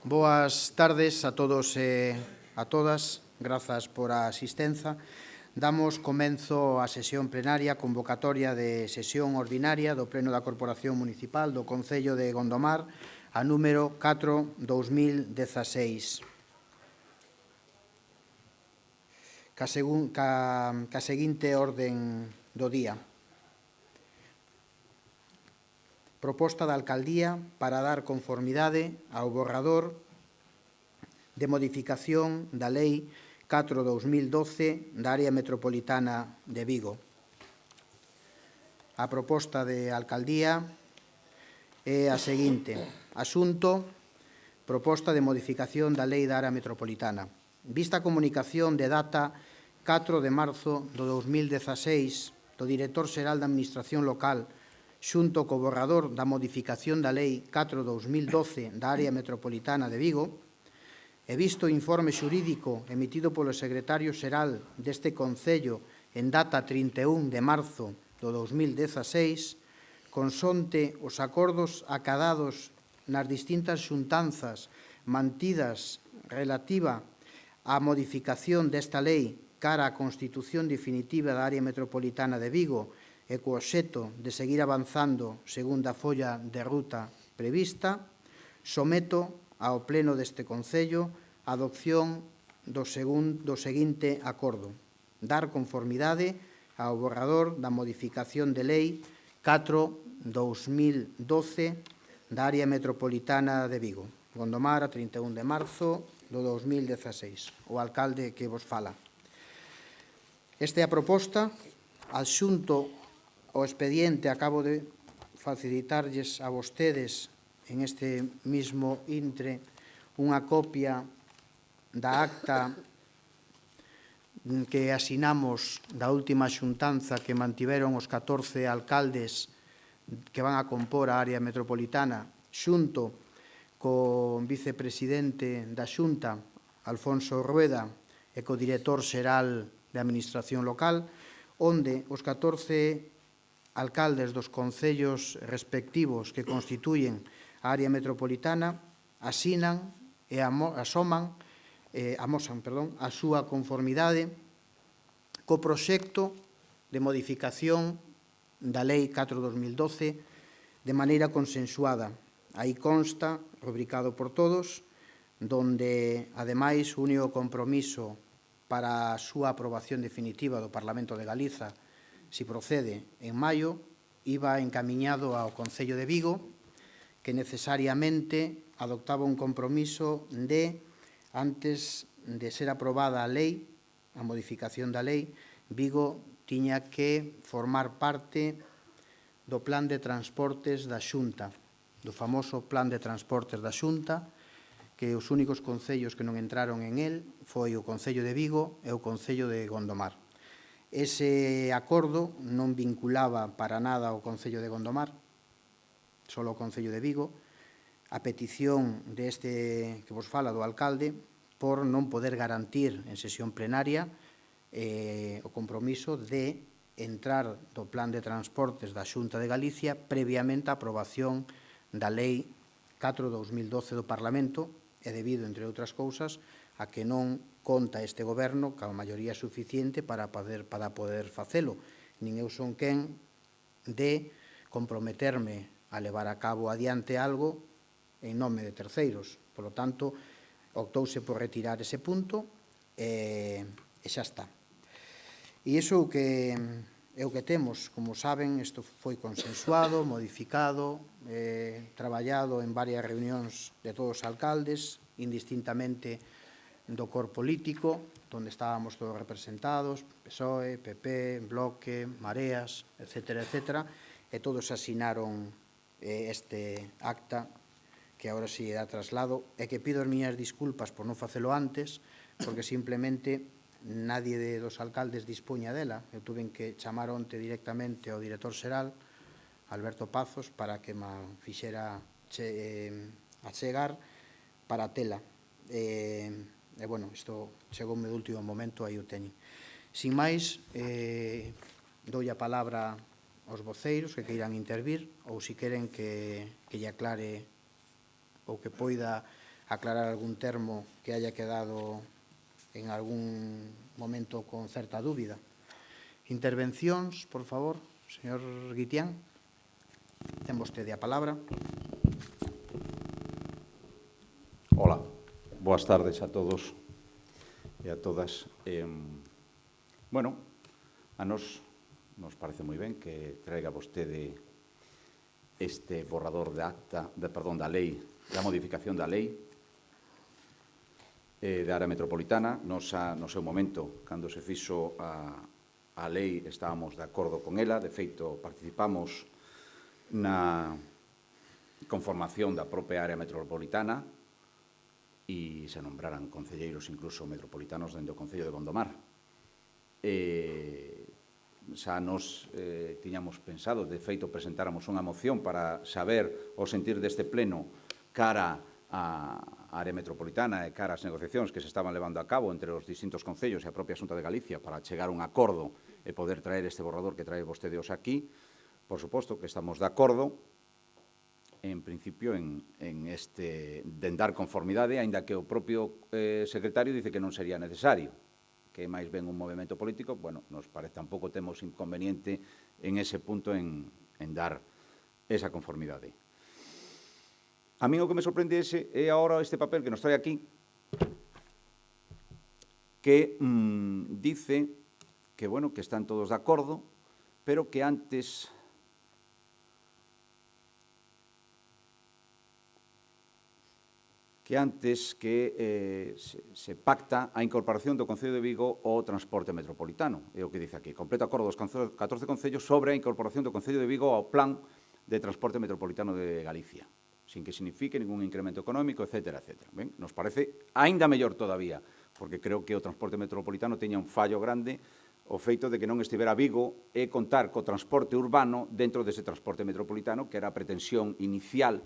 Boas tardes a todos e a todas. Grazas por a asistenza. Damos comenzo á sesión plenaria, convocatoria de sesión ordinaria do Pleno da Corporación Municipal do Concello de Gondomar, a número 4/2016. Ca seguinte orden do día. Proposta da Alcaldía para dar conformidade ao borrador de modificación da Lei 4/2012 da Área Metropolitana de Vigo. A proposta de Alcaldía é a seguinte. Asunto: proposta de modificación da Lei da Área Metropolitana. Vista a comunicación de data 4 de marzo do 2016 do Director Xeral da Administración Local xunto co borrador da modificación da Lei 4/2012 da Área Metropolitana de Vigo, e visto o informe xurídico emitido polo Secretario Xeral deste Concello en data 31 de marzo do 2016, consonte os acordos acadados nas distintas xuntanzas mantidas relativa á modificación desta lei cara á constitución definitiva da Área Metropolitana de Vigo e co obxecto de seguir avanzando segundo a folla de ruta prevista, someto ao Pleno deste Concello a adopción do seguinte acordo: dar conformidade ao borrador da modificación de Lei 4/2012 da Área Metropolitana de Vigo. Gondomar, a 31 de marzo do 2016. O alcalde que vos fala. Esta é a proposta. Adxunto o expediente, acabo de facilitarlles a vostedes en este mismo intre unha copia da acta que asinamos da última xuntanza que mantiveron os 14 alcaldes que van a compor a área metropolitana xunto co vicepresidente da Xunta, Alfonso Rueda, e co director xeral de Administración Local, onde os 14 alcaldes dos concellos respectivos que constituyen a área metropolitana asinan e amosan a súa conformidade co proxecto de modificación da Lei 4/2012 de maneira consensuada. Aí consta, rubricado por todos, donde, ademais, o único compromiso para a súa aprobación definitiva do Parlamento de Galiza, si procede en maio, iba encamiñado ao Concello de Vigo, que necesariamente adoptaba un compromiso de, antes de ser aprobada a lei, a modificación da lei, Vigo tiña que formar parte do plan de transportes da Xunta, do famoso plan de transportes da Xunta, que os únicos concellos que non entraron en el foi o Concello de Vigo e o Concello de Gondomar. Ese acordo non vinculaba para nada ao Concello de Gondomar, só ao Concello de Vigo, a petición deste que vos fala do alcalde por non poder garantir en sesión plenaria o compromiso de entrar do plan de transportes da Xunta de Galicia previamente á aprobación da Lei 4/2012 do Parlamento e debido, entre outras cousas, a que non conta este goberno ca maioría suficiente para poder facelo. Nin eu son quen de comprometerme a levar a cabo adiante algo en nome de terceiros. Por lo tanto, optouse por retirar ese punto e xa está. E iso é o que temos. Como saben, isto foi consensuado, modificado, traballado en varias reunións de todos os alcaldes, indistintamente do cor político, onde estábamos todos representados, PSOE, PP, Bloque, Mareas, etcétera, etcétera, e todos asinaron este acta que agora si dá traslado e que pido as miñas disculpas por non facelo antes, porque simplemente nadie dos alcaldes dispuña dela. Eu tuve que chamar onte directamente ao director xeral, Alberto Pazos, para que me fixera achegar para tela. E, bueno, isto chegoume de último momento, aí o teño. Sin máis, dou a palabra aos voceiros que queiran intervir ou, se queren, que lle aclare ou que poida aclarar algún termo que haya quedado en algún momento con certa dúbida. Intervencións, por favor, señor Guitián. Ten vostede a palabra. Hola, boas tardes a todos e a todas. Bueno, a nos parece moi ben que traiga vostede este borrador de acta, da lei, da modificación da lei da área metropolitana. Nos, no seu momento, cando se fixo a lei, estábamos de acordo con ela. De feito, participamos na conformación da propia área metropolitana e se nombraran concelleiros incluso metropolitanos dentro do Concello de Gondomar. Xa nos tiñamos pensado, de feito, presentáramos unha moción para saber o sentir deste pleno cara á área metropolitana e cara ás negociacións que se estaban levando a cabo entre os distintos concellos e a propia Xunta de Galicia para chegar a un acordo e poder traer este borrador que trae vostede hoxe aquí. Por suposto que estamos de acordo, en principio, en dar conformidade, aínda que o propio secretario dice que non sería necesario, que máis ben un movimento político. Bueno, nos parece, tampouco temos inconveniente en ese punto en dar esa conformidade. A mí o que me sorprende é agora este papel que nos trae aquí, que dice que, bueno, que están todos de acordo, pero que antes se pacta a incorporación do Concello de Vigo ao transporte metropolitano. É o que dice aquí. Completo acordo dos 14 concellos sobre a incorporación do Concello de Vigo ao Plan de Transporte Metropolitano de Galicia, sin que signifique ningún incremento económico, etcétera, etcétera. Ben, nos parece aínda mellor todavía, porque creo que o transporte metropolitano teña un fallo grande o feito de que non estivera Vigo e contar co transporte urbano dentro dese transporte metropolitano, que era a pretensión inicial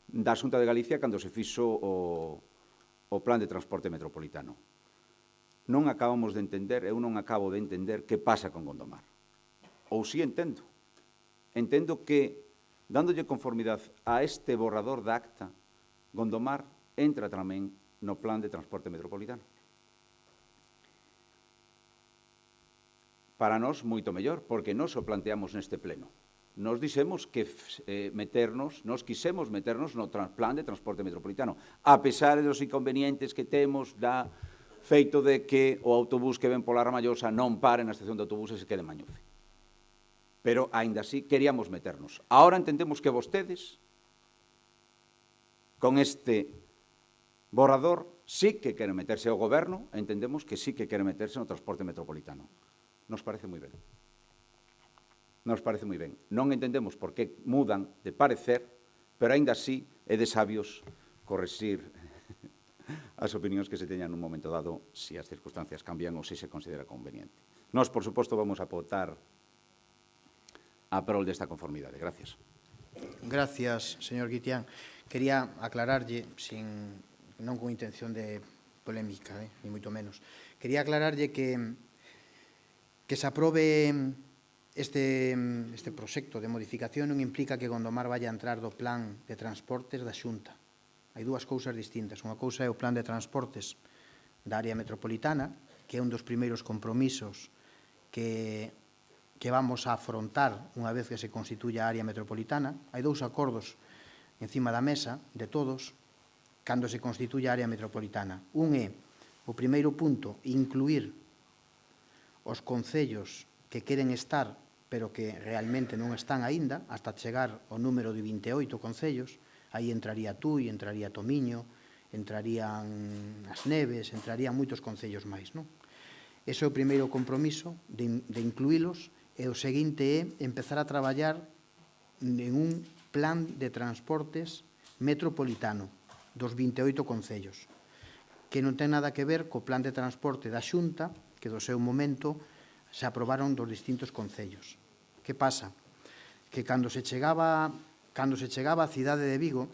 da Xunta de Galicia cando se fixo o Plan de Transporte Metropolitano. Non acabamos de entender, eu non acabo de entender que pasa con Gondomar. Ou si entendo. Entendo que, dándolle conformidade a este borrador de acta, Gondomar entra tamén no Plan de Transporte Metropolitano. Para nós, moito mellor, porque nós o planteamos neste pleno. Nos quisemos meternos no Plan de Transporte Metropolitano, a pesar dos inconvenientes que temos da feito de que o autobús que ven pola Ramallosa non pare na estación de autobuses e se quede en Mañufe. Pero, aínda así, queríamos meternos. Ahora entendemos que vostedes, con este borrador, sí que queren meterse ao goberno, entendemos que sí que queren meterse no transporte metropolitano. Nos parece moi ben. Nos parece moi ben. Non entendemos por que mudan de parecer, pero aínda así é de sabios correxir as opinións que se teñan nun momento dado se as circunstancias cambian ou se se considera conveniente. Nós, por suposto, vamos a votar a prol desta conformidade. Gracias. Gracias, señor Guitián. Quería aclararlle, non con intención de polémica, ni moito menos. Quería aclararlle que se aprobe este proxecto de modificación non implica que Gondomar vaya a entrar do plan de transportes da Xunta. Hai dúas cousas distintas. Unha cousa é o plan de transportes da área metropolitana, que é un dos primeiros compromisos que vamos a afrontar unha vez que se constituya a área metropolitana. Hai dous acordos encima da mesa de todos cando se constituya a área metropolitana. Un é, o primeiro punto, incluir os concellos que queren estar pero que realmente non están aínda, hasta chegar ao número de 28 concellos. Aí entraría Tui, entraría Tomiño, entrarían As Neves, entrarían moitos concellos máis, non? Ese é o primeiro compromiso de incluílos, e o seguinte é empezar a traballar en un plan de transportes metropolitano dos 28 concellos, que non ten nada que ver co plan de transporte da Xunta, que do seu momento se aprobaron dos distintos concellos. Que pasa? Que cando se chegaba á cidade de Vigo,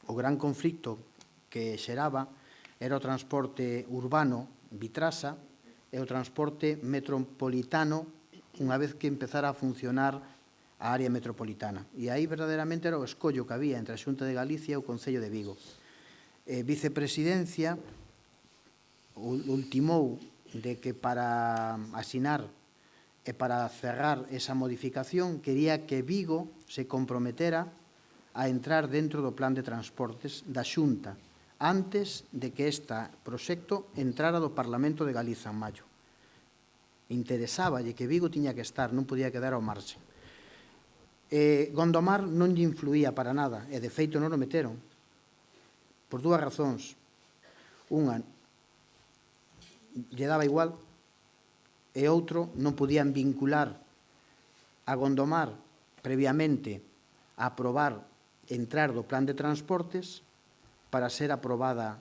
o gran conflicto que xeraba era o transporte urbano Vitrasa e o transporte metropolitano unha vez que empezara a funcionar a área metropolitana. E aí verdadeiramente era o escollo que había entre a Xunta de Galicia e o Concello de Vigo. Vicepresidencia ultimou de que para asinar e para cerrar esa modificación quería que Vigo se comprometera a entrar dentro do plan de transportes da Xunta antes de que este proxecto entrara do Parlamento de Galiza en maio. Interesáballe que Vigo tiña que estar, non podía quedar ao marxe. Gondomar non lle influía para nada, e de feito non o meteron, por dúas razóns. Unha, lle daba igual, e outro, non podían vincular a Gondomar previamente a aprobar entrar do plan de transportes para ser aprobada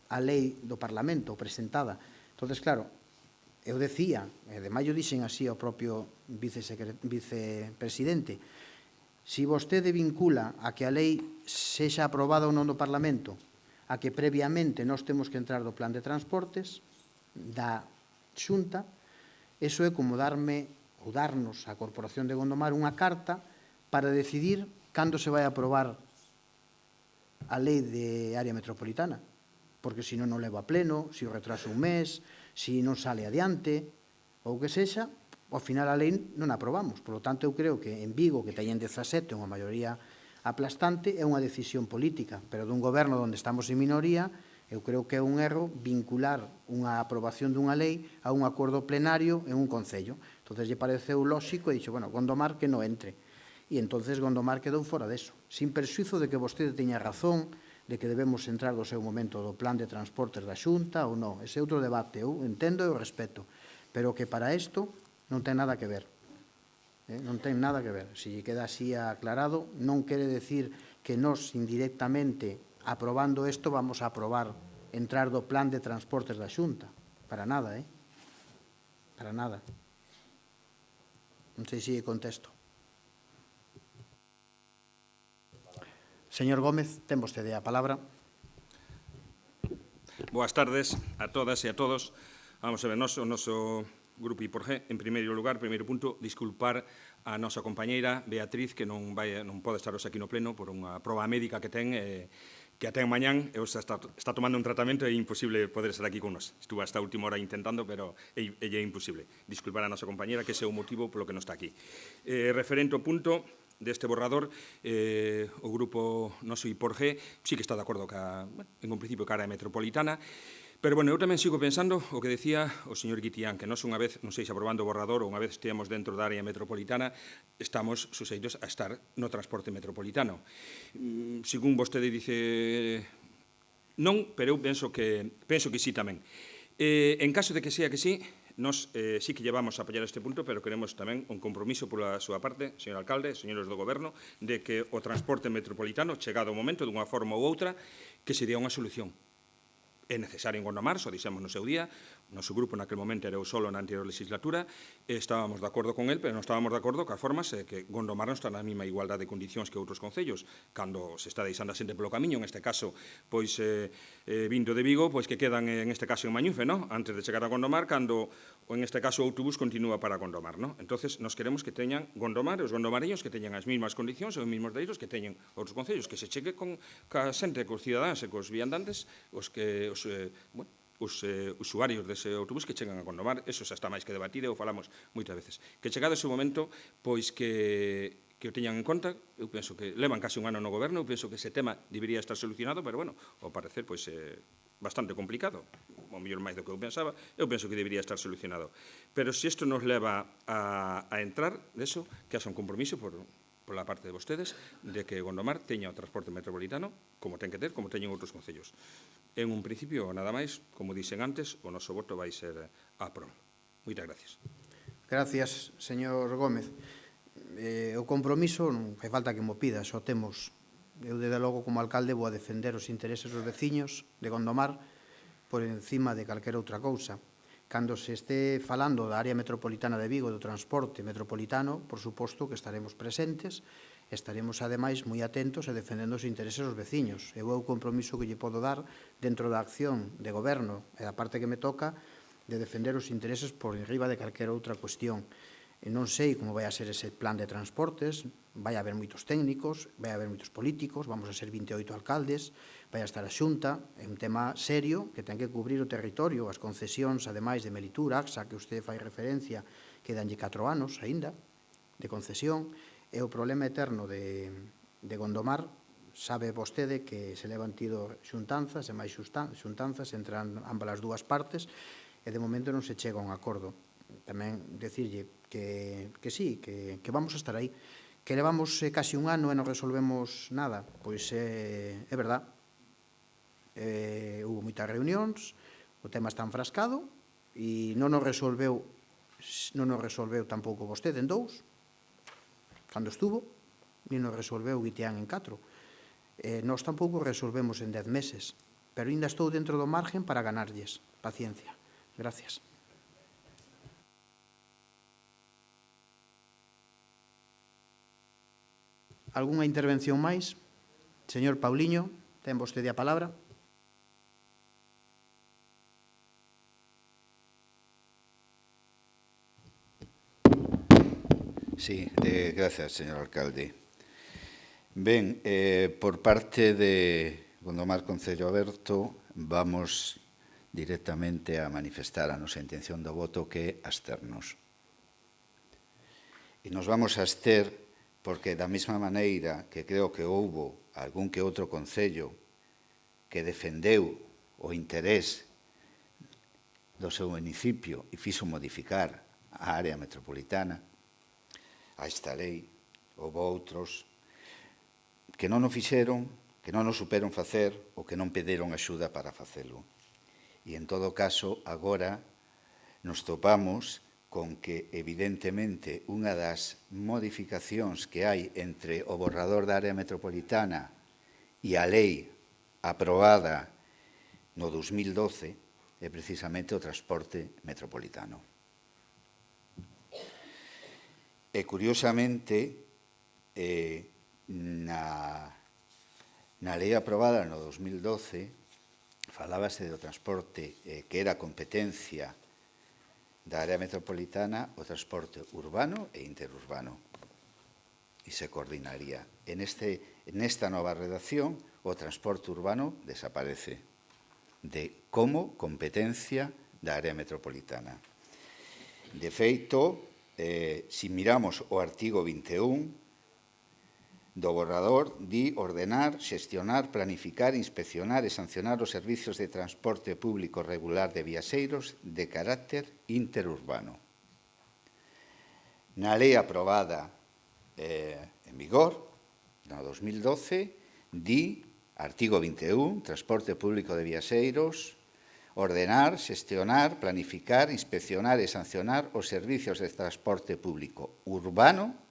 a lei do Parlamento, presentada. Entón, claro, eu decía, e de maio dixen así ao propio vicepresidente, se vostede vincula a que a lei sexa aprobada ou non do Parlamento, a que previamente nós temos que entrar do plan de transportes da Xunta, iso é como darme ou darnos á Corporación de Gondomar unha carta para decidir cando se vai aprobar a lei de área metropolitana, porque se non leva a pleno, se o retraso un mes, se non sale adiante, ou que sexa, ao final a lei non a aprobamos. Por lo tanto, eu creo que en Vigo, que teñen 17, unha maioría aplastante, é unha decisión política, pero dun goberno onde estamos en minoría, eu creo que é un erro vincular unha aprobación dunha lei a un acordo plenario en un concello. Entón, lle pareceu lóxico e dixo, bueno, Gondomar que non entre. E entonces Gondomar quedou fora deso, sin persuizo de que vostede teña razón de que debemos entrar do seu momento do plan de transportes da Xunta ou non. Ese é outro debate, eu entendo e o respeto, pero que para isto non ten nada que ver. Non ten nada que ver. Se lle queda así aclarado, non quere decir que nós indirectamente, aprobando isto, vamos a aprobar entrar do plan de transportes da Xunta. Para nada, Para nada. Non sei se contesto. Señor Gómez, ten vostede a palabra. Boas tardes a todas e a todos. Vamos a ver, o noso Grupo I+G, en primeiro lugar, primeiro punto, disculpar a nosa compañeira Beatriz, que non pode estar hoxe aquí no pleno por unha proba médica que ten mañán, e está tomando un tratamento e é imposible poder estar aquí con nos. Estuvo hasta a última hora intentando, pero é imposible. Disculpar a nosa compañeira, que ese é o motivo polo que non está aquí. Referente ao punto deste borrador, o grupo noso I+G sí que está de acordo en un principio ca área metropolitana, pero, bueno, eu tamén sigo pensando o que decía o señor Guitián, que nós unha vez, non sei se aprobando o borrador ou unha vez esteamos dentro da área metropolitana, estamos suxeitos a estar no transporte metropolitano. Según vostede dice non, pero eu penso que sí tamén. En caso de que sea que sí, nós sí que llevamos a apoiar este punto, pero queremos tamén un compromiso pola súa parte, señor alcalde, señores do goberno, de que o transporte metropolitano, chegado o momento, dunha forma ou outra, que se dea unha solución. É necesario en Gondomar, o dixemos no seu día, o noso grupo naquele momento era eu solo na anterior legislatura, estábamos de acordo con el, pero non estábamos de acordo coas formas que Gondomar non está na mesma igualdade de condicións que outros concellos, cando se está deixando a xente polo camiño, en este caso, pois, vindo de Vigo, pois que quedan, en este caso, en Mañufe, non? Antes de chegar a Gondomar, cando, en este caso, o autobús continúa para Gondomar, non? Entonces, nos queremos que teñan Gondomar, os gondomariños, que teñan as mesmas condicións e os mesmos dereitos que teñen outros concellos, que se cheque ca xente, cos cidadáns e cos viandantes, os usuarios dese autobús que chegan a Gondomar. Eso xa está máis que debatido, o falamos moitas veces. Que chegado ese momento, pois que o teñan en conta. Eu penso que levan case un ano no goberno, eu penso que ese tema debería estar solucionado, pero, bueno, ao parecer, pois, bastante complicado, o mellor máis do que eu pensaba, eu penso que debería estar solucionado. Pero se isto nos leva a entrar deso, que haxa un compromiso pola parte de vostedes, de que Gondomar teña o transporte metropolitano como ten que ter, como teñen outros concellos. En un principio, nada máis, como dixen antes, o noso voto vai ser a pro. Moitas gracias. Gracias, señor Gómez. O compromiso non fai falta que mo pida, só temos. Eu, desde logo, como alcalde, vou a defender os intereses dos veciños de Gondomar por encima de calquera outra cousa. Cando se este falando da área metropolitana de Vigo, do transporte metropolitano, por suposto que estaremos presentes, estaremos, ademais, moi atentos e defendendo os intereses dos veciños. É o compromiso que lle podo dar dentro da acción de goberno e da parte que me toca de defender os intereses por enriba de calquera outra cuestión. E non sei como vai a ser ese plan de transportes, vai haber moitos técnicos, vai haber moitos políticos, vamos a ser 28 alcaldes, vai a estar a Xunta, é un tema serio que ten que cubrir o territorio, as concesións, ademais de Melitur, AXA, que usted fai referencia, quedanlle 4 anos aínda de concesión, e o problema eterno de Gondomar, sabe vostede que se levan tido xuntanzas e máis xuntanzas entre ambas as dúas partes, e de momento non se chega a un acordo. Tamén decirlle que sí, que vamos a estar aí. Que levamos casi un ano e non resolvemos nada, pois é verdad. Hubo moitas reunións, o tema está enfrascado e non nos resolveu tampouco vostede en 2, cando estuvo, ni nos resolveu Guitián en 4. Nós tampouco resolvemos en 10 meses, pero ainda estou dentro do margen para ganarlles. Paciencia. Gracias. Algúnha intervención máis? Señor Pauliño, ten vostede a palabra. Sí, gracias, señor alcalde. Ben, por parte de Gondomar Concello Aberto, vamos directamente a manifestar a nosa intención do voto que é absternos. E nos vamos a abster porque da mesma maneira que creo que houbo algún que outro concello que defendeu o interés do seu municipio e fixo modificar a área metropolitana, a esta lei, houve outros que non o fixeron, que non o superon facer ou que non pediron axuda para facelo. E, en todo caso, agora nos topamos con que, evidentemente, unha das modificacións que hai entre o borrador da área metropolitana e a lei aprobada no 2012 é precisamente o transporte metropolitano. E, curiosamente, na lei aprobada no 2012 falábase do transporte que era competencia da área metropolitana o transporte urbano e interurbano e se coordinaría. Nesta nova redacción o transporte urbano desaparece como competencia da área metropolitana. De feito, se miramos o artigo 21 do borrador, di ordenar, xestionar, planificar, inspeccionar e sancionar os servizos de transporte público regular de viaxeiros de carácter interurbano. Na lei aprobada en vigor, no 2012, di, artigo 21, transporte público de viaxeiros, ordenar, xestionar, planificar, inspeccionar e sancionar os servizos de transporte público urbano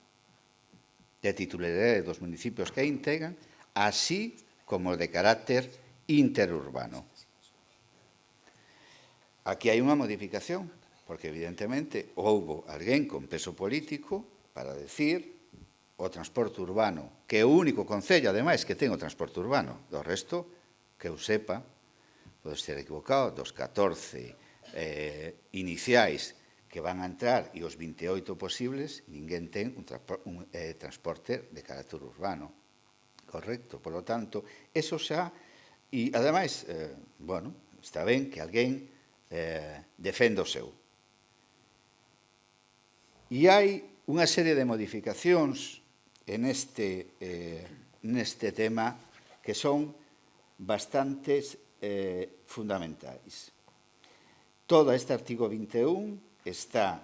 de titularidade dos municipios que integran, así como de carácter interurbano. Aquí hai unha modificación, porque evidentemente houbo alguén con peso político para decir o transporte urbano, que é o único concello, ademais, que ten o transporte urbano. Do resto, que eu sepa, pode ser equivocado, dos 14 iniciais que van a entrar e os 28 posibles, ninguén ten un transporte de carácter urbano. Correcto? Por lo tanto, eso xa, e ademais, bueno, está ben que alguén defenda o seu. E hai unha serie de modificacións neste tema que son bastantes fundamentais. Todo este artigo 21 está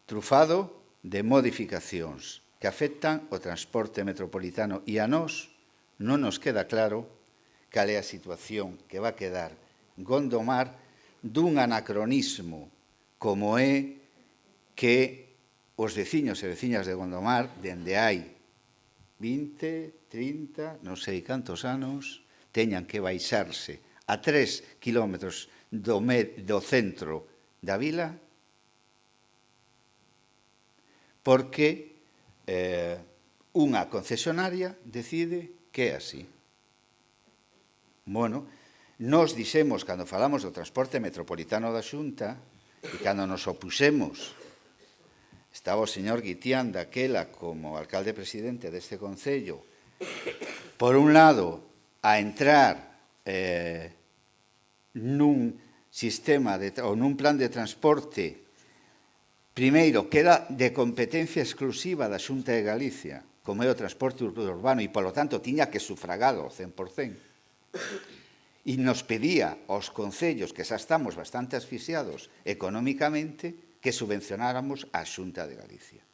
trufado de modificacións que afectan o transporte metropolitano e a nós non nos queda claro cal é a situación que va a quedar Gondomar dun anacronismo como é que os veciños e veciñas de Gondomar, dende hai 20, 30, non sei cantos anos, teñan que baixarse a 3 kilómetros do centro da vila porque unha concesionaria decide que é así. Bueno, nos dixemos, cando falamos do transporte metropolitano da Xunta, E cando nos opusemos, estaba o señor Guitián daquela como alcalde presidente deste concello, por un lado, a entrar nun sistema ou nun plan de transporte primeiro, que era de competencia exclusiva da Xunta de Galicia, como é o transporte urbano, e, polo tanto, tiña que sufragalo ao 100%. E nos pedía aos concellos, que xa estamos bastante asfixiados económicamente, que subvencionáramos a Xunta de Galicia.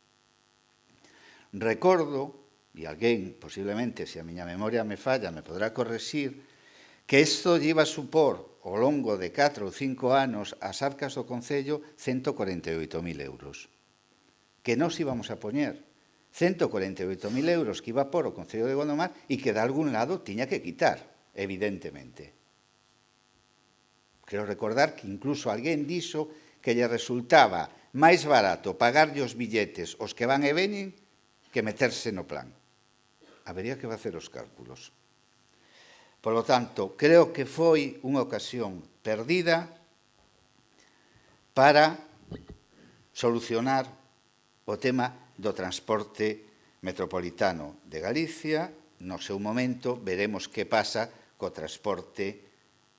Recordo, e alguén, posiblemente, se a miña memoria me falla, me podrá correxir, que isto lle iba a supor, ao longo de 4 ou 5 anos, as arcas do Concello 148.000 euros. Que nos íbamos a poñer 148.000 euros que iba a por o Concello de Gondomar e que de algún lado tiña que quitar, evidentemente. Quero recordar que incluso alguén dixo que lle resultaba máis barato pagarlle os billetes os que van e veñen que meterse no plan. Habería que facer os cálculos. Por lo tanto, creo que foi unha ocasión perdida para solucionar o tema do transporte metropolitano de Galicia. No seu momento veremos que pasa co transporte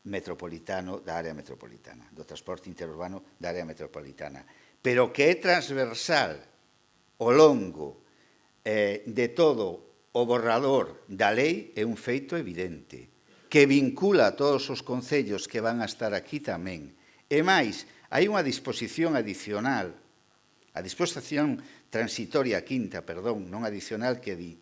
metropolitano da área metropolitana, do transporte interurbano da área metropolitana. Pero que é transversal ao longo de todo o borrador da lei é un feito evidente, que vincula a todos os concellos que van a estar aquí tamén. E máis, hai unha disposición adicional, a disposición transitoria quinta, perdón, non adicional, que di: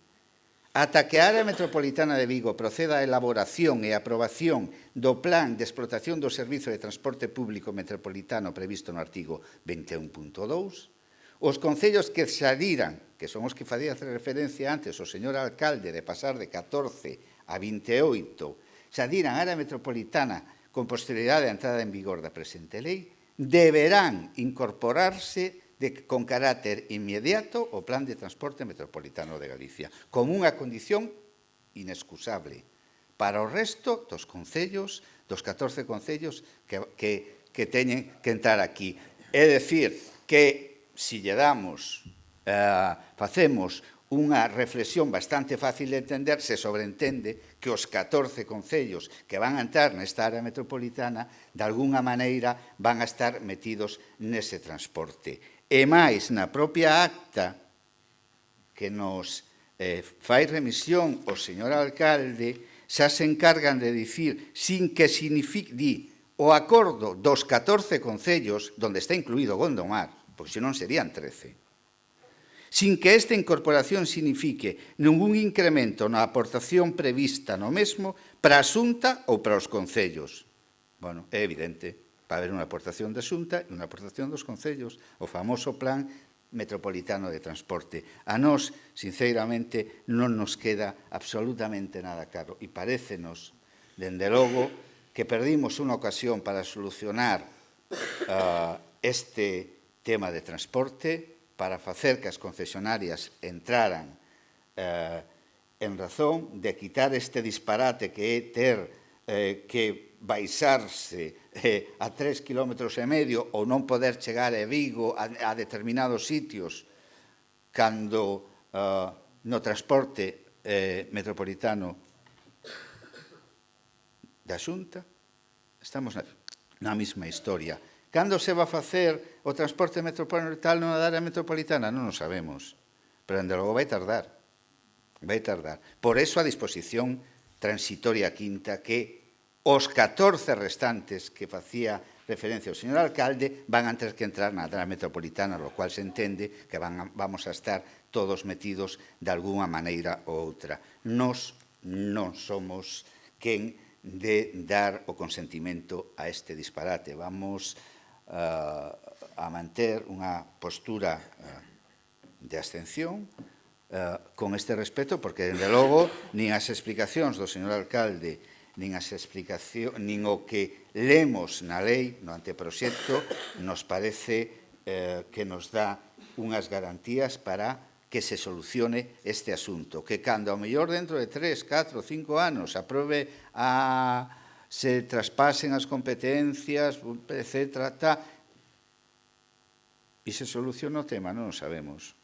ata que a área metropolitana de Vigo proceda a elaboración e aprobación do plan de explotación do servizo de transporte público metropolitano previsto no artigo 21.2, os concellos que xa diran, que son os que facía referencia antes o señor alcalde de pasar de 14 a 28, xa diran área metropolitana con posterioridade á entrada en vigor da presente lei, deberán incorporarse con carácter inmediato o Plan de Transporte Metropolitano de Galicia, como unha condición inexcusable para o resto dos concellos, dos 14 concellos que teñen que entrar aquí. É dicir, que se lle damos, facemos unha reflexión bastante fácil de entender, se sobreentende que os 14 concellos que van a entrar nesta área metropolitana, de alguna maneira, van a estar metidos nese transporte. E máis, na propia acta que nos fai remisión o señor alcalde, xa se encargan de dicir, sin que signifique, o acordo dos 14 concellos, onde está incluído Gondomar, porque senón serían 13, sin que esta incorporación signifique ningún incremento na aportación prevista no mesmo para a Xunta ou para os concellos. Bueno, é evidente, para haber unha aportación da Xunta e unha aportación dos concellos, o famoso Plan Metropolitano de Transporte. A nós, sinceramente, non nos queda absolutamente nada claro e parécenos, dende logo, que perdimos unha ocasión para solucionar este tema de transporte, para facer que as concesionarias entraran en razón de quitar este disparate que é ter que baixarse a 3,5 km ou non poder chegar a Vigo a determinados sitios cando no transporte metropolitano da Xunta estamos na mesma historia. Cando se va a facer o transporte metropolitano na área metropolitana? Non o sabemos, pero, dende logo, vai tardar. Vai tardar. Por eso a disposición transitoria quinta que os 14 restantes que facía referencia ao señor alcalde van a ter que entrar na área metropolitana, lo cual se entende que vamos a estar todos metidos de alguna maneira ou outra. Nos non somos quen de dar o consentimento a este disparate. Vamos a manter unha postura de abstención con este respeto, porque, dende logo, nin as explicacións do señor alcalde, nin o que lemos na lei, no anteproxecto, nos parece que nos dá unhas garantías para que se solucione este asunto, que cando, ao mellor, dentro de 3, 4, 5 anos, aprobe se traspasen as competencias, etc., E se soluciona o tema non o sabemos.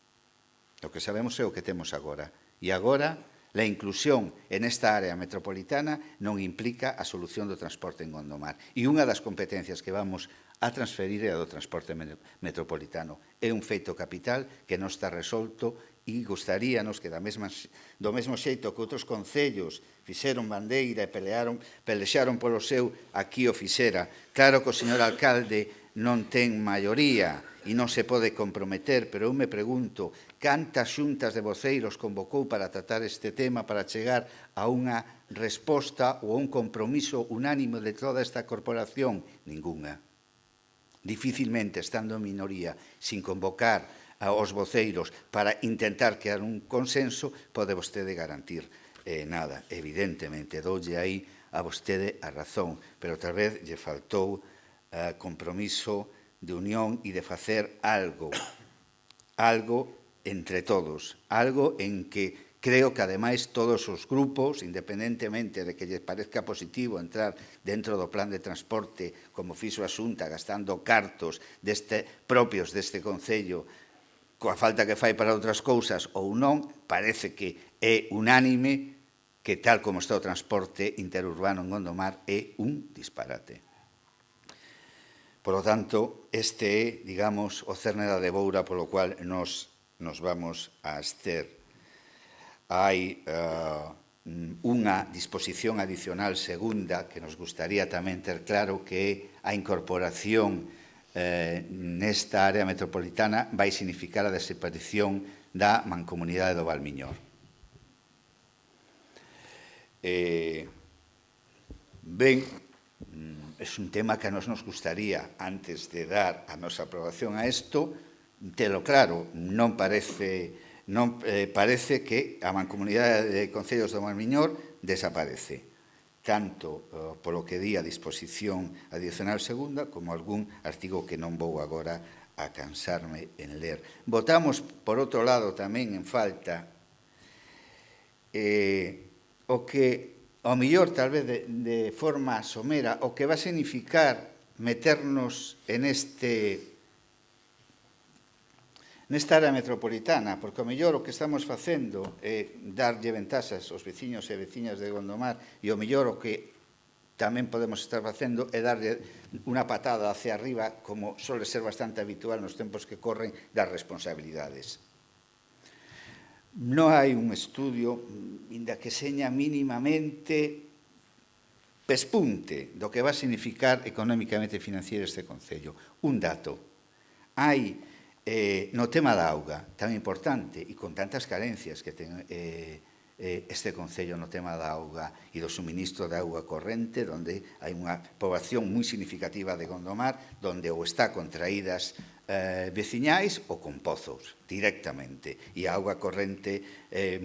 O que sabemos é o que temos agora. E agora, a inclusión en esta área metropolitana non implica a solución do transporte en Gondomar. E unha das competencias que vamos a transferir é a do transporte metropolitano. É un feito capital que non está resolto e gustaríanos que do mesmo xeito que outros concellos fixeron bandeira e pelexaron polo seu, aquí o fixera. Claro que o señor alcalde non ten maioría e non se pode comprometer, pero eu me pregunto cantas xuntas de voceiros convocou para tratar este tema, para chegar a unha resposta ou a un compromiso unánime de toda esta corporación? Ningunha. Dificilmente, estando en minoría, sin convocar aos voceiros para intentar crear un consenso, pode vostede garantir nada. Evidentemente, doulle aí a vostede a razón, pero tal vez lle faltou compromiso de unión e de facer algo entre todos, algo en que creo que, ademais, todos os grupos, independentemente de que lles parezca positivo entrar dentro do plan de transporte, como fixo a Xunta, gastando cartos propios deste Concello, coa falta que fai para outras cousas ou non, parece que é unánime que, tal como está o transporte interurbano en Gondomar, é un disparate. Por lo tanto, este é, digamos, o cerne da deboura polo cual nos vamos a abster. Hai unha disposición adicional segunda que nos gustaría tamén ter claro, que é a incorporación nesta área metropolitana vai significar a desaparición da mancomunidade do Valmiñor. Ben, é un tema que a nos gustaría, antes de dar a nosa aprobación a isto, telo claro, non parece que a mancomunidade de Concellos do Valmiñor desaparece, tanto polo que di a disposición adicional segunda, como algún artigo que non vou agora a cansarme en ler. Votamos, por outro lado, tamén en falta o que, ao mellor, tal vez de forma somera, o que va a significar meternos nesta área metropolitana, porque ao mellor o que estamos facendo é darlle ventaxas aos veciños e veciñas de Gondomar, e ao mellor o que tamén podemos estar facendo é darlle unha patada hacia arriba, como suele ser bastante habitual nos tempos que corren, das responsabilidades. Non hai un estudio, inda que seña mínimamente pespunte do que va a significar económicamente e financiero este Concello. Un dato. Hai, no tema da auga, tan importante e con tantas carencias que ten este Concello no tema da auga e do suministro de auga corrente, onde hai unha poboación moi significativa de Gondomar, onde ou está contraídas veciñais ou con pozos, directamente. E a auga corrente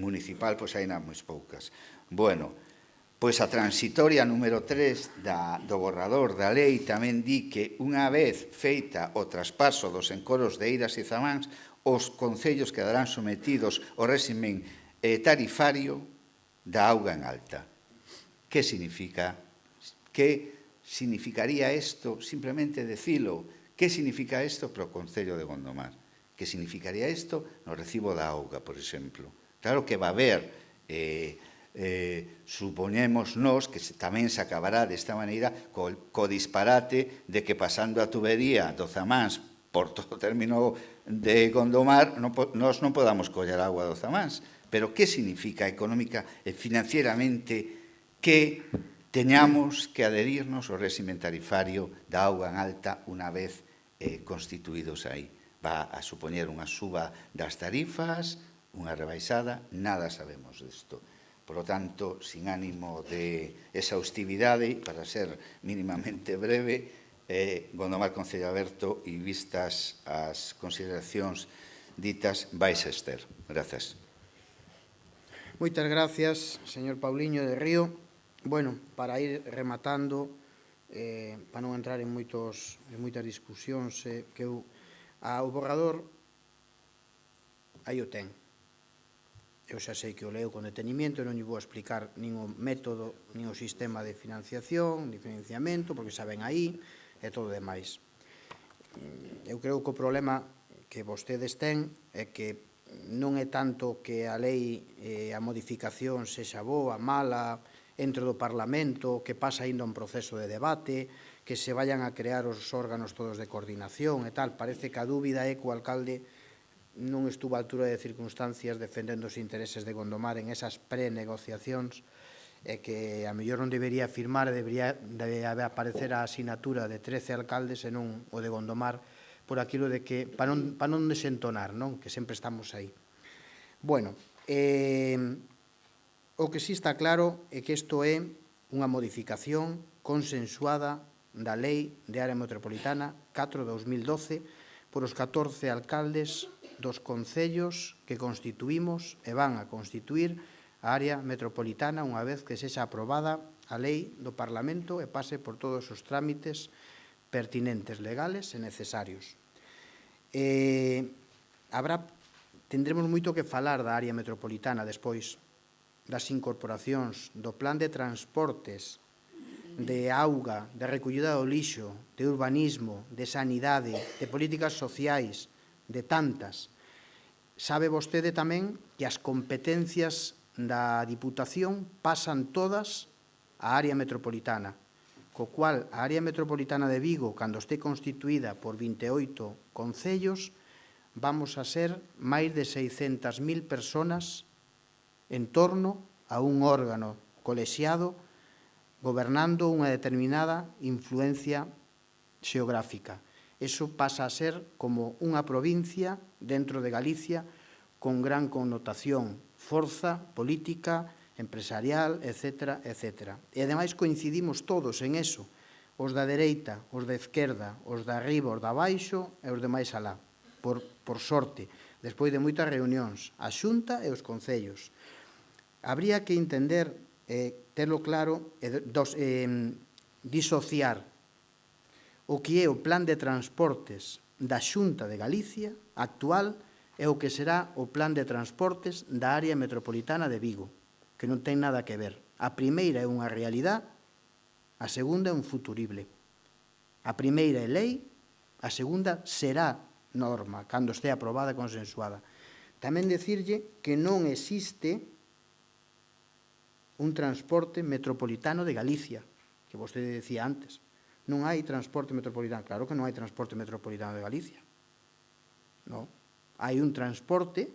municipal, pois hai nas moi poucas. Bueno, pois a transitoria número 3 do borrador da lei tamén di que unha vez feita o traspaso dos encoros de Eiras e Zamáns, os concellos quedarán sometidos ao réximen tarifario da auga en alta. Que significa? Que significaría isto? Simplemente decilo. Que significa isto para o Concello de Gondomar? Que significaría isto no recibo da auga, por exemplo? Claro que va a haber, supoñemos nós, que tamén se acabará desta maneira co disparate de que pasando a tubería do Zamáns por todo o término de Gondomar, nós non podamos coller agua do Zamáns. Pero que significa económica e financieramente que teñamos que adherirnos ao réximen tarifario da auga en alta unha vez constituídos aí? Va a supoñer unha suba das tarifas, unha rebaixada, nada sabemos disto. Por lo tanto, sin ánimo de exhaustividade, para ser mínimamente breve, Gondomar Concello Aberto e vistas as consideracións ditas, vais a ester. Grazas. Moitas gracias, señor Pauliño de Río. Bueno, para ir rematando, para non entrar en moitas discusións, que o borrador aí o ten. Eu xa sei que o leo con detenimento, non lle vou explicar nin o método, nin o sistema de financiación, de financiamento, porque saben aí, e todo demais. Eu creo que o problema que vostedes ten é que non é tanto que a lei, a modificación sexa boa, mala, dentro do Parlamento, que pasa ainda un proceso de debate, que se vayan a crear os órganos todos de coordinación e tal. Parece que a dúbida é que o alcalde non estuvo á altura de circunstancias defendendo os intereses de Gondomar en esas pre-negociacións e que a mellor non debería firmar, debe aparecer a asinatura de 13 alcaldes e non o de Gondomar, por aquilo de que, para non desentonar, non? Que sempre estamos aí. Bueno, o que sí está claro é que isto é unha modificación consensuada da Lei de Área Metropolitana 4/2012 por os 14 alcaldes dos concellos que constituímos e van a constituir a área metropolitana unha vez que sexa aprobada a lei do Parlamento e pase por todos os trámites pertinentes, legales e necesarios. Tendremos moito que falar da área metropolitana despois, das incorporacións, do plan de transportes, de auga, de recollida do lixo, de urbanismo, de sanidade, de políticas sociais, de tantas. Sabe vostede tamén que as competencias da Diputación pasan todas á área metropolitana, co cual a área metropolitana de Vigo, cando este constituída por 28 concellos, vamos a ser máis de 600.000 personas en torno a un órgano colexiado gobernando unha determinada influencia xeográfica. Eso pasa a ser como unha provincia dentro de Galicia con gran connotación, forza política, empresarial, etc., etc. E, ademais, coincidimos todos en eso, os da dereita, os da esquerda, os da arriba, os da baixo e os de máis alá, por sorte, despois de moitas reunións, a Xunta e os concellos. Habría que entender, terlo claro, disociar o que é o plan de transportes da Xunta de Galicia actual e o que será o plan de transportes da área metropolitana de Vigo, que non ten nada que ver. A primeira é unha realidade, a segunda é un futurible. A primeira é lei, a segunda será norma, cando este aprobada e consensuada. Tamén dicirlle que non existe un transporte metropolitano de Galicia, que vostede decía antes. Non hai transporte metropolitano. Claro que non hai transporte metropolitano de Galicia. Non. Hai un transporte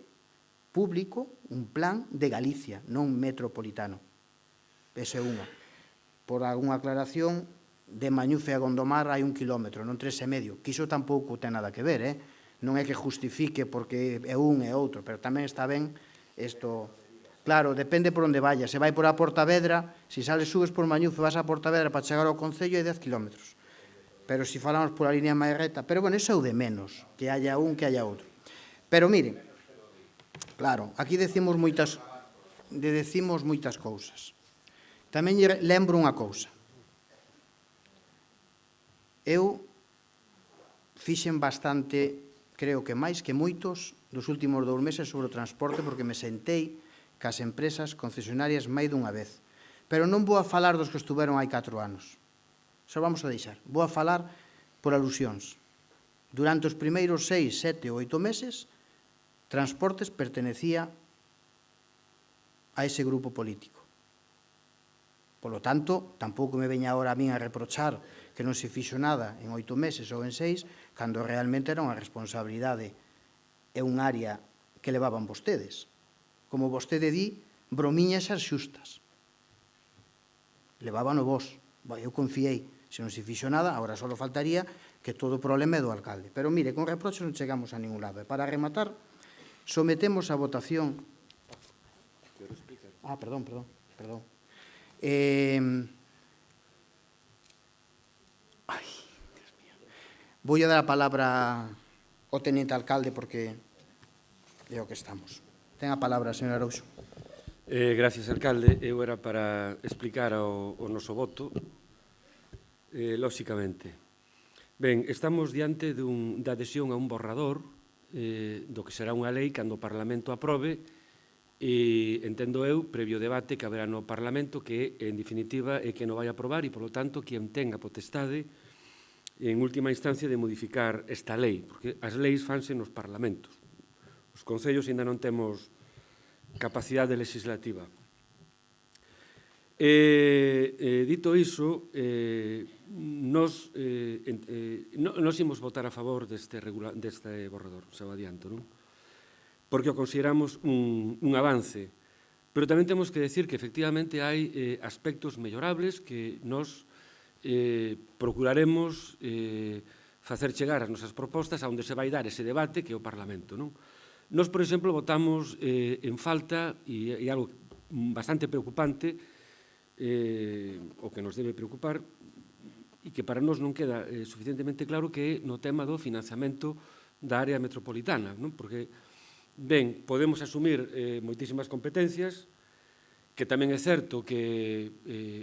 público, un plan de Galicia, non metropolitano. Esa é unha. Por algunha aclaración, de Mañufe a Gondomar hai 1 kilómetro, non 3,5, que iso tampouco ten nada que ver, non é que justifique porque é un e outro, pero tamén está ben isto. Claro, depende por onde vaya. Se vai por a Portavedra, se subes por Mañufe, vas a Portavedra para chegar ao concello hai 10 kilómetros. Pero se falamos por a línea máis recta, pero bueno, iso é o de menos, que haya un, que haya outro. Pero miren, claro, aquí decimos moitas cousas. Tamén lembro unha cousa. Eu fixen bastante, creo que máis que moitos, dos últimos 2 meses sobre o transporte, porque me sentei cas empresas concesionarias máis dunha vez. Pero non vou a falar dos que estuveron hai 4 anos. Xa vamos a deixar. Vou a falar por alusións. Durante os primeiros 6, 7 ou 8 meses, Transportes pertenecía a ese grupo político. Por lo tanto, tampouco me veña agora a min a reprochar que non se fixo nada en 8 meses ou en 6, cando realmente era unha responsabilidade e un área que levaban vostedes. Como vostede di, bromiñas as xustas. Levaban o vos. Eu confiei. Se non se fixo nada, agora só faltaría que todo o problema é do alcalde. Pero mire, con reproches non chegamos a ningún lado. E para rematar, sometemos a votación... Perdón. Voy a dar a palabra ao teniente alcalde porque é o que estamos. Ten a palabra, señor Arouxo. Gracias, alcalde. Eu era para explicar o noso voto, lóxicamente. Ben, estamos diante da adhesión a un borrador do que será unha lei cando o Parlamento aprobe e, entendo eu, previo debate que haberá no Parlamento que, en definitiva, é que non vai aprobar e, polo tanto, quen ten a potestade e, en última instancia, de modificar esta lei, porque as leis fanse nos parlamentos. Os concellos ainda non temos capacidade legislativa. Dito iso, nos imos votar a favor deste borrador, xa o adianto, non? Porque o consideramos un avance, pero tamén temos que decir que efectivamente hai aspectos mellorables que nos procuraremos facer chegar as nosas propostas a onde se vai dar ese debate que é o Parlamento, non? Nos, por exemplo, votamos en falta, e algo bastante preocupante, o que nos debe preocupar, e que para nós non queda suficientemente claro, que é no tema do financiamento da área metropolitana, non? Porque, ben, podemos asumir moitísimas competencias, que tamén é certo que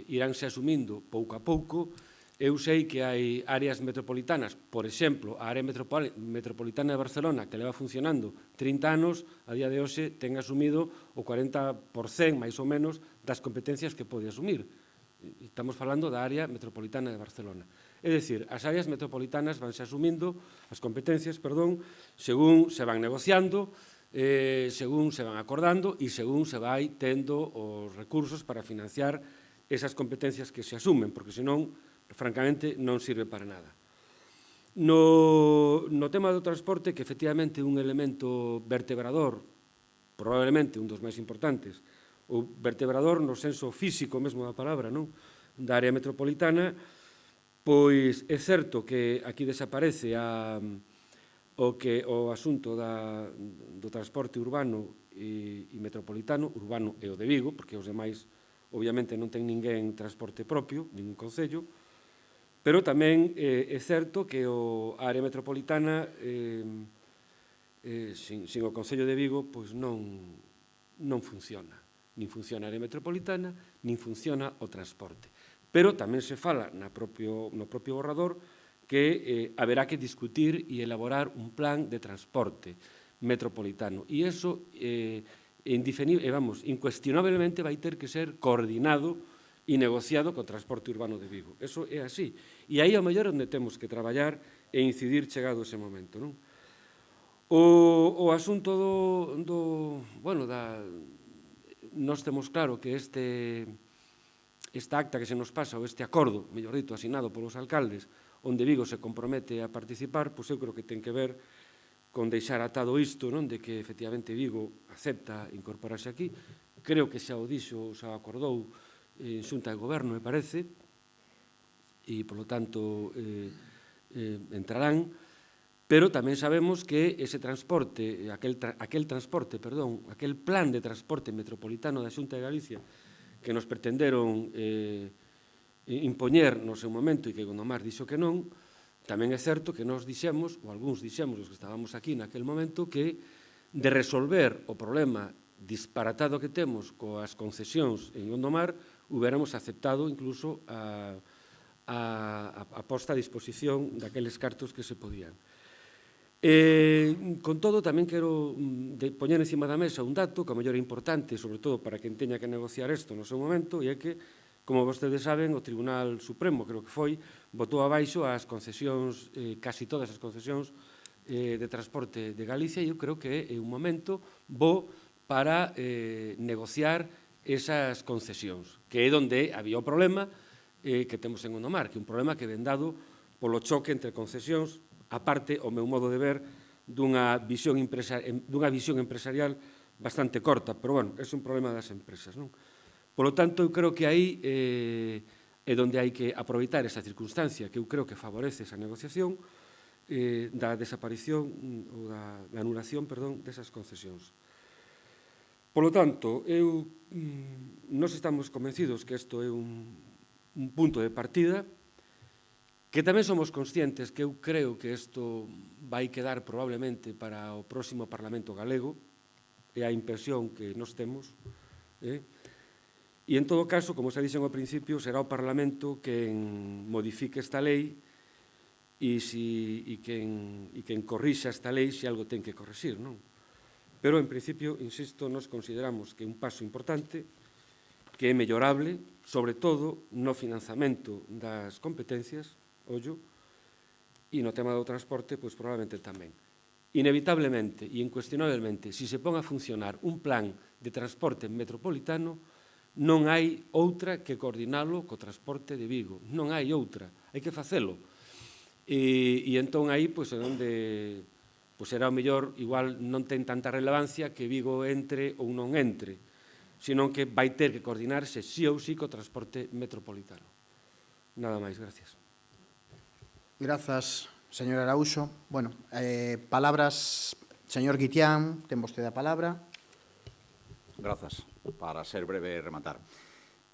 iránse asumindo pouco a pouco. Eu sei que hai áreas metropolitanas, por exemplo, a área metropolitana de Barcelona, que leva funcionando 30 anos, a día de hoxe ten asumido o 40%, máis ou menos, das competencias que pode asumir. Estamos falando da área metropolitana de Barcelona. É dicir, as áreas metropolitanas vanse asumindo, as competencias, perdón, según se van negociando, según se van acordando e según se vai tendo os recursos para financiar esas competencias que se asumen, porque senón, francamente, non sirve para nada. No tema do transporte, que efectivamente é un elemento vertebrador, probablemente un dos máis importantes, o vertebrador no senso físico mesmo da palabra, non? Da área metropolitana, pois é certo que aquí desaparece o asunto do transporte urbano e metropolitano, urbano e o de Vigo, porque os demais, obviamente, non ten ninguén transporte propio, ningún concello, pero tamén é certo que a área metropolitana, sin o Concello de Vigo, pois non funciona. Nin funciona a área metropolitana, nin funciona o transporte. Pero tamén se fala no propio borrador que haberá que discutir e elaborar un plan de transporte metropolitano. E iso, incuestionablemente, vai ter que ser coordinado e negociado co transporte urbano de Vigo. Eso é así. E aí, ao mellor, onde temos que traballar e incidir chegado ese momento, non? O asunto nós temos claro que esta acta que se nos pasa, ou este acordo, mellor dito, asinado polos alcaldes, onde Vigo se compromete a participar, pois eu creo que ten que ver con deixar atado isto, non? De que, efectivamente, Vigo acepta incorporarse aquí. Creo que xa o dixo, xa acordou en Xunta de Goberno, me parece, e, polo tanto, entrarán, pero tamén sabemos que ese transporte, aquel plan de transporte metropolitano da Xunta de Galicia, que nos pretenderon impoñer no seu momento e que Gondomar dixo que non, tamén é certo que nós dixemos, ou algúns dixemos, os que estábamos aquí naquel momento, que de resolver o problema disparatado que temos coas concesións en Gondomar, hubiéramos aceptado incluso a posta a disposición daqueles cartos que se podían. Con todo, tamén quero poñer encima da mesa un dato que a mellor é importante, sobre todo para quen teña que negociar isto no seu momento, e é que, como vostedes saben, o Tribunal Supremo, creo que foi, botou abaixo as concesións, casi todas as concesións de transporte de Galicia, e eu creo que é un momento bo para negociar esas concesións, que é onde había o problema que temos en Gondomar, que é un problema que ven dado polo choque entre concesións, aparte, o meu modo de ver, dunha visión empresarial bastante corta, pero, bueno, é un problema das empresas, non? Polo tanto, eu creo que aí é onde hai que aproveitar esa circunstancia que eu creo que favorece esa negociación da desaparición ou da anulación, perdón, desas concesións. Polo tanto, nós estamos convencidos que isto é un punto de partida, que tamén somos conscientes que eu creo que isto vai quedar probablemente para o próximo Parlamento galego, é a impresión que nós temos, e en todo caso, como xa dixen ao principio, será o Parlamento quen modifique esta lei e quen corrixa esta lei se algo ten que corrixir, non? Pero, en principio, insisto, nos consideramos que é un paso importante, que é mellorable, sobre todo no financiamento das competencias, ollo, e no tema do transporte, pois probablemente tamén. Inevitablemente e incuestionablemente, se se pon a funcionar un plan de transporte metropolitano, non hai outra que coordinalo co transporte de Vigo. Non hai outra, hai que facelo. E entón aí, pois, onde será o mellor, igual non ten tanta relevancia que Vigo entre ou non entre, senón que vai ter que coordinarse sí ou sí co transporte metropolitano. Nada máis, gracias. Grazas, señor Araúxo. Bueno, palabras, señor Guitián, ten vostede a palabra. Grazas. Para ser breve e rematar.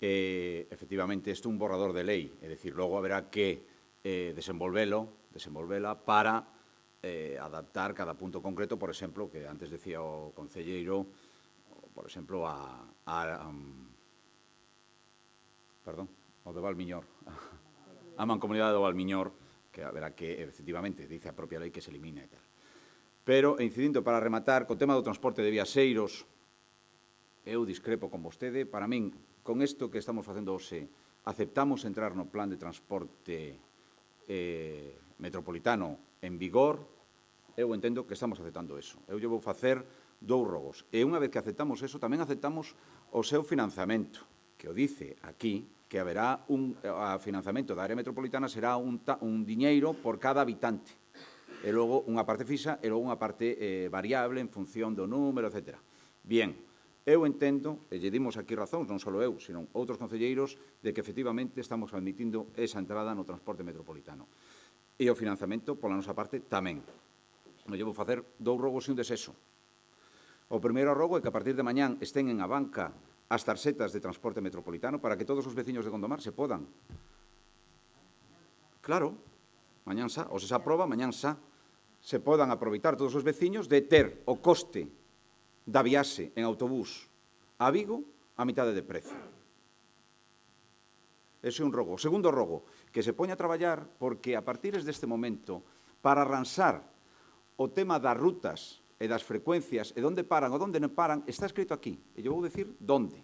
Efectivamente, isto é un borrador de lei, é dicir, logo haberá que desenvolvela para adaptar cada punto concreto, por exemplo, que antes decía o concelleiro, por exemplo, o de Valmiñor, a Mancomunidade do Valmiñor, que haberá que, efectivamente, dice a propia lei que se elimina e tal. Pero, incidindo para rematar, co tema do transporte de viaxeiros, eu discrepo con vostede. Para min, con isto que estamos facendo hoxe, aceptamos entrar no plan de transporte metropolitano en vigor, eu entendo que estamos aceptando eso. Eu lle vou facer 2 rogos. E unha vez que aceptamos eso, tamén aceptamos o seu financiamento, que o dice aquí, que haberá a financiamento da área metropolitana será un diñeiro por cada habitante. E logo unha parte fixa e logo unha parte variable en función do número, etc. Bien, eu entendo, e lle dimos aquí razóns, non só eu, sino outros concelleiros, de que efectivamente estamos admitindo esa entrada no transporte metropolitano. E o financiamento, pola nosa parte, tamén. Non lle vou facer 2 rogos e un desexo. O primeiro rogo é que a partir de mañán estén en a banca as tarxetas de transporte metropolitano para que todos os veciños de Gondomar se podan. Claro, mañán xa, ou se se aproba, mañán xa, se podan aproveitar todos os veciños de ter o coste da viaxe en autobús a Vigo a mitade de prezo. Ese é un rogo. O segundo rogo, que se poña a traballar porque a partir deste momento, para arranxar o tema das rutas e das frecuencias e onde paran ou onde non paran, está escrito aquí. E eu vou dicir onde.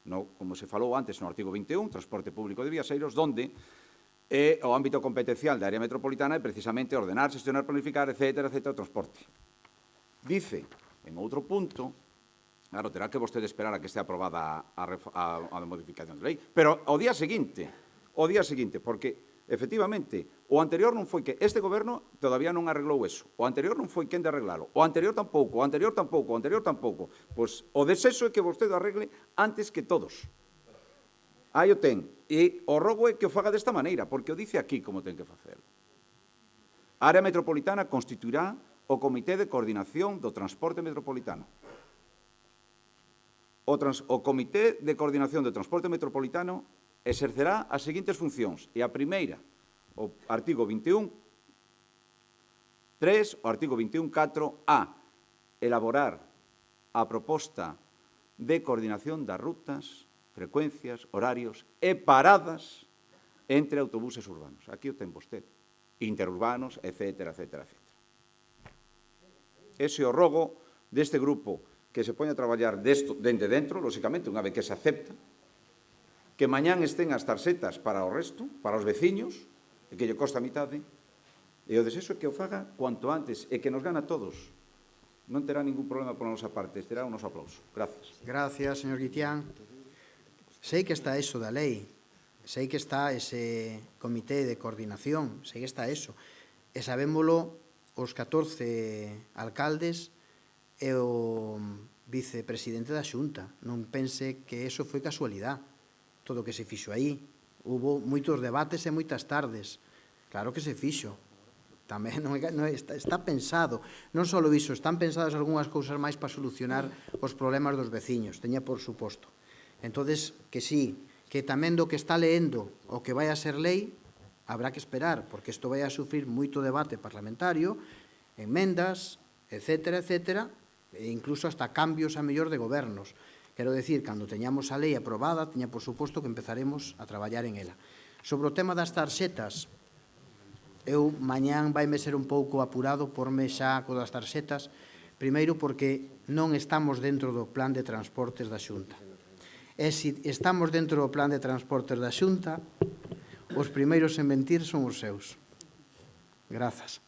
No, como se falou antes no artigo 21, transporte público de viaxeiros, onde o ámbito competencial da área metropolitana é precisamente ordenar, xestionar, planificar, etc., o transporte. Dice, en outro punto, claro, terá que vostede esperar a que estea aprobada a modificación de lei, pero ao día seguinte, porque, efectivamente, o anterior non foi que este goberno todavía non arreglou eso, o anterior non foi quen de arreglalo, o anterior tampouco, pois o desexo é que vostede arregle antes que todos. Aí o ten, e o rogo é que o faga desta maneira, porque o dice aquí como ten que facer. A área metropolitana constituirá o Comité de Coordinación do Transporte Metropolitano. O Comité de Coordinación do Transporte Metropolitano exercerá as seguintes funcións. E a primeira, o artigo 21.3, o artigo 21.4, a elaborar a proposta de coordinación das rutas, frecuencias, horarios e paradas entre autobuses urbanos. Aquí o ten vostede. Interurbanos, etc., etc., etc. Ese é o rogo deste grupo que se pone a traballar dende dentro, lóxicamente, unha vez que se acepta, que mañán estén as tarxetas para o resto, para os veciños, e que lle costa a mitade, e o desexo é que o faga cuanto antes, e que nos gana a todos. Non terá ningún problema pola nosa parte, terá o noso aplauso. Gracias. Gracias, señor Guitián. Sei que está eso da lei, sei que está ese comité de coordinación, sei que está eso, e sabémolo os 14 alcaldes e o vicepresidente da Xunta. Non pense que eso foi casualidade, todo o que se fixo aí. Hubo moitos debates e moitas tardes. Claro que se fixo. Tamén está pensado. Non só iso, están pensadas algunhas cousas máis para solucionar os problemas dos veciños, teña por suposto. Entonces, que sí, que tamén do que está leendo o que vai a ser lei, habrá que esperar, porque isto vai a sufrir moito debate parlamentario, enmendas, etcétera, etcétera, e incluso hasta cambios a mellor de gobernos. Quero decir, cando teñamos a lei aprobada, teña por suposto que empezaremos a traballar en ela. Sobre o tema das tarxetas, eu mañán vaime ser un pouco apurado porme xa co das tarxetas, primeiro porque non estamos dentro do plan de transportes da Xunta. E se estamos dentro do plan de transportes da Xunta, os primeiros en mentir son os seus. Grazas.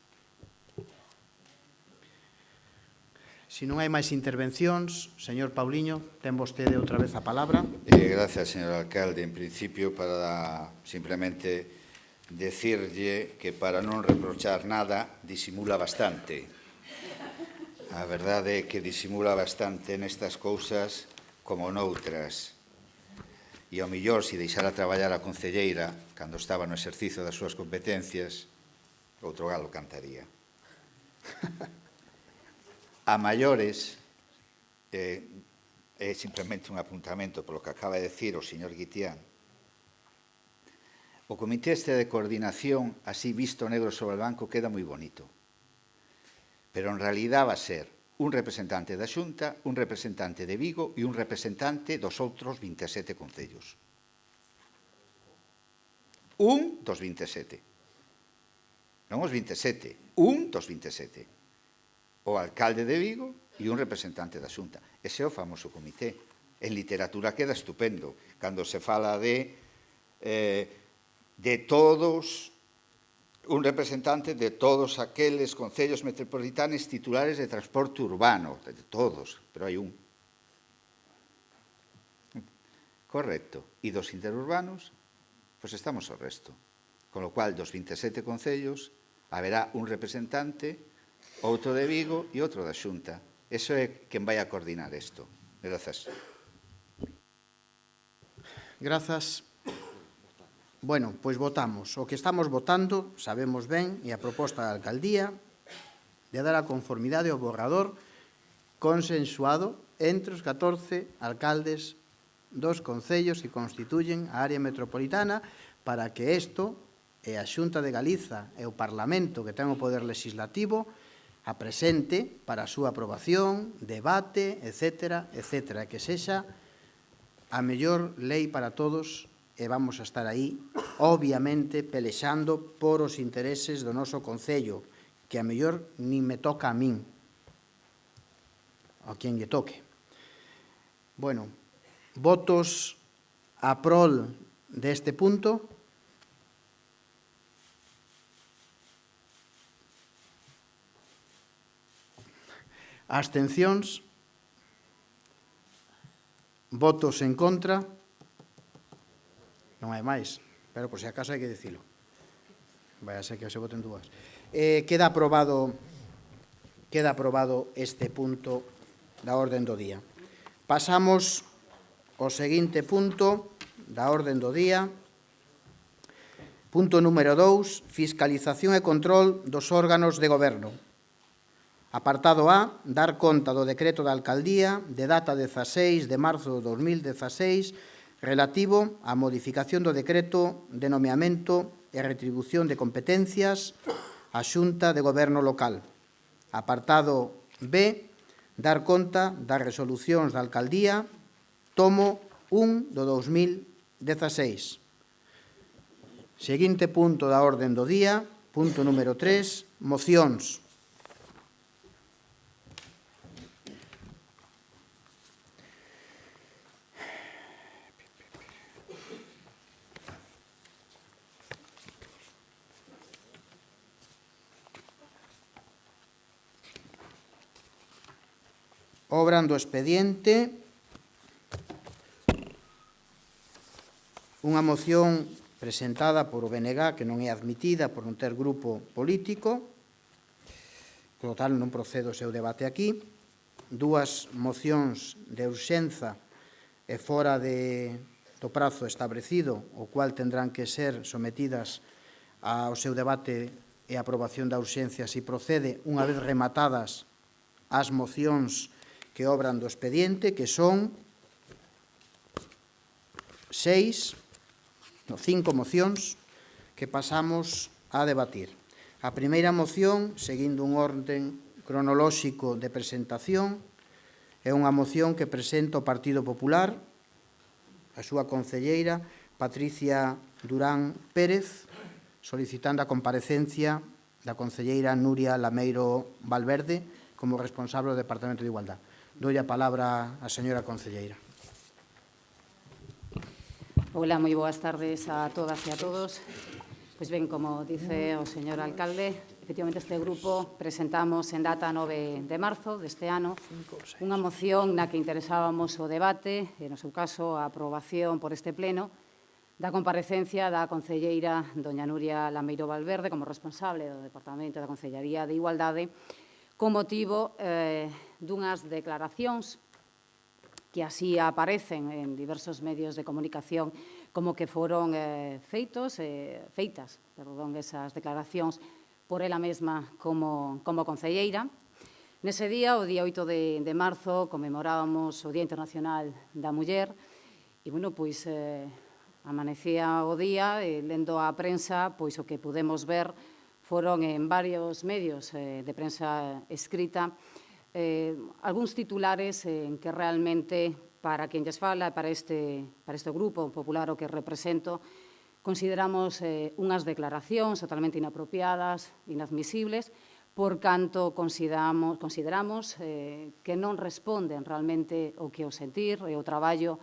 Se non hai máis intervencións, señor Pauliño, ten vostede outra vez a palabra. Gracias, señor alcalde. En principio, para simplemente decirlle que para non reprochar nada, disimula bastante. A verdade é que disimula bastante nestas cousas como noutras. E ao millor, se deixara traballar a concelleira cando estaba no exercicio das súas competencias, outro galo cantaría. A maiores, é simplemente un apuntamento polo que acaba de decir o señor Guitián. O comité este de coordinación, así visto negro sobre el banco, queda moi bonito. Pero en realidad va a ser un representante da Xunta, un representante de Vigo e un representante dos outros 27 concellos. Un dos 27. Non os 27, un dos 27. O alcalde de Vigo e un representante da Xunta. Ese é o famoso comité. En literatura queda estupendo. Cando se fala de todos, un representante de todos aqueles concellos metropolitanos titulares de transporte urbano, de todos, pero hai un. Correcto. E dos interurbanos, pois estamos ao resto. Con lo cual, dos 27 concellos, haberá un representante, outro de Vigo e outro da Xunta. Eso é quen vai a coordinar isto. Grazas. Grazas. Bueno, pois votamos. O que estamos votando, sabemos ben, e a proposta da alcaldía de dar a conformidade ao borrador consensuado entre os 14 alcaldes dos concellos que constituyen a área metropolitana para que isto e a Xunta de Galiza e o Parlamento, que ten o poder legislativo, a presente para a súa aprobación, debate, etc., etc., que sexa a mellor lei para todos e vamos a estar aí, obviamente, pelexando por os intereses do noso Concello, que a mellor nin me toca a min, a quen lle toque. Bueno, votos a prol deste punto. Abstencións, votos en contra, non hai máis, pero por se acaso hai que dicilo. Vai a ser que se voten dúas. Queda aprobado este punto da orden do día. Pasamos ao seguinte punto da orden do día. Punto número 2, fiscalización e control dos órganos de goberno. Apartado A, dar conta do decreto da alcaldía de data 16 de marzo de 2016 relativo á modificación do decreto de nomeamento e retribución de competencias á Xunta de Goberno Local. Apartado B, dar conta das resolucións da alcaldía tomo 1 do 2016. Seguinte punto da orden do día, punto número 3, mocións. Obran do expediente unha moción presentada por o BNG que non é admitida por non ter grupo político, por tal non procedo o seu debate aquí, dúas mocións de urxenza e fora do prazo establecido, o cual tendrán que ser sometidas ao seu debate e aprobación da urxencia se procede unha vez rematadas as mocións que obran do expediente, que son 5 mocións que pasamos a debatir. A primeira moción, seguindo un orden cronolóxico de presentación, é unha moción que presenta o Partido Popular, a súa concelleira Patricia Durán Pérez, solicitando a comparecencia da concelleira Nuria Lameiro Valverde como responsable do Departamento de Igualdade. Doy a palabra á señora concelleira. Hola, moi boas tardes a todas e a todos. Pois ben, como dice o señor alcalde, efectivamente este grupo presentamos en data 9 de marzo deste ano unha moción na que interesábamos o debate, e no seu caso a aprobación por este pleno, da comparecencia da concelleira doña Nuria Lameiro Valverde como responsable do Departamento da Concellaría de Igualdade con motivo dunhas declaracións que así aparecen en diversos medios de comunicación como que foron feitas esas declaracións por ela mesma como concelleira. Nese día, o día 8 de marzo, conmemorábamos o Día Internacional da Muller e, pois, amanecía o día lendo a prensa, pois o que pudemos ver foron en varios medios de prensa escrita algúns titulares en que realmente, para quen lles fala, para este grupo popular o que represento, consideramos unhas declaracións totalmente inapropiadas, inadmisibles, por canto consideramos que non responden realmente o que o sentir e o traballo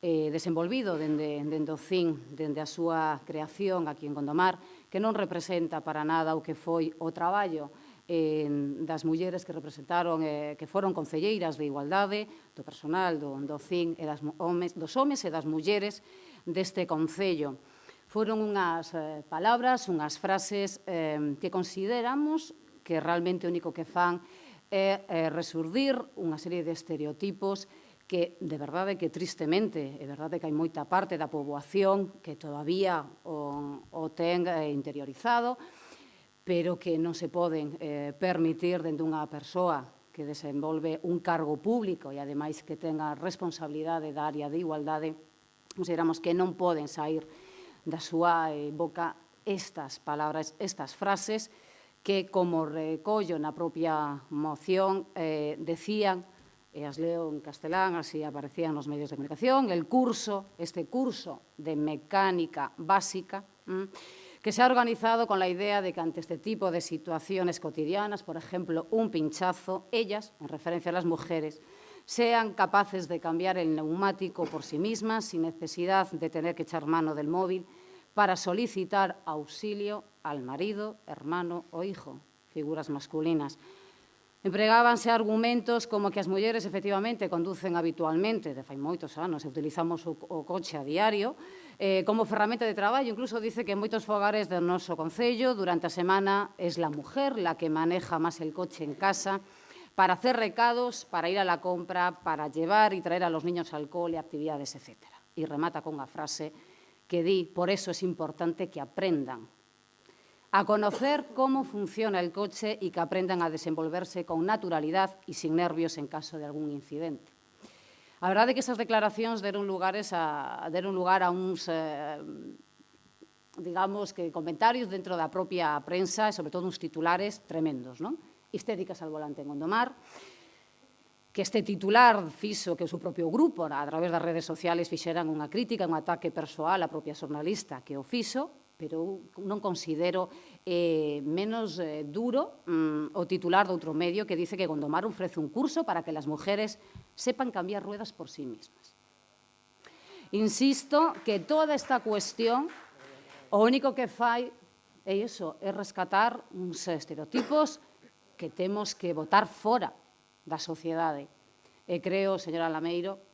desenvolvido dende o CIN, dende a súa creación aquí en Gondomar, que non representa para nada o que foi o traballo das mulleres que representaron, que foron concelleiras de igualdade, do personal do CIN, dos homes e das mulleres deste concello. Foron unhas palabras, unhas frases que consideramos que realmente o único que fan é resurdir unha serie de estereotipos que, de verdade, que tristemente, é verdade que hai moita parte da poboación que todavía o ten interiorizado, pero que non se poden permitir dende unha persoa que desenvolve un cargo público e, ademais, que tenga responsabilidade da área de igualdade, consideramos que non poden sair da súa boca estas palabras, estas frases que, como recollo na propia moción, decían, e as leo en castelán, así aparecían nos medios de comunicación, este curso de mecánica básica, que se ha organizado con la idea de que ante este tipo de situaciones cotidianas, por ejemplo, un pinchazo, ellas, en referencia a las mujeres, sean capaces de cambiar el neumático por sí mismas sin necesidad de tener que echar mano del móvil para solicitar auxilio al marido, hermano o hijo, figuras masculinas. Empregábanse argumentos como que as mulleres efectivamente conducen habitualmente, de fai moitos anos, e utilizamos o coche a diario, como ferramenta de traballo. Incluso dice que en moitos fogares do noso concello, durante a semana, es la mujer la que maneja máis el coche en casa para hacer recados, para ir a la compra, para llevar y traer a los niños al cole, actividades, etc. E remata con unha frase que di, por eso es importante que aprendan a conocer cómo funciona el coche y que aprendan a desenvolverse con naturalidad y sin nervios en caso de algún incidente. A verdade é que esas declaracións deron lugar a uns, digamos, que comentarios dentro da propia prensa e, sobre todo, uns titulares tremendos, non? Histéricas al volante en Gondomar, que este titular fixo que o seu propio grupo, a través das redes sociales, fixeran unha crítica, un ataque persoal á propia xornalista que o fixo, pero non considero menos duro o titular de outro medio que dice que Gondomar ofrece un curso para que las mujeres sepan cambiar ruedas por sí mismas. Insisto que toda esta cuestión o único que fai é iso, é rescatar uns estereotipos que temos que botar fora da sociedade. E creo, señora Lameiro,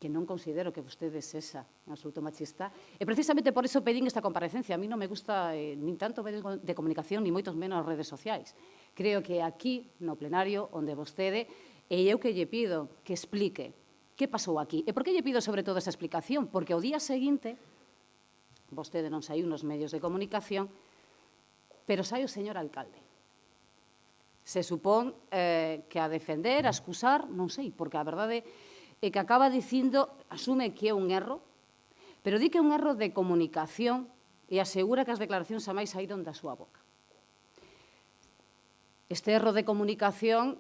que non considero que vostede sexa en absoluto machista, e precisamente por iso pedín esta comparecencia. A mí non me gusta nin tanto medios de comunicación, ni moitos menos redes sociais. Creo que aquí, no plenario, onde vostede, e eu que lle pido que explique que pasou aquí. E por que lle pido sobre todo esa explicación? Porque ao día seguinte, vostede non saiu nos medios de comunicación, pero sai o señor alcalde. Se supón que a defender, a excusar, non sei, porque a verdade e que acaba dicindo, asume que é un erro, pero di que é un erro de comunicación e asegura que as declaracións a máis saíron da súa boca. Este erro de comunicación,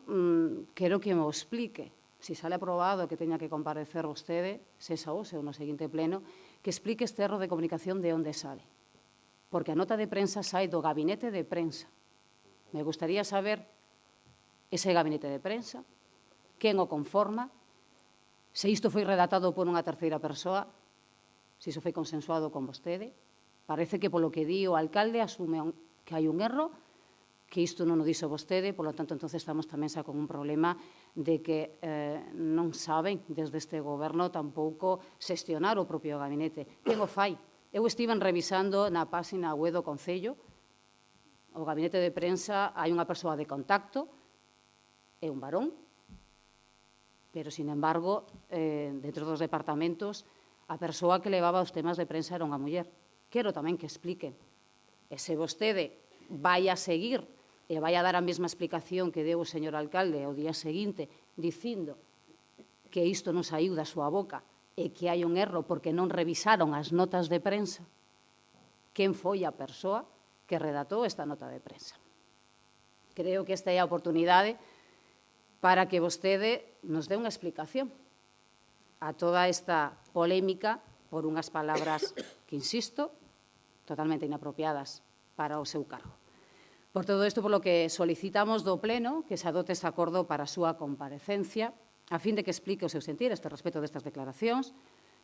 quero que me o explique. Si sale aprobado que teña que comparecer vostede, se esa hoxe ou no seguinte pleno, que explique este erro de comunicación de onde sale. Porque a nota de prensa sai do gabinete de prensa. Me gustaría saber ese gabinete de prensa, quen o conforma, se isto foi redactado por unha terceira persoa, se iso foi consensuado con vostede, Parece que polo que di o alcalde asume que hai un erro, que isto non o dixo vostede, polo tanto, entonces estamos tamén xa con un problema de que non saben desde este goberno tampouco xestionar o propio gabinete. Quen o fai? Eu estiven revisando na página web do Concello, o gabinete de prensa, hai unha persoa de contacto, é un varón, pero, sin embargo, dentro dos departamentos, a persoa que levaba os temas de prensa era unha muller. Quero tamén que expliquen. E se vostede vai a seguir e vai a dar a mesma explicación que deu o señor alcalde o día seguinte, dicindo que isto non saiu da súa boca e que hai un erro porque non revisaron as notas de prensa, quen foi a persoa que redactou esta nota de prensa. Creo que esta é a oportunidade para que vostede nos dé unha explicación a toda esta polémica por unhas palabras que, insisto, totalmente inapropiadas para o seu cargo. Por todo isto, polo que solicitamos do Pleno que se adote ese acordo para a súa comparecencia, a fin de que explique o seu sentir a este respecto destas declaracións,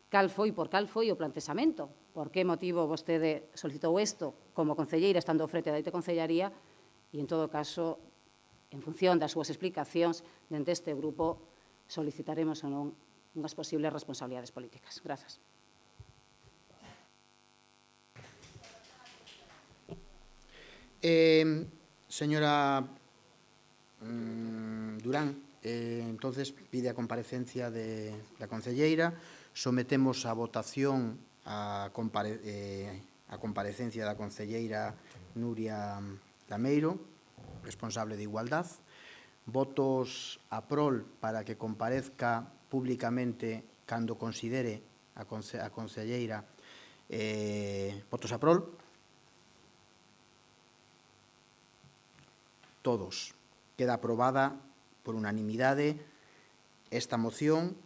cal foi o plantexamento, por que motivo vostede solicitou isto como concelleira estando frente da dita concellaría e, en todo caso, en función das súas explicacións, dende este grupo solicitaremos ou non unhas posibles responsabilidades políticas. Grazas. Señora Durán, entonces pide a comparecencia da concelleira. Sometemos a votación a comparecencia da concelleira Nuria Lameiro, responsable de Igualdad. Votos a prol para que comparezca públicamente cando considere a concelleira. Votos a prol. Todos. Queda aprobada por unanimidade esta moción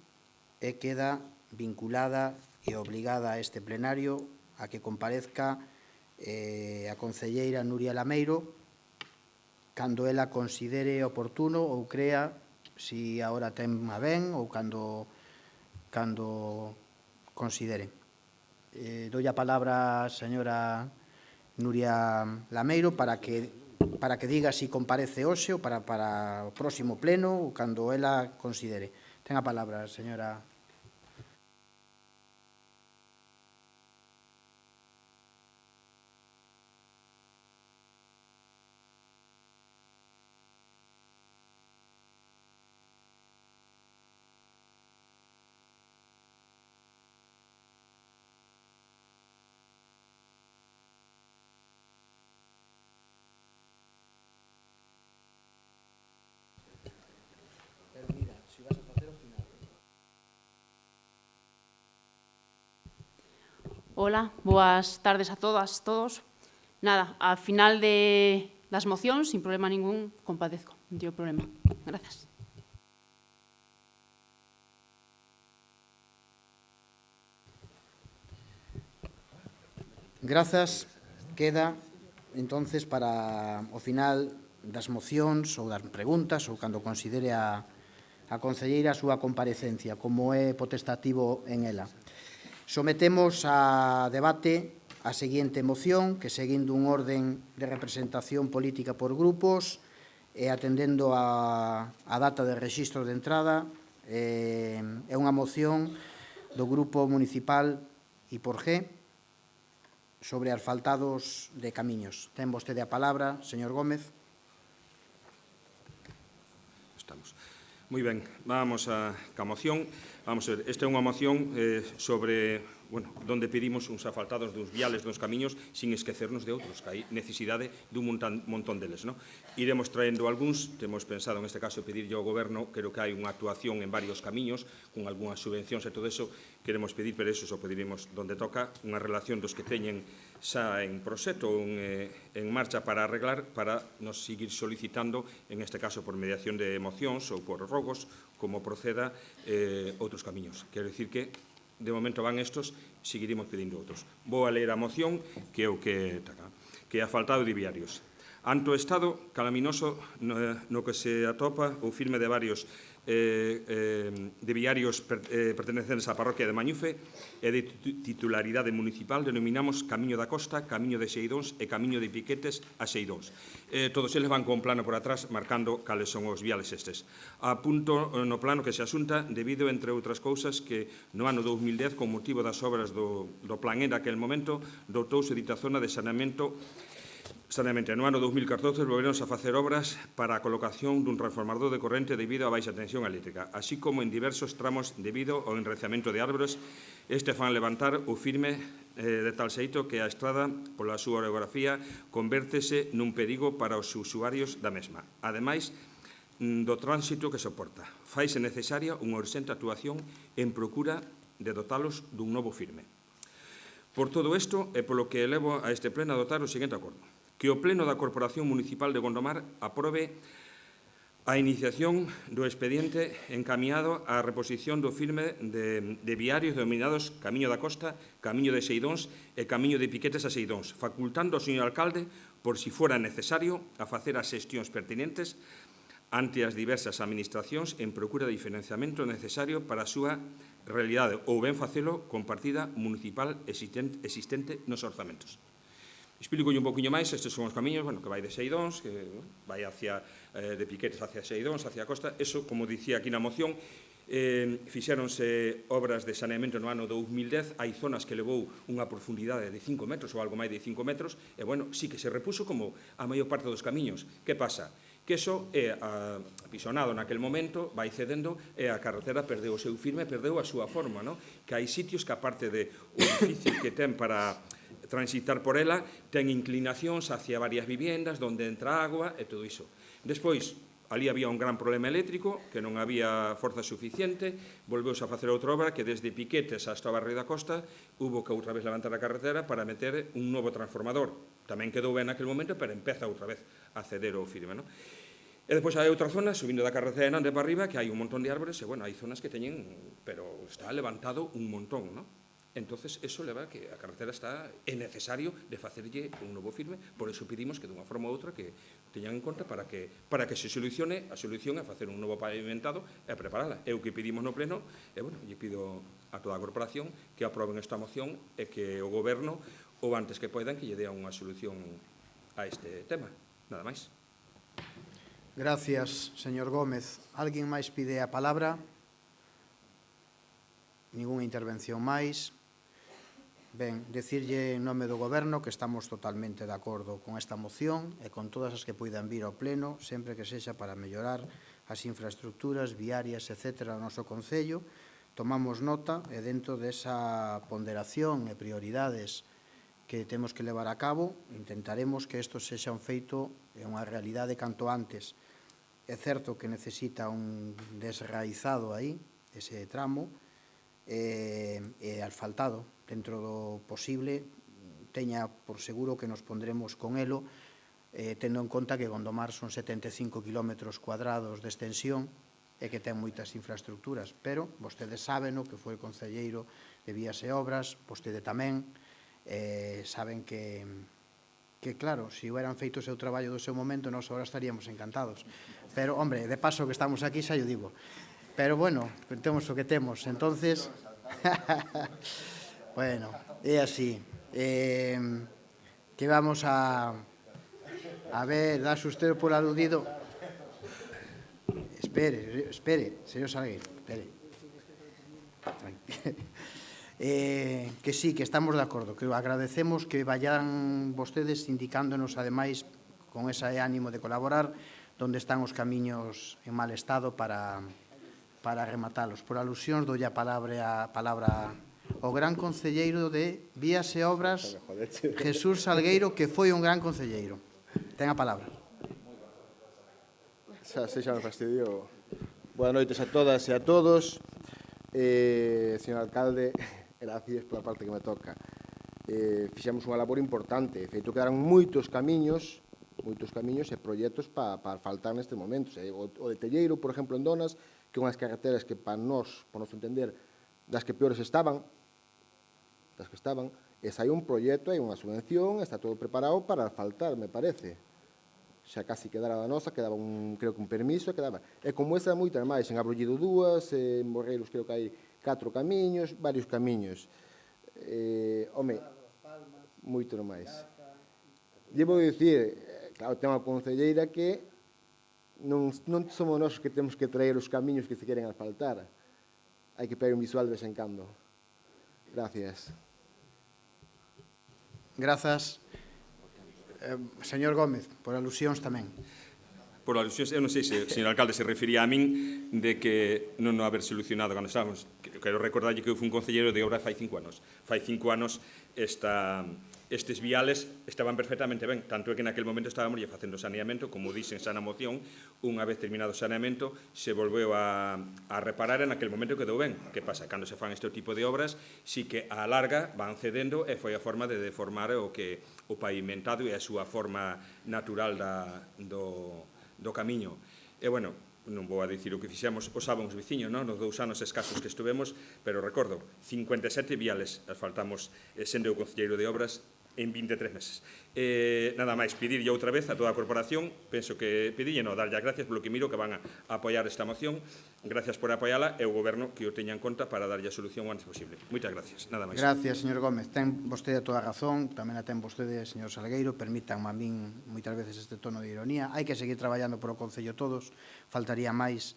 e queda vinculada e obligada a este plenario a que comparezca a concelleira Nuria Lameiro cando ela considere oportuno ou crea si agora ten a ben ou cando considere. Doi a palabra a señora Nuria Lameiro para que diga si comparece hoxe ou para o próximo pleno ou cando ela considere. Ten a palabra, señora. Hola, boas tardes a todas, todos. Nada, ao final das mocións, sin problema ningún, compadezco, non teño problema. Grazas. Grazas. Queda, entonces, para o final das mocións ou das preguntas ou cando considere a concelleira a súa comparecencia, como é potestativo en ela. Sometemos a debate a seguinte moción, que seguindo un orden de representación política por grupos e atendendo a data de rexistro de entrada, é unha moción do Grupo Municipal I+G sobre asfaltados de camiños. Ten vostede a palabra, señor Gómez. Estamos. Moi ben, vamos a moción. Vamos a ver, esta é unha moción sobre, donde pedimos uns asfaltados dos viales dos camiños sin esquecernos de outros, que hai necesidade dun montón deles. Iremos traendo algúns, temos pensado en este caso pedirlle ao Goberno, creo que hai unha actuación en varios camiños, con algunhas subvencións e todo eso, queremos pedir, pero eso só pediremos donde toca, unha relación dos que teñen xa en proxecto ou en marcha para arreglar, para nos seguir solicitando, en este caso por mediación de mocións ou por rogos, como proceda outros camiños. Quero dicir que, de momento van estos, seguiremos pedindo outros. Vou a ler a moción, que é o que é asfaltado de viarios. Ante o estado calaminoso no que se atopa o firme de varios de viarios pertenecentes á parroquia de Mañufe e de titularidade municipal denominamos Camiño da Costa, Camiño de Xeidóns e Camiño de Piquetes a Xeidóns. Todos eles van con plano por atrás marcando cales son os viales estes. Apunto no plano que se asunta debido, entre outras cousas, que no ano 2010, con motivo das obras do plan E naquel momento, dotouse dita zona de saneamento. No ano 2014 volveremos a facer obras para a colocación dun transformador de corrente debido á baixa tensión eléctrica, así como en diversos tramos debido ao enraizamento de árbores. Este fan levantar o firme de tal xeito que a estrada, pola súa orografía, convértese nun perigo para os usuarios da mesma. Ademais do tránsito que soporta, faise necesaria unha urxente actuación en procura de dotalos dun novo firme. Por todo isto, e polo que elevo a este pleno a dotar o seguinte acordo: que o Pleno da Corporación Municipal de Gondomar aprobe a iniciación do expediente encaminado á reposición do firme de viarios denominados Camiño da Costa, Camiño de Xeidóns e Camiño de Piquetes a Xeidóns, facultando ao señor alcalde, por si fora necesario, a facer as xestións pertinentes ante as diversas administracións en procura de financiamento necesario para a súa realidade ou ben facelo con partida municipal existente nos orzamentos. Explico un poquinho máis, estes son os camiños, que vai de Xeidóns, que vai de Piquetes hacia Xeidóns, hacia a costa. Eso, como dicía aquí na moción, fixéronse obras de saneamento no ano 2010, hai zonas que levou unha profundidade de 5 metros ou algo máis de 5 metros, e, sí que se repuso como a maior parte dos camiños. Que pasa? Que eso é apisonado naquel momento, vai cedendo, e a carretera perdeu o seu firme, perdeu a súa forma, que hai sitios que, aparte de o difícil que ten para transitar por ela, ten inclinacións hacia varias viviendas, onde entra agua e todo iso. Despois, ali había un gran problema eléctrico, que non había forza suficiente, volveuse a facer outra obra que desde Piquetes hasta o barrio da Costa hubo que outra vez levantar a carretera para meter un novo transformador. Tamén quedou ben naquel momento, pero empeza outra vez a ceder o firme, E despois hai outra zona, subindo da carretera de Nande para arriba, que hai un montón de árbores, e, hai zonas que teñen, pero está levantado un montón, Entonces, eso leva a que a carretera é necesario de facerlle un novo firme, por eso pedimos que, dunha forma ou outra, que teñan en conta para que se solucione, a solución é facer un novo pavimentado e preparala. É o que pedimos no pleno, e, lle pido a toda a corporación que aproben esta moción e que o goberno, o antes que poidan, que lle dea unha solución a este tema. Nada máis. Gracias, señor Gómez. Alguén máis pide a palabra? Ninguna intervención máis. Ben, decirlle en nome do Goberno que estamos totalmente de acordo con esta moción e con todas as que poidan vir ao Pleno, sempre que sexa para mellorar as infraestructuras viarias, etc., no noso Concello. Tomamos nota e dentro desa ponderación e prioridades que temos que levar a cabo, intentaremos que isto sexa un feito e unha realidade canto antes. É certo que necesita un desraizado aí, ese tramo, e asfaltado. Dentro do posible, teña por seguro que nos pondremos con elo, tendo en conta que Gondomar son 75 km cuadrados de extensión e que ten moitas infraestructuras, pero vostedes saben que foi concelleiro de Vías e Obras, vostede tamén, saben que claro, se hubieran feito o seu traballo do seu momento, nós agora estaríamos encantados. Pero, hombre, de paso que estamos aquí, xa yo digo. Pero, bueno, temos o que temos. Entonces, bueno, é así. Que vamos a ver, das usted por aludido. Espere, señor Salgueiro, espere. Que sí, que estamos de acordo, que agradecemos que vayan vostedes indicándonos, ademais, con ese ánimo de colaborar, onde están os camiños en mal estado para rematalos. Por alusións, doulle a palabra ao gran concelleiro de Vías e Obras, Jesús Salgueiro, que foi un gran concelleiro. Ten a palabra. Xa me fastidio. Boas noites a todas e a todos. Señor alcalde, gracias pola parte que me toca. Fixemos unha labor importante. De feito, quedaron moitos camiños e proxectos para asfaltar nestes momentos. O de Telleiro, por exemplo, en Donas, que unhas carreteras que para nós, por noso entender, das que peores estaban, e sai un proxecto, hai unha subvención, está todo preparado para asfaltar, me parece. xa casi quedara da nosa, quedaba creo que un permiso, quedaba. E como esa moitas máis, en Abrollido 2, en Borreiros creo que hai 4 camiños, varios camiños. Home, moito máis. Debo dicir, claro, ten unha concelleira que non somos nós que temos que traer os camiños que se queren asfaltar. Hai que pegar un visual de vez en cando. Gracias. Grazas. Señor Gómez, por alusións tamén. Por alusións, eu non sei se o señor alcalde se refería a min de que non haber solucionado cando estábamos. Quero recordarlle que eu fui un concelleiro de obra fai 5 anos. Fai 5 anos estes viales estaban perfectamente ben, tanto é que naquel momento estábamos facendo saneamento, como dixen xa na moción, unha vez terminado o saneamento, se volveu a reparar e naquel momento quedou ben. Que pasa? Cando se fan este tipo de obras, sí que a larga van cedendo e foi a forma de deformar o pavimentado e a súa forma natural do camiño. E, bueno, non vou a dicir o que fixemos, o saben os veciños, non? Nos 2 anos escasos que estuvemos, pero recordo, 57 viales asfaltamos sendo o concelleiro de obras en 23 meses. Nada máis, pedirlle outra vez a toda a corporación, penso que pedirlle, non, darlle as gracias polo que miro que van a apoiar esta moción, gracias por apoiala e o Goberno que o teña en conta para darlle a solución o antes posible. Moitas gracias, nada máis. Gracias, señor Gómez. Ten vostede toda a razón, tamén a ten vostede, señor Salgueiro, permítanme a min moitas veces este tono de ironía. Hai que seguir traballando por o Concello todos, faltaría máis.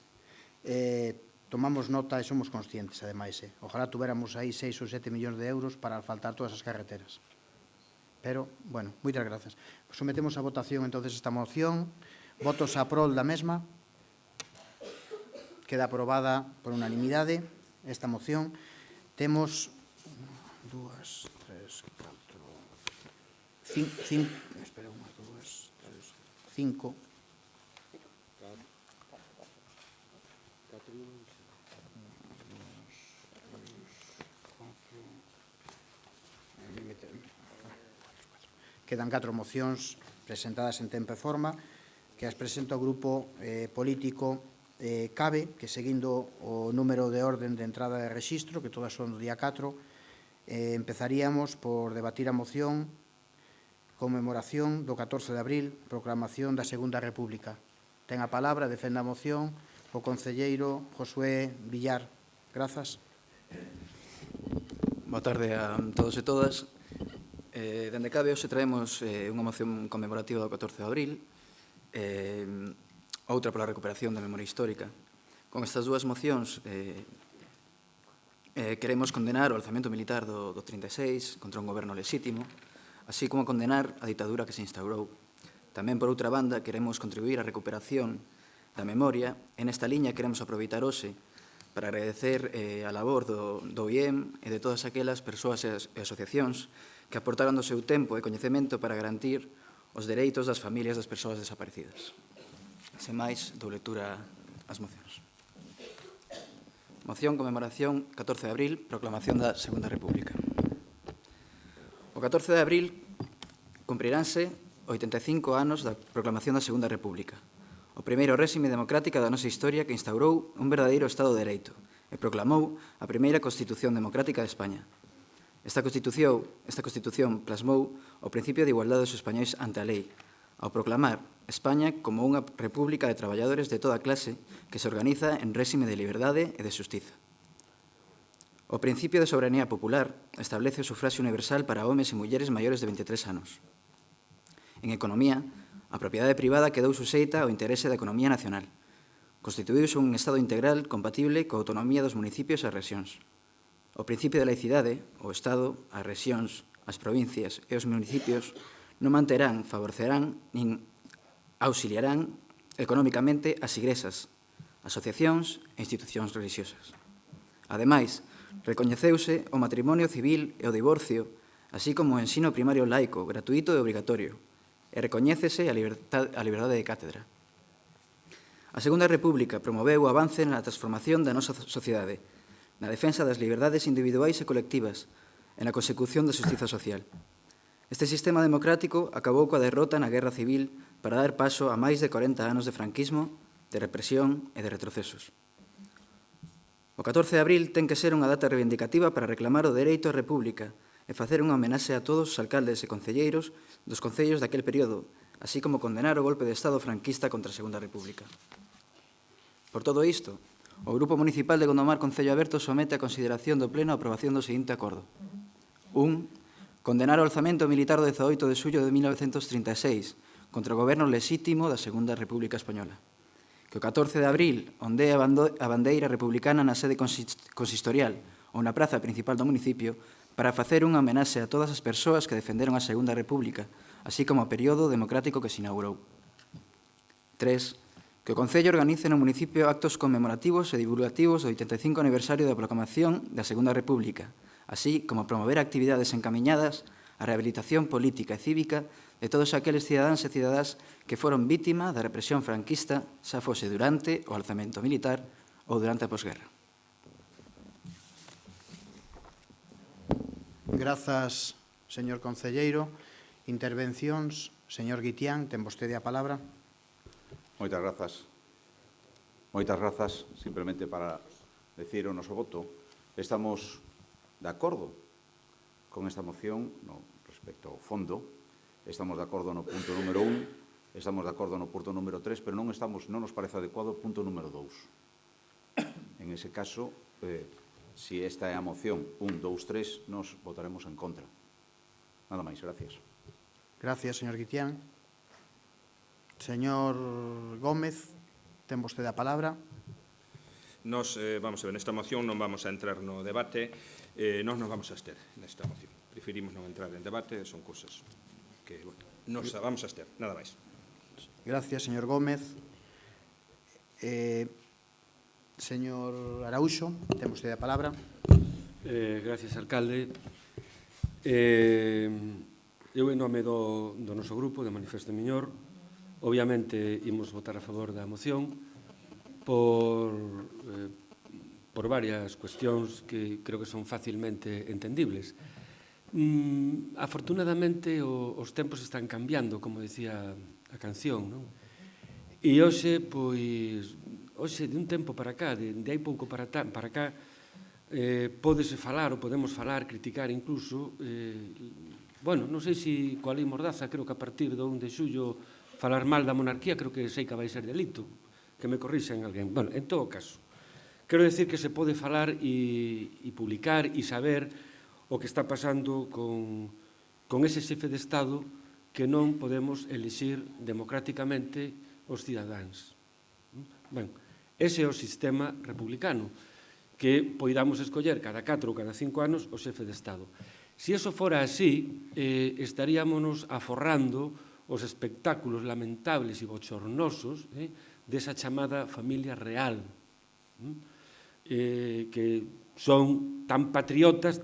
Tomamos nota e somos conscientes, ademais. Ojalá tuveramos aí 6 ou 7 millóns de euros para asfaltar todas as carreteras. Pero, bueno, moitas grazas. Sometemos a votación, entonces, esta moción. Votos a prol da mesma. Queda aprobada por unanimidade esta moción. Temos 2, 3, 4, 5, espera, 1, 2, 3, 5. Quedan 4 mocións presentadas en tempo e forma, que as presenta o grupo político CABE, que seguindo o número de orden de entrada de rexistro, que todas son do día 4, empezaríamos por debatir a moción conmemoración do 14 de abril, proclamación da Segunda República. Ten a palabra, defende a moción, o concelleiro Josué Villar. Grazas. Boa tarde a todos e todas. Dende CABE hoxe traemos unha moción conmemorativa do 14 de abril, outra pola recuperación da memoria histórica. Con estas dúas mocións queremos condenar o alzamento militar do 36 contra un goberno lexítimo, así como condenar a ditadura que se instaurou. Tamén, por outra banda, queremos contribuir á recuperación da memoria. En esta liña queremos aproveitar hoxe para agradecer a labor do IEM e de todas aquelas persoas e asociacións que aportaron do seu tempo e coñecemento para garantir os dereitos das familias das persoas desaparecidas. Sen máis, dou lectura ás mocións. Moción conmemoración 14 de abril, proclamación da Segunda República. O 14 de abril cumpriránse 85 anos da proclamación da Segunda República, o primeiro réxime democrático da nosa historia que instaurou un verdadeiro Estado de Dereito e proclamou a primeira Constitución democrática de España. Esta Constitución plasmou o principio de igualdade dos españois ante a lei, ao proclamar España como unha república de traballadores de toda clase que se organiza en réxime de liberdade e de xustiza. O principio de soberanía popular establece o sufraxio universal para homes e mulleres maiores de 23 anos. En economía, a propiedade privada quedou suxeita ao interese da economía nacional. Constituíuse un Estado integral compatible coa autonomía dos municipios e rexións. O principio de laicidade, o Estado, as rexións, as provincias e os municipios non manterán, favorecerán nin auxiliarán económicamente as igrexas, asociacións e institucións religiosas. Ademais, recoñeceuse o matrimonio civil e o divorcio, así como o ensino primario laico, gratuito e obrigatorio, e recoñécese a liberdade de cátedra. A Segunda República promoveu o avance na transformación da nosa sociedade, na defensa das liberdades individuais e colectivas e na consecución da xustiza social. Este sistema democrático acabou coa derrota na Guerra Civil para dar paso a máis de 40 anos de franquismo, de represión e de retrocesos. O 14 de abril ten que ser unha data reivindicativa para reclamar o dereito á República e facer unha homenaxe a todos os alcaldes e concelleiros dos concellos daquel período, así como condenar o golpe de Estado franquista contra a Segunda República. Por todo isto, o Grupo Municipal de Gondomar Concello Aberto somete a consideración do Pleno a aprobación do seguinte acordo. 1. Condenar o alzamento militar do 18 de xullo de 1936 contra o goberno lexítimo da Segunda República Española. Que o 14 de abril ondee a bandeira republicana na sede consistorial ou na praza principal do municipio para facer unha homenaxe a todas as persoas que defenderon a Segunda República, así como o período democrático que se inaugurou. 3. Que o Concello organice no municipio actos conmemorativos e divulgativos do 85 aniversario da proclamación da Segunda República, así como promover actividades encamiñadas á rehabilitación política e cívica de todos aqueles cidadáns e cidadás que foron vítima da represión franquista, xa fose durante o alzamento militar ou durante a posguerra. Grazas, señor concelleiro. Intervencións, señor Guitián, ten vostede a palabra. Moitas grazas. Moitas grazas, simplemente para decir o noso voto. Estamos de acordo con esta moción no respecto ao fondo. Estamos de acordo no punto número 1, estamos de acordo no punto número 3, pero non nos parece adecuado o punto número 2. En ese caso, si esta é a moción 1, 2, 3, nos votaremos en contra. Nada máis, gracias. Gracias, señor Guitián. Señor Gómez, ten vostede a palabra. Nos, vamos a ver, nesta moción non vamos a entrar no debate, nos vamos a abster nesta moción. Preferimos non entrar en debate, son cousas que, bueno, nos vamos a abster, nada máis. Gracias, señor Gómez. Señor Araúxo, ten vostede a palabra. Gracias, alcalde. Eu, en nome do noso grupo, de Manifesto Miñor, obviamente, imos votar a favor da moción por varias cuestións que creo que son facilmente entendibles. Afortunadamente, os tempos están cambiando, como decía a canción, non? E hoxe, pois, de un tempo para cá, de hai pouco para cá, pódese falar, ou podemos falar, criticar incluso, bueno, non sei se coa lei Mordaza, creo que a partir do 1 de xullo falar mal da monarquía, creo que sei que vai ser delito, que me corrixen alguén. Bueno, en todo caso, quero decir que se pode falar e publicar e saber o que está pasando con ese xefe de Estado que non podemos elixir democráticamente os cidadáns. Ben, ese é o sistema republicano, que poidamos escoller cada 4 ou cada 5 anos o xefe de Estado. Se iso fora así, estaríamos aforrando os espectáculos lamentables e bochornosos desa chamada familia real, que son tan patriotas,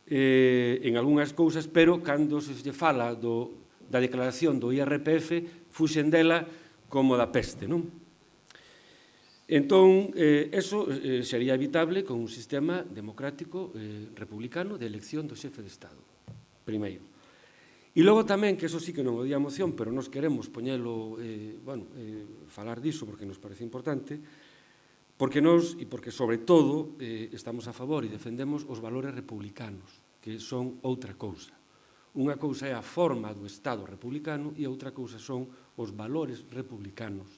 en algunhas cousas, pero cando se fala da declaración do IRPF, fuxen dela como da peste, non? Entón, eso sería evitable con un sistema democrático republicano de elección do xefe de Estado, primeiro. E logo tamén, que eso sí que non o di a moción, pero nos queremos poñelo, falar diso porque nos parece importante, porque nos, e porque sobre todo estamos a favor e defendemos os valores republicanos, que son outra cousa. Unha cousa é a forma do Estado republicano e outra cousa son os valores republicanos,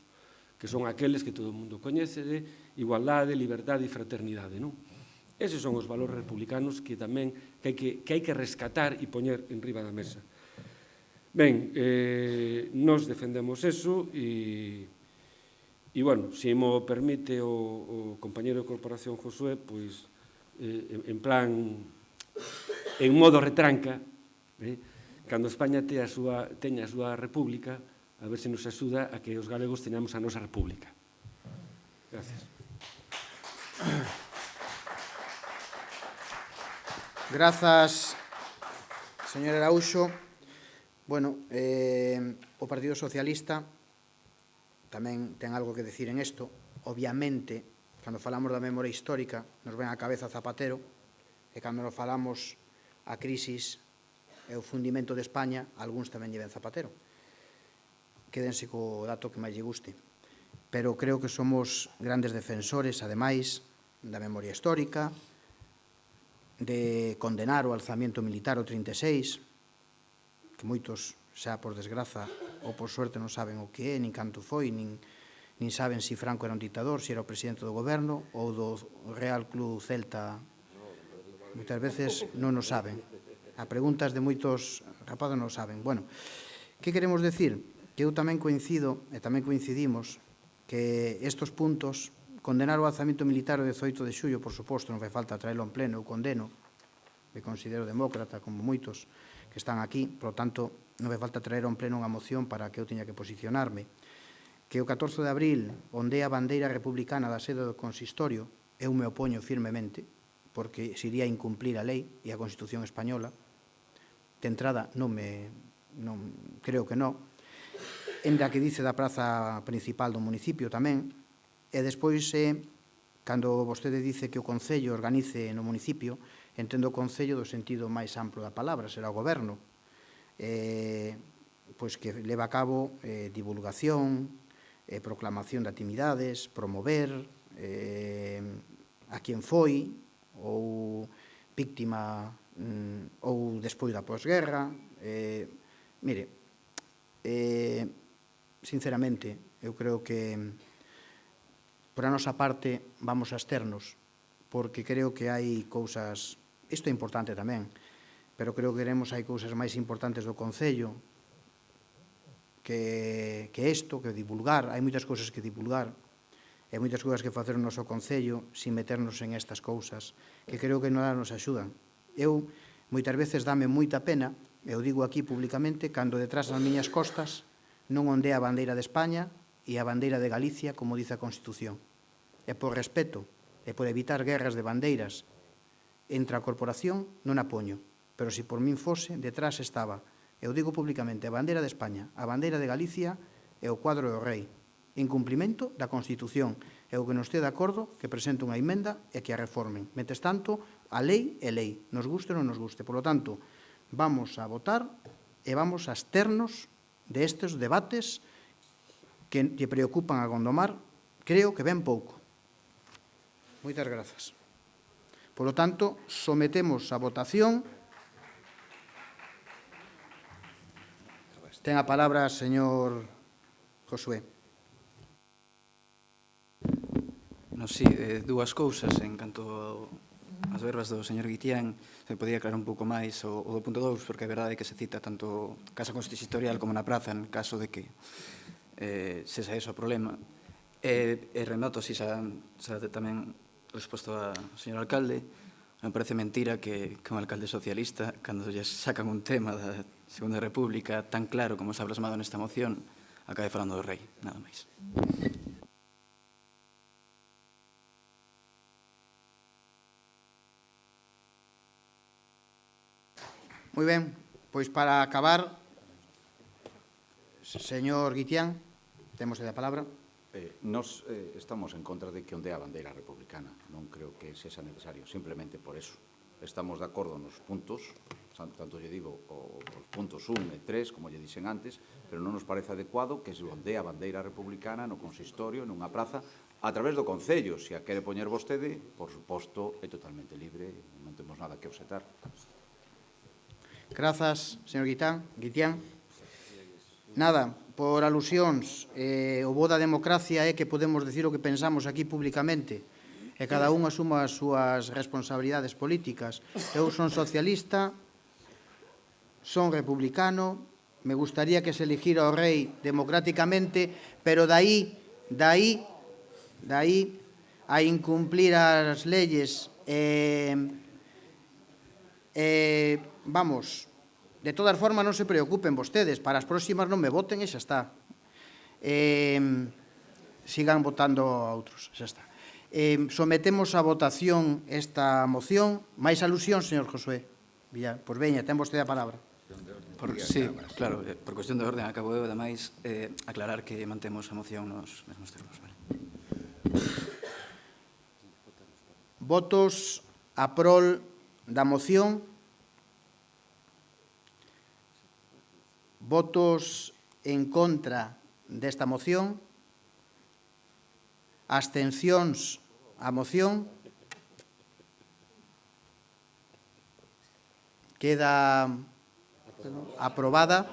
que son aqueles que todo o mundo coñece de igualdade, liberdade e fraternidade, non? Eses son os valores republicanos que tamén que hai que rescatar e poñer en riba da mesa. Ben, nos defendemos eso e bueno, se mo permite o compañeiro de corporación Josué, pois, en plan, en modo retranca, cando España teña a súa república, a ver se nos axuda a que os galegos teñamos a nosa república. Gracias. Grazas, señor Araúxo. Bueno, o Partido Socialista tamén ten algo que decir en isto. Obviamente, cando falamos da memoria histórica, nos ven á cabeza Zapatero, e cando nos falamos a crisis e o fundimento de España, algúns tamén lle ven Zapatero. Quédense co dato que máis lle guste. Pero creo que somos grandes defensores, ademais, da memoria histórica, de condenar o alzamiento militar o 36, que moitos xa por desgraza ou por suerte non saben o que é, nin canto foi, nin saben se Franco era un dictador, se era o presidente do goberno ou do Real Club Celta. Moitas veces non o saben. A preguntas de moitos rapazos non o saben. Bueno, que queremos decir? Que eu tamén coincido, e tamén coincidimos, que estes puntos, condenar o alzamento militar o 18 de xullo, por suposto, non fai falta traerlo en pleno, eu condeno, me considero demócrata, como moitos que están aquí, por lo tanto, non fai falta traer en pleno unha moción para que eu teña que posicionarme. Que o 14 de abril ondea a bandeira republicana da sede do consistorio, eu me opoño firmemente, porque sería incumplir a lei e a Constitución española. De entrada, creo que non. Enda que dice da praza principal do municipio tamén, e despois, cando vostede dice que o Concello organice no municipio, entendo o Concello do sentido máis amplo da palabra, será o Goberno, pois que leva a cabo divulgación, proclamación de actividades, promover a quen foi, ou víctima, ou despois da posguerra. Mire, sinceramente, eu creo que por a nosa parte vamos a absternos, porque creo que hai cousas, isto é importante tamén, pero creo que hai cousas máis importantes do Concello que isto, que divulgar. Hai moitas cousas que divulgar e moitas cousas que facer no noso Concello sin meternos en estas cousas que creo que non nos axudan. Eu, moitas veces, dame moita pena, eu digo aquí públicamente, cando detrás das miñas costas non ondea a bandeira de España e a bandeira de Galicia, como dice a Constitución. E por respeto e por evitar guerras de bandeiras entre a corporación, non a poño. Pero se por min fose, detrás estaba, eu digo públicamente, a bandeira de España, a bandeira de Galicia e o cuadro do rei. En cumprimento da Constitución. E o que non este de acordo, que presente unha emenda e que a reformen. Mentres tanto, a lei é lei, nos guste ou non nos guste. Por lo tanto, vamos a votar e vamos a absternos destes debates que lle preocupan a Gondomar, creo que ben pouco. Moitas grazas. Por lo tanto, sometemos a votación. Ten a palabra, señor Josué. Sí, dúas cousas en canto ás verbas do señor Guitián. Se podía aclarar un pouco máis o do punto 2, porque é verdade que se cita tanto Casa Consistorial como na praza, en caso de que se xa eso o problema. E remato, si xa tamén resposto ao señor alcalde, me parece mentira que un alcalde socialista, cando lle sacan un tema da Segunda República tan claro como se ha plasmado nesta moción, acabe falando do rei, nada máis. Moi ben, pois para acabar, señor Guitián, temos a palabra. Nos estamos en contra de que ondea a bandeira republicana. Non creo que sexa necesario, simplemente por eso. Estamos de acordo nos puntos, tanto lle digo os puntos 1 e 3, como lle dixen antes, pero non nos parece adecuado que se ondea a bandeira republicana no consistorio, nunha praza, a través do Concello. Se a quere poñer vostede, por suposto, é totalmente libre, non temos nada que obxectar. Grazas, señor Guitián. Nada, por alusións, o bo da democracia é que podemos decir o que pensamos aquí públicamente e cada un asuma as súas responsabilidades políticas. Eu son socialista, son republicano, me gustaría que se eligira o rei democráticamente, pero dai a incumplir as leyes vamos, de todas formas non se preocupen vostedes, para as próximas non me voten e xa está. Sigan votando a outros, xa está. Sometemos a votación esta moción. Máis alusión, señor Josué Villar. Pois veña, ten vostede a palabra. Sí, claro, por cuestión de orden, acabo eu, ademais, aclarar que mantemos a moción nos mesmos termos. Votos a prol da moción. Votos en contra desta moción. Abstencións á moción. Queda Aprobada.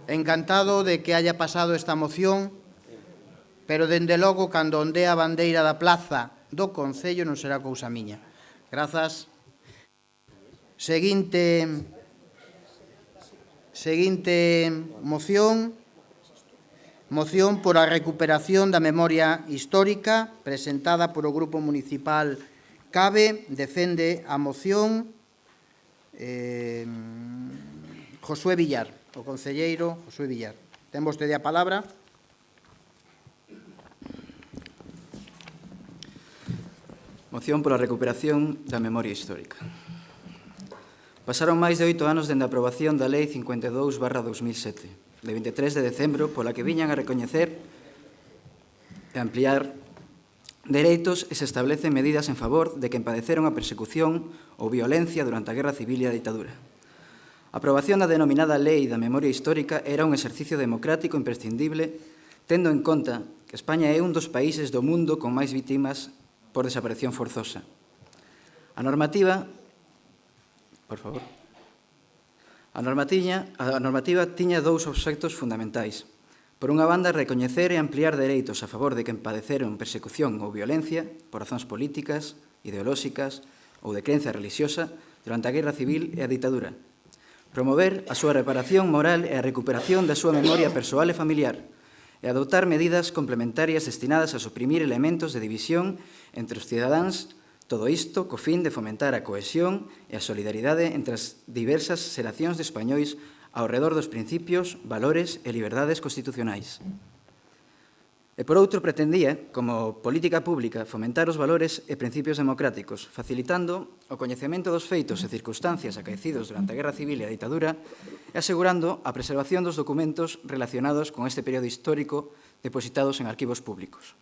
Encantado de que haya pasado esta moción, pero, dende logo, cando ondea a bandeira da plaza do Concello non será cousa miña. Grazas. Seguinte moción. Moción por a recuperación da memoria histórica presentada polo Grupo Municipal CABE. Defende a moción Josué Villar, o concelleiro Josué Villar. Ten vostede a palabra. Moción pola recuperación da memoria histórica. Pasaron máis de 8 anos dende a aprobación da Lei 52/2007, de 23 de decembro, pola que viñan a recoñecer e ampliar dereitos e se establecen medidas en favor de quen padeceron a persecución ou violencia durante a Guerra Civil e a ditadura. A aprobación da denominada Lei da Memoria Histórica era un exercicio democrático imprescindible, tendo en conta que España é un dos países do mundo con máis vítimas por desaparición forzosa. A normativa tiña dous obxectos fundamentais. Por unha banda, recoñecer e ampliar dereitos a favor de quen padeceron persecución ou violencia por razóns políticas, ideolóxicas ou de crenza religiosa durante a Guerra Civil e a ditadura. Promover a súa reparación moral e a recuperación da súa memoria persoal e familiar, e adoptar medidas complementarias destinadas a suprimir elementos de división entre os cidadáns, todo isto co fin de fomentar a cohesión e a solidaridade entre as diversas xeracións de españois ao redor dos principios, valores e liberdades constitucionais. E por outro, pretendía, como política pública, fomentar os valores e principios democráticos, facilitando o coñecemento dos feitos e circunstancias acaecidos durante a Guerra Civil e a ditadura e asegurando a preservación dos documentos relacionados con este período histórico depositados en arquivos públicos.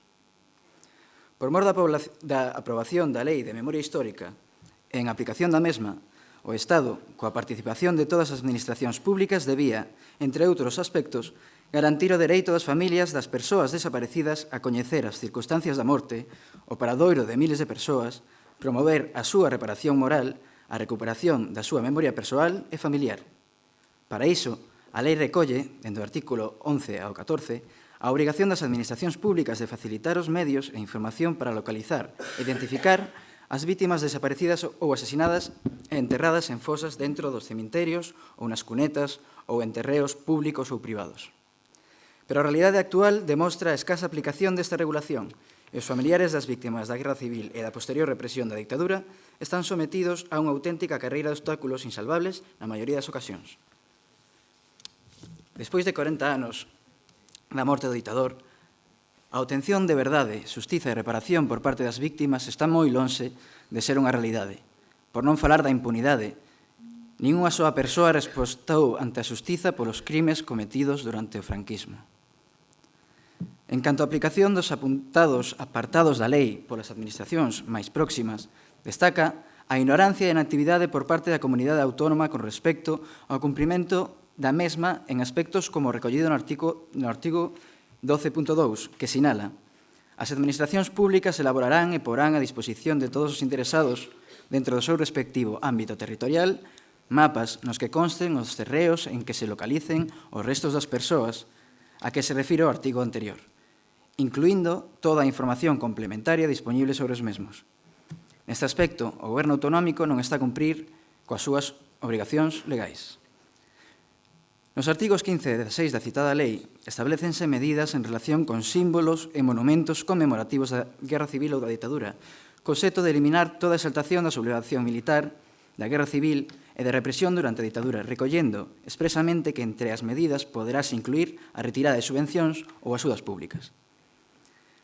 Por mor da aprobación da Lei de Memoria Histórica e en aplicación da mesma, o Estado, coa participación de todas as administracións públicas, debía, entre outros aspectos, garantir o dereito das familias das persoas desaparecidas a coñecer as circunstancias da morte, o paradoiro de miles de persoas, promover a súa reparación moral, a recuperación da súa memoria persoal e familiar. Para iso, a lei recolle, dentro do artículo 11 ao 14, a obrigación das administracións públicas de facilitar os medios e información para localizar e identificar as vítimas desaparecidas ou asesinadas e enterradas en fosas dentro dos cemiterios ou nas cunetas ou en terreos públicos ou privados. Pero a realidade actual demostra a escasa aplicación desta regulación e os familiares das vítimas da Guerra Civil e da posterior represión da ditadura están sometidos a unha auténtica carreira de obstáculos insalvables na maioría das ocasións. Despois de 40 anos da morte do ditador, a obtención de verdade, xustiza e reparación por parte das vítimas está moi lonxe de ser unha realidade. Por non falar da impunidade, nin unha soa persoa respostou ante a xustiza polos crimes cometidos durante o franquismo. En canto á aplicación dos apuntados apartados da lei polas administracións máis próximas, destaca a ignorancia e a inactividade por parte da comunidade autónoma con respecto ao cumprimento da mesma en aspectos como recollido no artigo 12.2, que sinala: as administracións públicas elaborarán e porán a disposición de todos os interesados dentro do seu respectivo ámbito territorial mapas nos que consten os terreos en que se localicen os restos das persoas a que se refire o artigo anterior, incluindo toda a información complementaria disponible sobre os mesmos. Neste aspecto, o Goberno autonómico non está a cumprir coas súas obrigacións legais. Nos artigos 15 e 16 da citada lei establecense medidas en relación con símbolos e monumentos conmemorativos da Guerra Civil ou da ditadura, co obxecto de eliminar toda exaltación da sublevación militar, da Guerra Civil e de represión durante a ditadura, recollendo expresamente que entre as medidas poderase incluir a retirada de subvencións ou axudas públicas.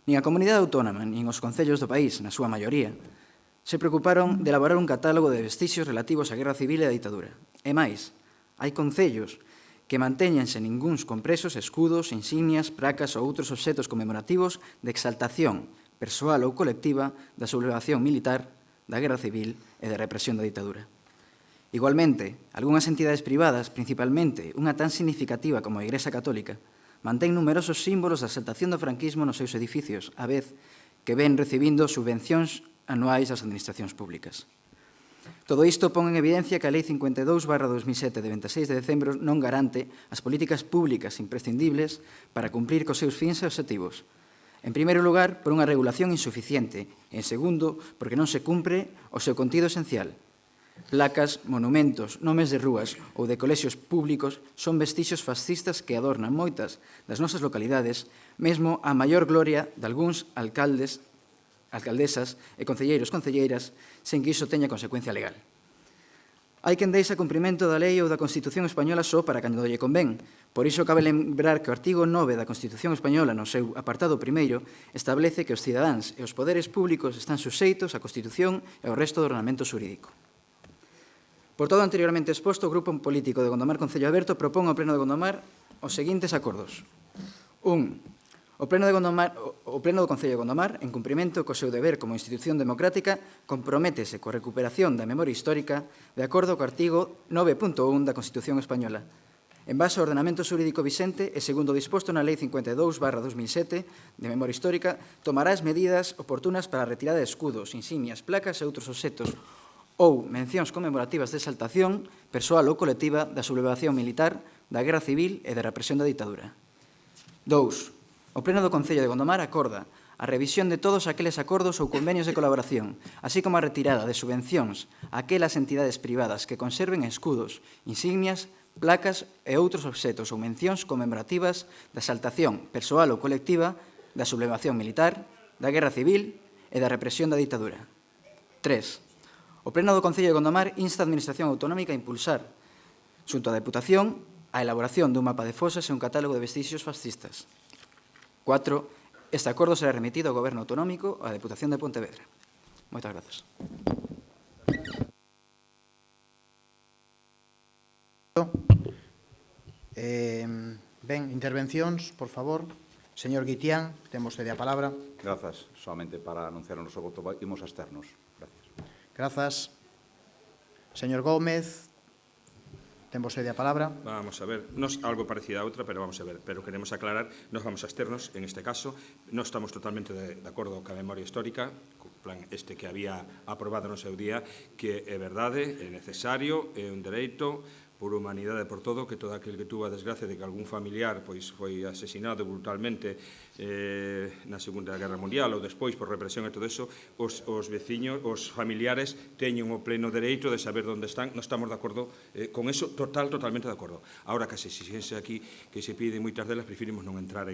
Nin a comunidade autónoma, nin os concellos do país, na súa maioría, se preocuparon de elaborar un catálogo de vestixios relativos á Guerra Civil e á ditadura. E máis, hai concellos que mantéñense ningúns compresos, escudos, insignias, placas ou outros obxetos conmemorativos de exaltación persoal ou colectiva da sublevación militar, da Guerra Civil e da represión da ditadura. Igualmente, algunhas entidades privadas, principalmente unha tan significativa como a Igrexa Católica, mantén numerosos símbolos da exaltación do franquismo nos seus edificios, a vez que ven recibindo subvencións anuais das administracións públicas. Todo isto pon en evidencia que a Lei 52/2007 de 26 de decembro non garante as políticas públicas imprescindibles para cumprir cos seus fins e obxectivos. En primeiro lugar, por unha regulación insuficiente. En segundo, porque non se cumpre o seu contido esencial. Placas, monumentos, nomes de rúas ou de colexios públicos son vestixios fascistas que adornan moitas das nosas localidades, mesmo a maior gloria de algúns alcaldes, alcaldesas e concelleiras, sen que iso teña consecuencia legal. Hai quen deixa cumprimento da lei ou da Constitución española só para cando lle convén. Por iso cabe lembrar que o artigo 9 da Constitución española, no seu apartado primeiro, establece que os cidadáns e os poderes públicos están suxeitos á Constitución e ao resto do ordenamento xurídico. Por todo anteriormente exposto, o Grupo Político de Gondomar Concello Aberto propón ao Pleno de Gondomar os seguintes acordos. 1. O Pleno do Concello de Gondomar, en cumprimento co seu deber como institución democrática, comprométese coa recuperación da memoria histórica de acordo co artigo 9.1 da Constitución española. En base ao ordenamento xurídico vixente e segundo disposto na Lei 52/2007 de memoria histórica, tomará as medidas oportunas para a retirada de escudos, insignias, placas e outros obxectos ou mencións conmemorativas de exaltación persoal ou colectiva da sublevación militar, da guerra civil e da represión da ditadura. 2. O Pleno do Concello de Gondomar acorda a revisión de todos aqueles acordos ou convenios de colaboración, así como a retirada de subvencións a aquelas entidades privadas que conserven escudos, insignias, placas e outros obxectos ou mencións conmemorativas da exaltación persoal ou colectiva, da sublevación militar, da guerra civil e da represión da ditadura. 3. O Pleno do Concello de Gondomar insta a Administración Autonómica a impulsar, xunto á Deputación, a elaboración dun mapa de fosas e un catálogo de vestixios fascistas. 4. Este acordo será remitido ao Goberno Autonómico e á Deputación de Pontevedra. Moitas grazas. Ben, intervencións, por favor. Señor Guitián, temos a palabra. Grazas. Solamente para anunciar o noso voto, imos absternos. Gracias. Grazas. Señor Gómez, temos a palabra. Vamos a ver, nos algo parecido a outra, pero vamos a ver, pero queremos aclarar, nos vamos a externos, en este caso, non estamos totalmente de acordo ca memoria histórica, co plan este que había aprobado no seu día, que é verdade, é necesario, é un dereito, por humanidade, por todo, que todo aquel que tuvo a desgracia de que algún familiar pois foi asesinado brutalmente na Segunda Guerra Mundial ou despois por represión e todo eso, os veciños, os familiares teñen o pleno dereito de saber onde están. Non estamos de acordo con eso, totalmente de acordo. Ahora, que se exigencia aquí que se pide moitas delas, preferimos non entrar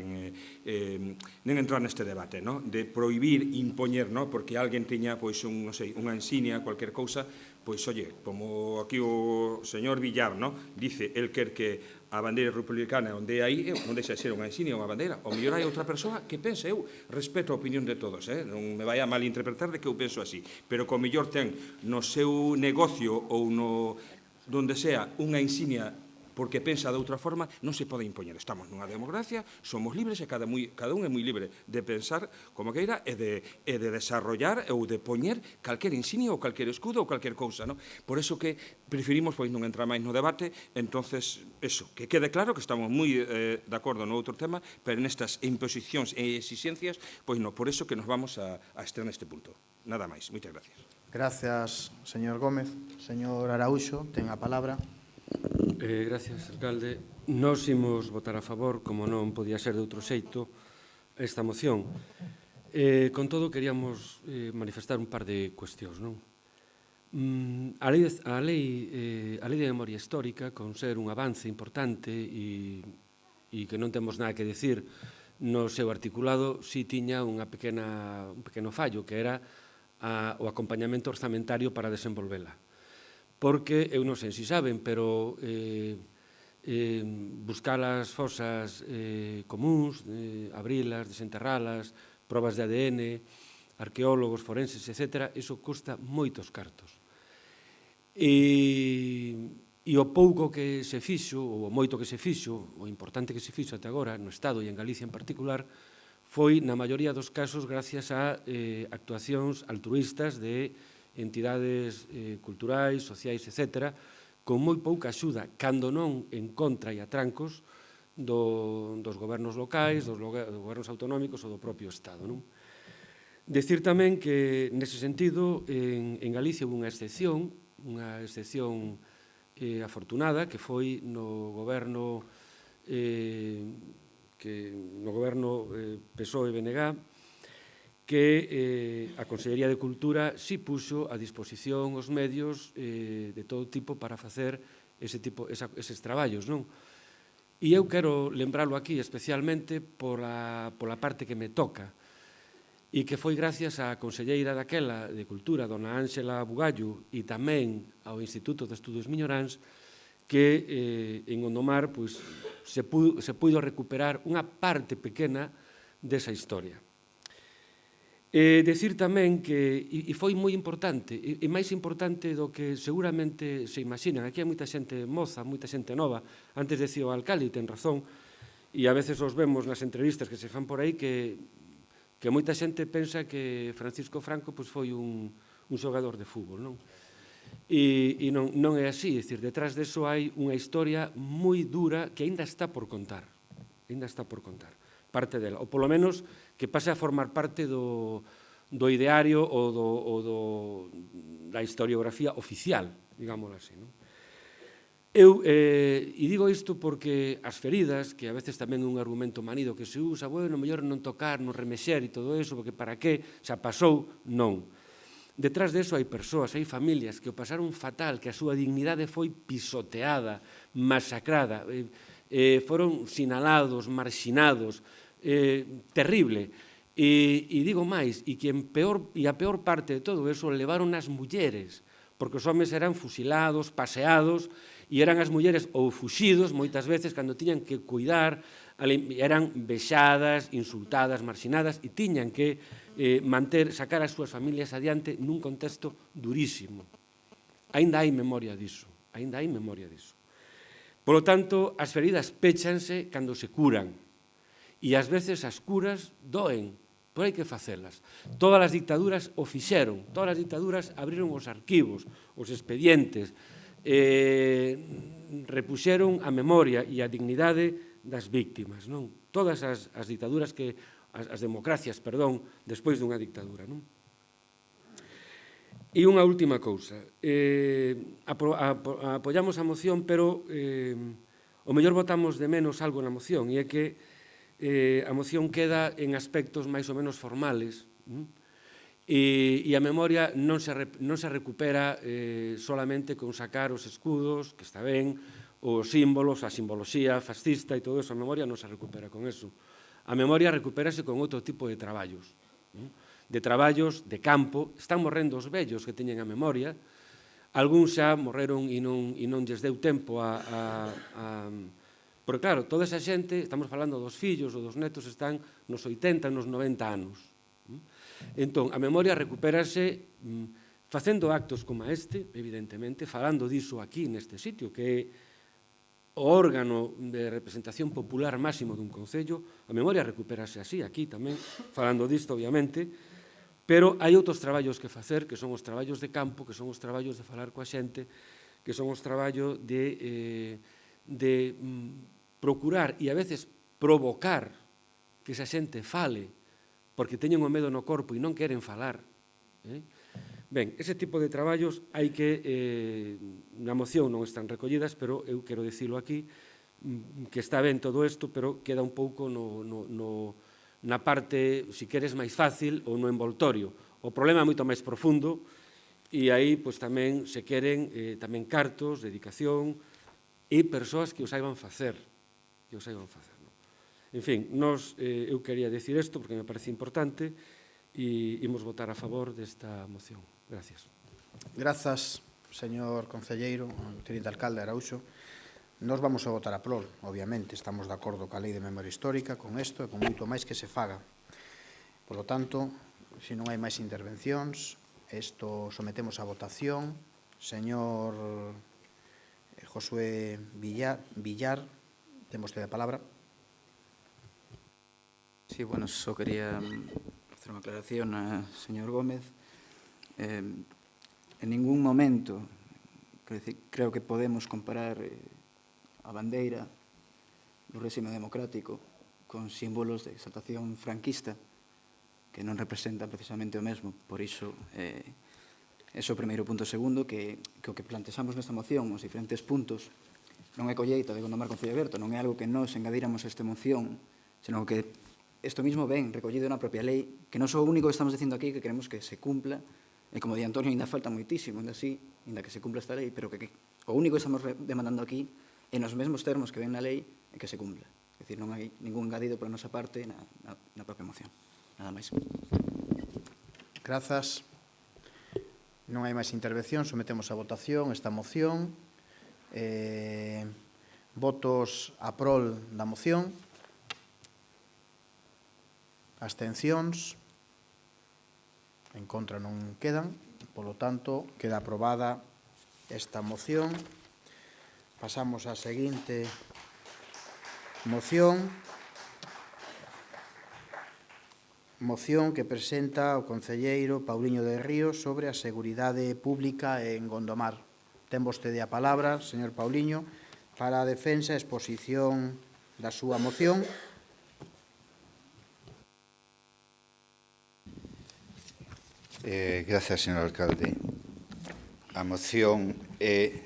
neste debate, ¿no? De prohibir, impoñer, ¿no? Porque alguén teña, pois, non sei, unha insignia, cualquier cousa, pois, oye, como aquí o señor Villar, ¿no? Dice, el quer que a bandeira republicana onde hai, non deixa de ser unha insignia, unha bandeira, o mellor hai outra persoa que pense, eu respeto a opinión de todos, non me vai a malinterpretar de que eu penso así, pero que o mellor ten no seu negocio ou no donde sea unha insignia porque pensa de outra forma, non se pode impoñer. Estamos nunha democracia, somos libres e cada un é moi libre de pensar como queira e de desarrollar ou de poñer calquer insignia ou calquer escudo ou calquer cousa, ¿no? Por eso que preferimos pois non entrar máis no debate, entonces, eso, que quede claro que estamos moi de acordo no outro tema, pero nestas imposicións e exixencias, pois non, por eso que nos vamos a estar neste punto. Nada máis. Moitas gracias. Gracias, señor Gómez. Señor Araúxo, ten a palabra. Gracias, alcalde. Nós imos votar a favor, como non podía ser de outro xeito, esta moción. Con todo, queríamos manifestar un par de cuestións, non? A lei de memoria histórica, con ser un avance importante e que non temos nada que decir no seu articulado, si tiña un pequeno fallo, que era o acompañamento orzamentario para desenvolvela. Porque, eu non sei se saben, pero buscar as fosas comuns, abrilas, desenterralas, probas de ADN, arqueólogos, forenses, etc., iso custa moitos cartos. E o pouco que se fixo, ou o moito que se fixo, o importante que se fixo até agora, no Estado e en Galicia en particular, foi, na maioría dos casos, gracias a actuacións altruístas de entidades culturais, sociais, etc., con moi pouca axuda, cando non en contra e a trancos dos gobernos locais, dos gobernos autonómicos ou do propio Estado. Decir tamén que, nese sentido, en Galicia houve unha excepción afortunada, que foi no goberno PSOE-BNG, que a Consellería de Cultura si puxo a disposición os medios de todo tipo para facer eses traballos, non? E eu quero lembralo aquí especialmente pola parte que me toca, e que foi gracias á conselleira daquela de Cultura, dona Ángela Bugallo, e tamén ao Instituto de Estudos Miñoráns, que en Gondomar se puido recuperar unha parte pequena desa historia. Decir tamén que, e foi moi importante, e máis importante do que seguramente se imaginan, aquí hai moita xente moza, moita xente nova, antes decía o alcalde, e ten razón, e a veces os vemos nas entrevistas que se fan por aí, que moita xente pensa que Francisco Franco foi un xogador de fútbol, non? E non é así, é dicir, detrás deso hai unha historia moi dura que aínda está por contar, parte dela, ou polo menos que pase a formar parte do ideario ou da historiografía oficial, digámoslo así. E digo isto porque as feridas, que a veces tamén é un argumento manido que se usa, bueno, mellor non tocar, non remexer e todo eso, porque para que xa pasou, non. Detrás deso hai persoas, hai familias que o pasaron fatal, que a súa dignidade foi pisoteada, masacrada, foron sinalados, marxinados, terrible. E digo máis, e a peor parte de todo eso levaron as mulleres, porque os homes eran fusilados, paseados, e eran as mulleres ou fuxidos, moitas veces, cando tiñan que cuidar, eran vexadas, insultadas, marxinadas, e tiñan que sacar as súas familias adiante nun contexto durísimo. Aínda hai memoria diso, Polo tanto, as feridas péchanse cando se curan, e ás veces as curas doen, pero hai que facelas. Todas as dictaduras o fixeron, todas as dictaduras abriron os arquivos, os expedientes, repuxeron a memoria e a dignidade das víctimas. Todas as dictaduras as democracias, perdón, despois dunha dictadura. E unha última cousa. Apoiamos a moción, pero o mellor botamos de menos algo na moción, e é que a moción queda en aspectos máis ou menos formales, e a memoria non se recupera solamente con sacar os escudos, que está ben, os símbolos, a simboloxía fascista e todo eso, a memoria non se recupera con eso. A memoria recupérase con outro tipo de traballos, de campo. Están morrendo os vellos que teñen a memoria, algúns xa morreron e non lles deu tempo porque claro, toda esa xente, estamos falando dos fillos ou dos netos, están nos 80, nos 90 anos. Entón, a memoria recupérase facendo actos como este, evidentemente, falando diso aquí, neste sitio, que é o órgano de representación popular máximo dun concello. A memoria recupérase así, aquí tamén, falando disto, obviamente, pero hai outros traballos que facer, que son os traballos de campo, que son os traballos de falar coa xente, que son os traballos de procurar e a veces provocar que esa xente fale, porque teñen o medo no corpo e non queren falar. Ben, ese tipo de traballos hai que, na moción non están recollidas, pero eu quero dicilo aquí, que está ben todo isto, pero queda un pouco na parte, si queres, máis fácil ou no envoltorio. O problema é moito máis profundo e aí tamén se queren tamén cartos, dedicación e persoas que o saiban facer. En fin, eu quería dicir isto porque me parece importante e imos votar a favor desta moción. Gracias. Grazas, señor concelleiro, teniente alcalde Araúxo. Nos vamos a votar a prol, obviamente. Estamos de acordo ca Lei de Memoria Histórica, con isto e con moito máis que se faga. Por lo tanto, se non hai máis intervencións, isto sometemos a votación. Señor Josué Villar, ten vostede a palabra. Sí, bueno, só quería facer unha aclaración a señor Gómez. en ningún momento creo que podemos comparar a bandeira do réxime democrático con símbolos de exaltación franquista que non representan precisamente o mesmo. Por iso, ese é o primeiro punto. Segundo, que o que plantexamos nesta moción, os diferentes puntos, non é colleita de Gondomar Concello Aberto, non é algo que nós engadíramos a esta moción, senón que isto mismo ven recollido na propia lei, que non é o único que estamos dicindo aquí, que queremos que se cumpla, e como di Antonio, ainda falta moitísimo, ainda así, ainda que se cumpla esta lei, pero que o único que estamos demandando aquí, en os mesmos termos que ven na lei, é que se cumpla. É dicir, non hai ningún engadido por a nosa parte na propia moción. Nada máis. Grazas. Non hai máis intervención, sometemos a votación esta moción. Votos a prol da moción. Abstencións. En contra non quedan. Polo tanto, queda aprobada esta moción. Pasamos á seguinte moción. Moción que presenta o concelleiro Pauliño de Ríos sobre a seguridade pública en Gondomar. Ten vostede a palabra, señor Pauliño, para a defensa e exposición da súa moción. Gracias, señor alcalde. A moción é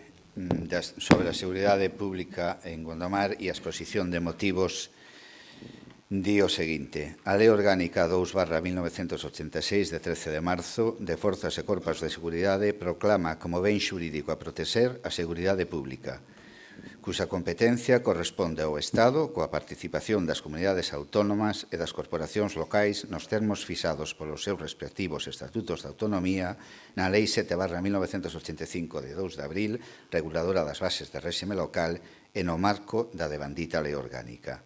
sobre a seguridade pública en Gondomar e a exposición de motivos di o seguinte: a Lei Orgánica 2/1986 de 13 de marzo de Forzas e Corpos de Seguridade proclama como ben xurídico a protexer a seguridade pública, cuxa competencia corresponde ao Estado coa participación das comunidades autónomas e das corporacións locais nos termos fixados polos seus respectivos estatutos de autonomía na Lei 7/1985 de 2 de abril, reguladora das bases de réxime local e no marco da devandita Lei Orgánica.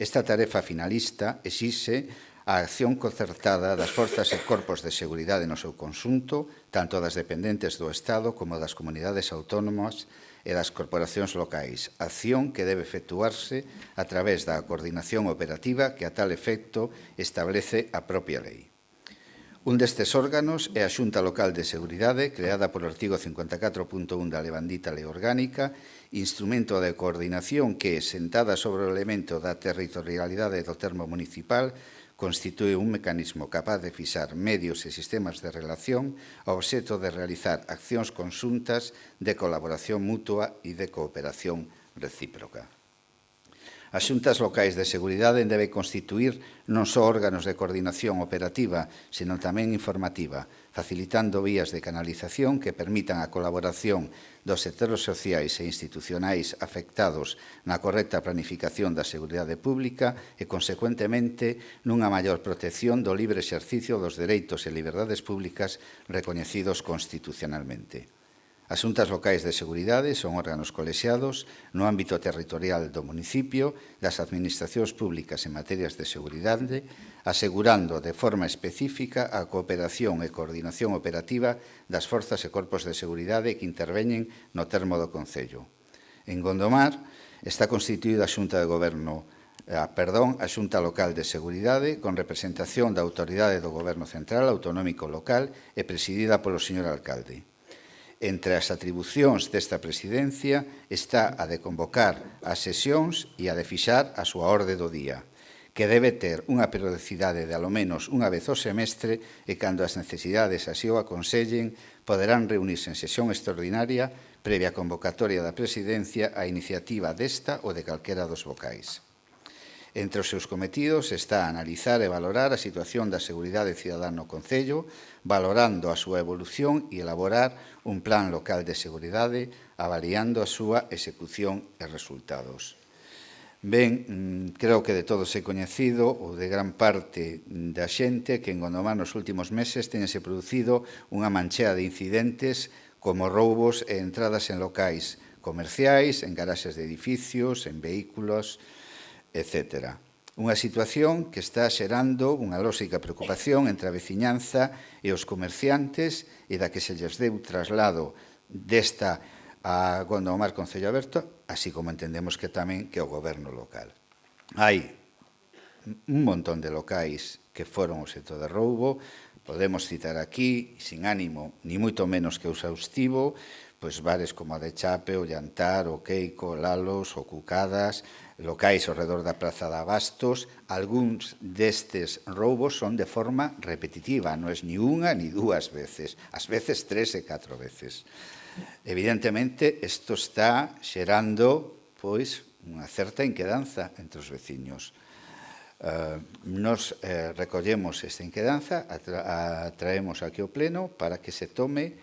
Esta tarefa finalista exixe a acción concertada das forzas e corpos de seguridade no seu conxunto, tanto das dependentes do Estado como das comunidades autónomas e das corporacións locais, acción que debe efectuarse a través da coordinación operativa que a tal efecto establece a propia lei. Un destes órganos é a Xunta Local de Seguridade, creada polo artigo 54.1 da levandita Lei Orgánica, instrumento de coordinación que, sentada sobre o elemento da territorialidade do termo municipal, constitúe un mecanismo capaz de fixar medios e sistemas de relación ao obxecto de realizar accións conxuntas de colaboración mutua e de cooperación recíproca. As xuntas locais de seguridade deben constituir non só órganos de coordinación operativa, senón tamén informativa, facilitando vías de canalización que permitan a colaboración dos sectores sociais e institucionais afectados na correcta planificación da seguridade pública e, consecuentemente, nunha maior protección do libre exercicio dos dereitos e liberdades públicas recoñecidos constitucionalmente. As xuntas locais de seguridade son órganos colexiados no ámbito territorial do municipio das administracións públicas en materias de seguridade, asegurando de forma específica a cooperación e coordinación operativa das forzas e corpos de seguridade que interveñen no termo do Concello. En Gondomar está constituída a Xunta de Goberno a Xunta Local de Seguridade con representación da Autoridade do Goberno Central Autonómico Local e presidida polo señor alcalde. Entre as atribucións desta presidencia está a de convocar as sesións e a de fixar a súa orde do día, que debe ter unha periodicidade de alo menos unha vez ao semestre e, cando as necesidades así o aconsellen, poderán reunirse en sesión extraordinaria previa convocatoria da presidencia a iniciativa desta ou de calquera dos vocais. Entre os seus cometidos está analizar e valorar a situación da seguridade cidadá no Concello, valorando a súa evolución e elaborar un plan local de seguridade, avaliando a súa execución e resultados. Ben, creo que de todos é coñecido, ou de gran parte da xente, que en Gondomar nos últimos meses teñense producido unha manchea de incidentes como roubos e entradas en locais comerciais, en garaxes de edificios, en vehículos, etc. Unha situación que está xerando unha lóxica preocupación entre a veciñanza e os comerciantes e da que se lles deu traslado desta a Gondomar Concello Aberto, así como entendemos que tamén que o goberno local. Hai un montón de locais que foron obxecto de roubo, Podemos citar aquí, sin ánimo, ni moito menos que exhaustivo, pois bares como a de Chape, o Llantar, o Queico, o Lalos, o Cucadas, locais ao redor da Praza de Abastos. Algúns destes roubos son de forma repetitiva, non é ni unha ni dúas veces, ás veces 3 e 4 veces. Evidentemente, isto está xerando pois unha certa inquedanza entre os veciños. Nos recollemos esta inquedanza, a traemos aquí ao Pleno para que se tome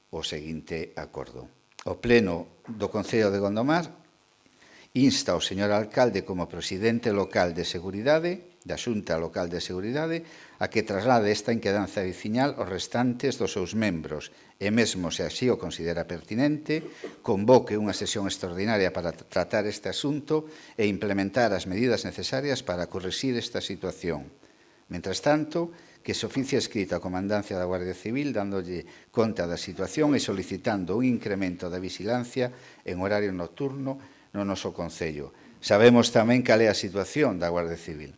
o seguinte acordo. O Pleno do Concello de Gondomar insta ao señor alcalde como presidente local de Seguridade, da Xunta Local de Seguridade, a que traslade esta inquedanza veciñal aos restantes dos seus membros e mesmo, se así o considera pertinente, convoque unha sesión extraordinaria para tratar este asunto e implementar as medidas necesarias para corrixir esta situación. Mentres tanto, que se oficie escrito á Comandancia da Guardia Civil dándolle conta da situación e solicitando un incremento da vigilancia en horario nocturno no noso Concello. Sabemos tamén cal é a situación da Guardia Civil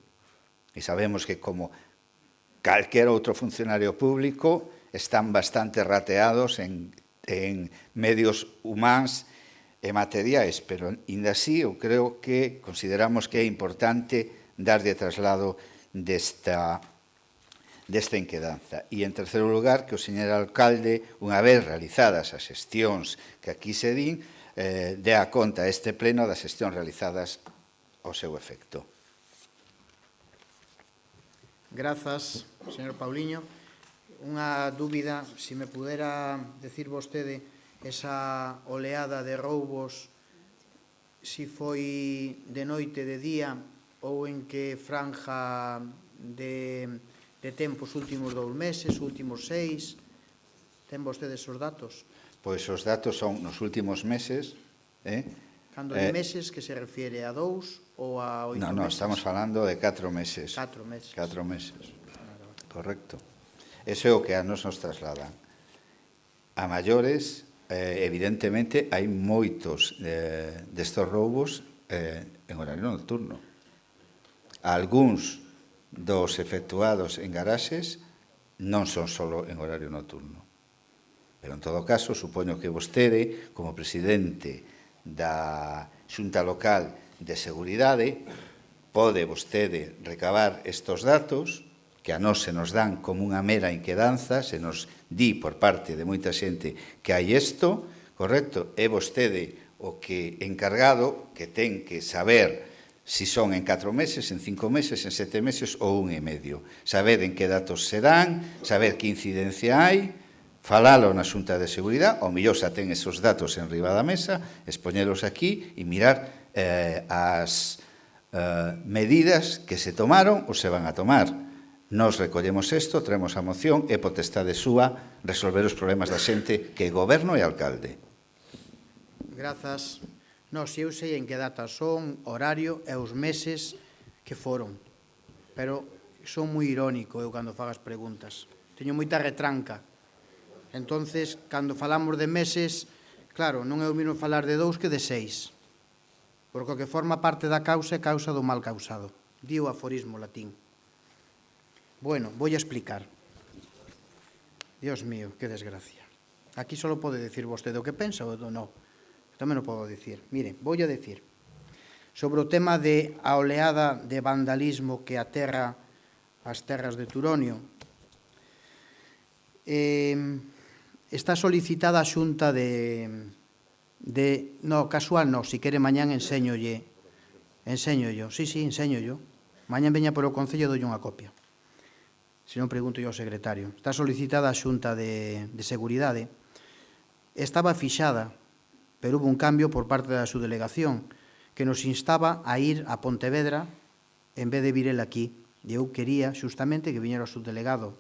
e sabemos que, como calquer outro funcionario público, están bastante rateados en medios humáns e materiais, pero, ainda así, eu creo que consideramos que é importante darlle traslado desta inquedanza. E, en terceiro lugar, que o señor alcalde, unha vez realizadas as xestións que aquí se din, dé a conta a este pleno das xestións realizadas ao seu efecto. Grazas, señor Pauliño. Unha dúbida, se me pudera decir vostede esa oleada de roubos, si foi de noite, de día, ou en que franja de tempo os últimos 2 meses, os últimos 6, ten vostedes os datos? Pois os datos son nos últimos meses. Cando de meses, que se refiere a 2 ou a 8 meses? Non, estamos falando de 4 meses. 4 meses. 4 meses, correcto. Eso é o que a nos trasladan. A maiores, evidentemente, hai moitos destos roubos en horario nocturno. Algúns dos efectuados en garaxes non son só en horario nocturno. Pero, en todo caso, supoño que vostede, como presidente da Xunta Local de Seguridade, pode vostede recabar estes datos, que a nós se nos dan como unha mera inquedanza, se nos di por parte de moita xente que hai isto, correcto? É vostede o que encargado que ten que saber si son en 4 meses, en 5 meses, en 7 meses ou 1 e medio. Saber en que datos se dan, saber que incidencia hai, falalo na Xunta de Seguridade, ao mellor xa ten esos datos en riba da mesa, expoñelos aquí e mirar as medidas que se tomaron ou se van a tomar. Nos recollemos isto, traemos a moción e potestade súa resolver os problemas da xente que é goberno e alcalde. Grazas. Non, se eu sei en que data son, horario e os meses que foron. Pero son moi irónico eu cando fago as preguntas. Teño moita retranca. Entonces, cando falamos de meses, claro, non é o mesmo falar de 2 que de 6. Porque o que forma parte da causa é causa do mal causado. Di o aforismo latín. Bueno, voy a explicar. Dios mío, qué desgracia. Aquí solo pode decir vostede o que pensa ou non. Tamén o podo dicir. Mire, vou a decir sobre o tema de a oleada de vandalismo que aterra as terras de Turonio. Está solicitada a Xunta no, casual no, si quere mañán enséñolle. Sí, enséñollo. Mañán veña por o Concello e dolle unha copia. Se non, pregunto yo ao secretario. Está solicitada a Xunta de Seguridade. Estaba fixada, pero hubo un cambio por parte da subdelegación que nos instaba a ir a Pontevedra en vez de vir el aquí. E eu quería xustamente que viñera o subdelegado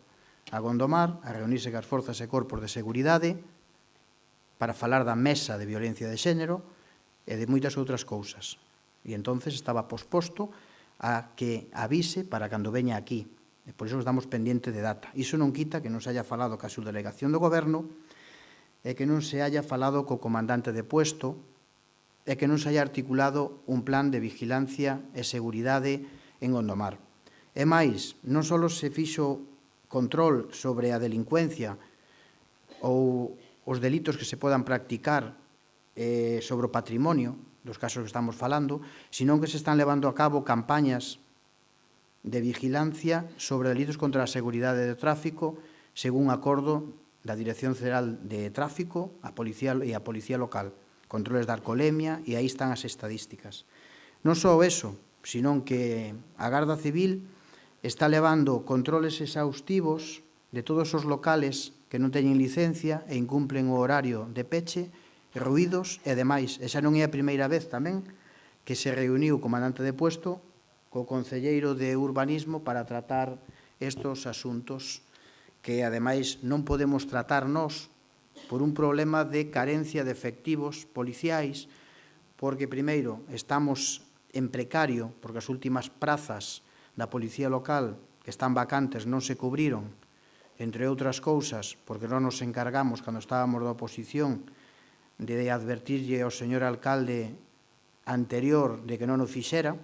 a Gondomar a reunirse cas forzas e corpos de seguridade para falar da mesa de violencia de xénero e de moitas outras cousas. E entonces estaba posposto a que avise para cando veña aquí. E por iso estamos pendiente de data. Iso non quita que non se haya falado ca subdelegación do goberno e que non se haya falado co comandante de puesto e que non se haya articulado un plan de vigilancia e seguridade en Gondomar. E máis, non só se fixo control sobre a delincuencia ou os delitos que se podan practicar sobre o patrimonio dos casos que estamos falando, senón que se están levando a cabo campañas de vigilancia sobre delitos contra a seguridade do tráfico según acordo da Dirección Federal de Tráfico e a Policía Local, controles de alcoholemia, e aí están as estadísticas. Non só eso, senón que a Garda Civil está levando controles exhaustivos de todos os locales que non teñen licencia e incumplen o horario de peche, ruídos e demais. E xa non é a primeira vez tamén que se reuniu o comandante de puesto co concelleiro de urbanismo para tratar estes asuntos que, ademais, non podemos tratar nós por un problema de carencia de efectivos policiais, porque, primeiro, estamos en precario, porque as últimas prazas da Policía Local que están vacantes non se cubriron, entre outras cousas, porque non nos encargamos, cando estábamos da oposición, de advertirlle ao señor alcalde anterior de que non o fixera,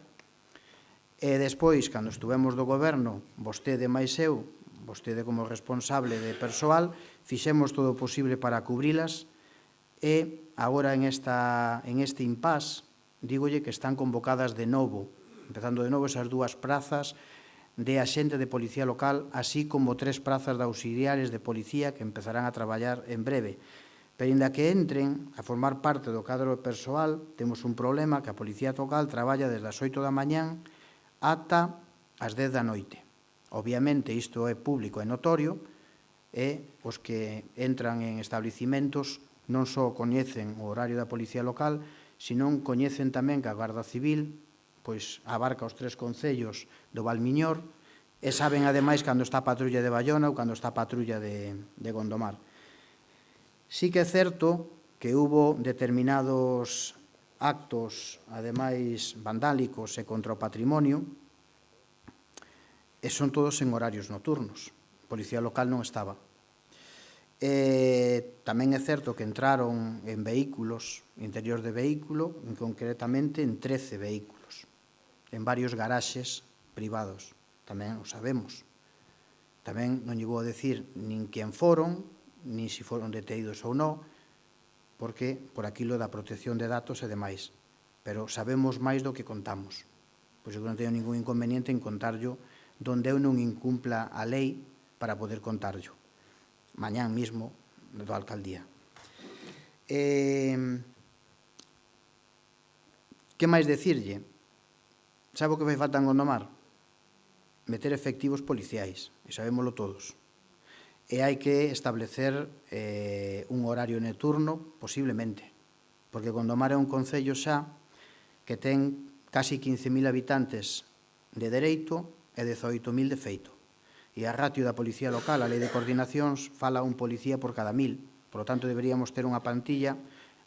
e despois, cando estuvemos do goberno, vostede máis eu, vostede como responsable de persoal, fixemos todo o posible para cubrilas, e agora en este impás, dígolle que están convocadas de novo, empezando de novo esas dúas prazas de axente de Policía Local, así como 3 prazas de auxiliares de policía que empezarán a traballar en breve. Pero, inda que entren a formar parte do cadro persoal, temos un problema que a Policía Local traballa desde as 8 da mañán ata as 10 da noite. Obviamente, isto é público e notorio, e os que entran en establecimentos non só coñecen o horario da Policía Local, senón coñecen tamén que a Garda Civil pois abarca os 3 concellos do Valmiñor e saben, ademais, cando está a patrulla de Bayona ou cando está a patrulla de Gondomar. Sí que é certo que hubo determinados actos, ademais, vandálicos e contra o patrimonio, e son todos en horarios nocturnos. A Policía Local non estaba. Tamén é certo que entraron en vehículos, interior de vehículo, concretamente en 13 vehículos, en varios garaxes privados. Tamén o sabemos. Tamén non lle vou a decir nin quen foron, nin se foron detidos ou non, porque por aquilo da protección de datos e demais. Pero sabemos máis do que contamos. Pois eu non teño ningún inconveniente en contarlo donde eu non incumpla a lei para poder contarlo. Mañán mismo, da alcaldía. Que máis decirlle? Sabe o que fai falta en Gondomar? Meter efectivos policiais, e sabémolo todos. E hai que establecer un horario nocturno, posiblemente, porque Gondomar é un concello xa que ten casi 15.000 habitantes de dereito e 18.000 de feito. E a ratio da Policía Local, a Lei de Coordinacións, fala un policía por cada 1.000. Por lo tanto, deberíamos ter unha plantilla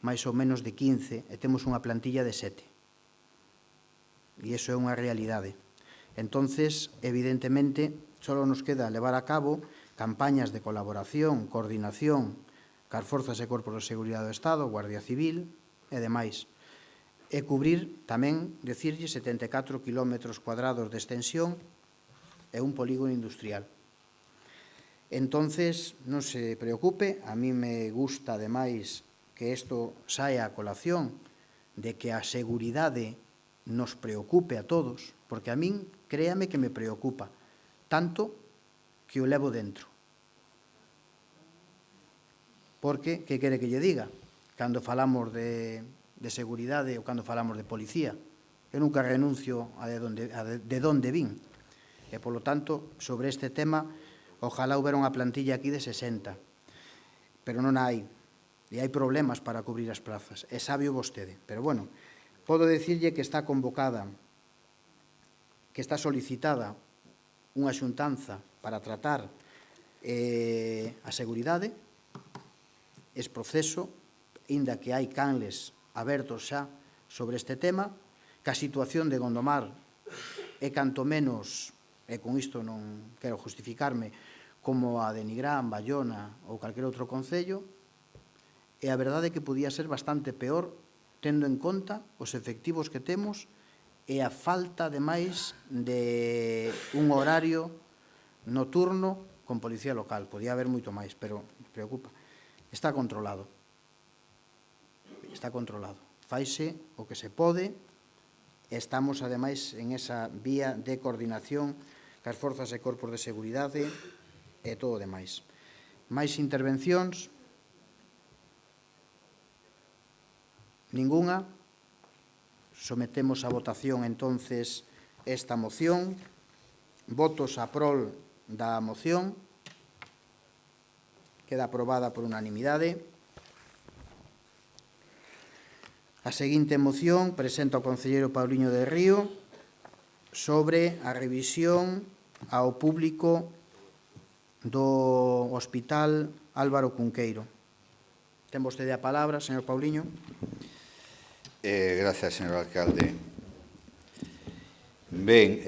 máis ou menos de 15 e temos unha plantilla de 7. E iso é unha realidade. Entonces, evidentemente, só nos queda levar a cabo campañas de colaboración, coordinación cas forzas e corpos de seguridade do Estado, Guardia Civil e demais. E cubrir tamén, decirlle, 74 km cuadrados de extensión e un polígono industrial. Entonces, non se preocupe, a mí me gusta, ademais, que isto saia a colación de que a seguridade nos preocupe a todos, porque a min, créame que me preocupa, tanto que o levo dentro. Porque, que quere que lle diga? Cando falamos de seguridade ou cando falamos de policía, eu nunca renuncio a de donde vin. E, polo tanto, sobre este tema, ojalá houbera unha plantilla aquí de 60. Pero non hai. E hai problemas para cubrir as plazas. E sabio vostede. Pero, bueno, podo dicirlle que está convocada, que está solicitada unha xuntanza para tratar a seguridade, es proceso, inda que hai canles abertos xa sobre este tema, que a situación de Gondomar é canto menos, e con isto non quero justificarme, como a de Nigrán, Bayona ou calquer outro concello, e a verdade é que podía ser bastante peor tendo en conta os efectivos que temos e a falta, ademais, de un horario nocturno con policía local. Podía haber moito máis, pero me preocupa. Está controlado. Está controlado. Faise o que se pode. Estamos, ademais, en esa vía de coordinación cas forzas e corpos de seguridade e todo o demais. Máis intervencións? Ninguna. Sometemos a votación, entonces, esta moción. Votos a prol da moción. Queda aprobada por unanimidade. A seguinte moción presenta o concelleiro Pauliño de Río sobre a revisión ao público do Hospital Álvaro Cunqueiro. Ten vostede a palabra, señor Pauliño. Gracias, señor alcalde. Ben,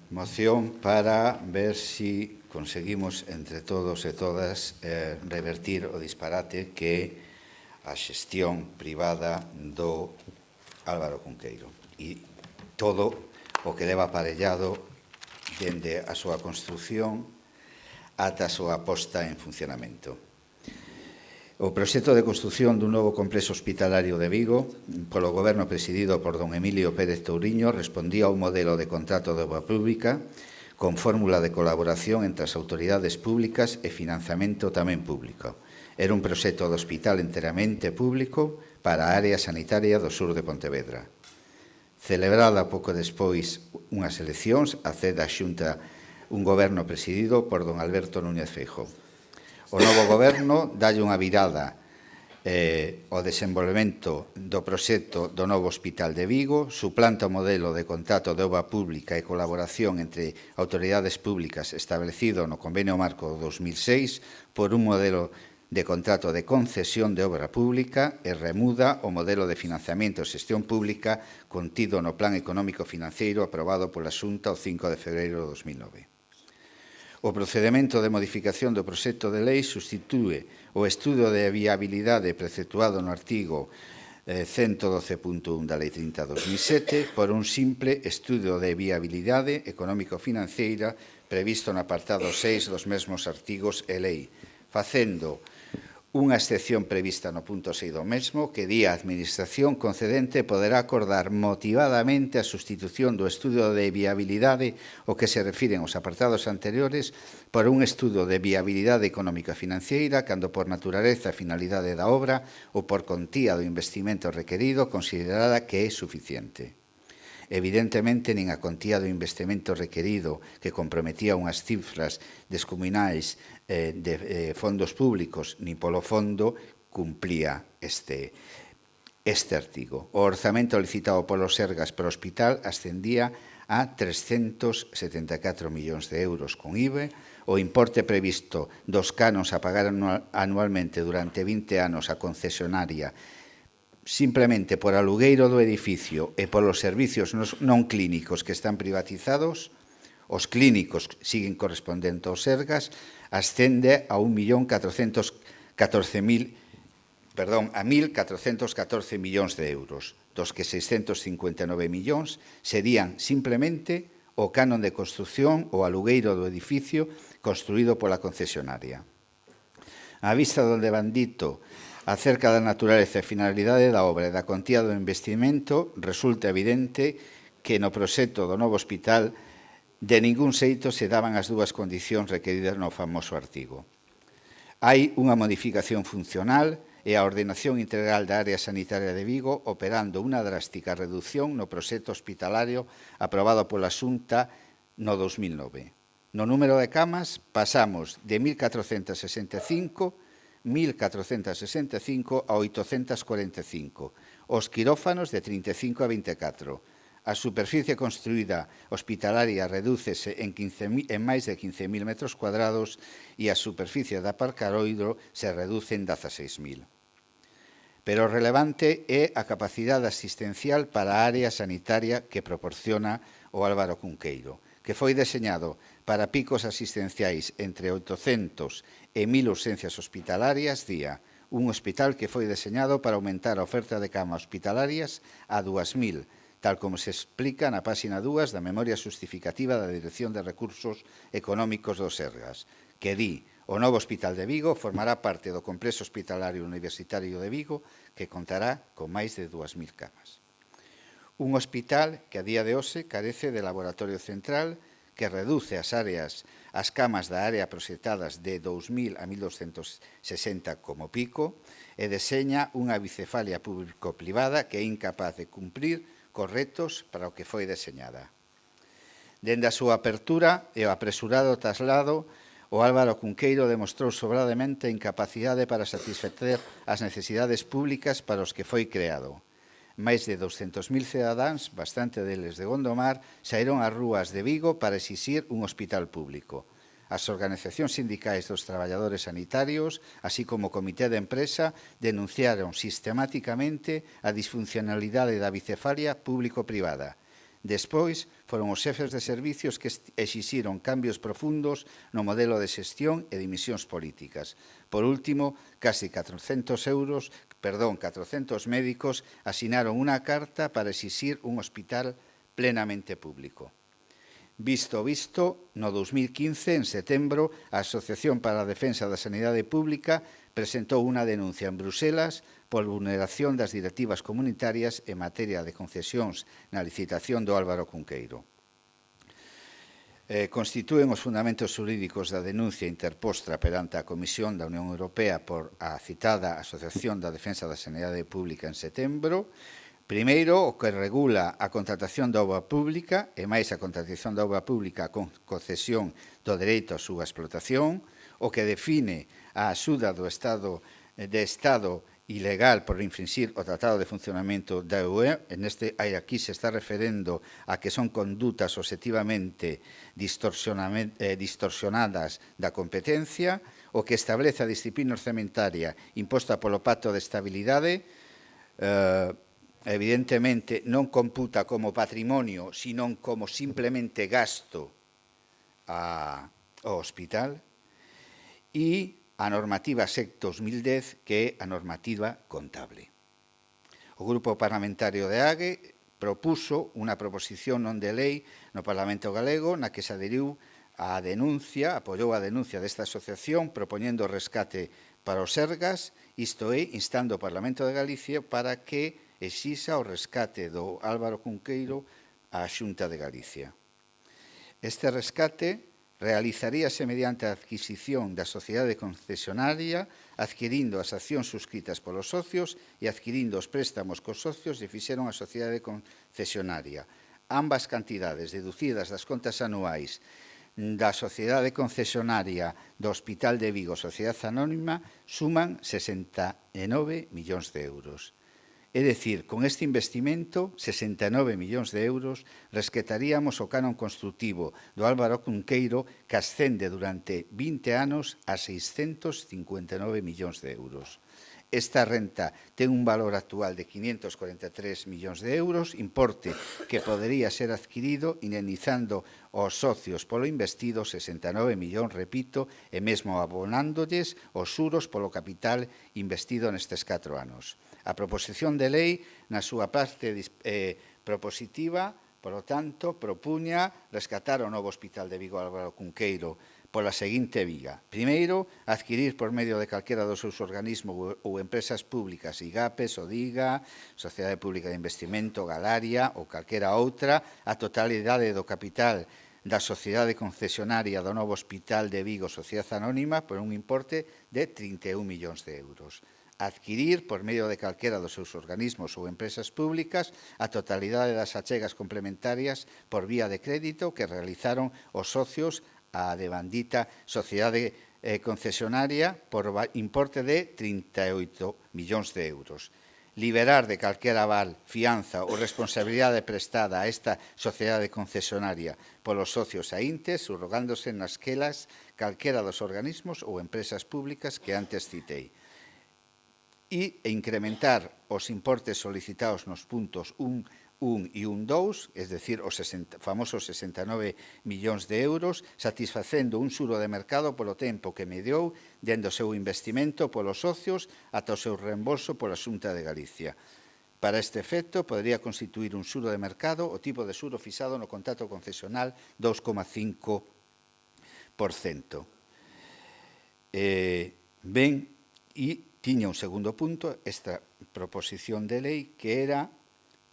moción para ver si conseguimos entre todos e todas revertir o disparate que a xestión privada do Álvaro Cunqueiro e todo o que leva aparellado dende a súa construción ata a súa posta en funcionamento. O proxecto de construción dun novo complexo hospitalario de Vigo polo goberno presidido por don Emilio Pérez Touriño respondía a un modelo de contrato de obra pública con fórmula de colaboración entre as autoridades públicas e financiamento tamén público. Era un proxecto de hospital enteramente público para a área sanitaria do sur de Pontevedra. Celebrada pouco despois unhas eleccións, accede a Xunta un goberno presidido por don Alberto Núñez Feijóo. O novo goberno dalle unha virada ao desenvolvemento do proxecto do novo Hospital de Vigo, suplanta o modelo de contrato de obra pública e colaboración entre autoridades públicas establecido no Convenio Marco 2006 por un modelo de contrato de concesión de obra pública e remuda o modelo de financiamento e xestión pública contido no Plan Económico Financeiro aprobado pola Xunta o 5 de febreiro de 2009. O procedimento de modificación do proxecto de lei substitúe o estudo de viabilidade preceptuado no artigo 112.1 da Lei 30/2007 por un simple estudo de viabilidade económico-financeira previsto no apartado 6 dos mesmos artigos e lei, facendo unha excepción prevista no punto 6 do mesmo que di a Administración concedente poderá acordar motivadamente a sustitución do estudo de viabilidade o que se refiren os apartados anteriores por un estudo de viabilidade económica e financeira cando por naturaleza e finalidade da obra ou por contía do investimento requerido considerada que é suficiente. Evidentemente, nin a contía do investimento requerido que comprometía unhas cifras descomunais de fondos públicos, nin polo fondo cumplía este artigo. O orzamento licitado polo Sergas para o hospital ascendía a 374 millóns de euros con IVA, o importe previsto dos canos a pagar anualmente durante 20 anos a concesionaria simplemente por alugueiro do edificio e polos servicios non clínicos que están privatizados, os clínicos siguen correspondendo aos Sergas, ascende a 1.414.000 millóns de euros, dos que 659 millóns serían simplemente o canon de construción ou alugueiro do edificio construído pola concesionaria. A vista do devandito acerca da naturaleza e finalidade da obra e da contía do investimento, resulta evidente que no proxecto do novo hospital de ningún xeito se daban as dúas condicións requeridas no famoso artigo. Hai unha modificación funcional e a ordenación integral da área sanitaria de Vigo operando unha drástica reducción no proxecto hospitalario aprobado pola Xunta no 2009. No número de camas pasamos de 1.465 a 845, os quirófanos de 35 a 24. A superficie construída hospitalaria redúcese en máis de 15.000 metros cuadrados e a superficie de aparcadoiro se reduce en 16.000. Pero o relevante é a capacidade asistencial para a área sanitaria que proporciona o Álvaro Cunqueiro, que foi deseñado para picos asistenciais entre 800 e 1.000 urxencias hospitalarias día, un hospital que foi deseñado para aumentar a oferta de cama hospitalarias a 2.000, tal como se explica na páxina 2 da memoria justificativa da Dirección de Recursos Económicos do Sergas, que di o novo Hospital de Vigo formará parte do complexo hospitalario universitario de Vigo, que contará con máis de 2.000 camas. Un hospital que a día de hoxe carece de laboratorio central, que reduce as camas da área proxectadas de 2.000 a 1.260 como pico e deseña unha bicefalia público-privada que é incapaz de cumprir cos retos para o que foi deseñada. Dende a súa apertura e o apresurado traslado, o Álvaro Cunqueiro demostrou sobradamente a incapacidade para satisfacer as necesidades públicas para os que foi creado. Máis de 200.000 cidadáns, bastante deles de Gondomar, saíron ás rúas de Vigo para exixir un hospital público. As organizacións sindicais dos traballadores sanitarios, así como o Comité de Empresa, denunciaron sistemáticamente a disfuncionalidade da bicefalia público-privada. Despois, foron os xefes de servicios que exixiron cambios profundos no modelo de xestión e de misións políticas. Por último, casi 400 médicos asinaron unha carta para exixir un hospital plenamente público. Visto, no 2015, en setembro, a Asociación para a Defensa da Sanidade Pública presentou unha denuncia en Bruselas por vulneración das directivas comunitarias en materia de concesións na licitación do Álvaro Cunqueiro. Constitúen os fundamentos xurídicos da denuncia interposta perante a Comisión da Unión Europea por a citada Asociación da Defensa da Sanidade Pública en setembro. Primeiro, o que regula a contratación da obra pública e máis a contratación da obra pública con concesión do dereito á súa explotación, o que define a axuda do Estado ilegal por infringir o Tratado de Funcionamento da UE. Aquí se está referendo a que son condutas obxectivamente distorsionadas da competencia, o que establece a disciplina orzamentaria imposta polo Pacto de Estabilidade, evidentemente non computa como patrimonio, sino como simplemente gasto ao hospital, e a normativa SEC 2010, que é a normativa contable. O Grupo Parlamentario de AGE propuso unha proposición non de lei no Parlamento Galego na que se adheriu a denuncia, apoiou a denuncia desta asociación propoñendo o rescate para os Sergas, isto é, instando o Parlamento de Galicia para que exixa o rescate do Álvaro Cunqueiro á Xunta de Galicia. Este rescate realizaríase mediante a adquisición da sociedade concesionaria, adquirindo as accións suscritas polos socios e adquirindo os préstamos cos socios e fixeron a sociedade concesionaria. Ambas cantidades deducidas das contas anuais da sociedade concesionaria do Hospital de Vigo, Sociedade Anónima, suman 69 millóns de euros. É dicir, con este investimento, 69 millóns de euros, rescataríamos o canon construtivo do Álvaro Cunqueiro, que ascende durante 20 anos a 659 millóns de euros. Esta renta ten un valor actual de 543 millóns de euros, importe que podería ser adquirido indemnizando aos socios polo investido 69 millóns, repito, e mesmo abonándolles os xuros polo capital investido nestes 4 anos. A proposición de lei, na súa parte propositiva, polo tanto, propuña rescatar o novo Hospital de Vigo Álvaro Cunqueiro pola seguinte vía. Primeiro, adquirir por medio de calquera dos seus organismos ou empresas públicas, IGAPES, ODIGA, Sociedade Pública de Investimento, Galaria ou calquera outra, a totalidade do capital da sociedade concesionaria do novo Hospital de Vigo, Sociedade Anónima, por un importe de 31 millóns de euros. Adquirir, por medio de calquera dos seus organismos ou empresas públicas, a totalidade das achegas complementarias por vía de crédito que realizaron os socios a devandita sociedade concesionaria por importe de 38 millóns de euros. Liberar de calquera aval, fianza ou responsabilidade prestada a esta sociedade concesionaria polos socios a intes, subrogándose nasquelas calquera dos organismos ou empresas públicas que antes citei. E incrementar os importes solicitados nos puntos 1 e 1.2, es decir, os famosos 69 millóns de euros, satisfacendo un xuro de mercado polo tempo que mediou dende o seu investimento polos socios ata o seu reembolso pola Xunta de Galicia. Para este efecto, podería constituir un xuro de mercado o tipo de xuro fixado no contrato concesional 2,5%. ben e tiña un segundo punto, esta proposición de lei, que era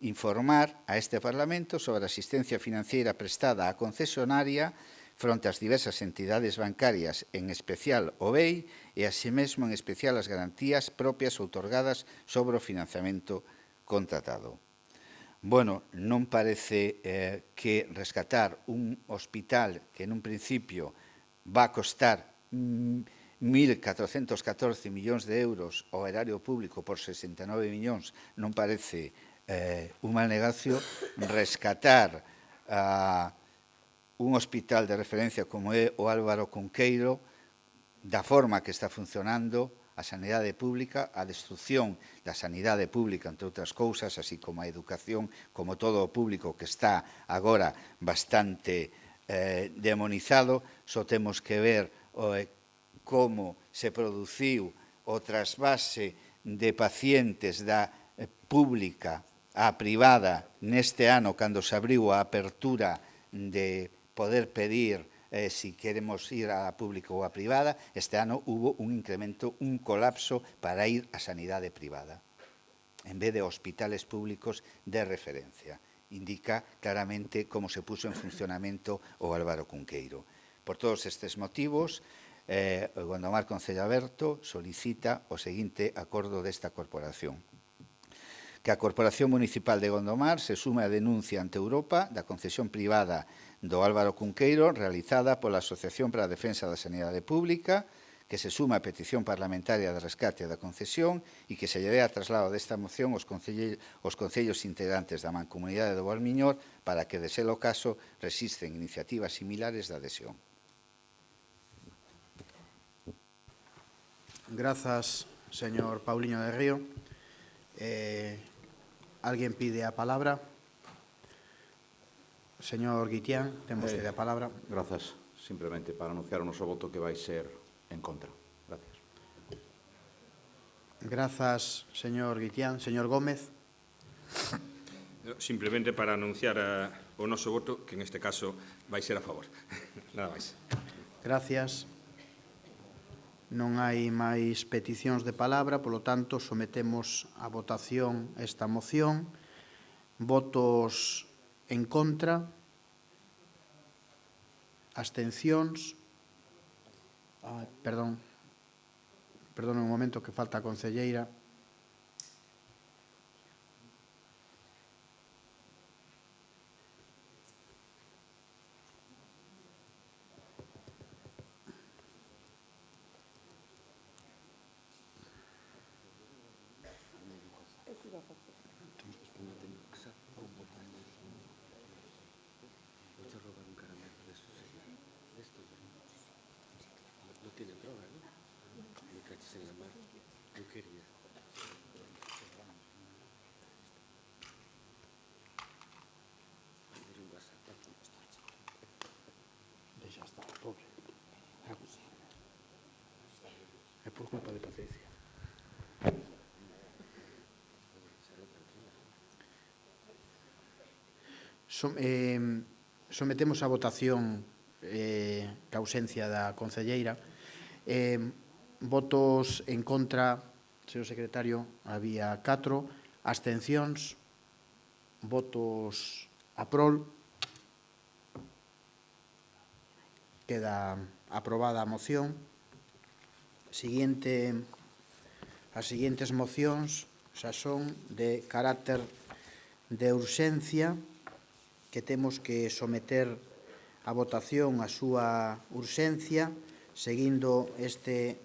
informar a este Parlamento sobre a asistencia financiera prestada á concesionaria fronte ás diversas entidades bancarias, en especial o BEI, e así mesmo en especial as garantías propias outorgadas sobre o financiamento contratado. Bueno, non parece que rescatar un hospital que nun principio va a costar 1.414 millóns de euros ao erario público por 69 millóns, non parece un mal negocio rescatar un hospital de referencia como é o Álvaro Cunqueiro da forma que está funcionando a sanidade pública, a destrucción da sanidade pública, entre outras cousas, así como a educación, como todo o público que está agora bastante demonizado. Só temos que ver como se produciu o trasvase de pacientes da pública á privada neste ano, cando se abriu a apertura de poder pedir si queremos ir á pública ou á privada. Este ano hubo un incremento, un colapso para ir á sanidade privada, en vez de hospitales públicos de referencia. Indica claramente como se puso en funcionamento o Álvaro Cunqueiro. Por todos estes motivos, o Gondomar Concello Aberto solicita o seguinte acordo desta corporación: que a Corporación Municipal de Gondomar se sume a denuncia ante Europa da concesión privada do Álvaro Cunqueiro realizada pola Asociación para a Defensa da Sanidade Pública, que se sume a petición parlamentaria de rescate da concesión e que se lle dé a traslado desta moción aos concellos integrantes da Mancomunidade do Valmiñor para que, de ser o caso, resisten iniciativas similares de adhesión. Grazas, señor Pauliño de Río. ¿Alguien pide a palabra? Señor Guitián, ten vostede a palabra. Grazas. Simplemente para anunciar o noso voto que vai ser en contra. Gracias. Grazas, señor Guitián. Señor Gómez. Simplemente para anunciar o noso voto, que en este caso vai ser a favor. Nada máis. Gracias. Non hai máis peticións de palabra, polo tanto, sometemos a votación esta moción. Votos en contra, abstencións. Perdón un momento que falta a concelleira. É por culpa de Patricia. Sometemos a votación a ausencia da concelleira. Votos en contra, señor secretario, había 4. Abstencións. Votos a prol. Queda aprobada a moción. As seguintes mocións xa son de carácter de urxencia, que temos que someter a votación a súa urxencia, seguindo este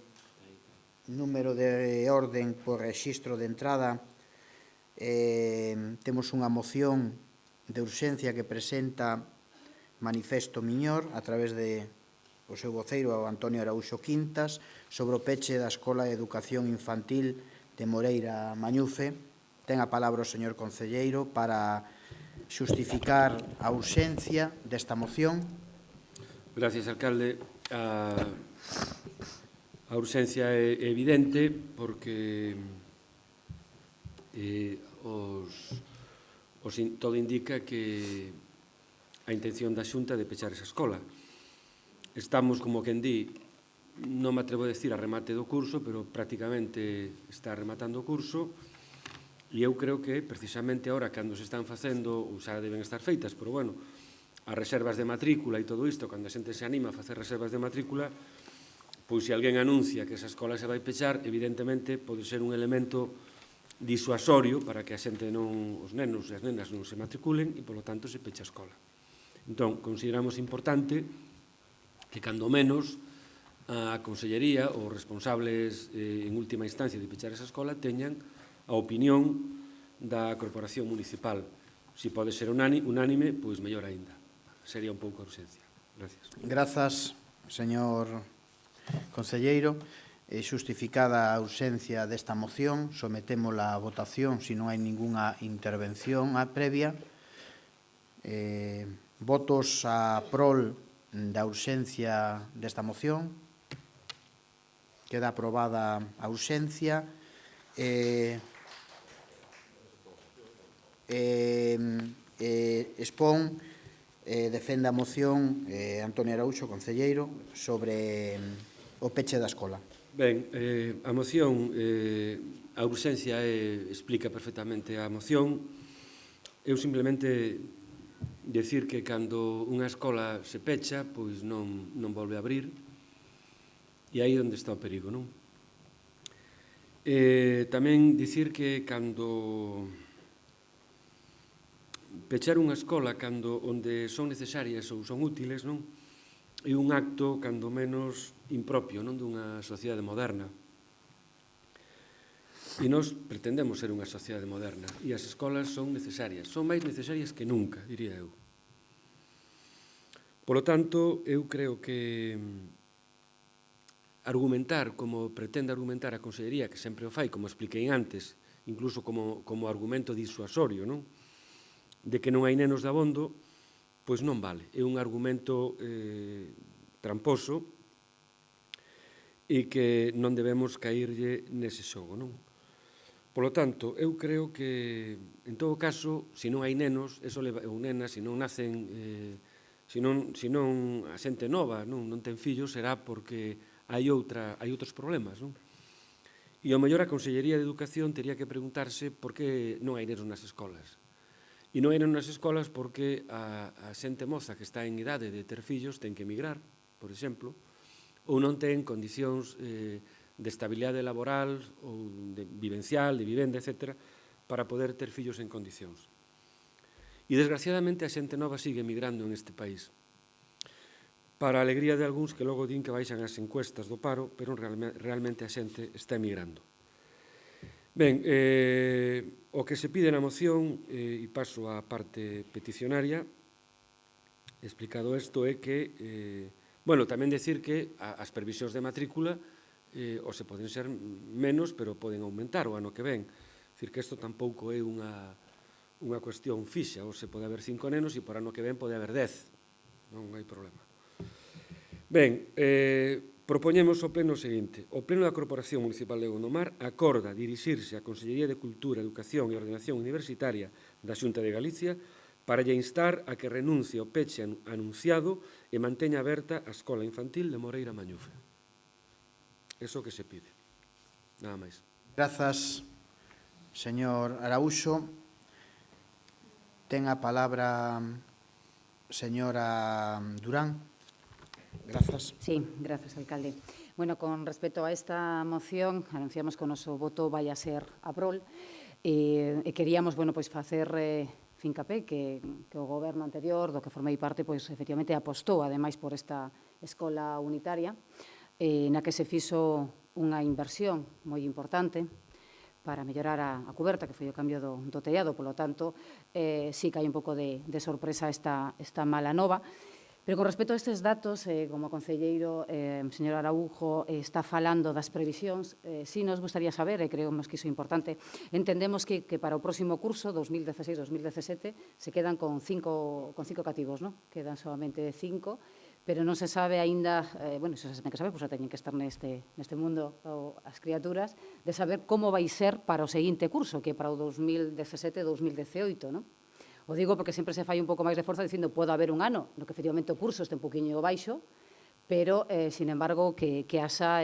número de orden por rexistro de entrada. Temos unha moción de urxencia que presenta Manifesto Miñor a través de o seu voceiro, Antonio Araúxo Quintas, sobre o peche da Escola de Educación Infantil de Moreira Mañufe. Ten a palabra o señor concelleiro para xustificar a urxencia desta moción. Gracias, alcalde. A urxencia é evidente porque todo indica que a intención da Xunta de pechar esa escola. Estamos, como quen di, non me atrevo a decir a remate do curso, pero prácticamente está rematando o curso, e eu creo que precisamente ahora cando se están facendo, ou xa deben estar feitas, pero bueno, as reservas de matrícula e todo isto, cando a xente se anima a facer reservas de matrícula, pois se alguén anuncia que esa escola se vai pechar, evidentemente pode ser un elemento disuasorio para que a xente non, os nenos e as nenas non se matriculen e, polo tanto, se pecha a escola. Entón, consideramos importante que, cando menos, a Consellería ou os responsables en última instancia de pechar esa escola teñan a opinión da Corporación Municipal. Se pode ser unánime, pois mellor aínda. Sería un pouco a urxencia. Gracias. Grazas, señor conselleiro. Xustificada a urxencia desta moción, sometémola a votación se non hai ningunha intervención previa. Votos a prol da urxencia desta moción. Queda aprobada a urxencia. Expón, defende a moción Antonio Araújo, concelleiro, sobre o peche da escola. Ben, a moción, a urxencia explica perfectamente a moción. Eu simplemente decir que cando unha escola se pecha, pois non volve a abrir, e aí onde está o perigo, non? Tamén dicir que cando pechar unha escola onde son necesarias ou son útiles, non? É un acto, cando menos, impropio, non, dunha sociedade moderna. E nós pretendemos ser unha sociedade moderna, e as escolas son necesarias, son máis necesarias que nunca, diría eu. Polo tanto, eu creo que argumentar, como pretende argumentar a Consellería, que sempre o fai, como expliquei antes, incluso como argumento disuasorio, non? De que non hai nenos de abondo, pois non vale. É un argumento tramposo e que non debemos caírlle nese xogo, non? Polo tanto, eu creo que, en todo caso, se non hai nenos, ou nenas, se non nacen, se non a xente nova non ten fillos, será porque hai outros problemas, non? E ao mellor a Consellería de Educación tería que preguntarse por que non hai nenos nas escolas. E non hai nenos nas escolas porque a xente moza que está en idade de ter fillos ten que emigrar, por exemplo, ou non ten condicións de estabilidade laboral ou de vivencial, de vivenda, etc., para poder ter fillos en condicións. E, desgraciadamente, a xente nova sigue emigrando en este país. Para a alegría de algúns que logo din que baixan as encuestas do paro, pero realmente a xente está emigrando. Ben, o que se pide na moción, e paso á parte peticionaria, explicado isto, é que, tamén decir que as previsións de matrícula ou se poden ser menos, pero poden aumentar o ano que ven. Dicir que isto tampouco é unha cuestión fixa, ou se pode haber 5 nenos e por ano que ven pode haber 10. Non hai problema. Ben, propoñemos ao pleno o seguinte. O pleno da Corporación Municipal de Gondomar acorda dirixirse á Consellería de Cultura, Educación e Ordenación Universitaria da Xunta de Galicia para lle instar a que renuncie ao peche anunciado e manteña aberta a Escola Infantil de Moreira Mañufe. Eso que se pide. Nada máis. Grazas, señor Araújo. Ten a palabra señora Durán. Grazas. Sí, grazas, alcalde. Bueno, con respecto a esta moción, anunciamos que o noso voto vai a ser a prol e queríamos, pois facer fincapé que o goberno anterior, do que formei parte, pois efectivamente apostou, ademais, por esta escola unitaria, na que se fixo unha inversión moi importante para mellorar a cuberta, que foi o cambio do tellado. Polo tanto, sí que hai un pouco de sorpresa esta mala nova. Pero con respecto a estes datos, como o concelleiro, señor Araújo, está falando das previsións, sí nos gustaría saber, e creemos que iso é importante, entendemos que para o próximo curso, 2016-2017, se quedan con cinco cativos, non? Quedan solamente 5, pero non se sabe aínda, iso se ten que saber, pois teñen que estar neste mundo as criaturas, de saber como vai ser para o seguinte curso, que é para o 2017-2018, non? O digo porque sempre se fai un pouco máis de forza dicindo pode haber un ano no que efectivamente o curso este un poquinho baixo, pero, sin embargo, que haxa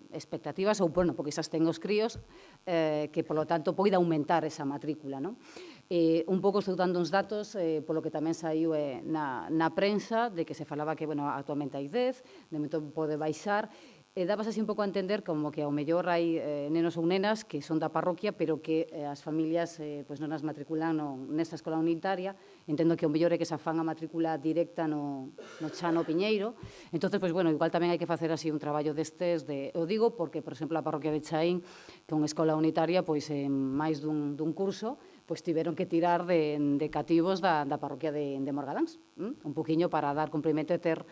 expectativas, ou, bueno, porque esas ten os críos, que, polo tanto, poida aumentar esa matrícula, non? Un pouco estou dando uns datos, polo que tamén saiu na prensa, de que se falaba que, bueno, actualmente hai 10, de momento pode baixar, dabas así un pouco a entender como que ao mellor hai nenos ou nenas que son da parroquia, pero que as familias pois non as matriculan nesta escola unitaria. Entendo que ao mellor é que se fan a matrícula directa no Chano Piñeiro. Entón, pois, bueno, igual tamén hai que facer así un traballo destes. O digo porque, por exemplo, a parroquia de Chaín, que é unha escola unitaria, pois en máis dun curso, pois tiveron que tirar de cativos da parroquia de Morgadáns, un poquinho para dar cumprimento e ter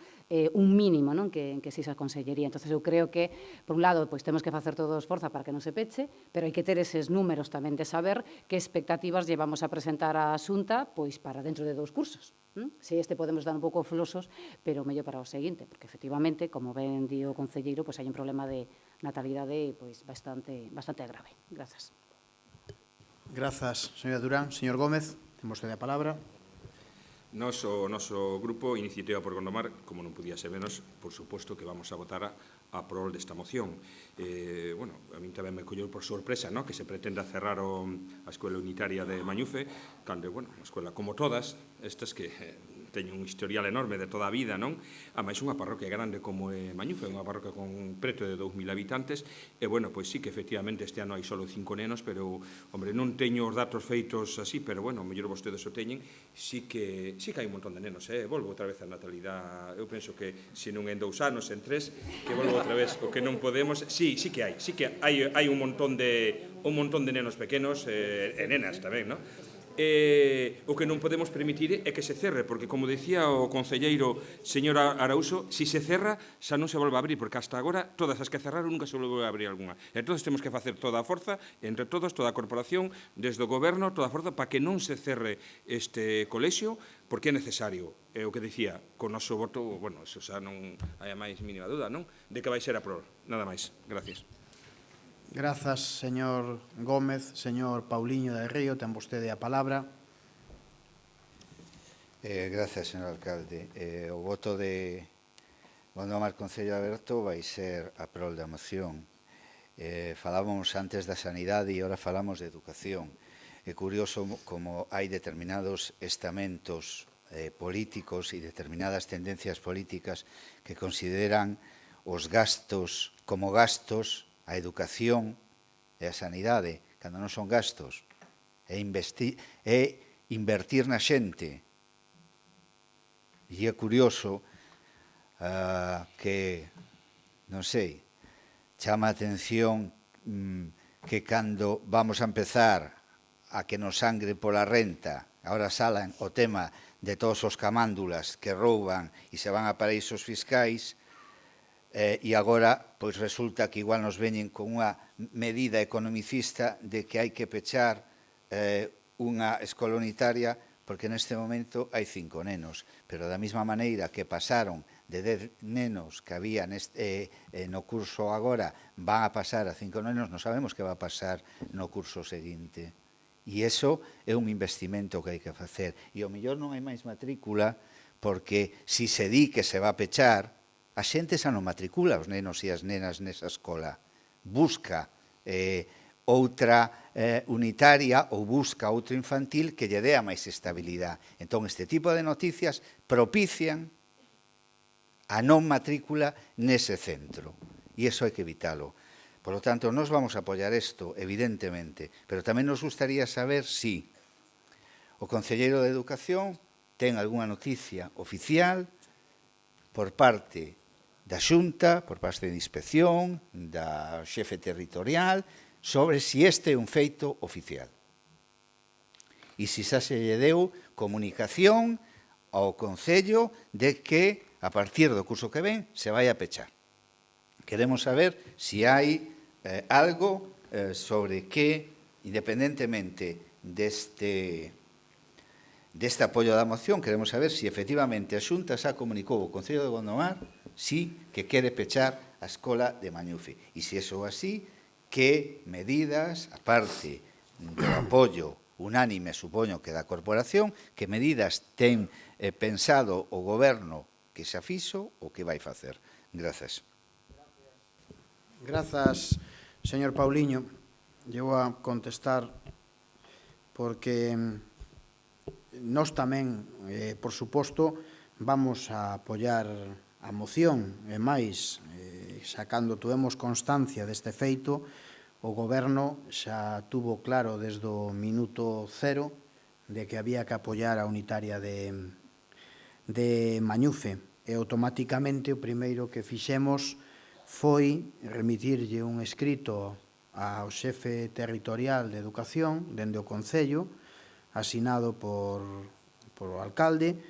un mínimo, non, que exixa a Consellería. Entón, eu creo que, por un lado, pois temos que facer todo o esforzo para que non se peche, pero hai que ter eses números tamén de saber que expectativas llevamos a presentar á Xunta pois para dentro de 2 cursos. Se este podemos dar un pouco flosos, pero mellor para o seguinte, porque, efectivamente, como ben di o concelleiro, pois hai un problema de natalidade pois bastante grave. Grazas. Grazas, señora Durán. Señor Gómez, ten vostede a palabra. O noso grupo, Iniciativa por Gondomar, como non podía ser menos, por suposto que vamos a votar a prol desta moción. Bueno, a min tamén me colleu por sorpresa, que se pretenda cerrar a Escola Unitaria de Mañufe, cando, bueno, a escola, como todas, estas que teñen un historial enorme de toda a vida, non? A máis unha parroquia grande como é Mañufe, unha parroquia con preto de 2.000 habitantes, e, bueno, pois sí que efectivamente este ano hai só 5 nenos, pero, hombre, non teño os datos feitos así, pero, bueno, mellor vostedes o teñen, sí que hai un montón de nenos, volvo outra vez a natalidade, eu penso que se non en 2 anos, en 3, que volvo outra vez, o que non podemos, sí que hai un montón de nenos pequenos, e nenas tamén, non? O que non podemos permitir é que se cerre, porque, como dicía o concelleiro señor Araújo, si se cerra, xa non se volve a abrir, porque hasta agora todas as que cerraron nunca se volve a abrir algunha. Entón, temos que facer toda a forza, entre todos, toda a corporación, desde o goberno, toda a forza, para que non se cerre este colexio, porque é necesario. É o que dicía, con o noso voto, bueno, eso xa non hai a máis mínima duda, non? De que vai ser a prol. Nada máis. Gracias. Grazas, señor Gómez. Señor Pauliño de Río, ten vostede a palabra. Grazas, señor alcalde. O voto de Gondomar Concello Aberto vai ser a prol da moción. Falábamos antes da sanidade e agora falamos de educación. É curioso como hai determinados estamentos políticos e determinadas tendencias políticas que consideran os gastos como gastos a educación e a sanidade, cando non son gastos, é invertir na xente. E é curioso que, non sei, chama a atención que cando vamos a empezar a que nos sangre pola renta, agora salan o tema de todos os camándulas que rouban e se van a paraísos fiscais, e agora pois resulta que igual nos veñen con unha medida economicista de que hai que pechar unha escola unitaria porque neste momento hai 5 nenos, pero da mesma maneira que pasaron de 10 nenos que había no curso agora van a pasar a 5 nenos, non sabemos que va a pasar no curso seguinte. E iso é un investimento que hai que facer. E ao mellor non hai máis matrícula porque se se di que se va a pechar, a xente xa non matricula os nenos e as nenas nesa escola. Busca outra unitaria ou busca outra infantil que lle dea máis estabilidade. Entón, este tipo de noticias propician a non matrícula nese centro. E iso hai que evitalo. Por lo tanto, nos vamos a apoiar isto, evidentemente, pero tamén nos gustaría saber si o Concelleiro de Educación ten algunha noticia oficial por parte da Xunta, por parte de Inspección, da xefe territorial, sobre si este é un feito oficial. E se xa se lle deu comunicación ao Concello de que, a partir do curso que ven, se vai a pechar. Queremos saber se hai algo sobre que, independentemente deste apoio da moción, queremos saber se efectivamente a Xunta xa comunicou ao Concello de Gondomar si que quere pechar a escola de Mañufe. E se iso así, que medidas, aparte do apoio unánime, supoño que da corporación, que medidas ten pensado o goberno que xa fixo ou que vai facer. Grazas. Grazas, señor Pauliño. Eu a contestar porque nós tamén, por suposto, vamos a apoiar a moción e máis, xa cando tuvemos constancia deste feito, o Goberno xa tuvo claro desde o minuto cero de que había que apoiar a unitaria de Mañufe e automáticamente o primeiro que fixemos foi remitirlle un escrito ao xefe territorial de Educación dende o Concello, asinado por o alcalde,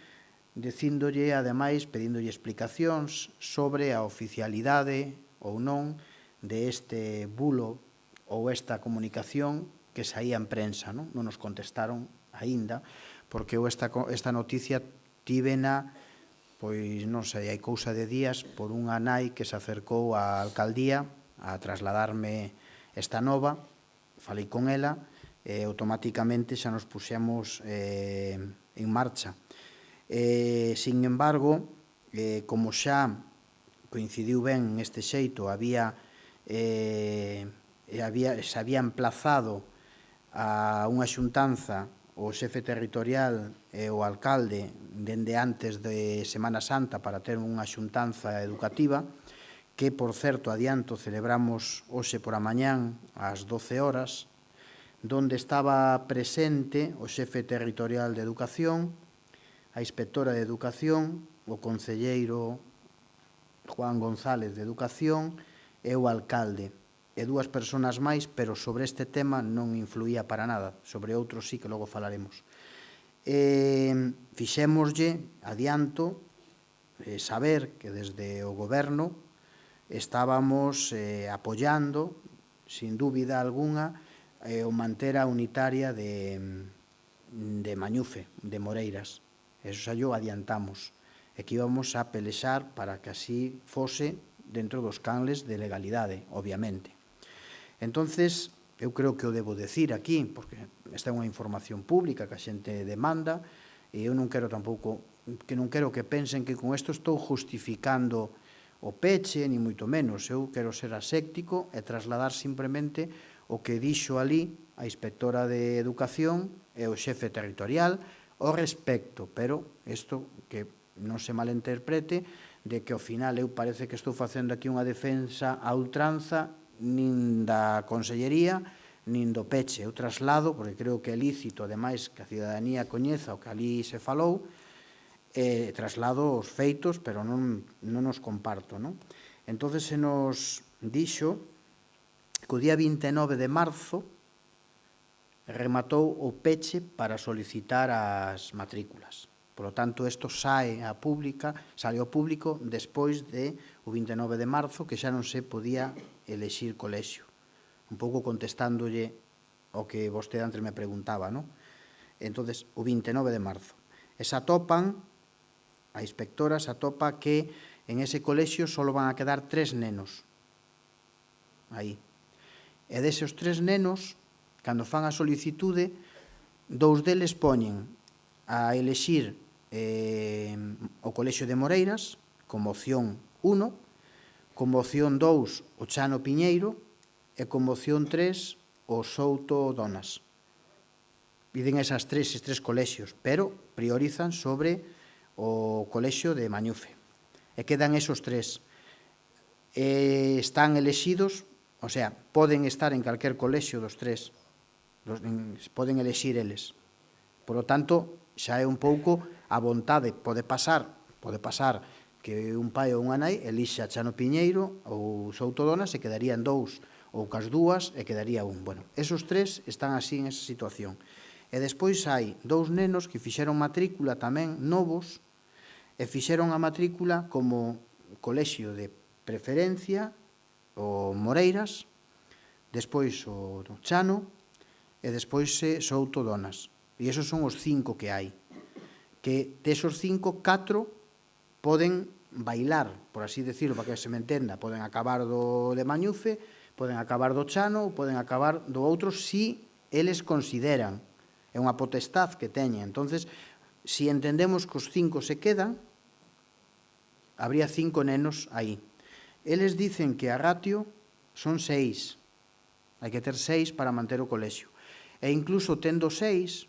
dicíndolle, ademais, pedíndolle explicacións sobre a oficialidade ou non deste bulo ou esta comunicación que saía en prensa. Non nos contestaron aínda, porque esta noticia tívena, pois non sei, hai cousa de días, por unha nai que se acercou á alcaldía a trasladarme esta nova, falei con ela e automáticamente xa nos puxemos en marcha. Sin embargo, como xa coincidiu ben neste xeito, se había emplazado a unha xuntanza o xefe territorial e o alcalde dende antes de Semana Santa para ter unha xuntanza educativa, que, por certo, adianto, celebramos hoxe por a mañán ás 12 horas, donde estaba presente o xefe territorial de Educación, a inspectora de Educación, o concelleiro Juan González de Educación e o alcalde, e dúas persoas máis, pero sobre este tema non influía para nada, sobre outros sí que logo falaremos. Fixémoslle, adianto, saber que desde o Goberno estábamos apoiando, sin dúbida alguna, o manter a unitaria de Mañufe, de Moreiras. Eso xa o adiantamos, e que íbamos a pelexar para que así fose dentro dos canles de legalidade, obviamente. Entonces, eu creo que o debo decir aquí, porque esta é unha información pública que a xente demanda, e eu non quero tampouco, que non quero que pensen que con isto estou justificando o peche, ni moito menos. Eu quero ser aséptico e trasladar simplemente o que dixo ali a inspectora de Educación e o xefe territorial ao respecto, pero isto que non se malinterprete de que ao final eu parece que estou facendo aquí unha defensa a ultranza nin da Consellería, nin do peche. Eu traslado, porque creo que é lícito, ademais, que a cidadanía coñeza o que ali se falou, traslado os feitos, pero non os comparto. Entón, se nos dixo que o día 29 de marzo rematou o peche para solicitar as matrículas. Por lo tanto, isto sale ao público despois do 29 de marzo, que xa non se podía elexir colexio. Un pouco contestándolle o que vostede antes me preguntaba, non? Entón, o 29 de marzo. E se atopan, a inspectora se atopa que en ese colexio só van a quedar 3 nenos. Aí. E deses 3 nenos, cando fan a solicitude, 2 deles poñen a elexir o colexio de Moreiras como opción 1, como opción 2 o Chano Piñeiro e como opción 3 o Souto Donas. Piden esses tres colexios, pero priorizan sobre o colexio de Mañufe. E quedan esos 3. Están elexidos, o sea, poden estar en calquer colexio dos 3. Poden elexir eles. Por lo tanto, xa é un pouco a vontade. Pode pasar que un pai ou unha nai elixa Chano Piñeiro ou Souto Donas e quedarían 2, ou cas 2 e quedaría 1. Bueno, esos 3 están así en esa situación. E despois hai 2 nenos que fixeron matrícula tamén novos e fixeron a matrícula como colexio de preferencia o Moreiras, despois o Chano e despois Souto Donas. E esos son os 5 que hai. Que desos 5, 4 poden bailar, por así decirlo, para que se me entenda. Poden acabar do de Mañufe, poden acabar do Chano, poden acabar do outro, si eles consideran. É unha potestad que teñen. Entonces, si entendemos que os 5 se quedan, habría 5 nenos aí. Eles dicen que a ratio son 6. Hai que ter 6 para manter o colexio. E incluso tendo 6,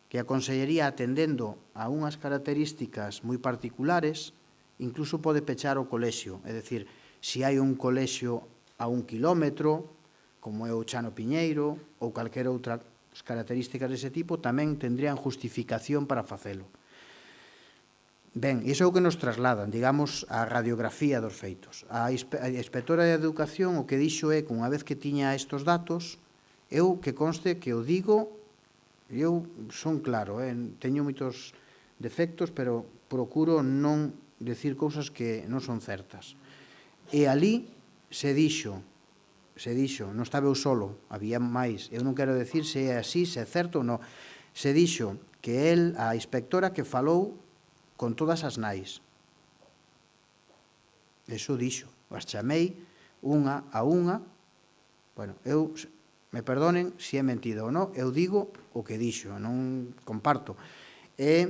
que a Consellería atendendo a unhas características moi particulares, incluso pode pechar o colexio. É dicir, se hai un colexio a 1 kilómetro, como é o Chano Piñeiro, ou calquera outra características dese tipo, tamén tendrían justificación para facelo. Ben, iso é o que nos trasladan, digamos, a radiografía dos feitos. A inspectora de Educación o que dixo é que unha vez que tiña estes datos, eu que conste que o digo, eu son claro, teño moitos defectos, pero procuro non decir cousas que non son certas. E ali se dixo, non estaba eu solo, había máis, eu non quero decir se é así, se é certo ou non, se dixo que a inspectora que falou con todas as nais. Eso dixo. As chamei unha a unha. Bueno, eu, me perdonen se é mentida ou non, eu digo o que dixo, non comparto. E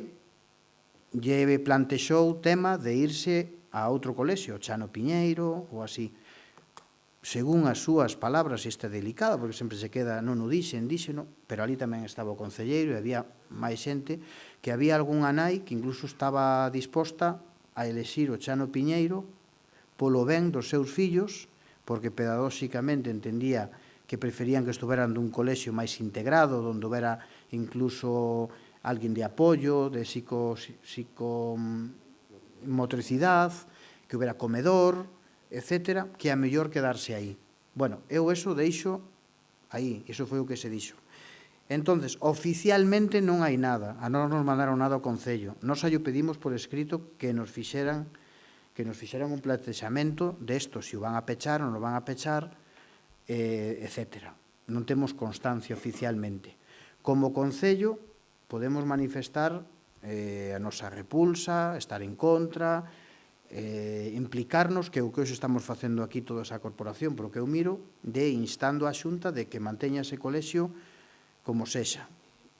lle plantexou o tema de irse a outro colexio, Chano Piñeiro ou así. Según as súas palabras, isto é delicado, porque sempre se queda, non o díxeno, pero ali tamén estaba o concelleiro e había máis xente, que había algunha nai que incluso estaba disposta a elexir o Chano Piñeiro polo ben dos seus fillos, porque pedagóxicamente entendía que preferían que estuveran dun colexio máis integrado, onde houbera incluso alguén de apoio, de psicomotricidade, que houbera comedor, etcétera, que é mellor quedarse aí. Bueno, eu eso deixo aí, iso foi o que se dixo. Entonces, oficialmente non hai nada, a nós nos mandaron nada ao Concello. Nós aí o pedimos por escrito que nos fixeran un plantexamento desto, se o van a pechar ou non o van a pechar, etcétera. Non temos constancia oficialmente. Como Concello, podemos manifestar a nosa repulsa, estar en contra, implicarnos, que é o que hoxe estamos facendo aquí toda esa corporación, pero que eu miro, de instando a Xunta de que manteña ese colexio como sexa,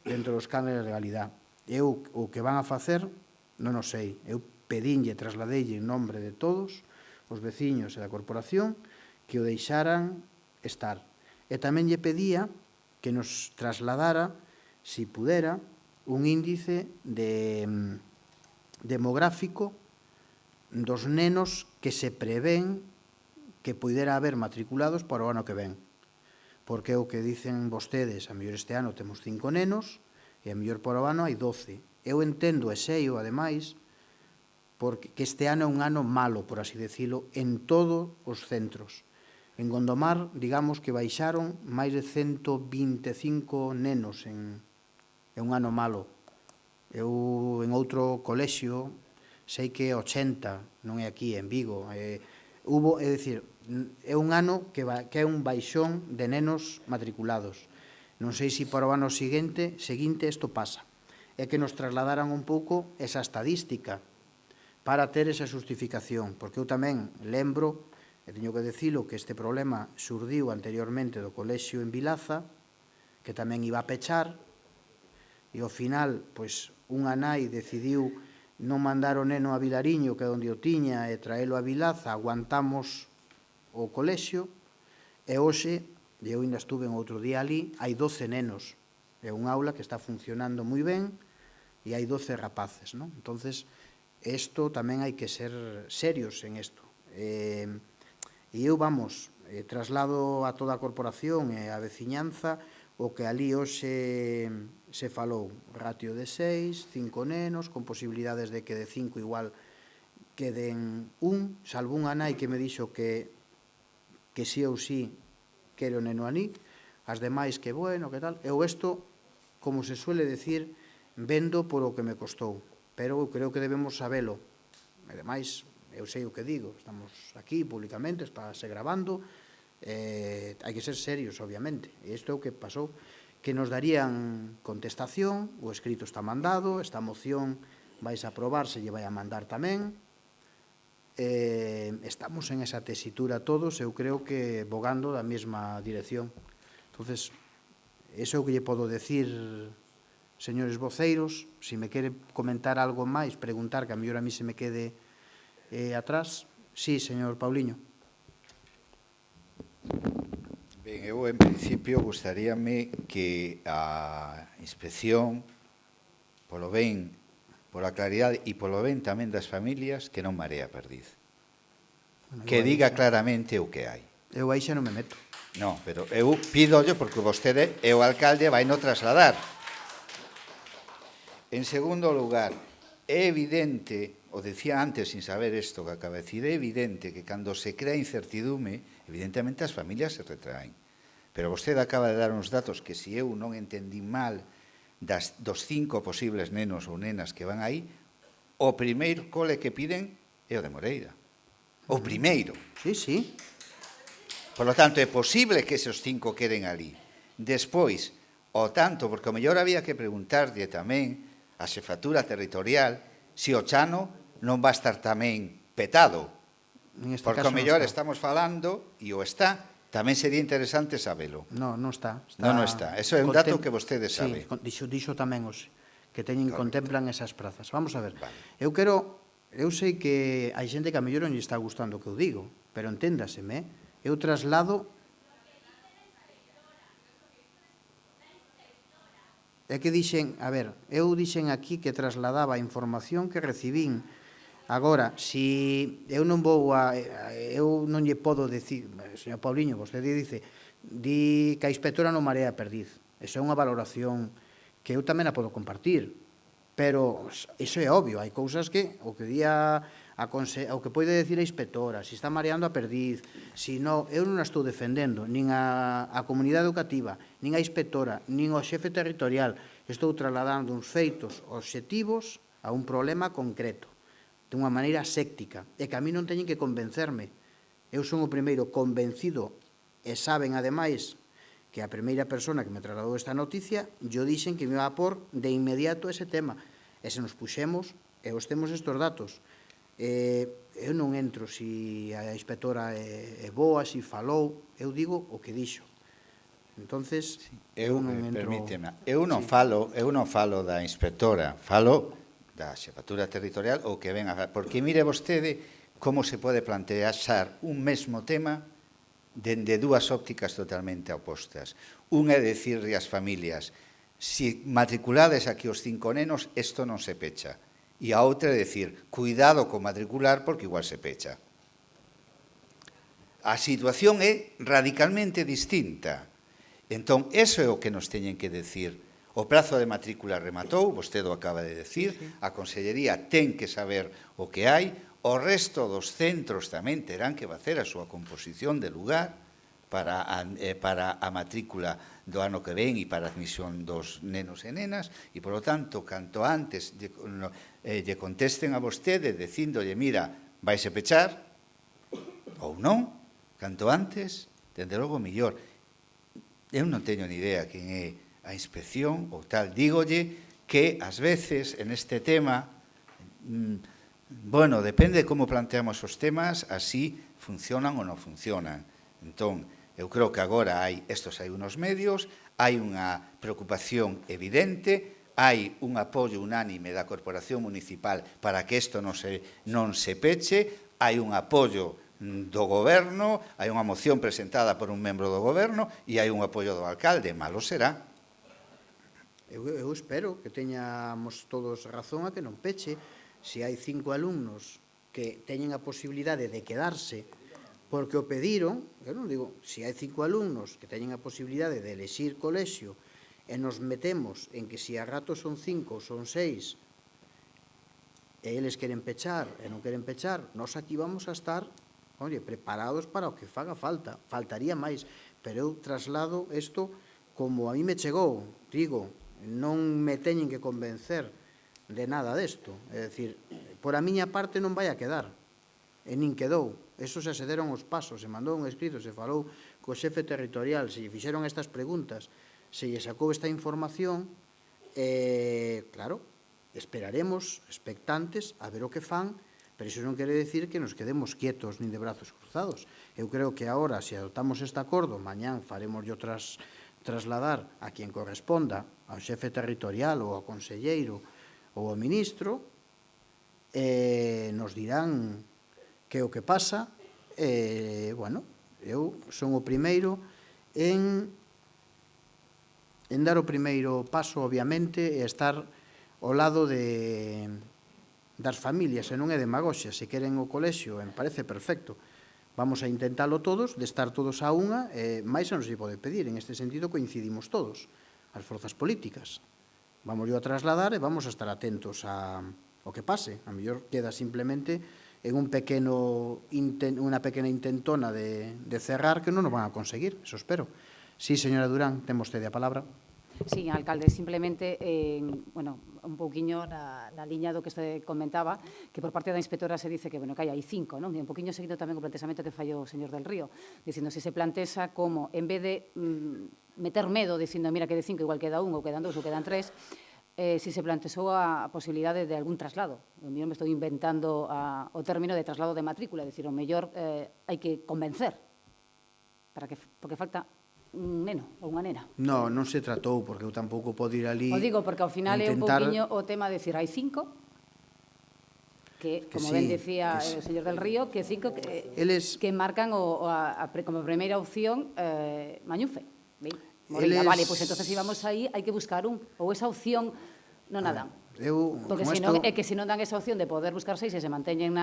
dentro dos cánones de legalidade. Eu o que van a facer, non o sei. Eu pedinlle, trasladeille en nombre de todos os veciños e da corporación que o deixaran estar. E tamén lle pedía que nos trasladara, si pudera, un índice demográfico dos nenos que se prevén que pudera haber matriculados para o ano que ven. Porque é o que dicen vostedes, a mellor este ano temos 5 nenos e a mellor para o ano hai 12. Eu entendo e sei, ademais, porque este ano é un ano malo, por así decirlo, en todos os centros. En Gondomar, digamos que baixaron máis de 125 nenos en un ano malo. Eu en outro colexio sei que 80, non é aquí, en Vigo. É dicir, é un ano que é un baixón de nenos matriculados. Non sei se para o ano seguinte isto pasa. É que nos trasladaran un pouco esa estadística para ter esa justificación, porque eu tamén lembro, e teño que dicilo, que este problema surdiu anteriormente do colexio en Vilaza, que tamén iba a pechar, e ao final, pois, unha nai decidiu non mandar o neno a Vilariño, que é onde o tiña, e traelo a Vilaza, aguantamos o colexio, e hoxe, e eu ainda estuve en outro día ali, hai 12 nenos. É un aula que está funcionando moi ben, e hai 12 rapaces, non? Entonces, isto tamén hai que ser serios en isto. E eu, traslado a toda a corporación e a veciñanza o que ali hoxe se falou, ratio de 6, 5 nenos, con posibilidades de que de 5 igual queden salvo unha nai que me dixo que sí ou sí quere o neno ali, as demais que bueno, que tal. Eu isto, como se suele decir, vendo por o que me costou, pero eu creo que debemos sabelo. E demais, eu sei o que digo, estamos aquí públicamente, está se grabando, hai que ser serios, obviamente, e isto é o que pasou, que nos darían contestación, o escrito está mandado, esta moción vais a aprobar, se lle vai a mandar tamén, estamos en esa tesitura todos, eu creo que bogando da mesma dirección. Entonces, eso é o que lle podo decir, señores voceiros, se me quere comentar algo máis, preguntar, que a mellor a mí se me quede atrás. Sí, señor Pauliño. Ben, eu, en principio, gustaríame que a inspección, polo ben, pola claridade e polo ben tamén das familias, que non marea perdiz. Bueno, Que eu aí diga xa- claramente o que hai. Eu aí xa non me meto. Non, pero eu pídollo porque vostede é o alcalde vai no trasladar. En segundo lugar, é evidente, o decía antes sin saber isto que acaba de decir, é evidente que cando se crea incertidume, evidentemente as familias se retraen. Pero vostede acaba de dar uns datos que se eu non entendí mal dos 5 posibles nenos ou nenas que van aí, o primeiro cole que piden é o de Moreira. O primeiro. Sí, sí. Por lo tanto, é posible que esos 5 queden ali. Despois, o tanto, porque o mellor había que preguntarlle tamén a xefatura territorial se o Chano non va a estar tamén petado. En este Porque caso o mellor non está. estamos falando, e o está, tamén sería interesante sabelo. No, non está. Non está. Eso é un dato que vostede sabe. Sí, dixo tamén hoxe, que teñen, contemplan esas prazas. Vamos a ver. Vale. Eu sei que hai xente que a mellor non lle está gustando o que eu digo, pero enténdaseme, eu traslado... É que dixen, a ver, eu dixen aquí que trasladaba a información que recibín. Agora, si eu non vou a... Eu non lle podo decir... Señor Pauliño, vostede di que a inspectora non marea perdiz. Eso é unha valoración que eu tamén a podo compartir. Pero iso é obvio, hai cousas que o que o que pode decir a inspectora, se está mareando a perdiz, se non, eu non a estou defendendo, nin a comunidade educativa, nin a inspectora, nin o xefe territorial, estou trasladando uns feitos obxectivos a un problema concreto, de unha maneira séctica, e que a mí non teñen que convencerme. Eu son o primeiro convencido, e saben, ademais, que a primeira persona que me trasladou esta noticia, yo dixen que me iba a por de inmediato ese tema. E se nos puxemos, e os temos estes datos. Eu non entro se a inspectora é boa, se falou, eu digo o que dixo. Entonces, eu non entro... Permíteme, eu non falo da inspectora, falo da xefatura territorial ou que ven a... Porque mire vostede como se pode plantear un mesmo tema dende dúas ópticas totalmente opostas. Un é dicirle ás familias, si matriculades aquí os 5 nenos, isto non se pecha. E a outra é dicir, cuidado con matricular porque igual se pecha. A situación é radicalmente distinta. Entón, eso é o que nos teñen que decir. O prazo de matrícula rematou, vostede o acaba de decir, a Consellería ten que saber o que hai, o resto dos centros tamén terán que facer a súa composición de lugar para a matrícula do ano que ven e para a admisión dos nenos e nenas, e, por lo tanto, canto antes lle contesten a vostede dicíndolle, mira, vaise pechar, ou non, canto antes, dende logo mellor. Eu non teño ni idea quen é a inspección ou tal. Dígolle que, ás veces, en este tema, bueno, depende de como planteamos os temas, así funcionan ou non funcionan. Entón, eu creo que agora hai unos medios, hai unha preocupación evidente, hai un apoio unánime da Corporación Municipal para que isto non se peche, hai un apoio do Goberno, hai unha moción presentada por un membro do Goberno e hai un apoio do alcalde, malo será. Eu espero que teñamos todos razón a que non peche. Se hai 5 alumnos que teñen a posibilidade de quedarse porque o pediron, eu non digo, se hai 5 alumnos que teñen a posibilidade de elexir colexio e nos metemos en que se a rato son 5 ou son 6 e eles queren pechar e non queren pechar, nós aquí vamos a estar preparados para o que faga falta. Faltaría máis, pero eu traslado isto como a mí me chegou. Digo, non me teñen que convencer de nada desto. É dicir, por a miña parte non vai a quedar. E nin quedou. Eso se deron os pasos, se mandou un escrito, se falou co xefe territorial, se lle fixeron estas preguntas, se lle sacou esta información, claro, esperaremos expectantes a ver o que fan, pero iso non quere decir que nos quedemos quietos nin de brazos cruzados. Eu creo que agora, se adoptamos este acordo, mañán faremos trasladar a quien corresponda, ao xefe territorial ou ao conselleiro ou ao ministro, nos dirán que é o que pasa. Bueno, eu son o primeiro en dar o primeiro paso, obviamente, e estar ao lado das familias, e non é demagoxia. Se queren o colexio, me parece perfecto. Vamos a intentalo todos, de estar todos a unha, máis non se pode pedir. En este sentido coincidimos todos, as forzas políticas. Vamos a trasladar e vamos a estar atentos ao que pase. A mellor queda simplemente en unha pequena intentona de cerrar que non nos van a conseguir, eso espero. Sí, señora Durán, ten vostede a palabra. Sí, alcalde, simplemente, bueno, un pouquiño na liña do que se comentaba, que por parte da inspectora se dice que, bueno, que hai 5, non? E un pouquiño seguindo tamén o planteamento que fallou o señor del Río, dicindo se se plantexa como, en vez de meter medo, dicindo, mira, que de 5 igual queda 1, ou quedan 2, ou quedan 3, si se plantexou a posibilidade de algún traslado. O mellor me estou inventando o término de traslado de matrícula, dicir, o mellor hai que convencer, porque falta un neno ou unha nena. Non se tratou, porque eu tampouco podo ir ali... O digo, porque ao final é un pouquiño o tema de decir, hai 5, que, como ben decía o señor del Río, que 5 que marcan como primeira opción Mañufe. Vale, pois entón, se vamos aí, hai que buscar un, ou esa opción non a dan. Porque se non dan esa opción de poder buscar 6 e se manteñen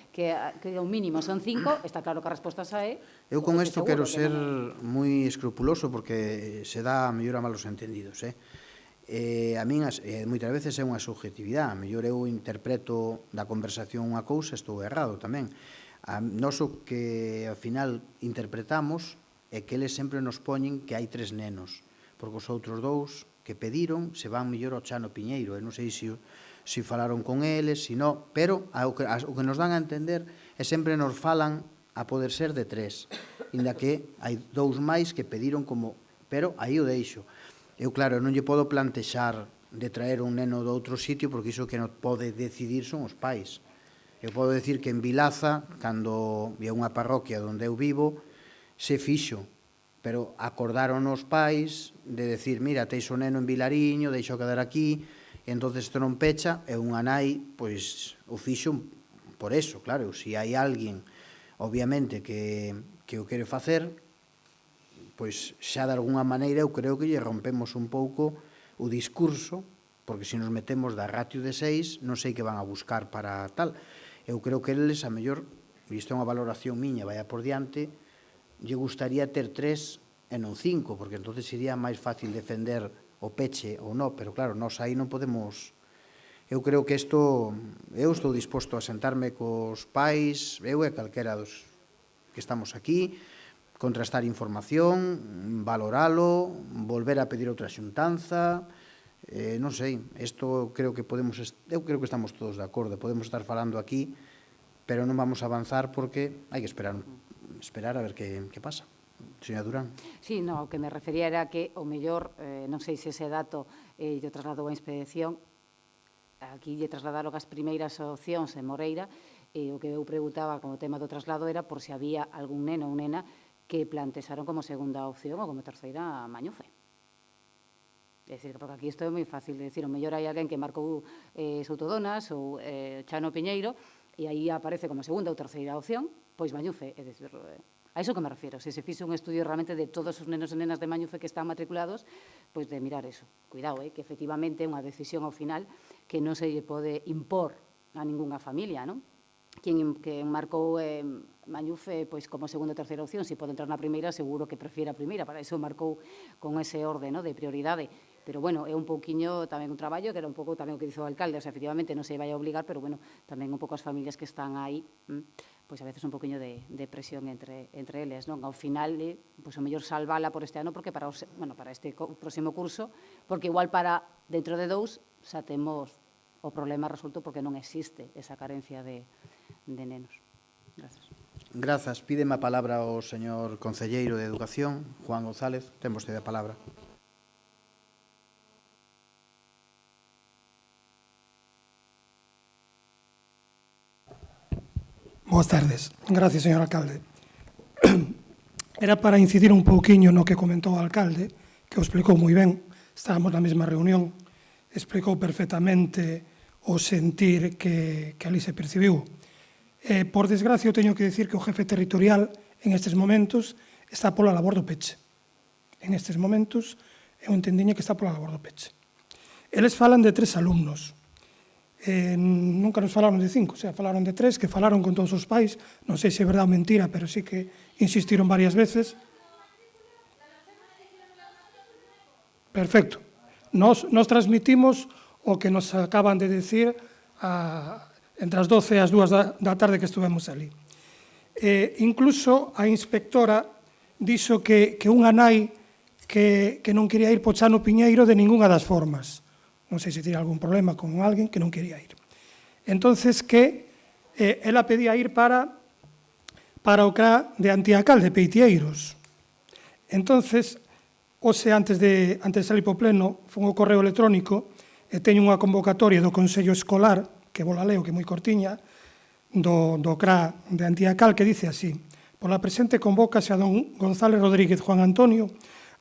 que o mínimo son 5, está claro que a resposta xa é... Eu con isto quero ser moi escrupuloso porque se dá a mellor a malos entendidos. A min, moitas veces, é unha subjetividade. A mellor eu interpreto da conversación unha cousa, estou errado tamén. Nós o que, ao final, interpretamos é que eles sempre nos poñen que hai 3 nenos, porque os outros 2 que pediron se van mellor ao Chano Piñeiro, e non sei se falaron con eles, se non, pero o que nos dan a entender é sempre nos falan a poder ser de 3, inda que hai 2 máis que pediron como, pero aí o deixo. Eu, claro, non lle podo plantexar de traer un neno de outro sitio, porque iso que non pode decidir son os pais. Eu podo decir que en Vilaza, cando é unha parroquia onde eu vivo, se fixo, pero acordaron os pais de decir, mira, teis o neno en Vilariño, deixo quedar aquí, e entón isto non pecha, e unha nai, pois, o fixo por eso, claro, se hai alguén, obviamente, que o quere facer, pois xa de alguna maneira eu creo que lle rompemos un pouco o discurso, porque se nos metemos da ratio de 6, non sei que van a buscar para tal. Eu creo que eles, a mellor, e isto é unha valoración miña, vaya por diante, lle gustaría ter 3 e non 5, porque entonces sería máis fácil defender o peche ou non, pero claro, nós aí non podemos... Eu creo que isto... Eu estou disposto a sentarme cos pais, eu e calquera dos que estamos aquí, contrastar información, valoralo, volver a pedir outra xuntanza, non sei, isto creo que podemos... Eu creo que estamos todos de acordo, podemos estar falando aquí, pero non vamos a avanzar porque hai que esperar a ver que pasa. Señora Durán. Sí, no, o que me refería era que o mellor, non sei se ese dato lle trasladou a inspección, aquí lle trasladaron as primeiras opcións en Moreira, e o que eu preguntaba como tema do traslado era por se había algún neno ou nena que plantexaron como segunda opción ou como terceira Mañufe. É dicir, porque aquí isto é moi fácil de decir, o mellor hai alguén que marcou Soutodonas ou Chano Piñeiro, e aí aparece como segunda ou terceira opción, pois Mañufe, é dicir, a iso que me refiero, se se fixe un estudio realmente de todos os nenos e nenas de Mañufe que están matriculados, pois de mirar eso. Cuidado, que efectivamente é unha decisión ao final que non se lle pode impor a ningunha familia, non? Quen marcou Mañufe pois como segunda ou terceira opción, se pode entrar na primeira, seguro que prefiere a primeira, para iso marcou con ese orde de prioridade. Pero, bueno, é un pouquiño tamén un traballo, que era un pouco tamén o que dice o alcalde, o sea, efectivamente non se vai a obligar, pero, bueno, tamén un pouco as familias que están aí, pois a veces un pouquiño de presión entre eles, non? Ao final, pois o mellor salvala por este ano, porque para este próximo curso, porque igual para dentro de 2 xa temos o problema resuelto porque non existe esa carencia de nenos. Gracias. Grazas. Pídeme a palabra o señor concelleiro de Educación, Juan González. Ten vostede a palabra. Boas tardes. Gracias, señor alcalde. Era para incidir un pouquiño no que comentou o alcalde, que o explicou moi ben, estábamos na mesma reunión, explicou perfectamente o sentir que ali se percibiu. Por desgracia, eu teño que decir que o jefe territorial en estes momentos está pola labor do peche. En estes momentos, eu entendiño que está pola labor do peche. Eles falan de 3 alumnos. Nunca nos falaron de 5, o sea, falaron de 3, que falaron con todos os pais, non sei se é verdade ou mentira, pero sí que insistiron varias veces. Perfecto. Nos transmitimos o que nos acaban de decir entre as 12 e as 2 da tarde que estuvemos ali. Incluso a inspectora dixo que unha nai que non quería ir po Chano Piñeiro de ninguna das formas. Non sei se tiene algún problema con alguén que non quería ir. Entonces, que ela pedía ir para o CRA de Antiacal, de Peitieiros. Entonces, hoxe, antes de salir po pleno, foi o correo electrónico e teño unha convocatoria do Consello Escolar, que vos la leo, que é moi cortiña, do CRA de Antiacal, que dice así: pola presente convócase a don González Rodríguez Juan Antonio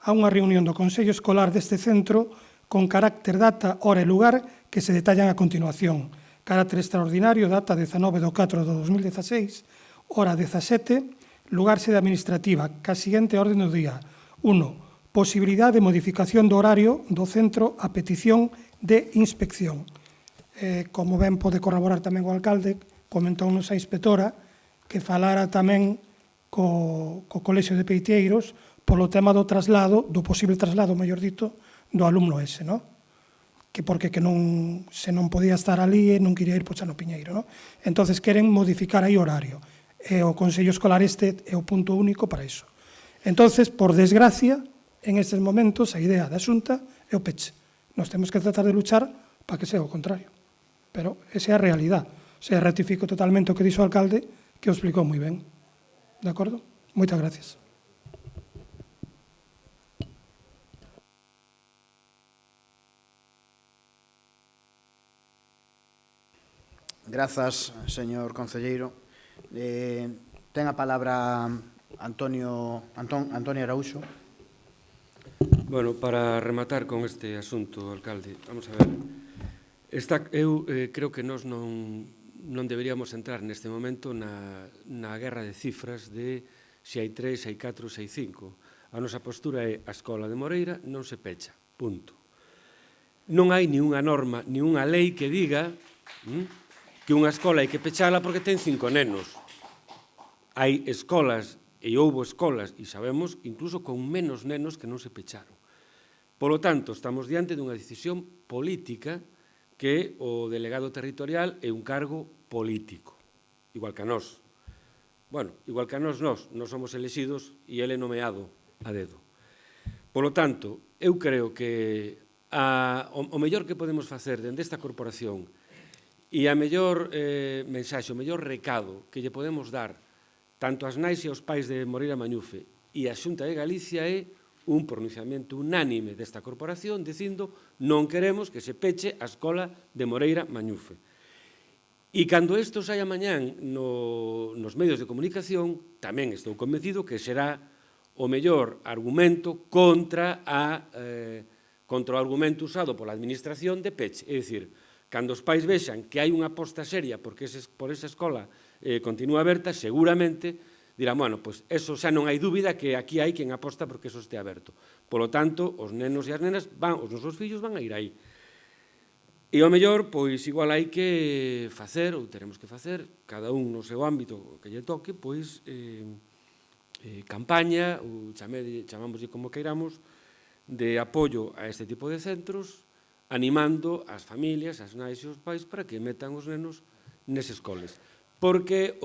a unha reunión do Consello Escolar deste centro con carácter, data, hora e lugar que se detallan a continuación. Carácter extraordinario, data 19/4/2016, hora 17, lugar sede administrativa, ca seguinte orde do día. 1. Posibilidade de modificación do horario do centro a petición de inspección. Como ben pode corroborar tamén o alcalde, comentounos a inspectora que falara tamén co Colexio de Peitieiros polo tema do traslado, do posible traslado, mellor dito, do alumno ese, non? Que porque se non podía estar ali e non quería ir po Chano Piñeiro, non? Entonces queren modificar aí horario. E o Consello Escolar este é o punto único para iso. Entonces, por desgracia, en estes momentos, a idea da Xunta é o peche. Nos temos que tratar de luchar para que sea o contrario. Pero esa é a realidade. O sea, ratifico totalmente o que dixo o alcalde, que o explicou moi ben. De acordo? Moitas gracias. Grazas, señor concelleiro. Ten a palabra Antonio Araúxo. Bueno, para rematar con este asunto, alcalde, vamos a ver. Eu creo que nós non deberíamos entrar neste momento na guerra de cifras de se hai 3, se hai 4, se hai 5. A nosa postura é a escola de Moreira non se pecha, punto. Non hai ni unha norma, ni unha lei que diga que unha escola hai que pechala porque ten 5 nenos. Hai escolas, e houbo escolas, e sabemos, incluso con menos nenos que non se pecharon. Polo tanto, estamos diante dunha decisión política que o delegado territorial é un cargo político, igual que a nós. Bueno, igual que a nós somos elexidos e ele é nomeado a dedo. Polo tanto, eu creo que o mellor que podemos facer dende esta corporación e a mellor mensaxe, o mellor recado que lle podemos dar tanto ás nais e aos pais de Moreira Mañufe e a Xunta de Galicia é un pronunciamento unánime desta corporación dicindo non queremos que se peche a escola de Moreira Mañufe. E cando isto saia mañán nos medios de comunicación, tamén estou convencido que será o mellor argumento contra o argumento usado pola administración de peche. É dicir, cando os pais vexan que hai unha aposta seria por esa escola continúa aberta, seguramente dirán, bueno, pois eso xa non hai dúbida que aquí hai quen aposta porque eso este aberto. Polo tanto, os nenos e as nenas os nosos fillos van a ir aí. E ao mellor, pois, igual hai que facer, ou teremos que facer, cada un no seu ámbito que lle toque, pois, campaña, ou chamámoslle como queiramos, de apoio a este tipo de centros, animando as familias, as nais e os pais para que metan os nenos neses coles. Porque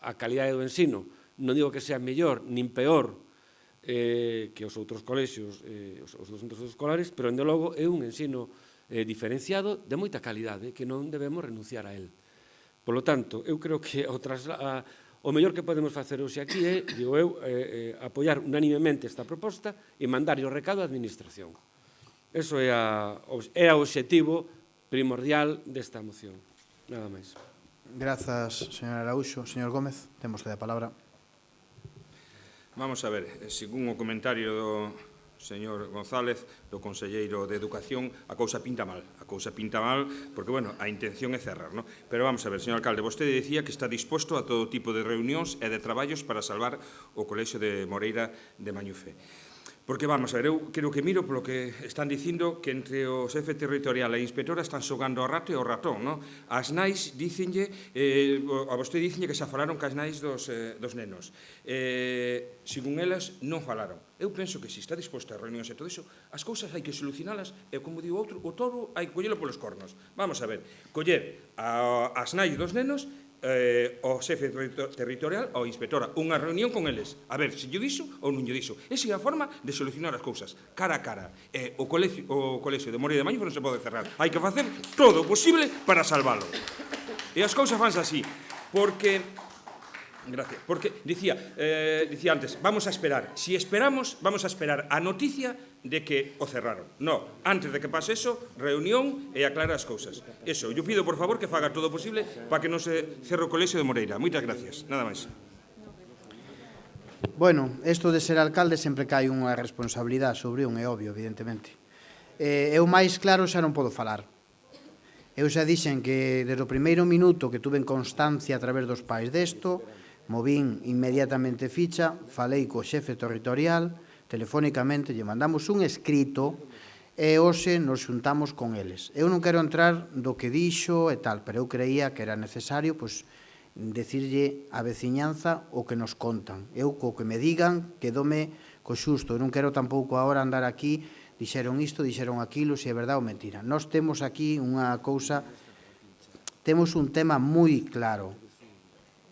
a calidade do ensino non digo que sea mellor nin peor que os outros colexios, os outros centros escolares, pero, dende logo, é un ensino diferenciado de moita calidade que non debemos renunciar a él. Por lo tanto, eu creo que o mellor que podemos facer hoxe aquí é, digo eu, apoiar unánimemente esta proposta e mandarlle o recado á administración. Eso é o obxectivo primordial desta moción. Nada máis. Grazas, señor Araúxo. Señor Gómez, temos a palabra. Vamos a ver, según o comentario do señor González, do conselleiro de Educación, a cousa pinta mal. A cousa pinta mal porque, bueno, a intención é cerrar, non? Pero vamos a ver, señor alcalde, vostede dicía que está disposto a todo tipo de reunións e de traballos para salvar o Colexio de Moreira de Mañufe. Porque, vamos a ver, eu creo que miro polo que están dicindo que entre o xefe territorial e a inspectora están xogando ao rato e ao ratón, non? As nais dicenlle, a vostede dicenlle que xa falaron cas nais dos nenos. Según elas, non falaron. Eu penso que se está disposto a reunións e todo iso, as cousas hai que solucionalas e, como digo outro, o toro hai que collelo polos cornos. Vamos a ver, coller as nais dos nenos, o xefe territorial ou a inspectora, unha reunión con eles, a ver se lle dixo ou non lle dixo. Esa é a forma de solucionar as cousas, cara a cara. O colexio de Moreira de Mañufe non se pode cerrar, hai que facer todo o posible para salvalo. E as cousas fanse así, porque... Gracias. Porque dicía antes, vamos a esperar. Si esperamos, vamos a esperar a noticia de que o cerraron. No, antes de que pase eso, reunión e aclarar as cousas. Eso, yo pido, por favor, que faga todo o posible para que non se cerre o Colexio de Moreira. Moitas gracias. Nada máis. Bueno, isto de ser alcalde sempre cae unha responsabilidade sobre un, é obvio, evidentemente. Eu máis claro xa non podo falar. Eu xa dixen que desde o primeiro minuto que tuve constancia a través dos pais desto, movín inmediatamente ficha, falei co xefe territorial, telefónicamente, lle mandamos un escrito e hoxe nos xuntamos con eles. Eu non quero entrar do que dixo e tal, pero eu creía que era necesario decirlle á veciñanza o que nos contan. Eu, co que me digan, quedome co xusto. Eu non quero tampouco agora andar aquí, dixeron isto, dixeron aquilo, se é verdade ou mentira. Nós temos aquí unha cousa, temos un tema moi claro.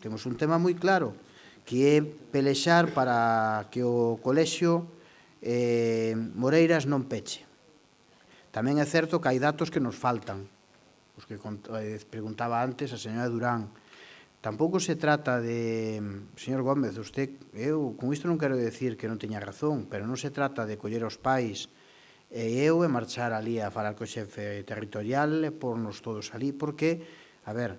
Temos un tema moi claro, que é pelexar para que o Colexio Moreiras non peche. Tamén é certo que hai datos que nos faltan, os que preguntaba antes a señora Durán. Tampouco se trata de... Señor Gómez, eu con isto non quero decir que non teña razón, pero non se trata de coller os pais e eu e marchar ali a falar co xefe territorial e pornos todos ali, porque, a ver,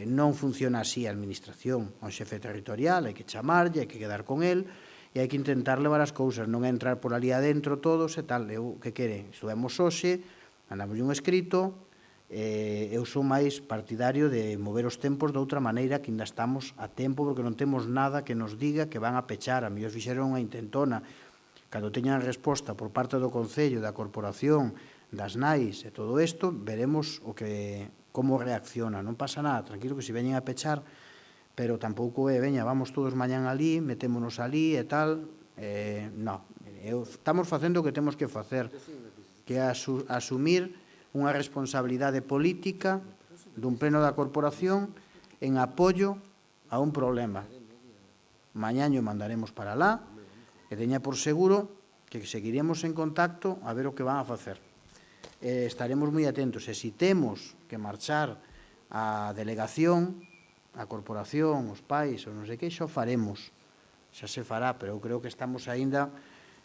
non funciona así a administración. O xefe territorial hai que chamarlle, hai que quedar con el e hai que intentar levar as cousas, non entrar por ali adentro todos e tal. Eu, que quere? Estuvemos hoxe, mandamos un escrito, eu sou máis partidario de mover os tempos de outra maneira, que ainda estamos a tempo porque non temos nada que nos diga que van a pechar. A mellor fixeron unha intentona. Cando teñan resposta por parte do Concello, da Corporación, das nais e todo isto, veremos como reacciona. Non pasa nada, tranquilo que se veñen a pechar, pero tampouco veña, vamos todos mañán ali, metémonos ali e tal. Non, estamos facendo o que temos que facer, que é asumir unha responsabilidade política dun pleno da corporación en apoio a un problema. Mañán o mandaremos para lá e teña por seguro que seguiremos en contacto a ver o que van a facer. Estaremos moi atentos e se temos que marchar a delegación, a corporación, os pais, ou non sei que, xo faremos, xa se fará, pero eu creo que estamos aínda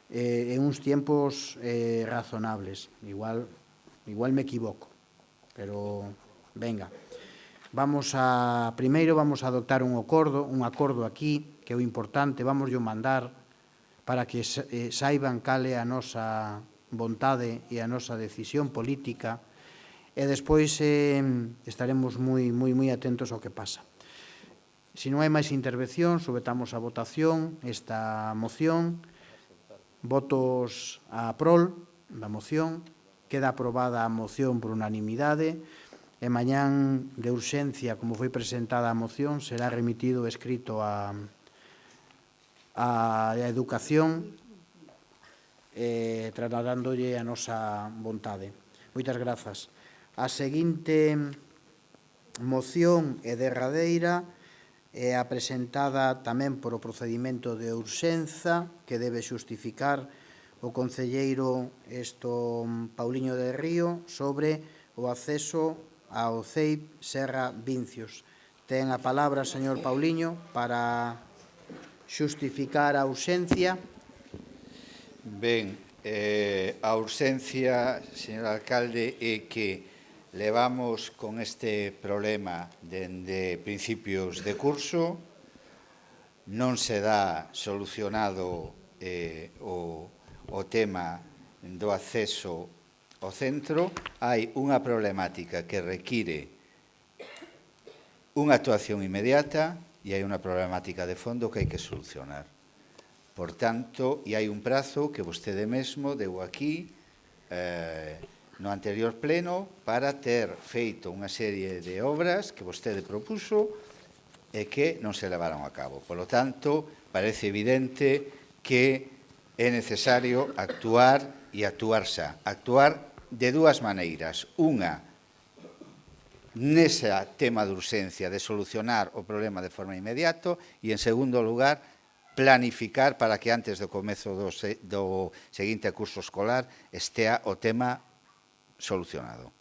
en uns tiempos razonables. Igual me equivoco, pero venga. Primeiro vamos a adoptar un acordo aquí, que é o importante, vamos a mandar para que saiban cal é a nosa vontade e a nosa decisión política e despois estaremos moi atentos ao que pasa. Se non hai máis intervención, sometamos a votación esta moción. Votos a prol da moción. Queda aprobada a moción por unanimidade e mañán de urxencia, como foi presentada a moción, será remitido escrito a Educación trasladándolle a nosa vontade. Moitas grazas. A seguinte moción é derradeira, é a presentada tamén por o procedimento de urxenza que debe xustificar o concelleiro Pauliño de Río sobre o acceso ao CEIP Serra Vincios. Ten a palabra, señor Pauliño, para xustificar a urxencia. Ben, a urxencia, señor alcalde, é que levamos con este problema dende principios de curso, non se dá solucionado o o tema do acceso ao centro, hai unha problemática que require unha actuación inmediata e hai unha problemática de fondo que hai que solucionar. Por tanto, e hai un prazo que vostede mesmo deu aquí no anterior pleno para ter feito unha serie de obras que vostede propuso e que non se levaron a cabo. Por lo tanto, parece evidente que é necesario actuar e actuar xa. Actuar de dúas maneiras. Unha, nese tema de urxencia de solucionar o problema de forma inmediato e, en segundo lugar, planificar para que antes do comezo do seguinte curso escolar estea o tema solucionado.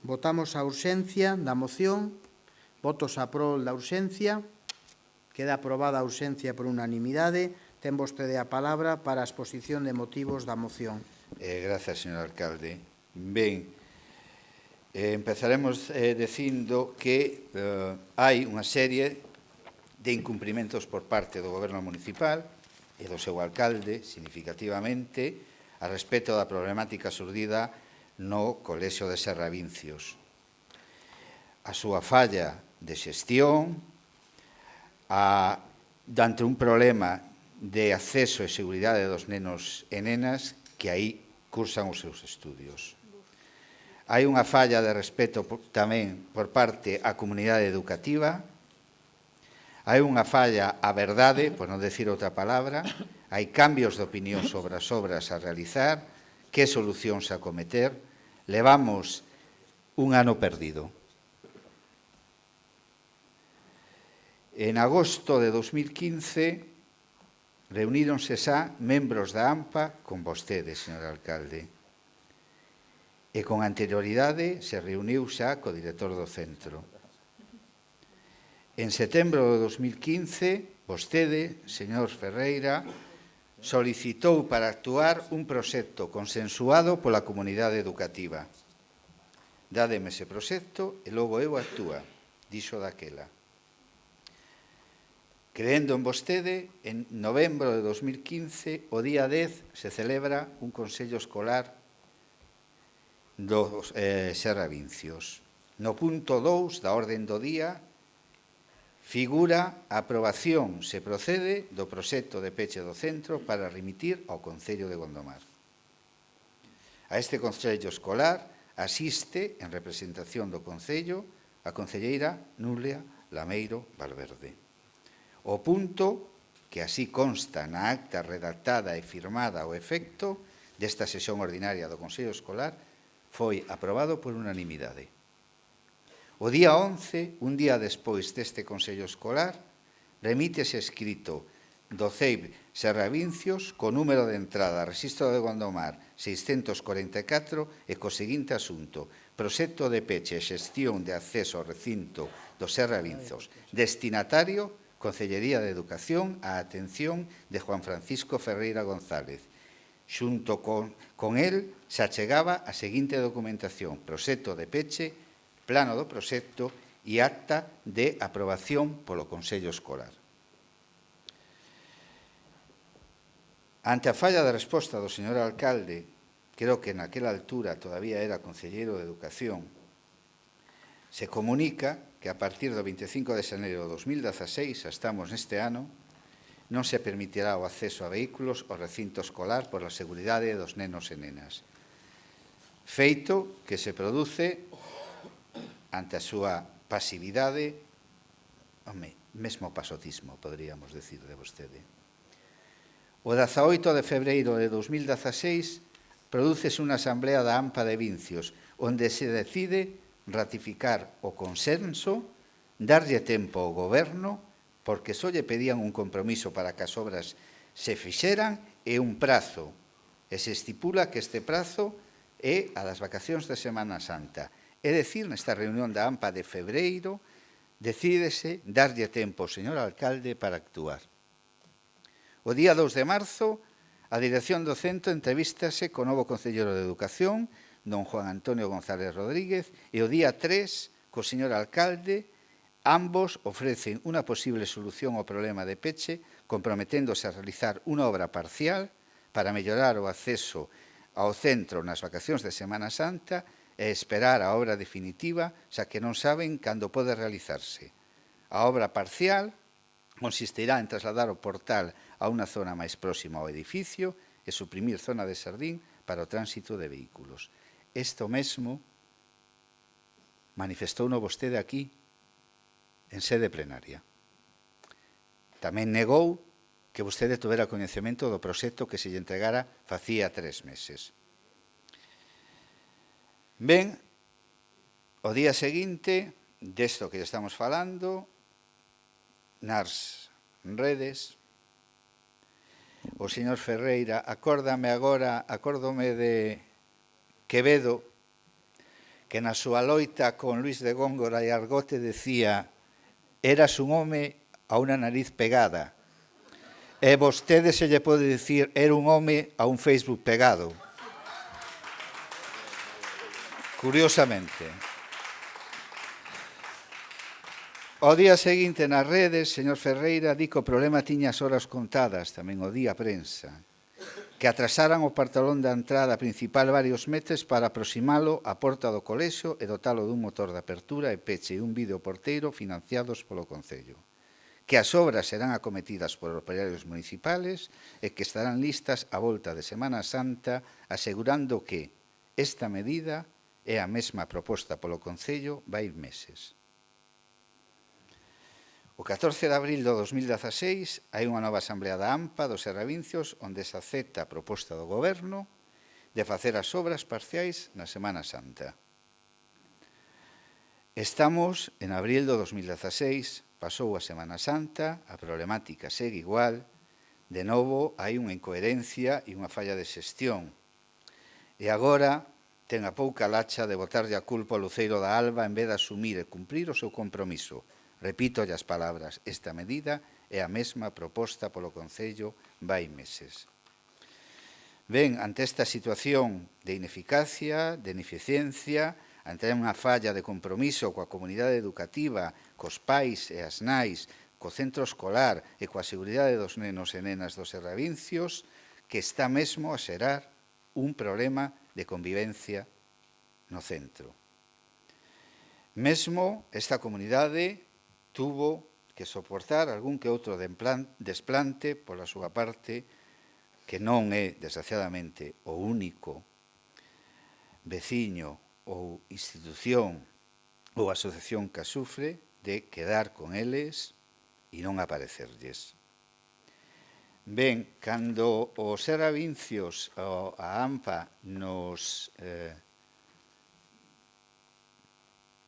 Votamos a urxencia da moción. Votos a prol da urxencia. Queda aprobada a urxencia por unanimidade. Ten vostede a palabra para a exposición de motivos da moción. Gracias, señor alcalde. Ben, empezaremos dicindo que hai unha serie de incumprimentos por parte do Goberno municipal e do seu alcalde, significativamente, a respecto da problemática xurdida no Colexio de Serravincios. A súa falla de xestión, ante un problema de acceso e seguridade dos nenos e nenas que aí cursan os seus estudios. Hai unha falla de respeto tamén por parte á comunidade educativa, hai unha falla á verdade, por non decir outra palabra, hai cambios de opinión sobre as obras a realizar, que solucións a cometer. Levamos un ano perdido. En agosto de 2015 reuníronse xa membros da AMPA con vostede, señor alcalde, e con anterioridade se reuniu xa co director do centro. En setembro de 2015, vostede, señor Ferreira, solicitou para actuar un proxecto consensuado pola comunidade educativa. Dádeme ese proxecto e logo eu actúa, dixo daquela. Creendo en vostede, en novembro de 2015, o día 10, se celebra un consello escolar dos Serravincios. No punto 2 da orden do día figura a aprobación, se procede, do proxecto de peche do centro para remitir ao Concello de Gondomar. A este consello escolar asiste, en representación do Concello, a concelleira Nulia Lameiro Valverde. O punto, que así consta na acta redactada e firmada ao efecto desta sesión ordinaria do Consello Escolar, foi aprobado por unanimidade. O día 11, un día despois deste Consello Escolar, remítese escrito do CEIB Serravincios co número de entrada Rexistro de Gondomar 644 e co seguinte asunto: proxecto de peche e xestión de acceso ao recinto dos Serravincios, destinatario Concellería de Educación á atención de Juan Francisco Ferreira González. Xunto con el se achegaba a seguinte documentación: proxecto de peche, plano do proxecto e acta de aprobación polo Consello Escolar. Ante a falla de resposta do señor alcalde, creo que naquela altura todavía era concelleiro de Educación, se comunica que a partir do 25 de xaneiro de 2016, estamos neste ano, non se permitirá o acceso a vehículos ao recinto escolar por a seguridade dos nenos e nenas. Feito que se produce ante a súa pasividade, mesmo pasotismo, poderíamos decir de vostede. O 18 de febreiro de 2016 prodúcese unha asamblea da AMPA de Vincios, onde se decide ratificar o consenso, darlle tempo ao goberno, porque só lle pedían un compromiso para que as obras se fixeran e un prazo. E se estipula que este prazo é a das vacacións de Semana Santa. É dicir, nesta reunión da AMPA de febreiro, decídese darlle tempo ao señor alcalde para actuar. O día 2 de marzo A dirección do centro entrevístase co novo concelleiro de Educación, don Juan Antonio González Rodríguez, e o día 3, co señor alcalde, ambos ofrecen unha posible solución ao problema de Peche, comprometéndose a realizar unha obra parcial para mellorar o acceso ao centro nas vacacións de Semana Santa e esperar a obra definitiva, xa que non saben cando pode realizarse. A obra parcial consistirá en trasladar o portal a unha zona máis próxima ao edificio e suprimir zona de xardín para o tránsito de vehículos. Isto mesmo manifestouno vostede aquí, en sede plenaria. Tamén negou que vostede tuvera coñecemento do proxecto que se lle entregara facía 3 meses. Ben, o día seguinte desto que estamos falando, nas redes, o señor Ferreira, acórdome de Quevedo, que na súa loita con Luis de Góngora e Argote decía: eras un home a unha nariz pegada. E vostede se lle pode dicir era un home a un Facebook pegado. Curiosamente. O día seguinte nas redes, señor Ferreira, di que o problema tiña as horas contadas, tamén o día prensa, que atrasaran o portalón da entrada principal varios meses para aproximalo á porta do colexio e dotalo dun motor de apertura e peche e un videoporteiro financiados polo Concello. Que as obras serán acometidas por operarios municipales e que estarán listas a volta de Semana Santa, asegurando que esta medida é a mesma proposta polo Concello vai meses. O 14 de abril do 2016 hai unha nova asamblea da AMPA dos Serravincios onde se acepta a proposta do Goberno de facer as obras parciais na Semana Santa. Estamos en abril do 2016, pasou a Semana Santa, a problemática segue igual, de novo hai unha incoherencia e unha falla de xestión. E agora ten a pouca lacha de botarlle a culpa ao Luceiro da Alba en vez de asumir e cumprir o seu compromiso. Repito as palabras, esta medida é a mesma proposta polo Concello vai meses. Ben, ante esta situación de ineficacia, de ineficiencia, ante unha falla de compromiso coa comunidade educativa, cos pais e as nais, co centro escolar e coa seguridade dos nenos e nenas dos Serravincios, que está mesmo a xerar un problema de convivencia no centro. Mesmo esta comunidade tuvo que soportar algún que outro desplante pola súa parte, que non é, desgraciadamente, o único veciño ou institución ou asociación que sufre de quedar con eles e non aparecerlles. Ben, cando os Serravincios, a AMPA, nos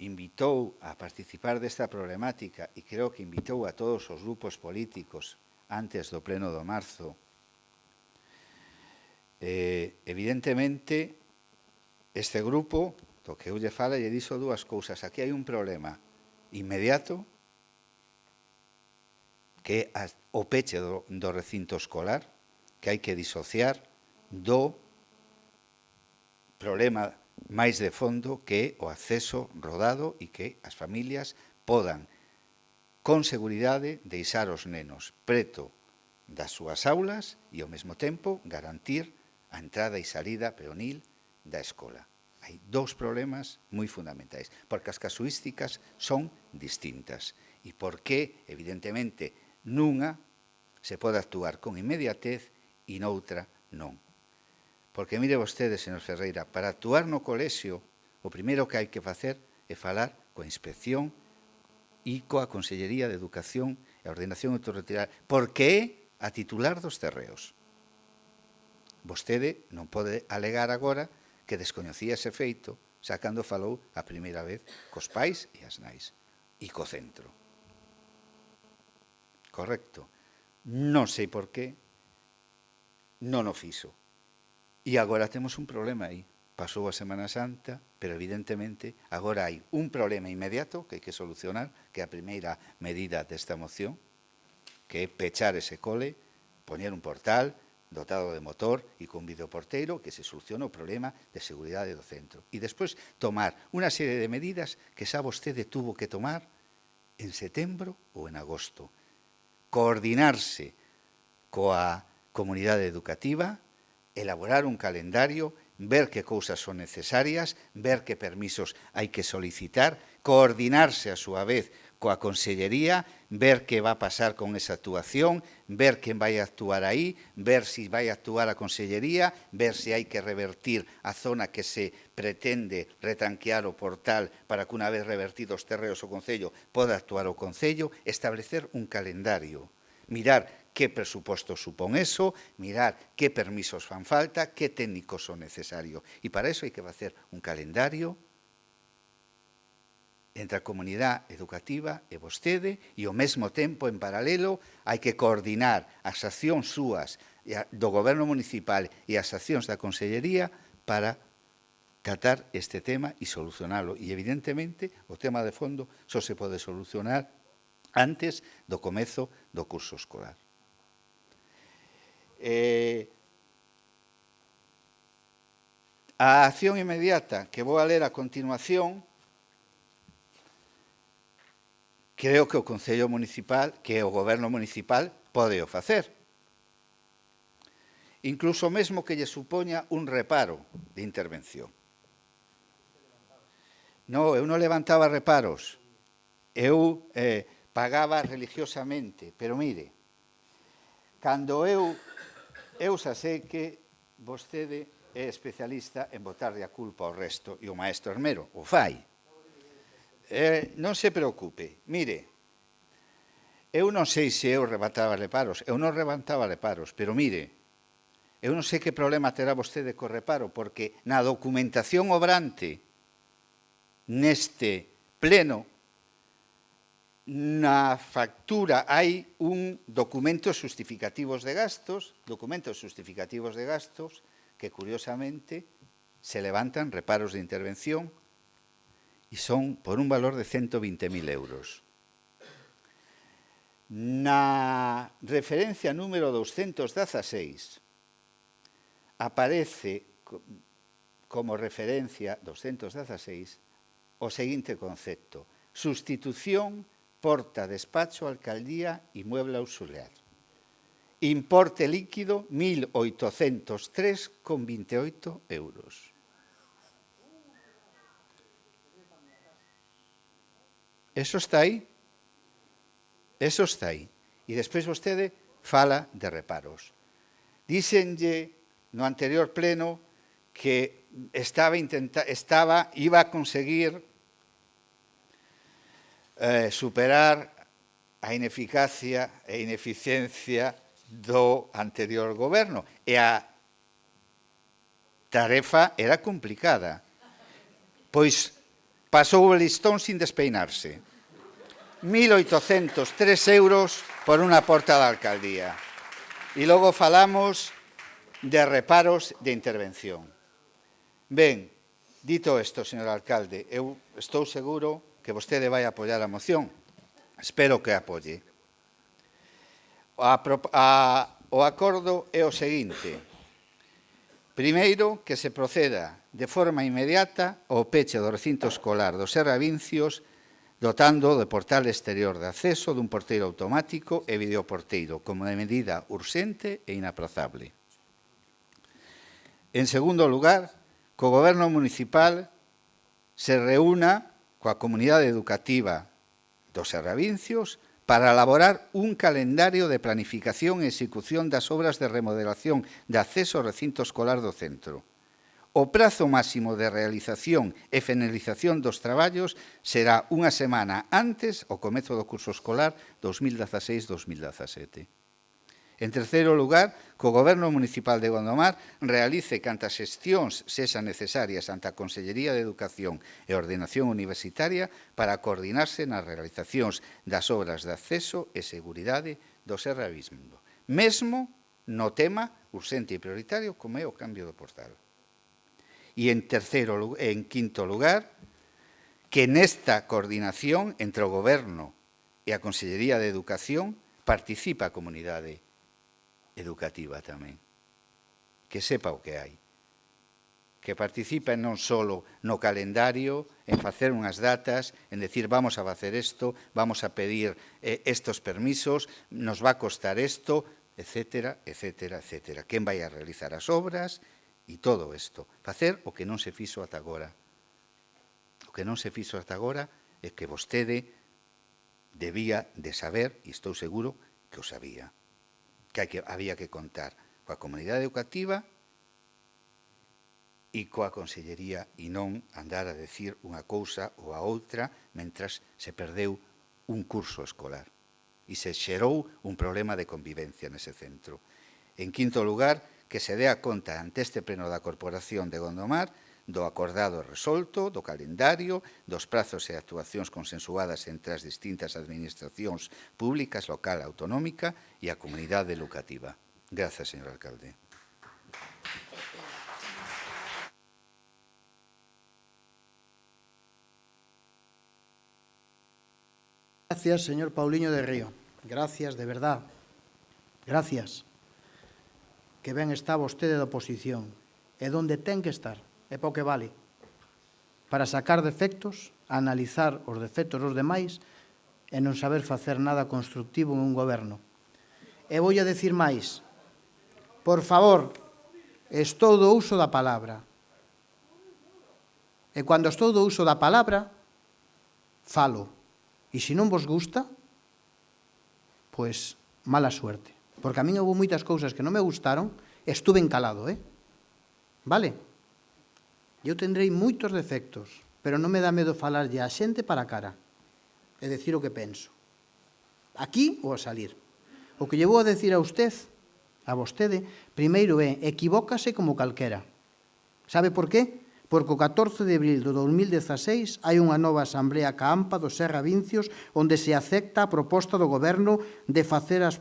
invitou a participar desta problemática e creo que invitou a todos os grupos políticos antes do pleno do marzo, evidentemente, este grupo, do que eu lle fala, lle dixo dúas cousas. Aquí hai un problema inmediato, que é o peche do recinto escolar, que hai que disociar do problema máis de fondo, que é o acceso rodado e que as familias podan, con seguridade, deixar os nenos preto das súas aulas e, ao mesmo tempo, garantir a entrada e salida peonil da escola. Hai dous problemas moi fundamentais, porque as casuísticas son distintas e porque, evidentemente, nunha se pode actuar con inmediatez e noutra non. Porque, mire vostede, señor Ferreira, para actuar no colexio, o primeiro que hai que facer é falar coa inspección e coa Consellería de Educación e Ordenación Territorial, porque é a titular dos terreos. Vostede non pode alegar agora que descoñecía ese feito, xa cando falou a primeira vez cos pais e as nais, e co centro. Correcto. Non sei por qué non o fixo. E agora temos un problema aí. Pasou a Semana Santa, pero evidentemente agora hai un problema inmediato que hai que solucionar, que é a primeira medida desta moción, que é pechar ese cole, poñer un portal, dotado de motor e con videoporteiro que se solucione o problema de seguridade do centro. E despois tomar unha serie de medidas que xa vostede tuvo que tomar en setembro ou en agosto. Coordinarse coa comunidade educativa, elaborar un calendario, ver que cousas son necesarias, ver que permisos hai que solicitar, coordinarse a súa vez coa Consellería, ver que va a pasar con esa actuación, ver quen vai a actuar aí, ver se vai a actuar a Consellería, ver se hai que revertir a zona que se pretende retranquear o portal para que unha vez revertidos os terreos o Concello poda actuar o Concello, establecer un calendario, mirar que presuposto supón eso, mirar que permisos fan falta, que técnicos son necesarios. E para eso hai que facer un calendario entre a comunidade educativa e vostede e ao mesmo tempo, en paralelo, hai que coordinar as accións súas do Goberno Municipal e as accións da Consellería para tratar este tema e solucionalo. E, evidentemente, o tema de fondo só se pode solucionar antes do comezo do curso escolar. A acción inmediata que vou a ler a continuación, creo que o Concello Municipal, que o Goberno Municipal pode o facer. Incluso mesmo que lle supoña un reparo de intervención. Non, eu non levantaba reparos, eu pagaba religiosamente, pero mire, cando eu xa sei que vostede é especialista en botarlle a culpa ao resto e o maestro Armero o fai. Non se preocupe. Mire, eu non sei se eu levantaba reparos, eu non levantaba reparos, pero mire, eu non sei que problema terá vostede co reparo, porque na documentación obrante neste pleno, na factura hai un documentos justificativos de gastos, que curiosamente se levantan reparos de intervención e son por un valor de 120.000 euros. Na referencia número 216 aparece como referencia 216 o seguinte concepto: sustitución porta, despacho, alcaldía, inmueble auxiliar. Importe líquido 1.803,28 euros. Eso está aí. Eso está aí. E despois vostede fala de reparos. Díxenlle no anterior pleno que iba a conseguir superar a ineficacia e ineficiencia do anterior goberno. E a tarefa era complicada, pois pasou o listón sin despeinarse. 1.803 euros por unha porta da alcaldía. E logo falamos de reparos de intervención. Ben, dito isto, señor alcalde, eu estou seguro que vostede vai apoiar a moción. Espero que a apoie. O acordo é o seguinte. Primeiro, que se proceda de forma inmediata ao peche do recinto escolar do Serra Vincios, dotando de portal exterior de acceso dun porteiro automático e videoporteiro como de medida urxente e inaprazable. En segundo lugar, que o Goberno Municipal se reúna coa comunidade educativa dos Serravincios para elaborar un calendario de planificación e execución das obras de remodelación de acceso ao recinto escolar do centro. O prazo máximo de realización e finalización dos traballos será unha semana antes ao comezo do curso escolar 2016-2017. En terceiro lugar, que o Goberno Municipal de Gondomar realice cantas xestións sexan necesarias ante a Consellería de Educación e Ordenación Universitaria para coordinarse nas realizacións das obras de acceso e seguridade do serravismo, mesmo no tema urxente e prioritario como é o cambio do portal. E en quinto lugar, que nesta coordinación entre o Goberno e a Consellería de Educación participa a comunidade educativa tamén. que sepa o que hai. Que participe non só no calendario, en facer unhas datas, en decir vamos a facer isto, vamos a pedir estos permisos, nos va a costar isto, etcétera, etcétera, etcétera. Quen vai a realizar as obras e todo isto. Facer o que non se fixo ata agora. O que non se fixo ata agora é que vostede debía de saber, e estou seguro que o sabía, que había que contar coa comunidade educativa e coa Consellería e non andar a decir unha cousa ou a outra mentras se perdeu un curso escolar e se xerou un problema de convivencia nese centro. En quinto lugar, que se dea conta ante este pleno da Corporación de Gondomar do acordado e resolto, do calendario, dos prazos e actuacións consensuadas entre as distintas administracións públicas, local, autonómica e a comunidade educativa. Grazas, señor alcalde. Gracias, señor Pauliño de Río. Gracias, de verdad. Gracias. Que ben está vostede da oposición. É onde ten que estar. É para o que vale. Para sacar defectos, analizar os defectos dos demais e non saber facer nada constructivo en un goberno. E vou a decir máis. Por favor, estou do uso da palabra. E cando estou do uso da palabra, falo. E se non vos gusta, pois mala suerte. Porque a min houve moitas cousas que non me gustaron e estuve encalado, Vale? Eu tendrei moitos defectos, pero non me dá medo falarlle a xente para a cara e decir o que penso. Aquí ou a salir. O que lle vou a decir a vostede, primeiro é, equivócase como calquera. Sabe por qué? Porque o 14 de abril do 2016 hai unha nova asamblea ca AMPA do Serra Vincios onde se acepta a proposta do Goberno de facer as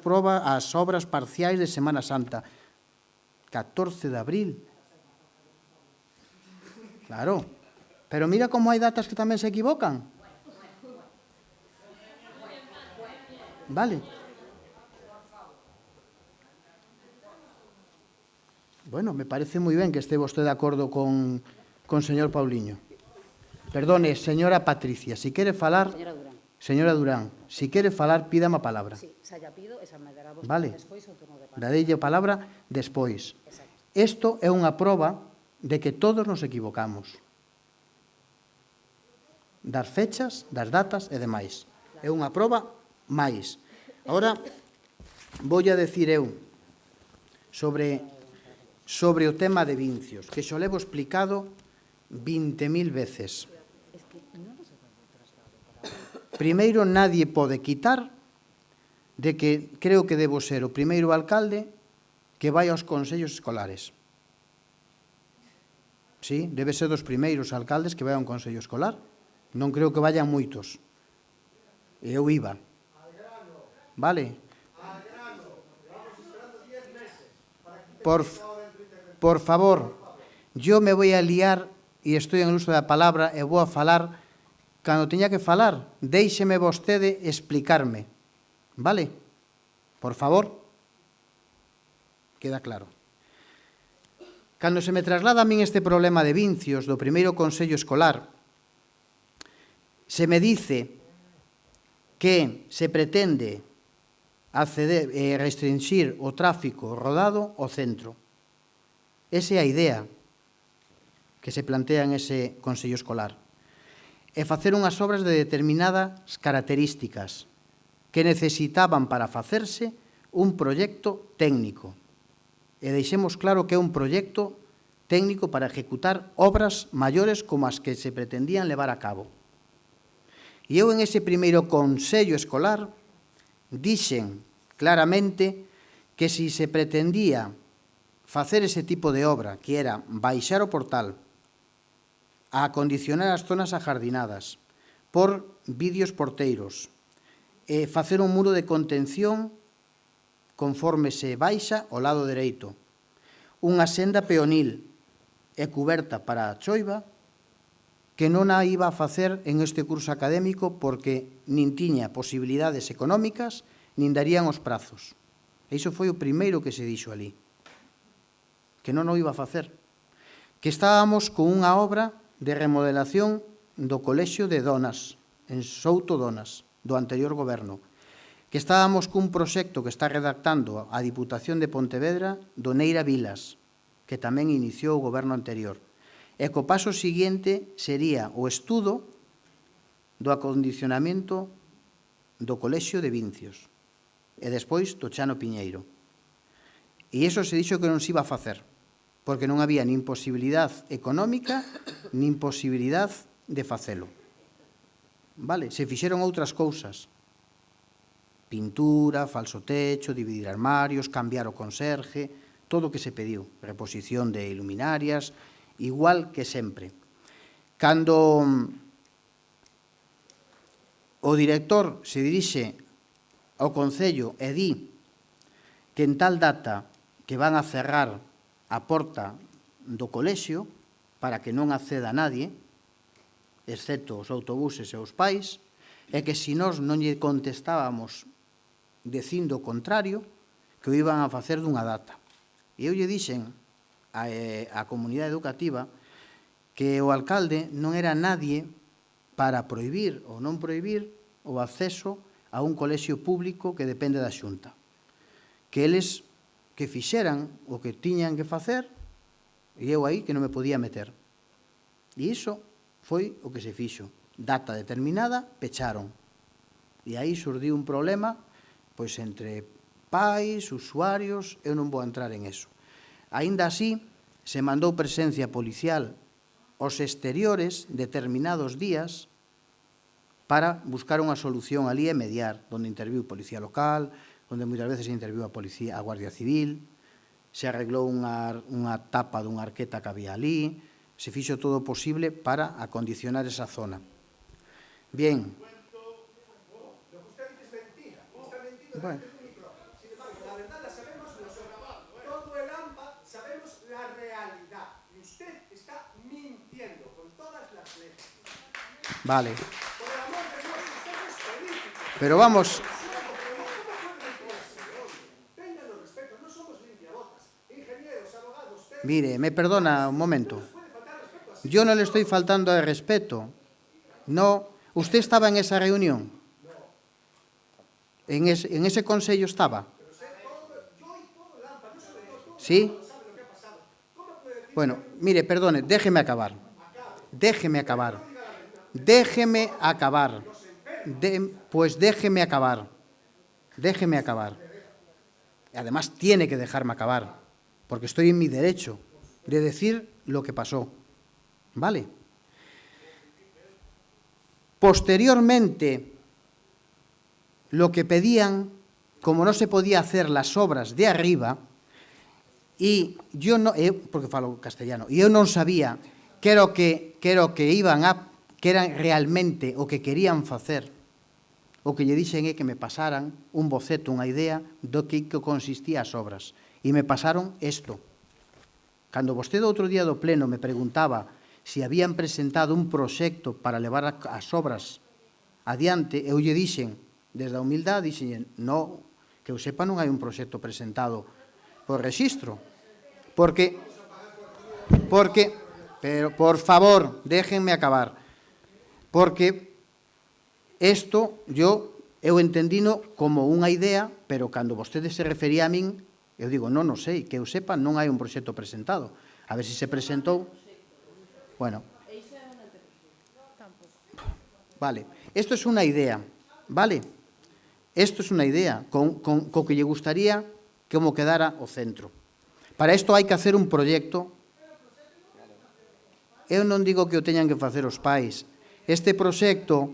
obras parciais de Semana Santa. 14 de abril. Claro. Pero mira como hai datas que tamén se equivocan. Vale. Bueno, me parece moi ben que este vostede de acordo con señor Pauliño. Perdone, señora Patricia, si quere falar... Señora Durán, si quere falar, pídame a palabra. Sí, xa lla pido, esa me dará Vale. despois o turno de palabra. Dadeille a palabra despois. Isto é unha proba de que todos nos equivocamos. Das fechas, das datas e demais. É unha proba máis. Agora, vou a decir eu sobre o tema de Vincios, que xo levo explicado 20.000 veces. Primeiro, nadie pode quitar de que creo que debo ser o primeiro alcalde que vai aos consellos escolares. Sí, debe ser dos primeiros alcaldes que vai a un consello escolar. Non creo que vayan moitos. Eu iba. Vale? Por favor, yo me voy a liar e estou en uso da palabra e vou a falar cando teña que falar. Déixeme vostede explicarme. Vale? Por favor. Queda claro. Cando se me traslada a min este problema de Vincios do primeiro consello escolar, se me dice que se pretende restringir o tráfico rodado ao centro. Esa é a idea que se plantea en ese consello escolar. E facer unhas obras de determinadas características que necesitaban para facerse un proxecto técnico. E deixemos claro que é un proxecto técnico para ejecutar obras maiores como as que se pretendían levar a cabo. E eu en ese primeiro consello escolar dixen claramente que se pretendía facer ese tipo de obra, que era baixar o portal, a acondicionar as zonas ajardinadas, por vídeos porteiros, facer un muro de contención conforme se baixa ao lado dereito, unha senda peonil e cuberta para a choiva, que non a iba a facer en este curso académico porque nin tiña posibilidades económicas, nin darían os prazos. Iso foi o primeiro que se dixo ali. que non o iba a facer, que estábamos con unha obra de remodelación do Colexio de Donas, en Souto Donas, do anterior goberno, que estábamos cun proxecto que está redactando a Diputación de Pontevedra do Neira Vilas, que tamén iniciou o goberno anterior. E co paso seguinte sería o estudo do acondicionamento do Colexio de Vincios e despois do Chano Piñeiro. E iso se dixo que non se iba a facer, porque non había nin posibilidad económica nin posibilidad de facelo. Vale, se fixeron outras cousas. Pintura, falso techo, dividir armarios, cambiar o conserje, todo o que se pediu. Reposición de iluminarias, igual que sempre. Cando o director se dirixe ao Concello e di que en tal data que van a cerrar a porta do colexio para que non acceda nadie, excepto os autobuses e os pais, e que se nós non lle contestábamos dicindo o contrario, que o iban a facer dunha data. E eu lle dixen á comunidade educativa que o alcalde non era nadie para prohibir ou non prohibir o acceso a un colexio público que depende da Xunta. Que eles que fixeran o que tiñan que facer e eu aí que non me podía meter. E iso foi o que se fixo. Data determinada, pecharon. E aí surdiu un problema pois entre pais, usuarios, eu non vou entrar en eso. Aínda así, se mandou presencia policial aos exteriores determinados días para buscar unha solución ali e mediar, onde interviu Policía Local, onde moitas veces interviu a Guardia Civil, se arreglou unha tapa dunha arqueta que había ali, se fixo todo o posible para acondicionar esa zona. Bien. Bueno. La verdad la sabemos nosotros. Todo el AMPA sabemos la realidad. Y usted está mintiendo con todas las letras. Vale. Por el amor de Dios, usted es político. Pero vamos. Ténganos respeto, no somos limpiabotas. Ingenieros, abogados. Mire, me perdona un momento. Yo no le estoy faltando de respeto. No. ¿Usted estaba en esa reunión? En ese consello estaba. ¿Sí? Bueno, mire, perdone, déjeme acabar. Déjeme acabar. Déjeme acabar. Pues déjeme acabar. Déjeme acabar. Además, tiene que dejarme acabar, porque estoy en mi derecho de decir lo que pasó. ¿Vale? Posteriormente, lo que pedían, como no se podía hacer las obras de arriba, y yo no, porque falo castellano, e eu non sabía que era o que eran realmente o que querían facer, o que lle dixen é que me pasaran un boceto, unha idea do que consistía as obras. E me pasaron isto. Cando vostede outro día do pleno me preguntaba se habían presentado un proxecto para levar as obras adiante, eu lle dixen, desde a humildade, dixen, no, que eu sepa non hai un proxecto presentado por rexistro. Pero, por favor, déjenme acabar. Porque isto, eu entendino como unha idea, pero cando vostede se refería a min, eu digo, non sei, que eu sepa, non hai un proxecto presentado. A ver se se presentou. Bueno. Vale, isto é unha idea, vale? Isto é unha idea, co que lle gustaría como quedara o centro. Para isto hai que hacer un proxecto. Eu non digo que o teñan que facer os pais. Este proxecto,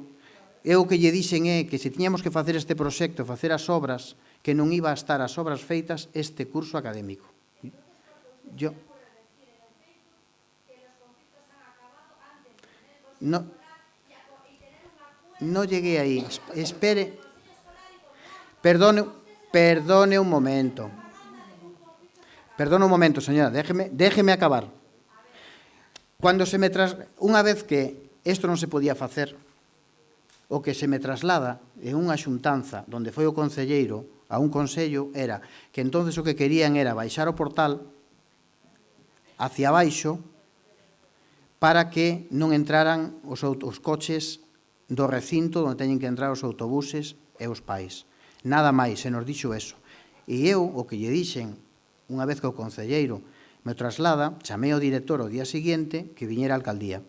eu que lle dixen é que se tiñamos que facer este proxecto, facer as obras, que non iba a estar as obras feitas este curso académico. No llegué aí. Espere. Perdone un momento. Perdone un momento, señora. Déjeme acabar. Unha vez que isto non se podía facer, o que se me traslada en unha xuntanza onde foi o concelleiro a un consello era que entonces o que querían era baixar o portal hacia baixo para que non entraran os coches do recinto onde teñen que entrar os autobuses e os pais. Nada máis, se nos dixo eso. E eu, o que lle dixen, unha vez que o concelleiro me traslada, chamei ao director o día seguinte que viñera a alcaldía.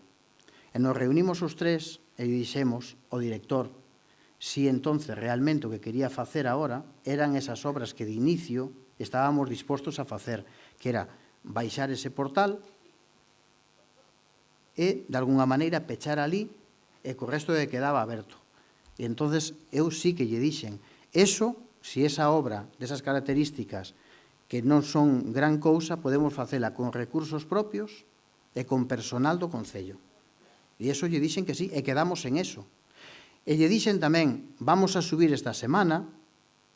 E nos reunimos os tres e dixemos ao director si entonces realmente o que quería facer agora eran esas obras que de inicio estábamos dispostos a facer, que era baixar ese portal e, de alguna maneira, pechar ali e co resto de quedaba aberto. E entonces eu sí que lle dixen, eso, si esa obra desas características que non son gran cousa, podemos facela con recursos propios e con personal do Concello. E iso lle dixen que sí, e quedamos en eso. E lle dixen tamén, vamos a subir esta semana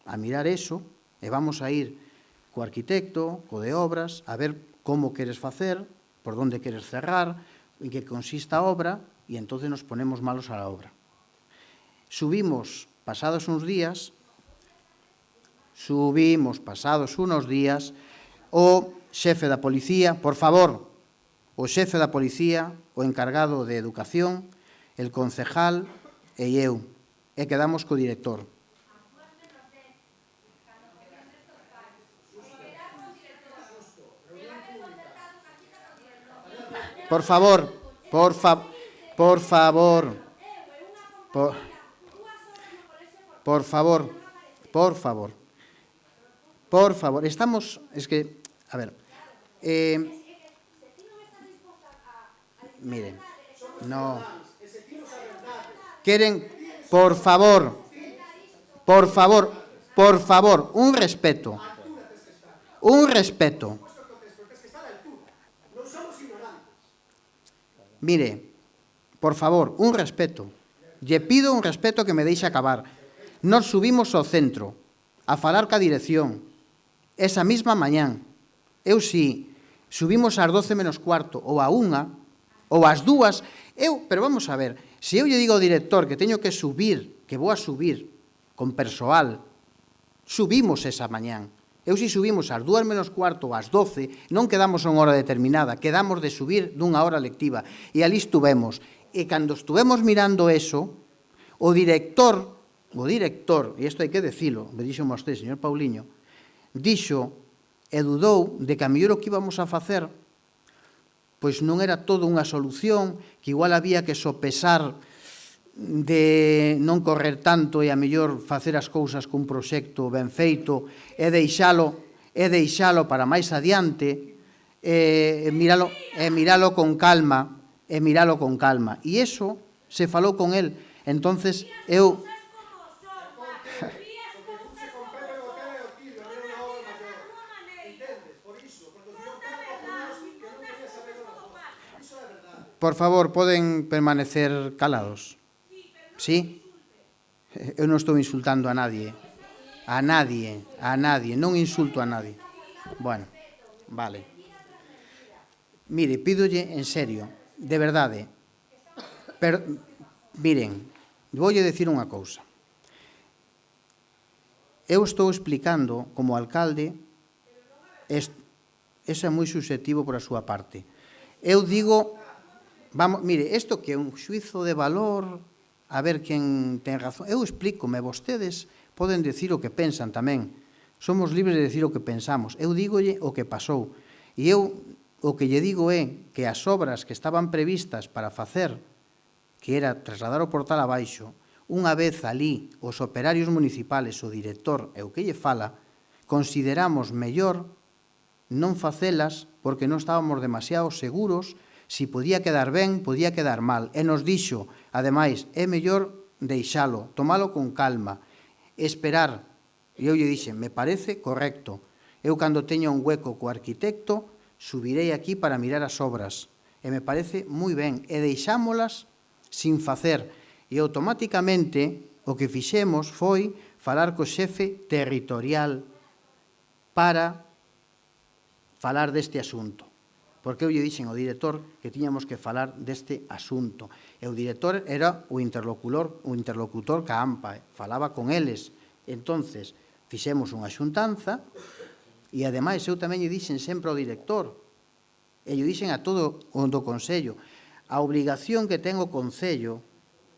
a mirar eso, e vamos a ir co arquitecto, co de obras, a ver como queres facer, por onde queres cerrar, en que consista a obra, e entonces nos ponemos malos a la obra. Subimos pasados unos días, o xefe da policía, por favor, o xefe da policía, o encargado de educación, el concejal e eu, e quedamos co director. Por favor, estamos, es que, a ver, miren, no, quieren, por favor, un respeto, mire, por favor, un respeto, lle pido un respeto que me deixe acabar. Nos subimos ao centro a falar ca dirección esa mesma mañán. Eu si subimos ás 12 menos cuarto ou a 1 ou ás 2, pero vamos a ver, se eu lle digo ao director que teño que subir, que vou a subir con persoal, subimos esa mañán. Eu si subimos ás 2 menos cuarto ou ás 12, non quedamos a unha hora determinada, quedamos de subir dunha hora lectiva. E ali estuvemos. E cando estuvemos mirando eso, o director, e isto hai que decilo, me dixo vostede, señor Pauliño, dixo e dudou de que a mellor o que íbamos a facer pois non era todo unha solución, que igual había que sopesar de non correr tanto e a mellor facer as cousas cun proxecto ben feito e deixalo para máis adiante, miralo con calma, E iso se falou con el. Entonces, eu... Por favor, poden permanecer calados. Sí? Eu non estou insultando a nadie. A nadie. Non insulto a nadie. Bueno, vale. Mire, pídolle en serio, de verdade. Miren, voulle decir unha cousa. Eu estou explicando como alcalde, eso é moi subjetivo por a súa parte. Eu digo, mire, isto que é un xuizo de valor, a ver quen ten razón. Eu explícome, vostedes poden decir o que pensan tamén. Somos libres de decir o que pensamos. Eu dígolle o que pasou. E eu o que lle digo é que as obras que estaban previstas para facer, que era trasladar o portal abaixo, unha vez ali os operarios municipales, o director e o que lle fala, consideramos mellor non facelas porque non estábamos demasiado seguros si podía quedar ben, podía quedar mal. E nos dixo, ademais, é mellor deixalo, tomalo con calma, esperar. E eu lle dixen, me parece correcto. Eu, cando teño un hueco co arquitecto, subirei aquí para mirar as obras. E me parece moi ben. E deixámolas sin facer. E automáticamente o que fixemos foi falar co xefe territorial para falar deste asunto. Porque eu lle dixen ao director que tiñamos que falar deste asunto. E o director era o interlocutor ca AMPA, falaba con eles. Entonces, fixemos unha xuntanza e, ademais, eu tamén lle dixen sempre ao director, e lle dixen a todo o do Consello, a obrigación que ten o Concello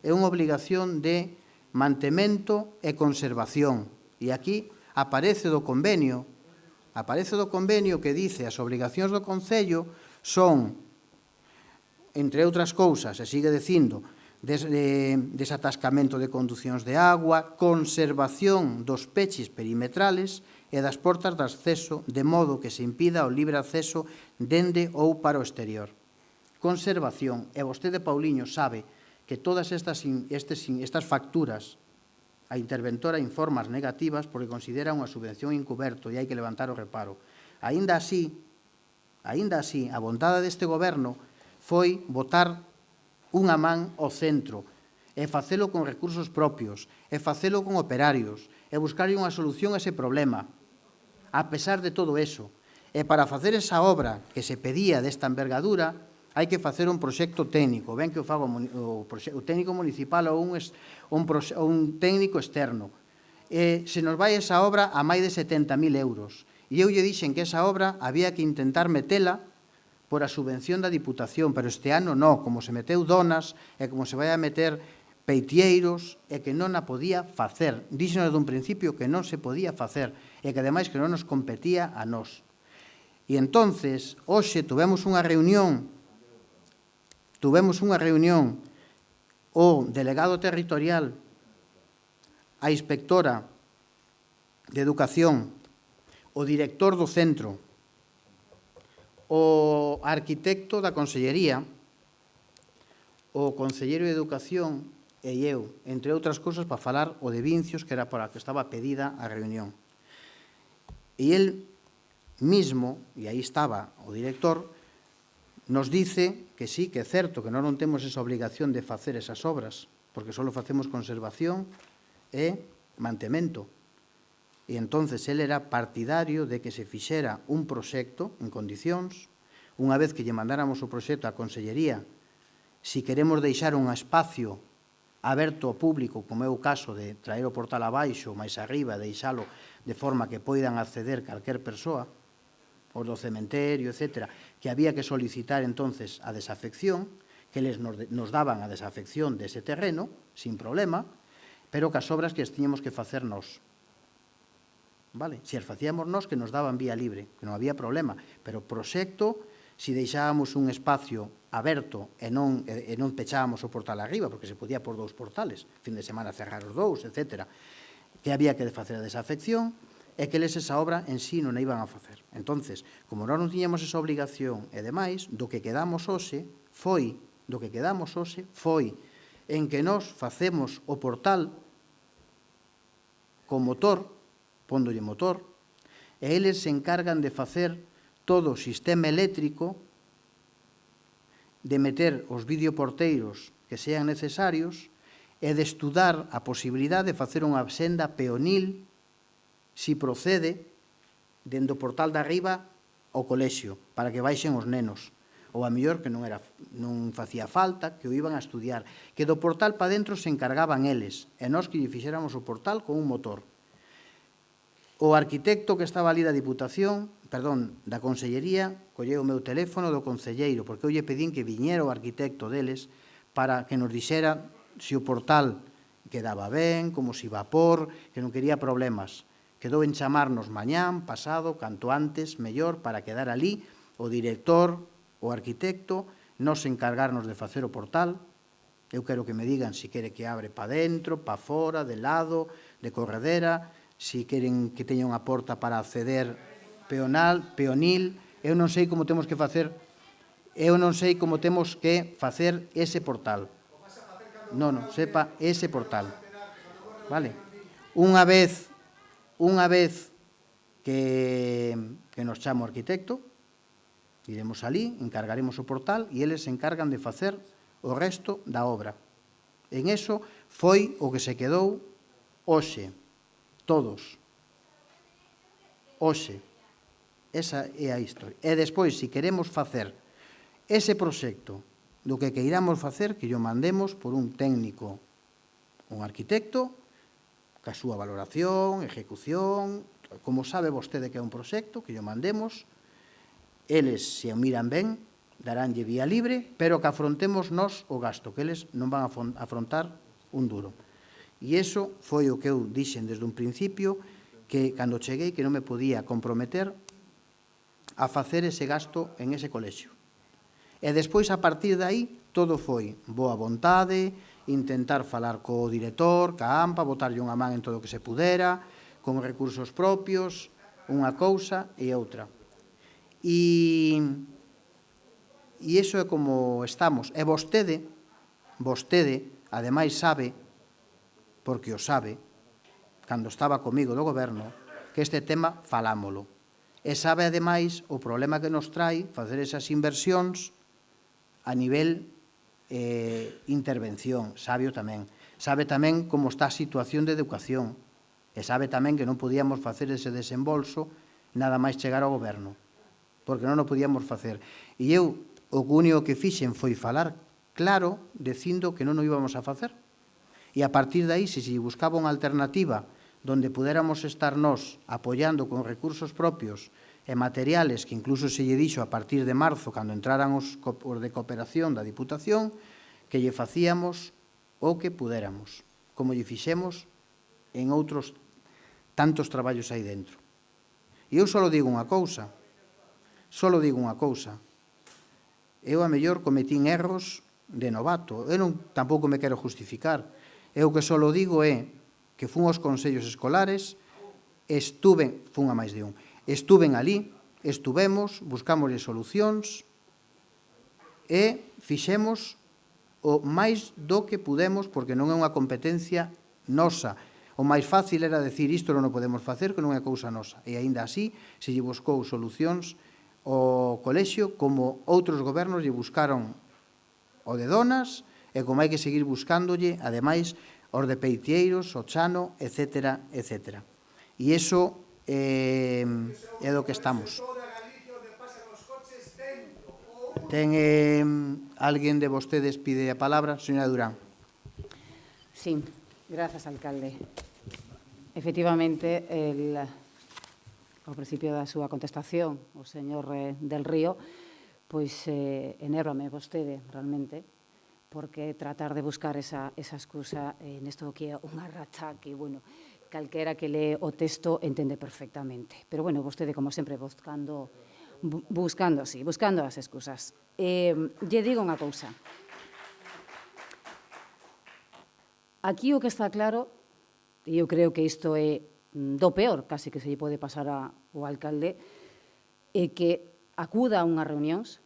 é unha obrigación de mantemento e conservación. E aquí aparece do convenio que dice as obrigacións do Concello son, entre outras cousas, e sigue dicindo, desatascamento de conducións de agua, conservación dos peches perimetrales e das portas de acceso, de modo que se impida o libre acceso dende ou para o exterior. Conservación, e vostede, Pauliño, sabe que todas estas facturas a interventora informa as negativas porque considera unha subvención encuberto e hai que levantar o reparo. Aínda así, a vontade deste goberno foi botar unha man ao centro e facelo con recursos propios, e facelo con operarios, e buscarlle unha solución a ese problema. A pesar de todo eso, e para facer esa obra que se pedía desta envergadura, hai que facer un proxecto técnico, ben que o faga o técnico municipal ou un técnico externo. Se nos vai esa obra a máis de 70.000 euros. E eu lle dixen que esa obra había que intentar metela por a subvención da Diputación, pero este ano non, como se meteu donas e como se vai a meter peitieiros e que non a podía facer. Díxenos dun principio que non se podía facer e que ademais que non nos competía a nós. E entonces, hoxe tuvemos unha reunión o delegado territorial, a inspectora de Educación, o director do centro, o arquitecto da Consellería, o conselleiro de Educación e eu, entre outras cousas, para falar o de Vincios, que era para que estaba pedida a reunión. E el mismo, e aí estaba o director, nos dice que sí, que é certo que non temos esa obligación de facer esas obras, porque só facemos conservación e mantemento. E entonces el era partidario de que se fixera un proxecto en condicións, unha vez que lle mandáramos o proxecto á Consellería, si queremos deixar un espacio aberto ao público, como é o caso de traer o portal abaixo, máis arriba, deixalo de forma que poidan acceder calquer persoa, os do cementerio, etc., que había que solicitar entonces a desafección, que eles nos daban a desafección dese terreno, sin problema, pero que as obras que as tiñamos que facer nós. Vale? Se as facíamos nós, que nos daban vía libre, que non había problema, pero o proxecto, se deixábamos un espacio aberto e non pechábamos o portal arriba, porque se podía por dous portales, fin de semana cerrar os dous, etc., que había que facer a desafección, e que eles esa obra en sí non a iban a facer. Entonces, como nós non tiñamos esa obligación e demais, do que quedamos hoxe foi en que nós facemos o portal con motor, póndolle motor, e eles se encargan de facer todo o sistema eléctrico, de meter os videoporteiros que sean necesarios e de estudar a posibilidade de facer unha senda peonil, si procede, dende o portal de arriba ao colexio, para que baixen os nenos. Ou a mellor que non facía falta, que o iban a estudiar. Que do portal para dentro se encargaban eles, e nós que lle fixéramos o portal con un motor. O arquitecto que estaba ali da da Consellería, colleu o meu teléfono do concelleiro, porque eu lle pedín que viñera o arquitecto deles para que nos dixera se o portal quedaba ben, como se iba a por, que non quería problemas. Quedou en chamarnos mañán, pasado, canto antes, mellor, para quedar ali o director, o arquitecto, nos encargarnos de facer o portal. Eu quero que me digan se quere que abre para dentro, para fora, de lado, de corredera, se queren que teña unha porta para acceder peonil. Eu non sei como temos que facer ese portal. Non, sepa ese portal. Vale? Unha vez que nos chama o arquitecto, iremos alí, encargaremos o portal e eles se encargan de facer o resto da obra. En eso foi o que se quedou hoxe. Todos. Hoxe. Esa é a historia. E despois, se queremos facer ese proxecto do que queiramos facer, que yo mandemos por un técnico, un arquitecto, ca súa valoración, ejecución, como sabe vostede que é un proxecto, que yo mandemos, Eles, se o miran ben, daránlle vía libre, pero que afrontemos nós o gasto, que eles non van a afrontar un duro. E iso foi o que eu dixen desde un principio, que cando cheguei que non me podía comprometer a facer ese gasto en ese colexio. E despois, a partir de aí, todo foi boa vontade, intentar falar co director, ca AMPA, botarlle unha man en todo o que se pudera, con recursos propios, unha cousa e outra. E iso é como estamos. E vostede, ademais sabe, porque o sabe, cando estaba comigo do goberno, que este tema falámolo. E sabe, ademais, o problema que nos trai facer esas inversións a nivel intervención. Sábeo tamén. Sabe tamén como está a situación de educación. E sabe tamén que non podíamos facer ese desembolso nada máis chegar ao goberno, porque non o podíamos facer. E eu, o único que fixen foi falar claro, dicindo que non o íbamos a facer. E a partir de aí, se buscaba unha alternativa donde pudéramos estar nós apoiando con recursos propios e materiales que incluso se lle dixo a partir de marzo, cando entraran os de cooperación da Diputación, que lle facíamos o que pudéramos, como lle fixemos en outros tantos traballos aí dentro. E eu só digo unha cousa, eu a mellor cometín erros de novato, eu tampouco me quero justificar, eu que só digo é que fun aos consellos escolares, fun a máis de un, estuven ali, estuvemos, buscámosle solucións e fixemos o máis do que pudemos, porque non é unha competencia nosa. O máis fácil era decir isto non o podemos facer, que non é cousa nosa. E aínda así se lle buscou solucións ao colexio, como outros gobernos lle buscaron o de Donas, e como hai que seguir buscándolle, ademais, os de Peitieiros, o Chano, etc. E iso é do que estamos. Ten alguén de vostedes pide a palabra? Señora Durán. Sí, gracias, alcalde. Efectivamente, ao principio da súa contestación, o señor del Río, pois enérbame vostede realmente, porque tratar de buscar esa excusa nesto que é unha racha que, bueno, calquera que lee o texto entende perfectamente. Pero, bueno, vostede, como sempre, buscando as excusas. Lle digo unha cousa. Aquí o que está claro, e eu creo que isto é do peor, casi que se lle pode pasar ao alcalde, é que acuda a unhas reunións,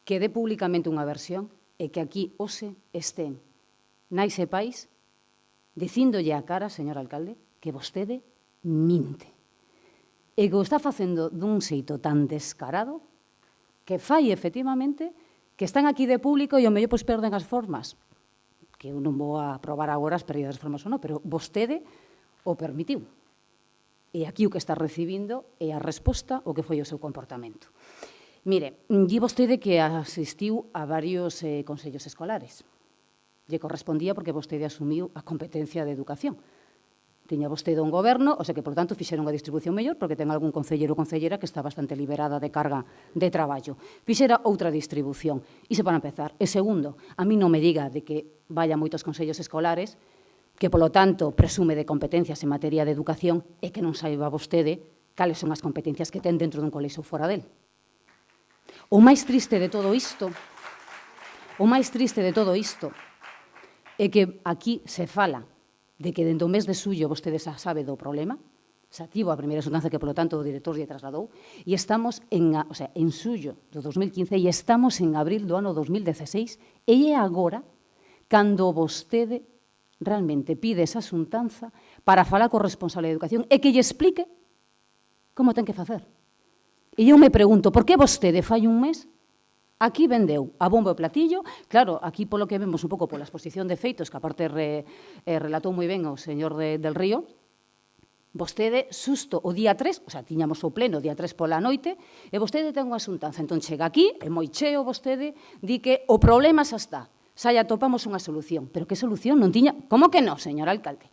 que dé públicamente unha versión, e que aquí hoxe estén nais e pais dicíndolle a cara, señor alcalde, que vostede minte. E que o está facendo dun xeito tan descarado que fai, efectivamente, que están aquí de público e ao mellor pois perden as formas, que eu non vou a probar agora as perdidas das formas ou non, pero vostede o permitiu. E aquí o que está recibindo é a resposta ao que foi o seu comportamento. Mire, di vostede que asistiu a varios consellos escolares. Lle correspondía porque vostede asumiu a competencia de educación. Tiña vostede un goberno, o sea que, por tanto, fixeron unha distribución mellor porque ten algún concellero ou concellera que está bastante liberada de carga de traballo. Fixera outra distribución. Iso para empezar. E segundo, a mí non me diga de que vaya moitos consellos escolares que, polo tanto, presume de competencias en materia de educación e que non saiba vostede cales son as competencias que ten dentro dun colexio fora del. O máis triste de todo isto é que aquí se fala de que dentro do mes de xullo vostede xa sabe do problema, xa tivo a primeira xuntanza que, polo tanto, o director lle trasladou, e estamos en xullo do 2015 e estamos en abril do ano 2016, e é agora cando vostede realmente pide esa xuntanza para falar co responsable de educación e que lle explique como ten que facer. E eu me pregunto, por que vostede fai un mes aquí vendeu a bombo e platillo? Claro, aquí polo que vemos un pouco pola exposición de feitos, que aparte relatou moi ben o señor del Río, vostede, susto o día 3, o sea, tiñamos o pleno o día 3 pola noite, e vostede ten unha xuntanza. Entón chega aquí, e moi cheo vostede, di que o problema xa está, xa lle atopamos unha solución. Pero que solución non tiña? Como que non, señor alcalde?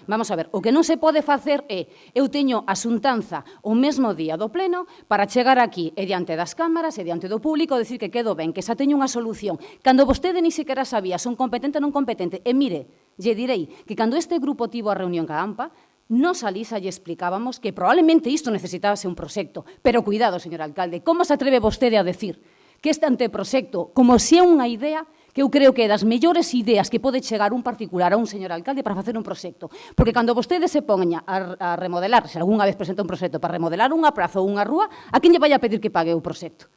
Vamos a ver, o que non se pode facer é, eu teño a xuntanza o mesmo día do pleno para chegar aquí e diante das cámaras e diante do público decir que quedo ben, que xa teño unha solución. Cando vostede ni sequera sabía son competente ou non competente. E mire, lle direi que cando este grupo tivo a reunión ca AMPA, nos alí xa lle explicábamos que probablemente isto necesitábase un proxecto. Pero cuidado, señor alcalde, como se atreve vostede a decir que este anteproxecto, como se é unha idea, que eu creo que é das mellores ideas que pode chegar un particular a un señor alcalde para facer un proxecto. Porque cando vostede se poña a remodelar, se algunha vez presenta un proxecto para remodelar unha praza ou unha rúa, a quen lle vai a pedir que pague o proxecto?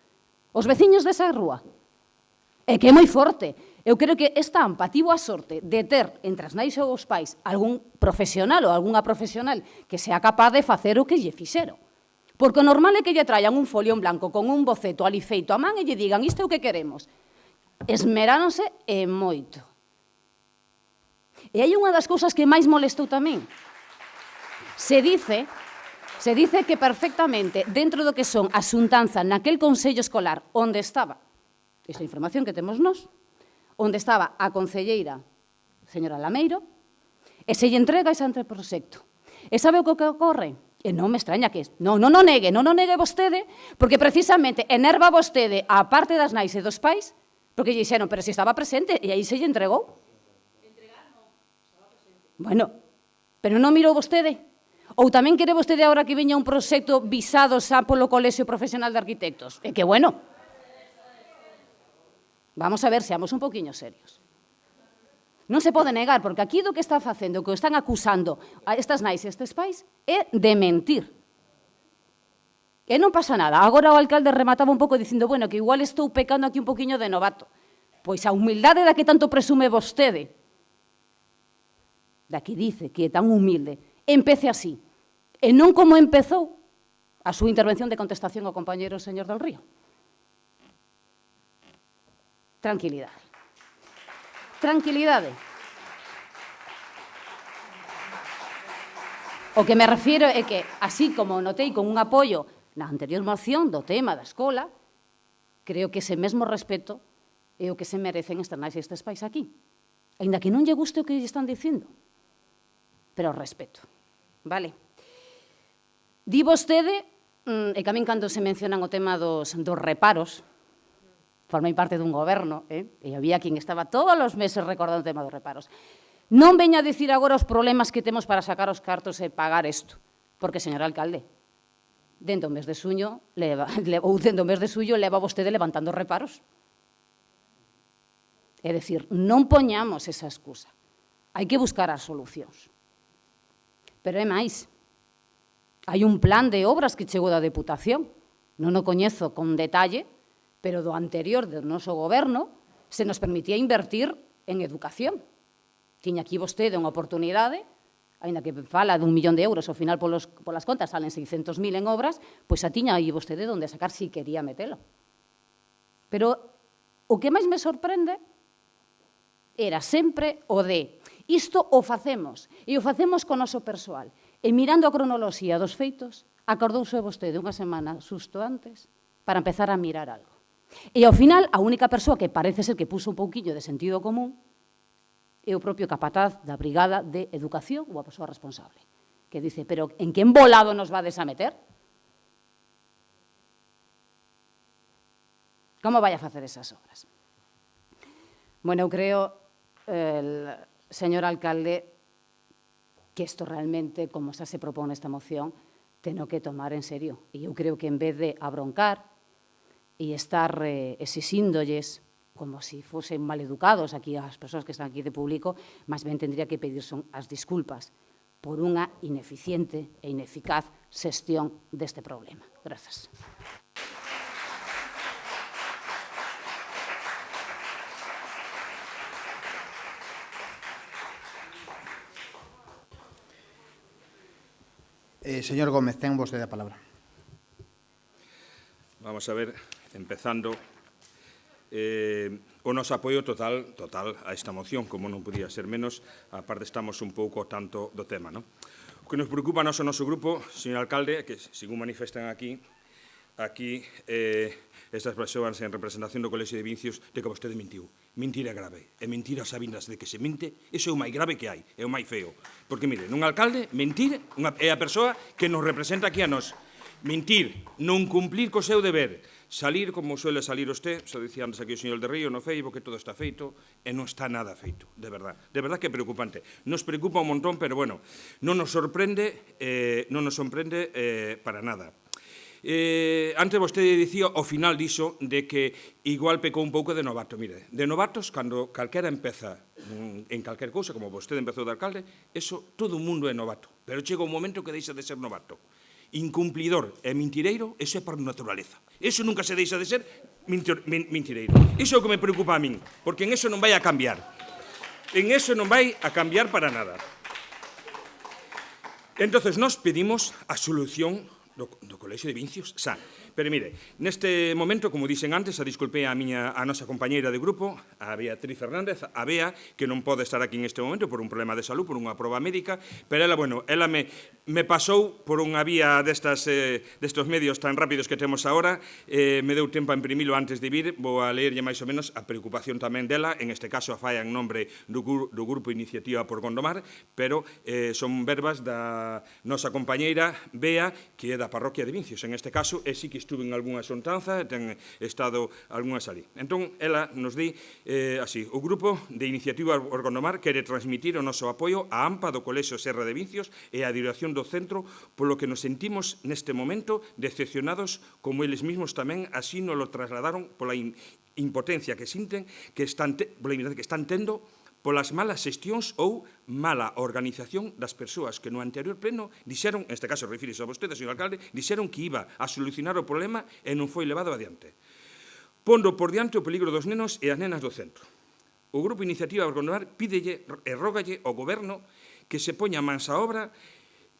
Os veciños desa rúa? É que é moi forte. Eu creo que esta AMPA tivo a sorte de ter entre as nais e os pais algún profesional ou algunha profesional que sea capaz de facer o que lle fixeron. Porque o normal é que lle traian un folio en blanco con un boceto ali feito a man e lle digan isto é o que queremos. Esmeráronse e moito. E hai unha das cousas que máis molestou tamén. Se dice que perfectamente dentro do que son a xuntanza naquel consello escolar onde estaba, esta información que temos nós, onde estaba a concelleira señora Lameiro, e se lle entrega ese anteproxecto. E sabe o que ocorre? E non me extraña que non negue vostede, porque precisamente enerva vostede a parte das nais e dos pais, porque lle dixeron, pero se estaba presente, e aí se lle entregou. Entregar non, estaba presente. Bueno, pero non mirou vostede. Ou tamén quere vostede agora que veña un proxecto visado xa polo Colexio Profesional de Arquitectos. É que, bueno, vamos a ver, seamos un poquinho serios. Non se pode negar, porque aquí do que está facendo, que o están acusando a estas nais e estes pais, é de mentir. E non pasa nada. Agora o alcalde remataba un pouco dicindo, bueno, que igual estou pecando aquí un poquinho de novato. Pois a humildade da que tanto presume vostede, da que dice que é tan humilde, empece así. E non como empezou a súa intervención de contestación ao compañeiro señor del Río. Tranquilidade. Tranquilidade. O que me refiero é que, así como notei con un apoio na anterior moción do tema da escola, creo que ese mesmo respeto é o que se merecen estes nais e estes pais aquí. Ainda que non lle guste o que lle están dicindo, pero respeto. Vale? Di vostede, e que a min cando se mencionan o tema dos reparos, formei parte dun goberno, e había quen estaba todos os meses recordando o tema dos reparos. Non veña a dicir agora os problemas que temos para sacar os cartos e pagar isto, porque, señor alcalde, dentro do mes de xuño leva vostede levantando reparos. É dicir, non poñamos esa excusa. Hai que buscar as solucións. Pero é máis. Hai un plan de obras que chegou da Deputación. Non o coñezo con detalle, pero do anterior do noso goberno se nos permitía invertir en educación. Tiña aquí vostede unha oportunidade, aínda que fala de 1 millón de euros, ao final polas contas salen 600.000 en obras, pois a tiña aí vostede onde sacar si quería metelo. Pero o que máis me sorprende era sempre o de isto o facemos, e o facemos con o noso persoal. E mirando a cronoloxía dos feitos, acordouse vostede unha semana xusto antes para empezar a mirar algo. E ao final, a única persoa que parece ser que puso un pouquillo de sentido común é o propio capataz da Brigada de Educación ou a persoa responsable, que dice, pero en que embolado nos vades a meter? Como vai a facer esas obras? Bueno, eu creo, señor alcalde, que isto realmente, como xa se propón esta moción, teno que tomar en serio. E eu creo que en vez de abroncar e estar exixíndolles como se fosen maleducados aquí as persoas que están aquí de público, máis ben tendría que pedir as disculpas por unha ineficiente e ineficaz xestión deste problema. Grazas. Señor Gómez, ten vostede a palabra. Vamos a ver, empezando, o noso apoio total a esta moción, como non podía ser menos, a parte estamos un pouco ao tanto do tema, non? O que nos preocupa a noso grupo, señor alcalde, é que, según manifestan aquí estas persoas en representación do Colexio de Vincios, de que vostede mentiu. Mentira grave. E mentira sabinas de que se mente, iso é o máis grave que hai, é o máis feo. Porque, mire, nun alcalde, mentir é a persoa que nos representa aquí a nós. Mentir, non cumplir co seu deber, salir como suele salir usted, se dicía antes aquí o señor del Río, no Facebook, que todo está feito, e non está nada feito, de verdad que é preocupante. Nos preocupa un montón, pero bueno, non nos sorprende para nada. Antes vostede dicía, ao final dixo, de que igual pecou un pouco de novato. Mire, de novatos, cando calquera empeza en calquer cousa, como vostede empezou de alcalde, eso, todo o mundo é novato. Pero chega un momento que deixa de ser novato. Incumplidor e mentireiro, eso é por naturaleza. Eso nunca se deixa de ser mentireiro. Iso é o que me preocupa a min, porque en eso non vai a cambiar. En eso non vai a cambiar para nada. Entonces, nós pedimos a solución do Colexio de Vincios Sa. Pero mire, neste momento, como dixen antes, a disculpei a nosa compañeira de grupo, a Beatriz Fernández, a Bea, que non pode estar aquí neste momento por un problema de salud, por unha proba médica, pero ela, bueno, ela me pasou por unha vía destos medios tan rápidos que temos agora, me deu tempo a imprimilo antes de vir, vou a leerlle máis ou menos a preocupación tamén dela, en este caso a falla en nombre do Grupo Iniciativa por Gondomar, pero son verbas da nosa compañeira Bea, que é da parroquia de Vincios, en este caso, e sí que estuve en algunha xuntanza, ten estado algunhas ali. Entón, ela nos di así, o Grupo de Iniciativa por Gondomar quere transmitir o noso apoio á AMPA do Colexio Serra de Vincios e á dirección do centro, polo que nos sentimos neste momento decepcionados, como eles mesmos tamén así nos lo trasladaron pola impotencia que sinten, pola impotencia que están tendo polas malas xestións ou mala organización das persoas que no anterior pleno dixeron, en este caso refírese a vostede, señor alcalde, dixeron que iba a solucionar o problema e non foi levado adiante. Pondo por diante o peligro dos nenos e as nenas do centro. O Grupo Iniciativa por Gondomar pídelle e rógalle ao Goberno que se poña mans á obra,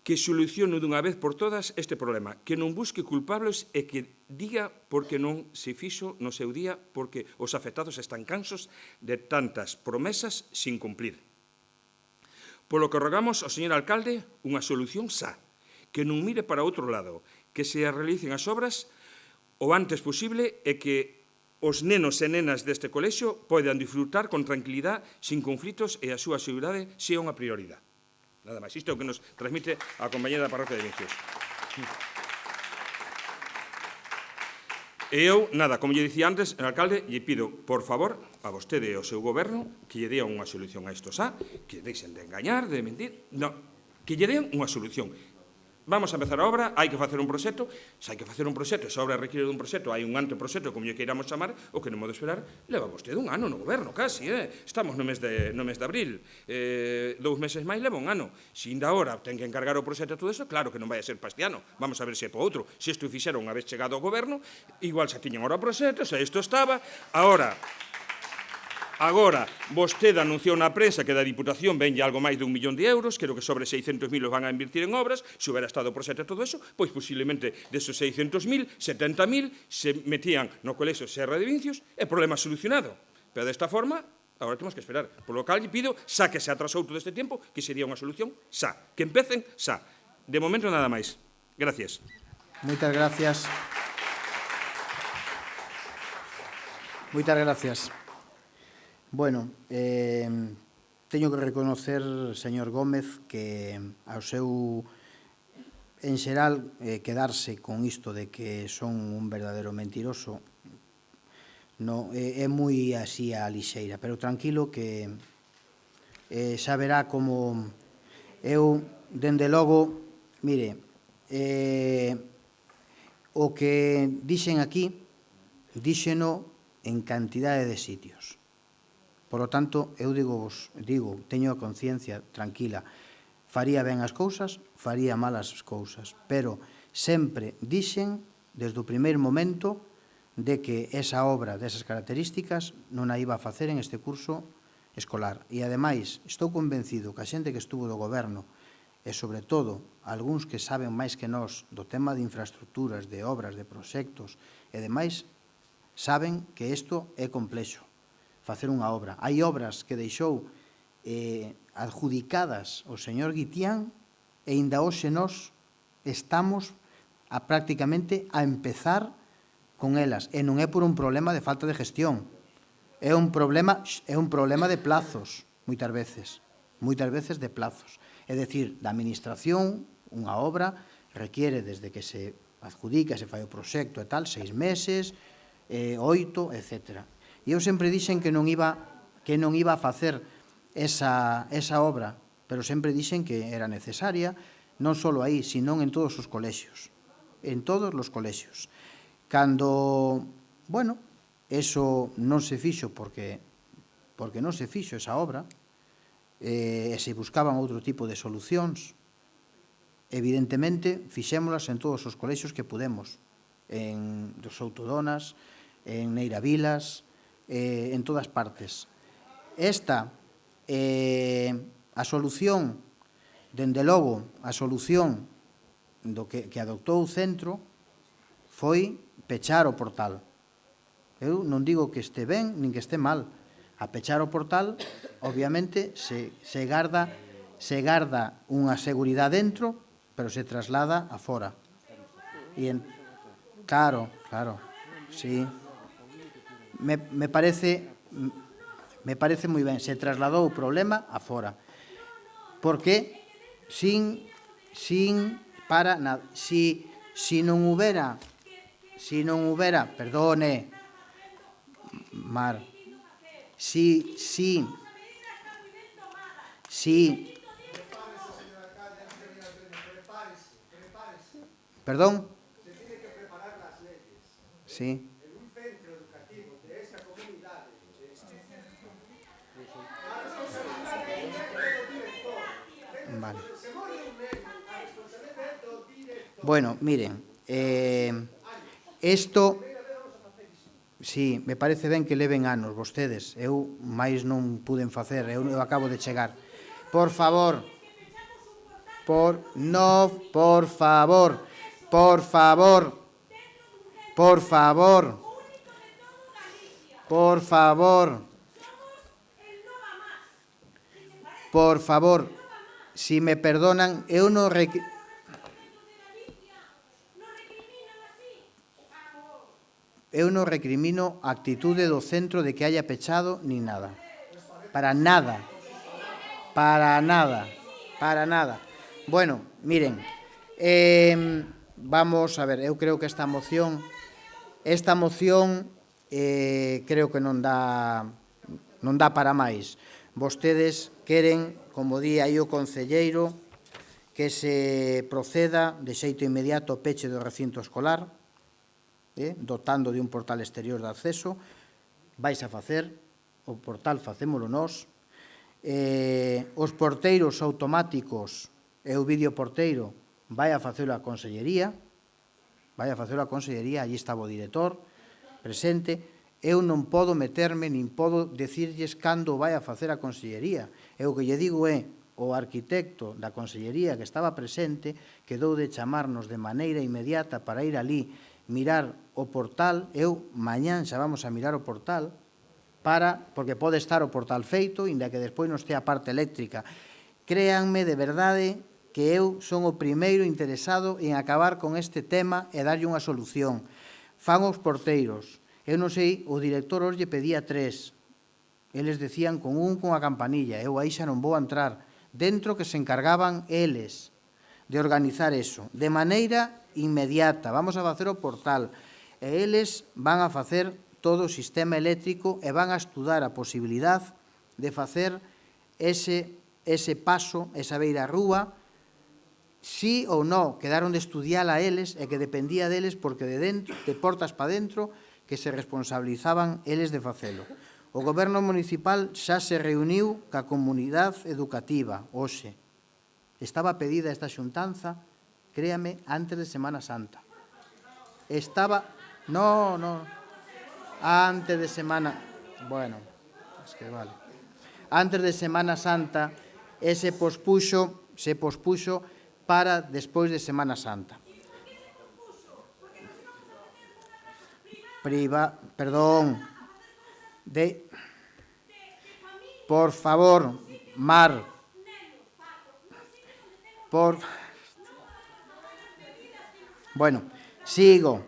que solucione dunha vez por todas este problema, que non busque culpables e que diga por que non se fixo no seu día, porque os afectados están cansos de tantas promesas sin cumplir. Polo que rogamos ao señor alcalde unha solución xa, que non mire para outro lado, que se realicen as obras o antes posible e que os nenos e nenas deste colexio poidan disfrutar con tranquilidade, sin conflitos e a súa seguridade sea unha prioridade. Nada máis. Isto é o que nos transmite a compañera da parroquia de Vincios. E eu, nada, como lle dicía antes, el alcalde, lle pido, por favor, a vostede e ao seu goberno, que lle dea unha solución a isto xa, que deixen de engañar, de mentir, que lle den unha solución. Vamos a empezar a obra, hai que facer un proxecto, se hai que facer un proxecto, se a obra requiere dun proxecto, hai un anteproxecto, como lle queiramos chamar, o que non pode esperar, leva vostede un ano no goberno, casi, estamos no mes de abril, 2 meses máis leva un ano. Se ainda agora ten que encargar o proxecto e todo eso, claro que non vai a ser para este ano, vamos a ver se é para outro. Se isto fixeron unha vez chegado ao goberno, igual se tiñan ahora o proxecto, se isto estaba, Agora, vostede anunciou na prensa que da Diputación venlle algo máis de 1 millón de euros, creo que sobre 600.000 os van a invertir en obras, se houbera estado o proxecto e todo eso, pois posiblemente desos 600.000, 70.000 se metían no Colexio Serra de Vincios e problema solucionado. Pero desta forma, agora temos que esperar. Por lo cal, lle pido, xa que se atrasou todo este tempo, que sería unha solución xa, que empecen xa. De momento, nada máis. Gracias. Moitas gracias. Moitas gracias. Bueno, teño que reconocer, señor Gómez, que ao seu, en xeral, quedarse con isto de que son un verdadeiro mentiroso, é moi así a lixeira, pero tranquilo que xa verá como eu, dende logo, mire, o que dixen aquí, díxeno en cantidade de sitios. Por lo tanto, eu teño a conciencia tranquila, faría ben as cousas, faría mal as cousas, pero sempre dixen, desde o primeiro momento, de que esa obra desas características non a iba a facer en este curso escolar. E, ademais, estou convencido que a xente que estuvo do goberno, e, sobre todo, algúns que saben máis que nós do tema de infraestructuras, de obras, de proxectos e demais, saben que isto é complexo. Facer unha obra. Hai obras que deixou adjudicadas o señor Guitián e ainda hoxe nós estamos prácticamente a empezar con elas. E non é por un problema de falta de gestión. É un problema de plazos, moitas veces. moitas veces de plazos. É dicir, da administración, unha obra requiere desde que se adjudica, se fai o proxecto e tal, 6 meses, 8, etc. E eu sempre dixen que non iba a facer esa obra, pero sempre dixen que era necesaria, non só aí, sino en todos os colexios. En todos os colexios. Cando, bueno, eso non se fixo porque non se fixo esa obra, e se buscaban outro tipo de solucións, evidentemente, fixémolas en todos os colexios que pudemos, en dos Soutodonas, en Neiravilas, en todas partes. Esta, a solución, dende logo, a solución do que adoptou o centro foi pechar o portal. Eu non digo que este ben nin que este mal. A pechar o portal, obviamente, se garda unha seguridade dentro, pero se traslada a fora. Claro, sí. Me parece moi ben. Se trasladou o problema a fora. Porque sin para nada. Si non houbera, perdone, Mar, si, perdón. Se tiene que preparar las leyes. Sí. En un centro educativo de esta comunidad. Vale. Bueno, miren, isto, sí, me parece ben que leven anos vostedes, eu máis non puden facer, eu acabo de chegar. Por favor, por favor, si me perdonan, eu non recrimino a actitude do centro de que haya pechado ni nada. Para nada. Bueno, miren, vamos a ver, eu creo que esta moción creo que non dá para máis. Vostedes queren, como di aí o concelleiro, que se proceda de xeito inmediato ao peche do recinto escolar, dotando de un portal exterior de acceso. Vais a facer, o portal facémolo nós. Os porteiros automáticos e o videoporteiro vai a facelo a Consellería, allí estaba o director presente. Eu non podo meterme, nin podo decirlles cando vai a facer a Consellería. Eu o que lle digo é, o arquitecto da Consellería que estaba presente quedou de chamarnos de maneira inmediata para ir alí, mirar o portal. Eu mañán xa vamos a mirar o portal, porque pode estar o portal feito, inda que despois non estea a parte eléctrica. Créanme, de verdade, que eu son o primeiro interesado en acabar con este tema e darlle unha solución. Fan os porteiros. Eu non sei, o director hoxe pedía 3. Eles decían con a campanilla. Eu aí xa non vou a entrar. Dentro que se encargaban eles de organizar eso. De maneira inmediata. Vamos a facer o portal. E eles van a facer todo o sistema eléctrico e van a estudar a posibilidad de facer ese paso, esa beira rúa, sí ou non. Quedaron de estudiala eles e que dependía deles porque de portas para dentro que se responsabilizaban eles de facelo. O Goberno municipal xa se reuniu ca comunidade educativa hoxe. Estaba pedida esta xuntanza, créame, antes de Semana Santa. Antes de Semana... Bueno, es que vale. Antes de Semana Santa, se pospuxo para despois de Semana Santa. Perdón. Por favor, Mar. Bueno, sigo.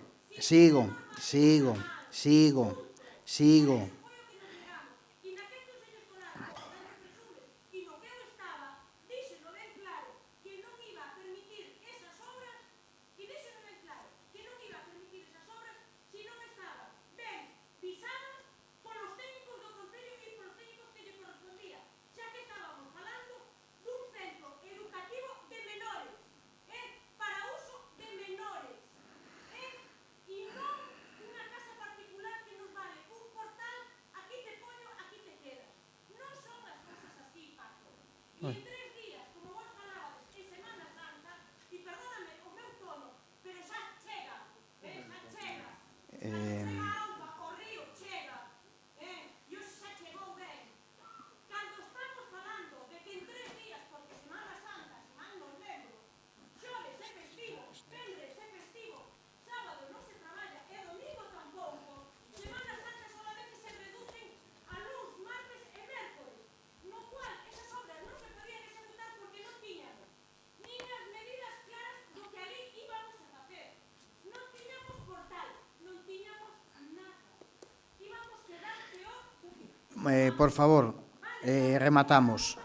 Por favor, rematamos.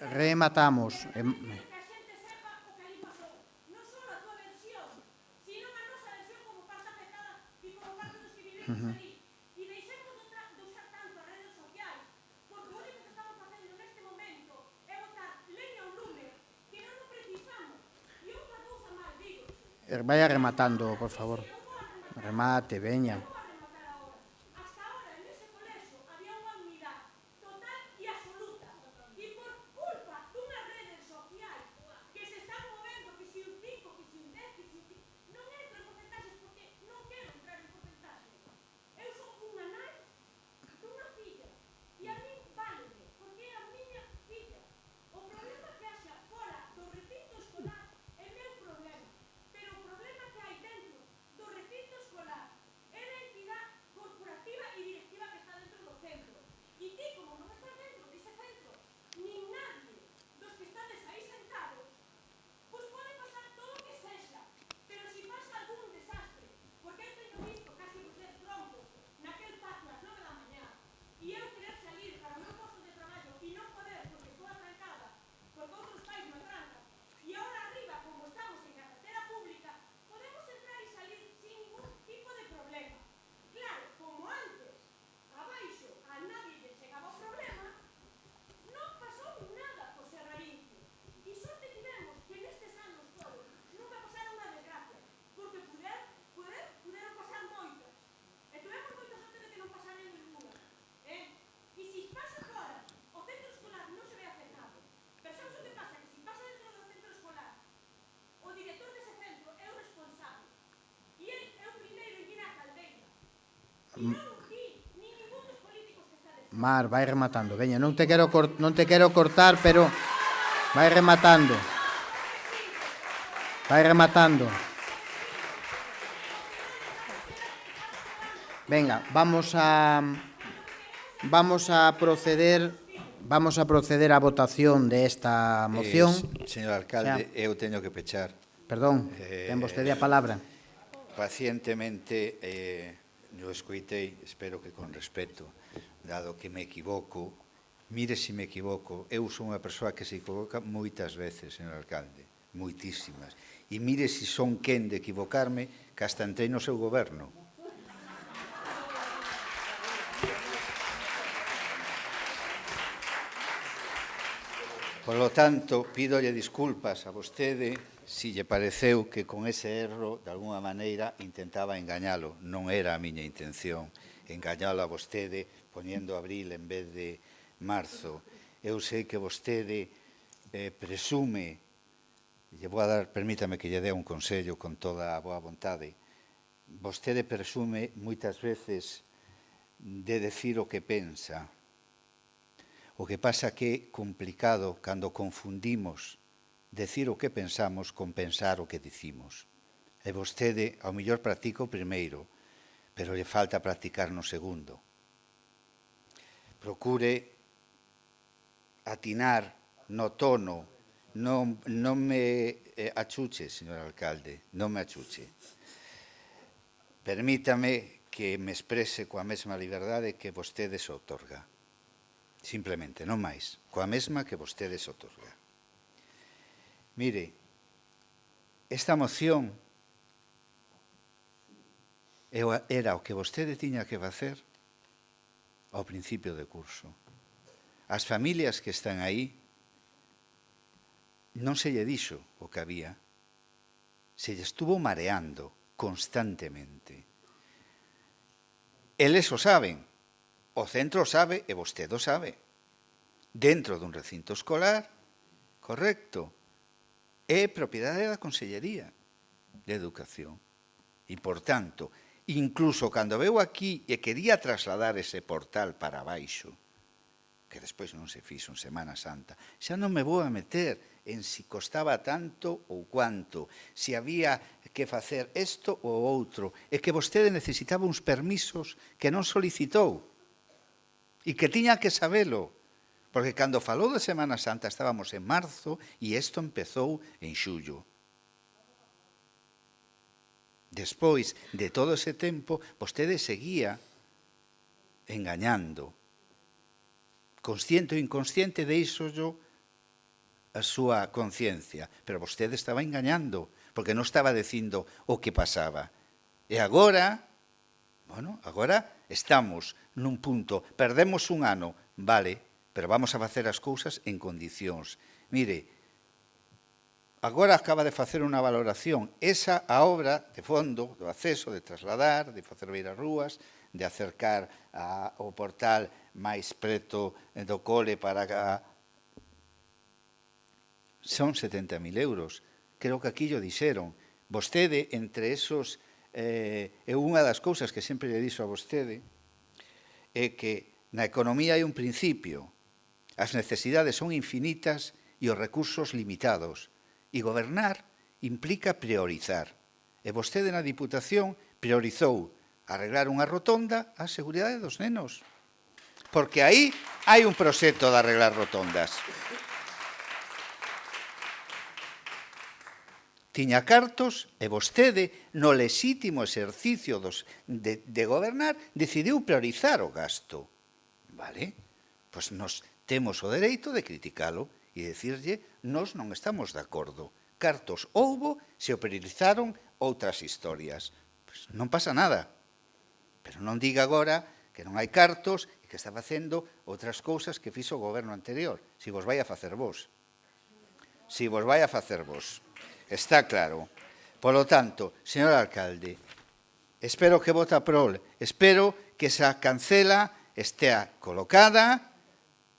Rematamos. Vaya rematando, por favor. Remate, veña. Mar, vai rematando. Veña, non te quero cortar, pero vai rematando. Vai rematando. Venga, vamos a proceder á votación de esta moción. Señor alcalde, eu teño que pechar. Perdón, ten vostede a palabra. Pacientemente, yo escoitei, espero que con respeto, dado que me equivoco, mire se me equivoco, eu son unha persoa que se equivoca moitas veces, señor alcalde, moitísimas. E mire se son quen de equivocarme, que hasta entrei no seu goberno. Por lo tanto, pídolle disculpas a vostede si lle pareceu que con ese erro, de alguna maneira, intentaba engañalo. Non era a miña intención engañalo a vostede poñendo abril en vez de marzo. Eu sei que vostede presume, permítame que lle dé un consello con toda a boa vontade, vostede presume moitas veces de decir o que pensa. O que pasa que é complicado cando confundimos decir o que pensamos con pensar o que dicimos. E vostede, ao mellor, practica o primeiro, pero lle falta practicar no segundo. Procure atinar no tono, non me achuche, señor alcalde, non me achuche. Permítame que me exprese coa mesma liberdade que vostede se outorga. Simplemente, non máis, coa mesma que vostede se outorga. Mire, esta moción era o que vostede tiña que facer ao principio de curso. As familias que están aí non se lle dixo o que había, se lle estuvo mareando constantemente. Eles o saben, o centro o sabe e vostede o sabe. Dentro dun recinto escolar, correcto, é propiedade da Consellería de Educación. E, por tanto, incluso cando veu aquí e quería trasladar ese portal para baixo, que despois non se fixo en Semana Santa, xa non me vou a meter en si costaba tanto ou cuanto, si había que facer isto ou outro, e que vostede necesitaba uns permisos que non solicitou e que tiña que sabelo, porque cando falou de Semana Santa estábamos en marzo e isto empezou en xullo. Despois de todo ese tempo, vostede seguía engañando. Consciente ou inconsciente, deixo-llo a súa conciencia, pero vostede estaba engañando, porque non estaba dicindo o que pasaba. E agora, agora estamos nun punto, perdemos un ano, vale, pero vamos a facer as cousas en condicións. Mire, agora acaba de facer unha valoración, esa a obra de fondo, do acceso, de trasladar, de facer beiras rúas, de acercar o portal máis preto do cole para son 70.000 euros. Creo que aquí lo dixeron. Vostede, entre esos, é unha das cousas que sempre lle dixo a vostede, é que na economía hai un principio. As necesidades son infinitas e os recursos limitados. E gobernar implica priorizar. E vostede na Diputación priorizou arreglar unha rotonda á seguridade dos nenos. Porque aí hai un proxecto de arreglar rotondas. Tiña cartos e vostede, no lexítimo exercicio de gobernar, decidiu priorizar o gasto. Vale? Pois nos temos o dereito de criticalo e dicirlle, nós non estamos de acordo. Cartos houbo, se o priorizaron outras historias. Pois non pasa nada. Pero non diga agora que non hai cartos e que está facendo outras cousas que fixo o goberno anterior. Si vos vai a facer vos. Si vos vai a facer vos. Está claro. Polo tanto, señor alcalde, espero que vota prol, espero que esa cancela estea colocada,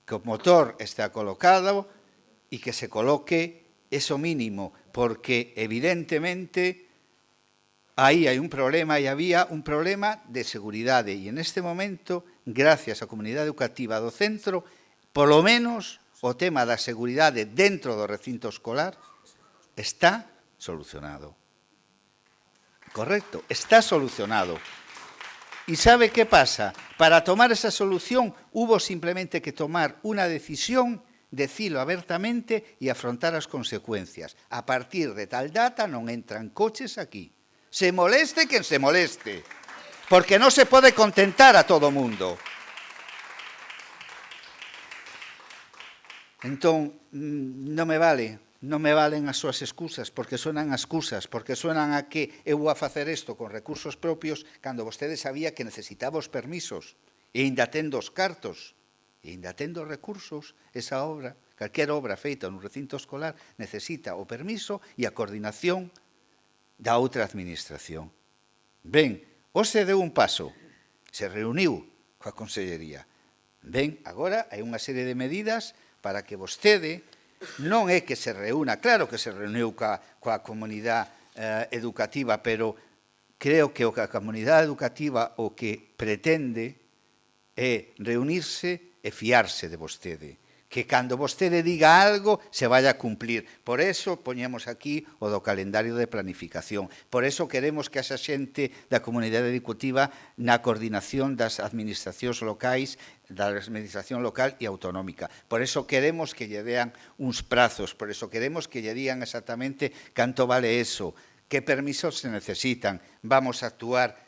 que o motor estea colocado e que se coloque eso mínimo, porque evidentemente aí hai un problema e había un problema de seguridade e en este momento, gracias á comunidade educativa do centro, polo menos o tema da seguridade dentro do recinto escolar está solucionado. Correcto, está solucionado. ¿Y sabe qué pasa? Para tomar esa solución hubo simplemente que tomar una decisión, decirlo abiertamente y afrontar as consecuencias. A partir de tal data non entran coches aquí. Se moleste quen se moleste, porque non se pode contentar a todo mundo. Entón, non me valen as súas excusas, porque suenan as excusas, porque suenan a que eu vou a facer isto con recursos propios cando vostede sabía que necesitaba os permisos e ainda tendo os cartos e ainda tendo os recursos, esa obra, calquera obra feita nun recinto escolar necesita o permiso e a coordinación da outra administración. Ben, hoxe deu un paso, se reuniu coa Consellería. Ben, agora hai unha serie de medidas para que vostede non é que se reúna, claro que se reuniu coa comunidade educativa, pero creo que a comunidade educativa o que pretende é reunirse e fiarse de vostede. Que cando vostede diga algo se vaya a cumplir. Por eso poñemos aquí o do calendario de planificación. Por eso queremos que esa xente da comunidade educativa na coordinación das administracións locais, da administración local e autonómica. Por eso queremos que lle dean uns prazos, por eso queremos que lle digan exactamente canto vale eso, que permisos se necesitan. Vamos a actuar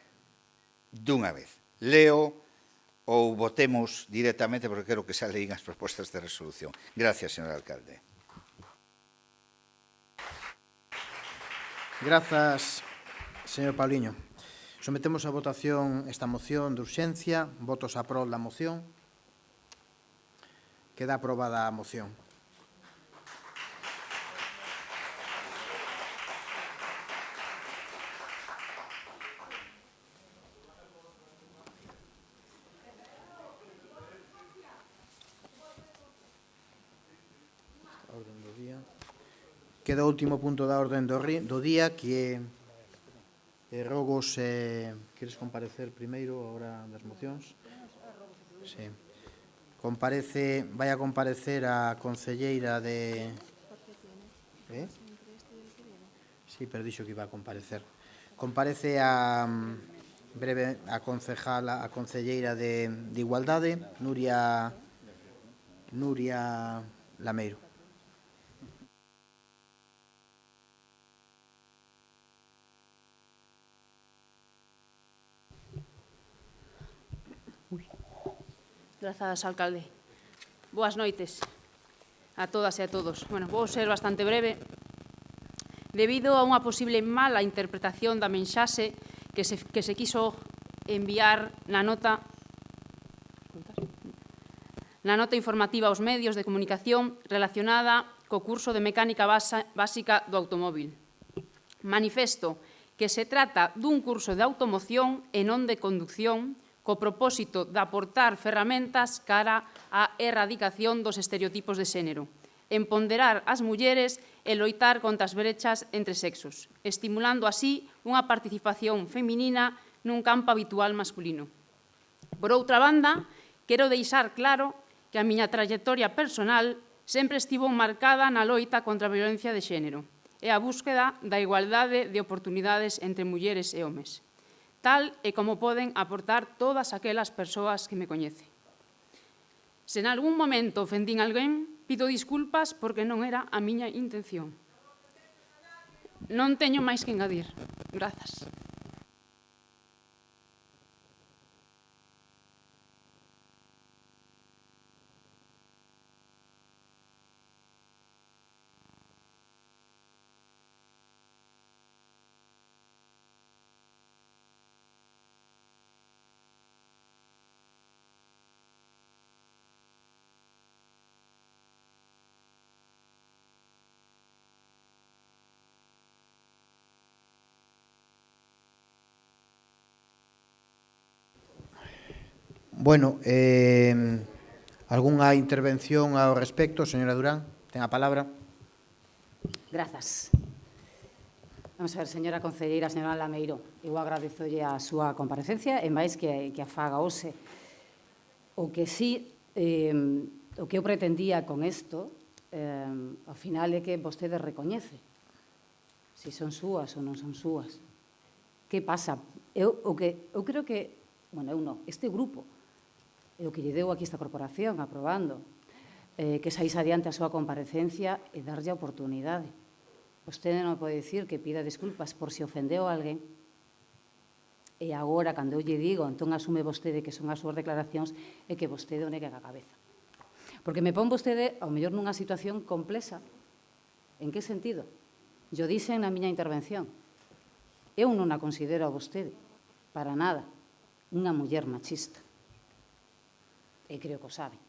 dunha vez. Leo ou votemos directamente, porque quero que se leín as propostas de resolución. Gracias, señor alcalde. Grazas, señor Pauliño. Sometemos a votación esta moción de urxencia. Votos a prol da moción. Queda aprobada a moción. Queda o último punto da orden do día, que é rogos. Queres comparecer primeiro a hora das mocións? Sí. Vai a comparecer a concelleira de... Sí, pero dixo que iba a comparecer. Comparece a concejala, a concelleira de Igualdade, Nuria Lameiro. Grazas, alcalde. Boas noites a todas e a todos. Bueno, vou ser bastante breve. Debido a unha posible mala interpretación da mensaxe que se quiso enviar na nota informativa aos medios de comunicación relacionada co curso de mecánica básica do automóbil. Manifesto que se trata dun curso de automoción e non de conducción co propósito de aportar ferramentas cara á erradicación dos estereotipos de xénero, empoderar as mulleres e loitar contra as brechas entre sexos, estimulando así unha participación feminina nun campo habitual masculino. Por outra banda, quero deixar claro que a miña trayectoria personal sempre estivo marcada na loita contra a violencia de xénero e a búsqueda da igualdade de oportunidades entre mulleres e homes, tal e como poden aportar todas aquelas persoas que me coñecen. Se en algún momento ofendín alguén, pido disculpas porque non era a miña intención. Non teño máis que engadir. Grazas. Bueno, algunha intervención ao respecto, señora Durán? Ten a palabra. Grazas. Vamos a ver, señora concelleira, señora Lameiro, eu agradezolle a súa comparecencia e máis que a faga hoxe. O que sí, o que eu pretendía con isto, ao final é que vostede recoñece se son súas ou non son súas. Que pasa? Eu creo que, bueno, eu non, este grupo, o que lle deu aquí esta corporación aprobando, que saís adiante a súa comparecencia e darlle a oportunidade. Vostede non pode dicir que pida desculpas por se ofendeu a alguén e agora, cando eu lle digo, entón asume vostede que son as súas declaracións e que vostede o nega a cabeza. Porque me pon vostede, ao mellor, nunha situación complexa. En que sentido? Yo dixen na miña intervención, eu non a considero a vostede, para nada, unha muller machista. E creo que o saben.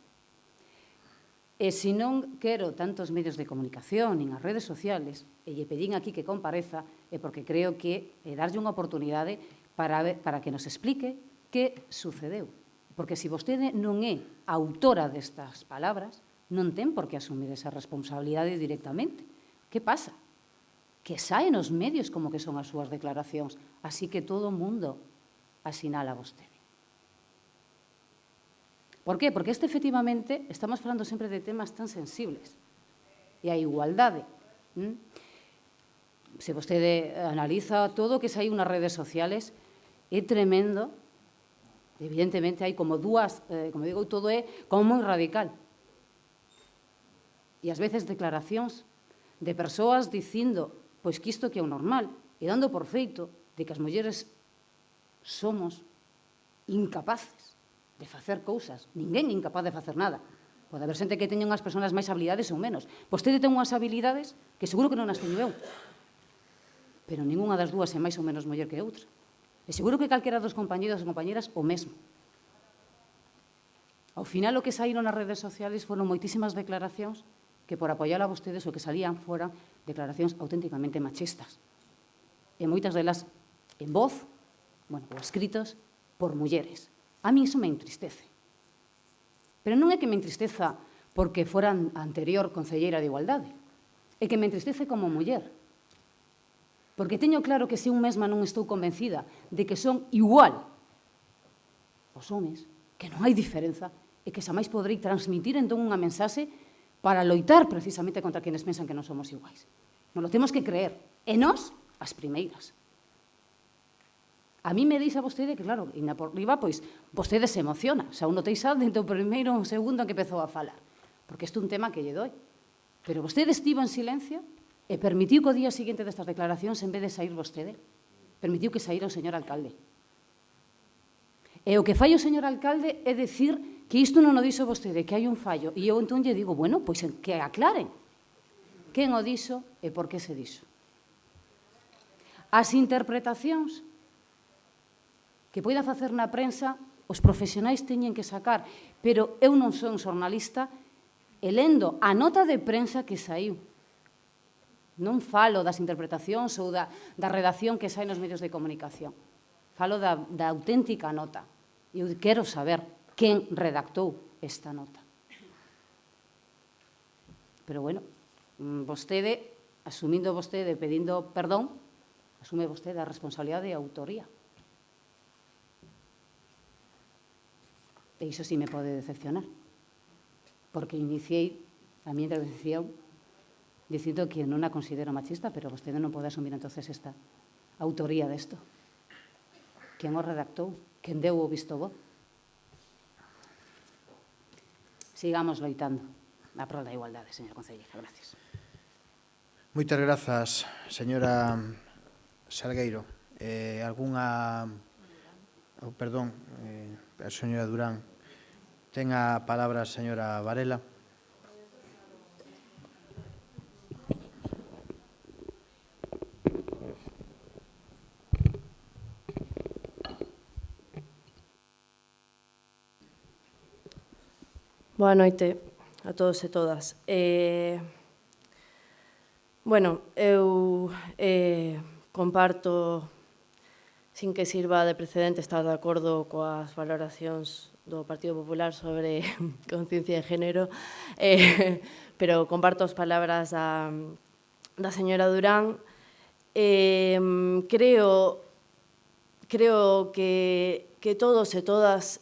E se non quero tantos medios de comunicación nin as redes sociales, e lle pedín aquí que compareza, é porque creo que é darlle unha oportunidade para que nos explique que sucedeu. Porque se vostede non é autora destas palabras, non ten por que asumir esa responsabilidade directamente. Que pasa? Que sae nos medios como que son as súas declaracións, así que todo o mundo asinala a vostede. Por qué? Porque efectivamente, estamos falando sempre de temas tan sensibles. E a igualdade. Se vostede analiza todo o que sai nas redes sociales, é tremendo. Evidentemente, hai como dúas, como digo, todo é como moi radical. E ás veces declaracións de persoas dicindo pois que isto que é o normal e dando por feito de que as mulleres somos incapaces de facer cousas. Ninguén é incapaz de facer nada. Pode haber xente que teña unhas persoas máis habilidades ou menos. Vostede ten unhas habilidades que seguro que non as teño eu. Pero ninguna das dúas é máis ou menos muller que outra. E seguro que calquera dos compañeros ou compañeras o mesmo. Ao final, o que saíron nas redes sociales foron moitísimas declaracións que por apoiar a vostedes o que salían foran declaracións auténticamente machistas. E moitas delas en voz, ou escritos, por mulleres. A mí iso me entristece. Pero non é que me entristeza porque fora a anterior concelleira de Igualdade. É que me entristece como muller. Porque teño claro que se un mesma non estou convencida de que son igual os homes, que non hai diferenza, e que xa máis poderei transmitir entón unha mensaxe para loitar precisamente contra quienes pensan que non somos iguais. Non lo temos que creer. E nós, as primeiras. A mí me dixe a vostede que, claro, e na por riba, pois, vostede se emociona. Xa un notei xa dentro do primeiro ou segundo en que empezou a falar. Porque isto é un tema que lle doi. Pero vostede estivo en silencio e permitiu que o día seguinte destas declaracións, en vez de sair vostede, permitiu que saíra o señor alcalde. E o que fai o señor alcalde é decir que isto non o dixo vostede, que hai un fallo, e eu entón lle digo, bueno, pois que aclaren quen o dixo e por que se dixo. As interpretacións que poida facer na prensa, os profesionais teñen que sacar, pero eu non son xornalista e lendo a nota de prensa que saiu. Non falo das interpretacións ou da redacción que sai nos medios de comunicación. Falo da auténtica nota. Eu quero saber quen redactou esta nota. Pero, bueno, vostede, asumindo vostede, pedindo perdón, asume vostede a responsabilidade de autoría. E iso sí me pode decepcionar, porque iniciei a miña intervención dicindo que non a considero machista, pero vostede non pode asumir entonces esta autoría desto. Quen o redactou? Quen deu o visto bo? Sigamos loitando a prol da igualdade, señor concelleira. Gracias. Moitas grazas, señora Salgueiro. Algunha... Perdón, a señora Durán. Ten a palabra a señora Varela. Boa noite a todos e todas. Bueno, eu comparto, sin que sirva de precedente, estar de acordo coas valoracións do Partido Popular sobre conciencia de género, pero comparto as palabras da señora Durán. Creo que todos e todas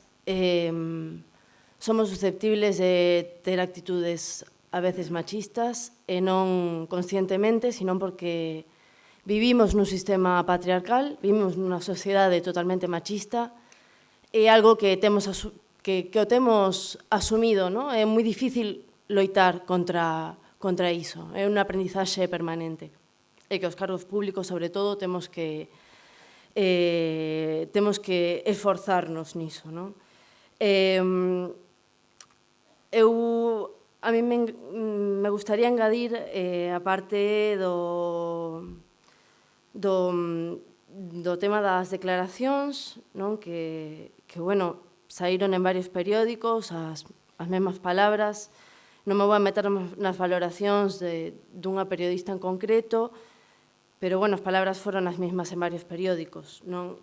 somos susceptibles de ter actitudes a veces machistas, e non conscientemente, sino porque vivimos nun sistema patriarcal, vivimos nunha sociedade totalmente machista, é algo que o temos asumido, non? É moi difícil loitar contra iso, é unha aprendizaxe permanente, e que os cargos públicos, sobre todo, temos que esforzarnos niso, non? A mí me gustaría engadir a parte do tema das declaracións, non? Que bueno, saíron en varios periódicos as mesmas palabras. Non me vou a meter nas valoracións dunha periodista en concreto, pero bueno, as palabras foron as mesmas en varios periódicos, non?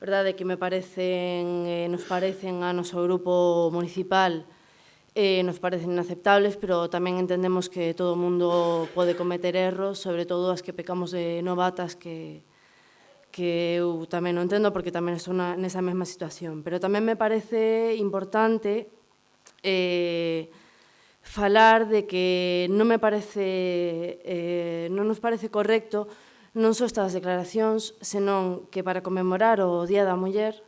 Verdade que nos parecen a noso grupo municipal, nos parecen inaceptables, pero tamén entendemos que todo o mundo pode cometer erros, sobre todo as que pecamos de novatas, que eu tamén non entendo, porque tamén estou nesa mesma situación. Pero tamén me parece importante falar de que non nos parece correcto non só estas declaracións, senón que para conmemorar o Día da Muller,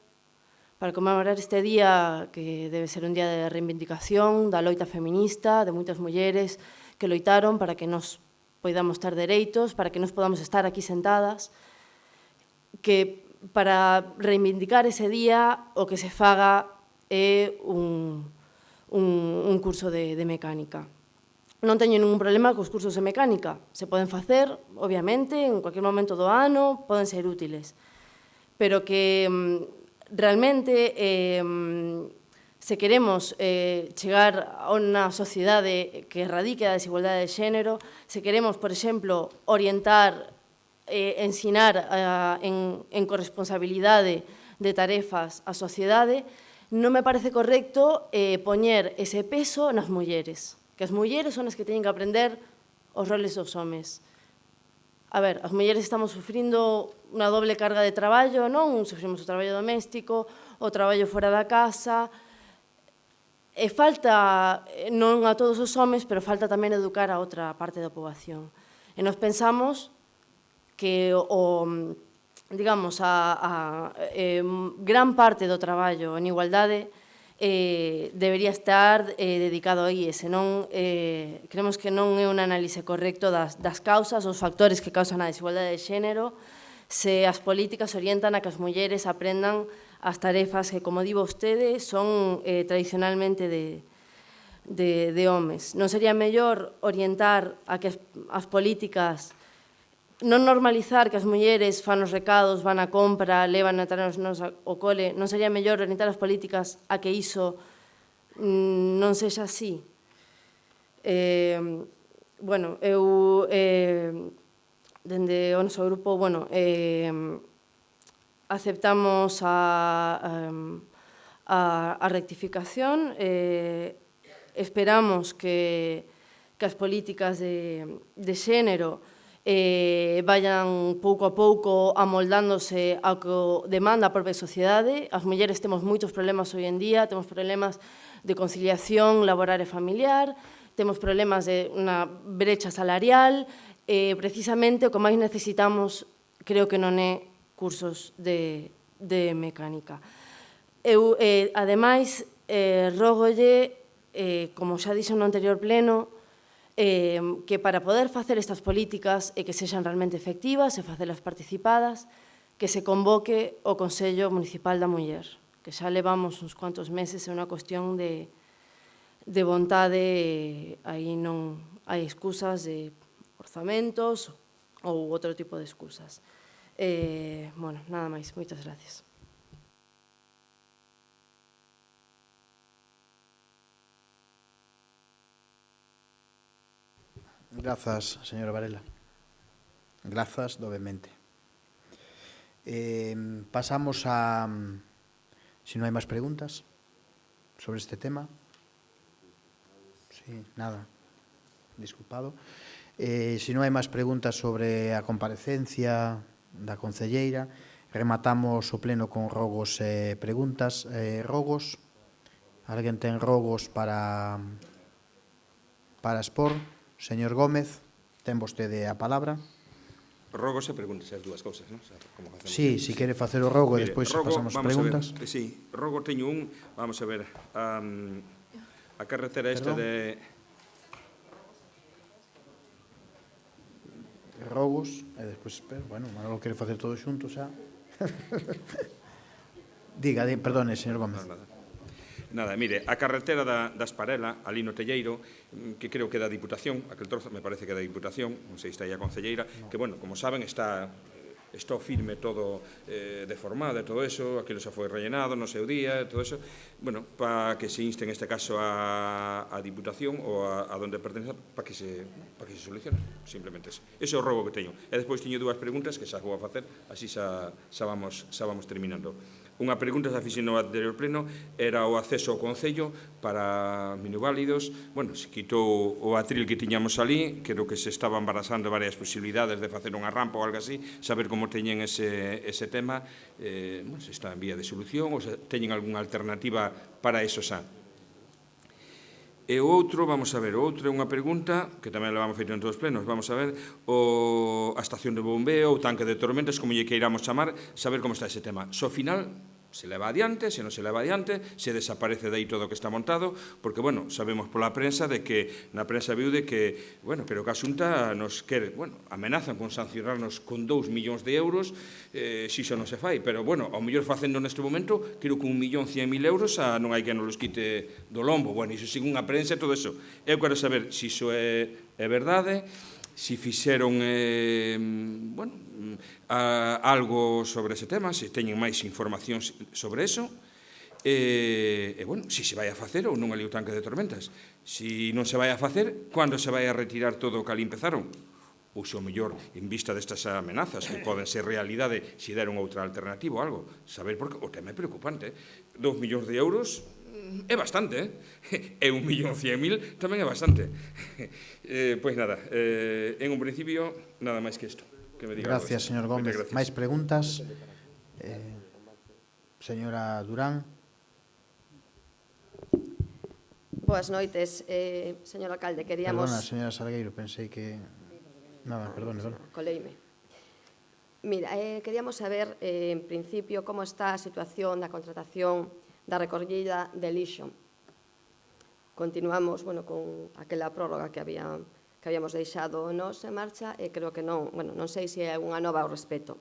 para conmemorar este día que debe ser un día de reivindicación da loita feminista, de moitas mulleres que loitaron para que nos poidamos ter dereitos, para que nos podamos estar aquí sentadas, que para reivindicar ese día o que se faga é un curso de mecánica. Non teño ningún problema cos cursos de mecánica. Se poden facer, obviamente, en cualquier momento do ano, poden ser útiles. Pero que realmente, se queremos chegar a unha sociedade que erradique a desigualdade de xénero, se queremos, por exemplo, orientar, ensinar en corresponsabilidade de tarefas á sociedade, non me parece correcto poñer ese peso nas mulleres. Que as mulleres son as que teñen que aprender os roles dos homes. A ver, as mulleres estamos sufrindo unha doble carga de traballo, non? Sufrimos o traballo doméstico, o traballo fora da casa, e falta, non a todos os homes, pero falta tamén educar a outra parte da poboación. E nos pensamos que digamos, a gran parte do traballo en igualdade debería estar dedicado aí, e senón creemos que non é un análise correcto das causas, os factores que causan a desigualdade de xénero, se as políticas orientan a que as mulleres aprendan as tarefas que, como di vostede, son tradicionalmente de homes. Non sería mellor orientar a que as políticas, non normalizar que as mulleres fan os recados, van á compra, levan a traer os nenos ao cole, non sería mellor orientar as políticas a que iso non sexa así? Bueno, eu, dende o noso grupo, bueno, aceptamos a rectificación, esperamos que as políticas de xénero vayan pouco a pouco amoldándose ao que demanda a propia sociedade. As mulleres temos moitos problemas hoxe en día, temos problemas de conciliación laboral e familiar, temos problemas de unha brecha salarial, precisamente o que máis necesitamos creo que non é cursos de mecánica. Eu, ademais, rógolle, como xa dixo no anterior pleno, que para poder facer estas políticas e que sexan realmente efectivas e facelas participadas, que se convoque o Consello Municipal da Muller, que xa levamos uns cuantos meses, é unha cuestión de vontade, aí non hai excusas de orzamentos ou outro tipo de excusas. Bueno, nada máis. Moitas gracias. Grazas, señora Varela. Grazas, dovemente. Pasamos a... Si non hai máis preguntas sobre este tema. Sí, nada. Disculpado. Si non hai máis preguntas sobre a comparecencia da concelleira, rematamos o pleno con rogos e preguntas. Rogos? Alguén ten rogos para expor? Señor Gómez, ten vostede a palabra. Rogos e preguntas, as dúas cousas, non? Sí, se quere facer o rogo e despois pasamos preguntas. Sí, rogo teño un, vamos a ver, a carretera esta de... Rogos, e despois, bueno, Manolo quere facer todo xunto xa. Diga, perdone, señor Gómez. Nada, mire, a carretera da Esparela, ali no Telleiro, que creo que é da Diputación, aquel trozo me parece que é da Diputación, non sei se está aí a concelleira, que, bueno, como saben, está firme todo deformado e todo eso, aquilo xa foi rellenado no seu día, todo eso, bueno, para que se inste en este caso a Diputación ou a donde pertenece, para que se solucione, simplemente eso. Ese é o rogo que teño. E despois teño dúas preguntas que xa vou a facer, así xa vamos terminando. Unha pregunta que fixen no anterior pleno era o acceso ao Concello para minusválidos. Bueno, se quitou o atril que tiñamos ali, creo que se estaban barasando varias posibilidades de facer unha rampa ou algo así, saber como teñen ese tema, se está en vía de solución ou se teñen algunha alternativa para eso xa. E o outro, vamos a ver, o outro é unha pregunta que tamén la vamos feito en todos os plenos, vamos a ver a estación de bombeo, o tanque de tormentas, como lle queiramos chamar, saber como está ese tema. So final, se leva adiante, se non se leva adiante, se desaparece de aí todo o que está montado, porque, bueno, sabemos pola prensa de que, na prensa viu de que, bueno, pero que a Xunta nos quere, bueno, amenazan con sancionarnos con 2 millóns de euros, se iso non se fai, pero, bueno, ao mellor facendo neste momento, creo que 1.100.000 euros non hai que nos los quite do lombo, bueno, iso sin unha prensa e todo eso. Eu quero saber se iso é verdade, se fixeron algo sobre ese tema, se teñen máis información sobre eso, bueno, se se vai a facer ou non ali o tanque de tormentas. Se non se vai a facer, cando se vai a retirar todo o que ali empezaron? Ou se o mellor, en vista destas amenazas que poden ser realidade, se deron outra alternativa ou algo, saber, porque o tema é preocupante. 2 millóns de euros é bastante, e 1.100.000 tamén é bastante. Pois nada, en un principio, nada máis que isto. Gracias, señor Gómez. Máis preguntas? Señora Durán. Boas noites, señor alcalde. Queríamos... Perdona, señora Salgueiro, pensei que... Nada, perdone. Coleime. Mira, queríamos saber, en principio, como está a situación da contratación da recollida de lixo. Continuamos, bueno, con aquela prórroga que habíamos deixado nos en marcha e creo que non, bueno, non sei se hai unha nova ao respecto.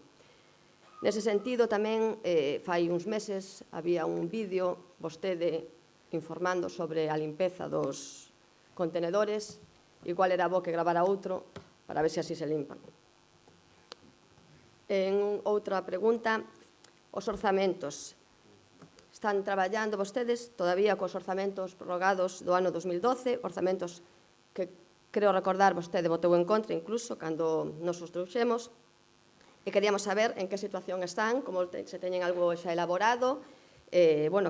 Nese sentido, tamén, fai uns meses, había un vídeo, vostede informando sobre a limpeza dos contenedores, igual era bo que gravara outro, para ver se así se limpan. En outra pregunta, os orzamentos. Están traballando vostedes todavía cos orzamentos prorrogados do ano 2012, orzamentos que creo recordar vostede votou en contra incluso cando nos os trouxemos, e queríamos saber en que situación están, como se teñen algo xa elaborado,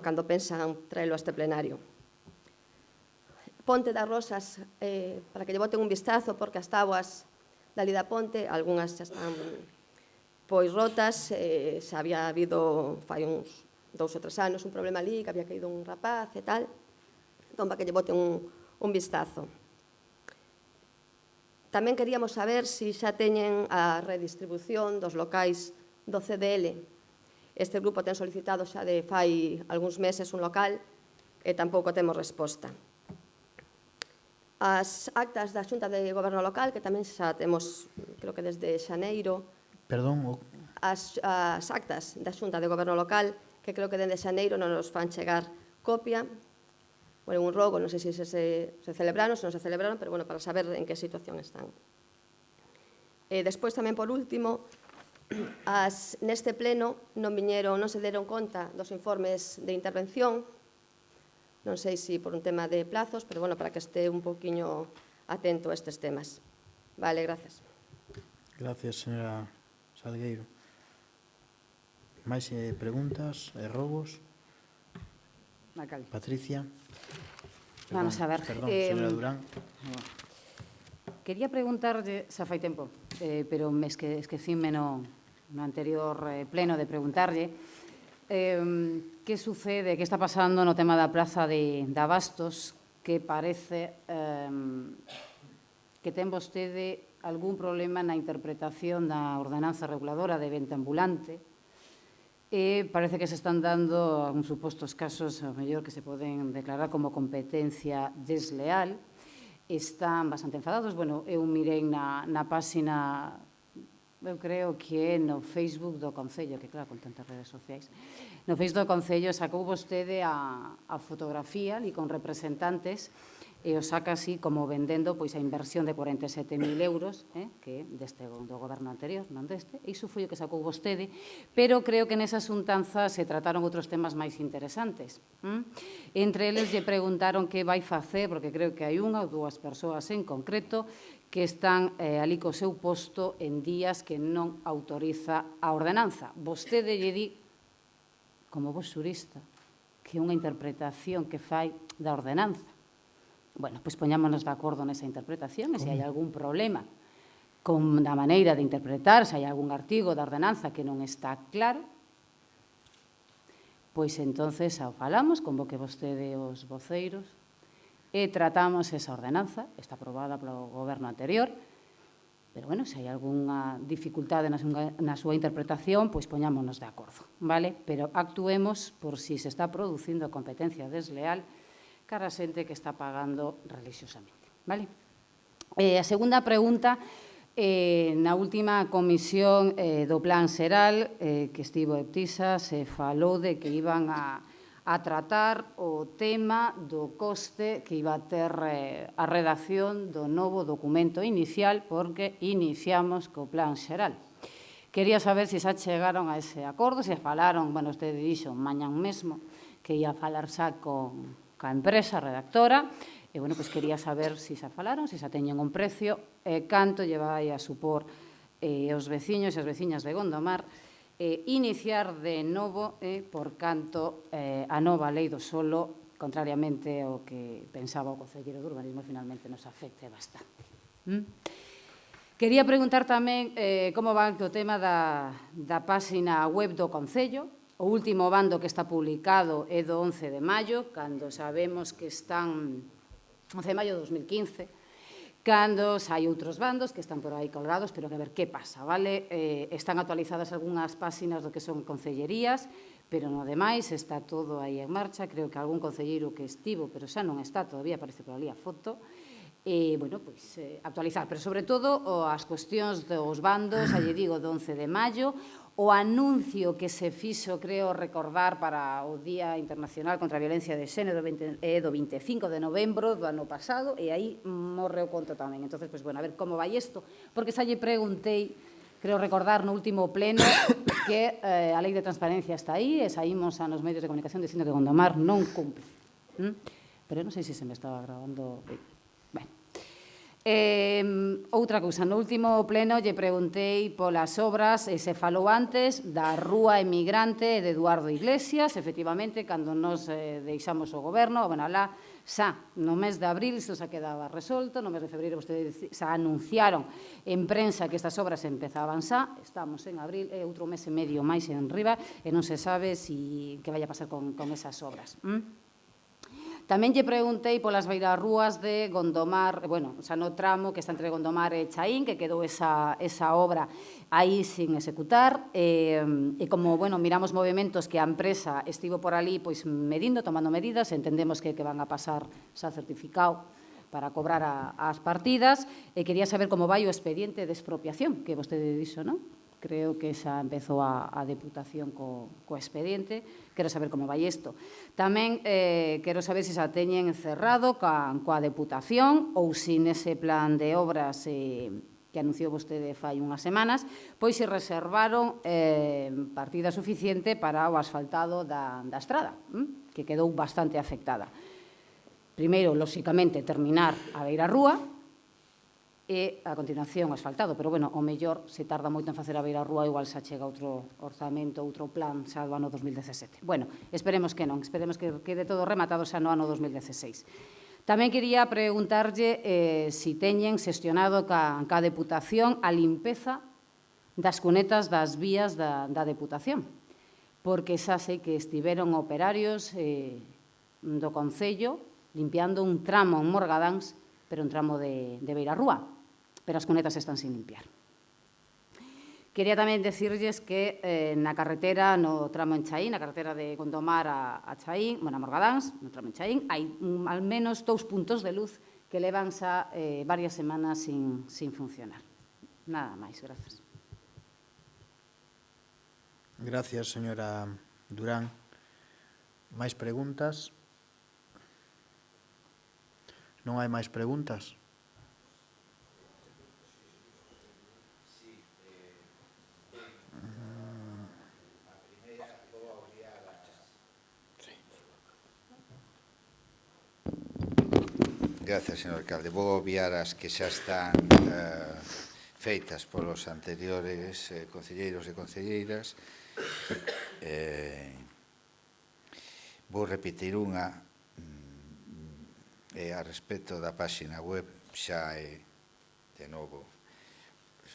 cando pensan traelo a este plenario. Ponte das Rosas, para que lle boten un vistazo, porque as táboas da Lida Ponte, algunhas xa están pois rotas, xa había habido fai uns 2 ou 3 anos un problema ali, que había caído un rapaz e tal, entón para que lle boten un vistazo. Tamén queríamos saber se xa teñen a redistribución dos locais do CDL. Este grupo ten solicitado xa de fai algúns meses un local e tampouco temos resposta. As actas da Xunta de Goberno Local, que tamén xa temos, creo que desde xaneiro, as actas da Xunta de Goberno Local, que creo que desde xaneiro non nos fan chegar copia, un rogo, non sei se celebraron, se non se celebraron, pero para saber en que situación están. Despois, tamén, por último, neste pleno non se deron conta dos informes de intervención, non sei se por un tema de plazos, pero para que este un poquinho atento a estes temas. Vale, gracias. Gracias, señora Salgueiro. Máis preguntas e robos? Patricia. Vamos a ver. Perdón, señora Durán. Quería preguntarlle, xa fai tempo, pero me esquecíme no anterior pleno de preguntarlle que sucede, que está pasando no tema da praza de Abastos, que parece que ten vostede algún problema na interpretación da ordenanza reguladora de venta ambulante, e parece que se están dando uns supostos casos, ao mellor, que se poden declarar como competencia desleal. Están bastante enfadados. Eu mirei na páxina, eu creo que é no Facebook do Concello, que claro, con tantas redes sociais, no Facebook do Concello sacou vostede a fotografía ali con representantes e o saca así como vendendo a inversión de 47.000 euros, que do goberno anterior, non deste, e iso foi o que sacou vostede, pero creo que nesa xuntanza se trataron outros temas máis interesantes. Entre eles lle preguntaron que vai facer, porque creo que hai unha ou dúas persoas en concreto que están ali co seu posto en días que non autoriza a ordenanza. Vostede lle di, como vos xurista, que é unha interpretación que fai da ordenanza. Pois poñámonos de acordo nesa interpretación e se hai algún problema da maneira de interpretar, se hai algún artigo da ordenanza que non está claro, pois entonces ao falamos, convoque vostede os voceiros e tratamos esa ordenanza, está aprobada polo goberno anterior, pero, se hai algunha dificultade na súa interpretación, pois poñámonos de acordo, vale? Pero actuemos por si se está producindo competencia desleal cara a xente que está pagando religiosamente, vale? A segunda pregunta, na última comisión do Plan Xeral que estivo en Ptisa, se falou de que iban a tratar o tema do coste que iba a ter a redacción do novo documento inicial, porque iniciamos co Plan Xeral. Quería saber se xa chegaron a ese acordo, se falaron, usted dixo mañán mesmo que ia falar xa con a empresa redactora, e, quería saber se xa falaron, se xa teñen un precio, canto lle vai a supor os veciños e as veciñas de Gondomar iniciar de novo, por canto a nova lei do solo, contrariamente ao que pensaba o concelleiro de urbanismo, finalmente nos afecte bastante. Quería preguntar tamén como va o tema da páxina web do Concello. O último bando que está publicado é do 11 de maio, cando sabemos que están 11 de maio de 2015, cando hai outros bandos que están por aí colgados, pero que a ver que pasa, vale? Están actualizadas algunhas páxinas do que son concellerías, pero no demais está todo aí en marcha. Creo que algún concelleiro que estivo, pero xa non está, todavía aparece por ali a foto, actualizar, pero sobre todo as cuestións dos bandos, lle digo, do 11 de maio, o anuncio que se fixo, creo recordar, para o Día Internacional contra a Violencia de Xénero do 25 de novembro do ano pasado, e aí morre o conto tamén. Entón, a ver como vai isto, porque xa lle preguntei, creo recordar no último pleno, que a Lei de Transparencia está aí, e saímos a nos medios de comunicación dicindo que Gondomar non cumpre. Pero non sei se me estaba grabando. Outra cousa, no último pleno lle preguntei polas obras, e se falou antes da Rúa Emigrante de Eduardo Iglesias. Efectivamente, cando nos deixamos o goberno, alá xa no mes de abril isto xa quedaba resolto, no mes de febreiro vostedes xa anunciaron en prensa que estas obras empezaban xa, estamos en abril, outro mes e medio máis en riba, e non se sabe que vai a pasar con esas obras. Tamén lle preguntei polas beirarrúas de Gondomar, xa no tramo que está entre Gondomar e Chaín, que quedou esa obra aí sin executar, e como, miramos movimentos que a empresa estivo por ali medindo, tomando medidas, entendemos que van a pasar xa certificado para cobrar as partidas, e quería saber como vai o expediente de expropiación, que vostede dixo, non? Creo que xa empezou a Deputación co expediente. Quero saber como vai isto. Tamén quero saber se xa teñen cerrado coa Deputación ou se nese plan de obras que anunciou vostede fai unhas semanas, pois se reservaron partida suficiente para o asfaltado da estrada, que quedou bastante afectada. Primeiro, lóxicamente, terminar a beirarrúa, e, a continuación, asfaltado. Pero, o mellor, se tarda moito en facer a beirarrúa, igual xa chega outro orzamento, outro plan, xa do ano 2017. Esperemos que non, esperemos que quede todo rematado xa no ano 2016. Tamén quería preguntarlle se teñen xestionado ca Deputación a limpeza das cunetas das vías da Deputación, porque xa sei que estiveron operarios do Concello limpiando un tramo en Morgadáns, pero un tramo de beirarrúa, pero as cunetas están sin limpiar. Quería tamén decirlles que na carretera, no tramo en Chaín, na carretera de Gondomar a Chaín, a Morgadáns, no tramo en Chaín, hai al menos 2 puntos de luz que levan xa varias semanas sin funcionar. Nada máis, grazas. Gracias, señora Durán. Máis preguntas? Non hai máis preguntas? Gracias, señor alcalde. Vou obviar as que xa están feitas polos anteriores concelleiros e concelleiras. Vou repetir unha a respecto da páxina web. Xa é, de novo,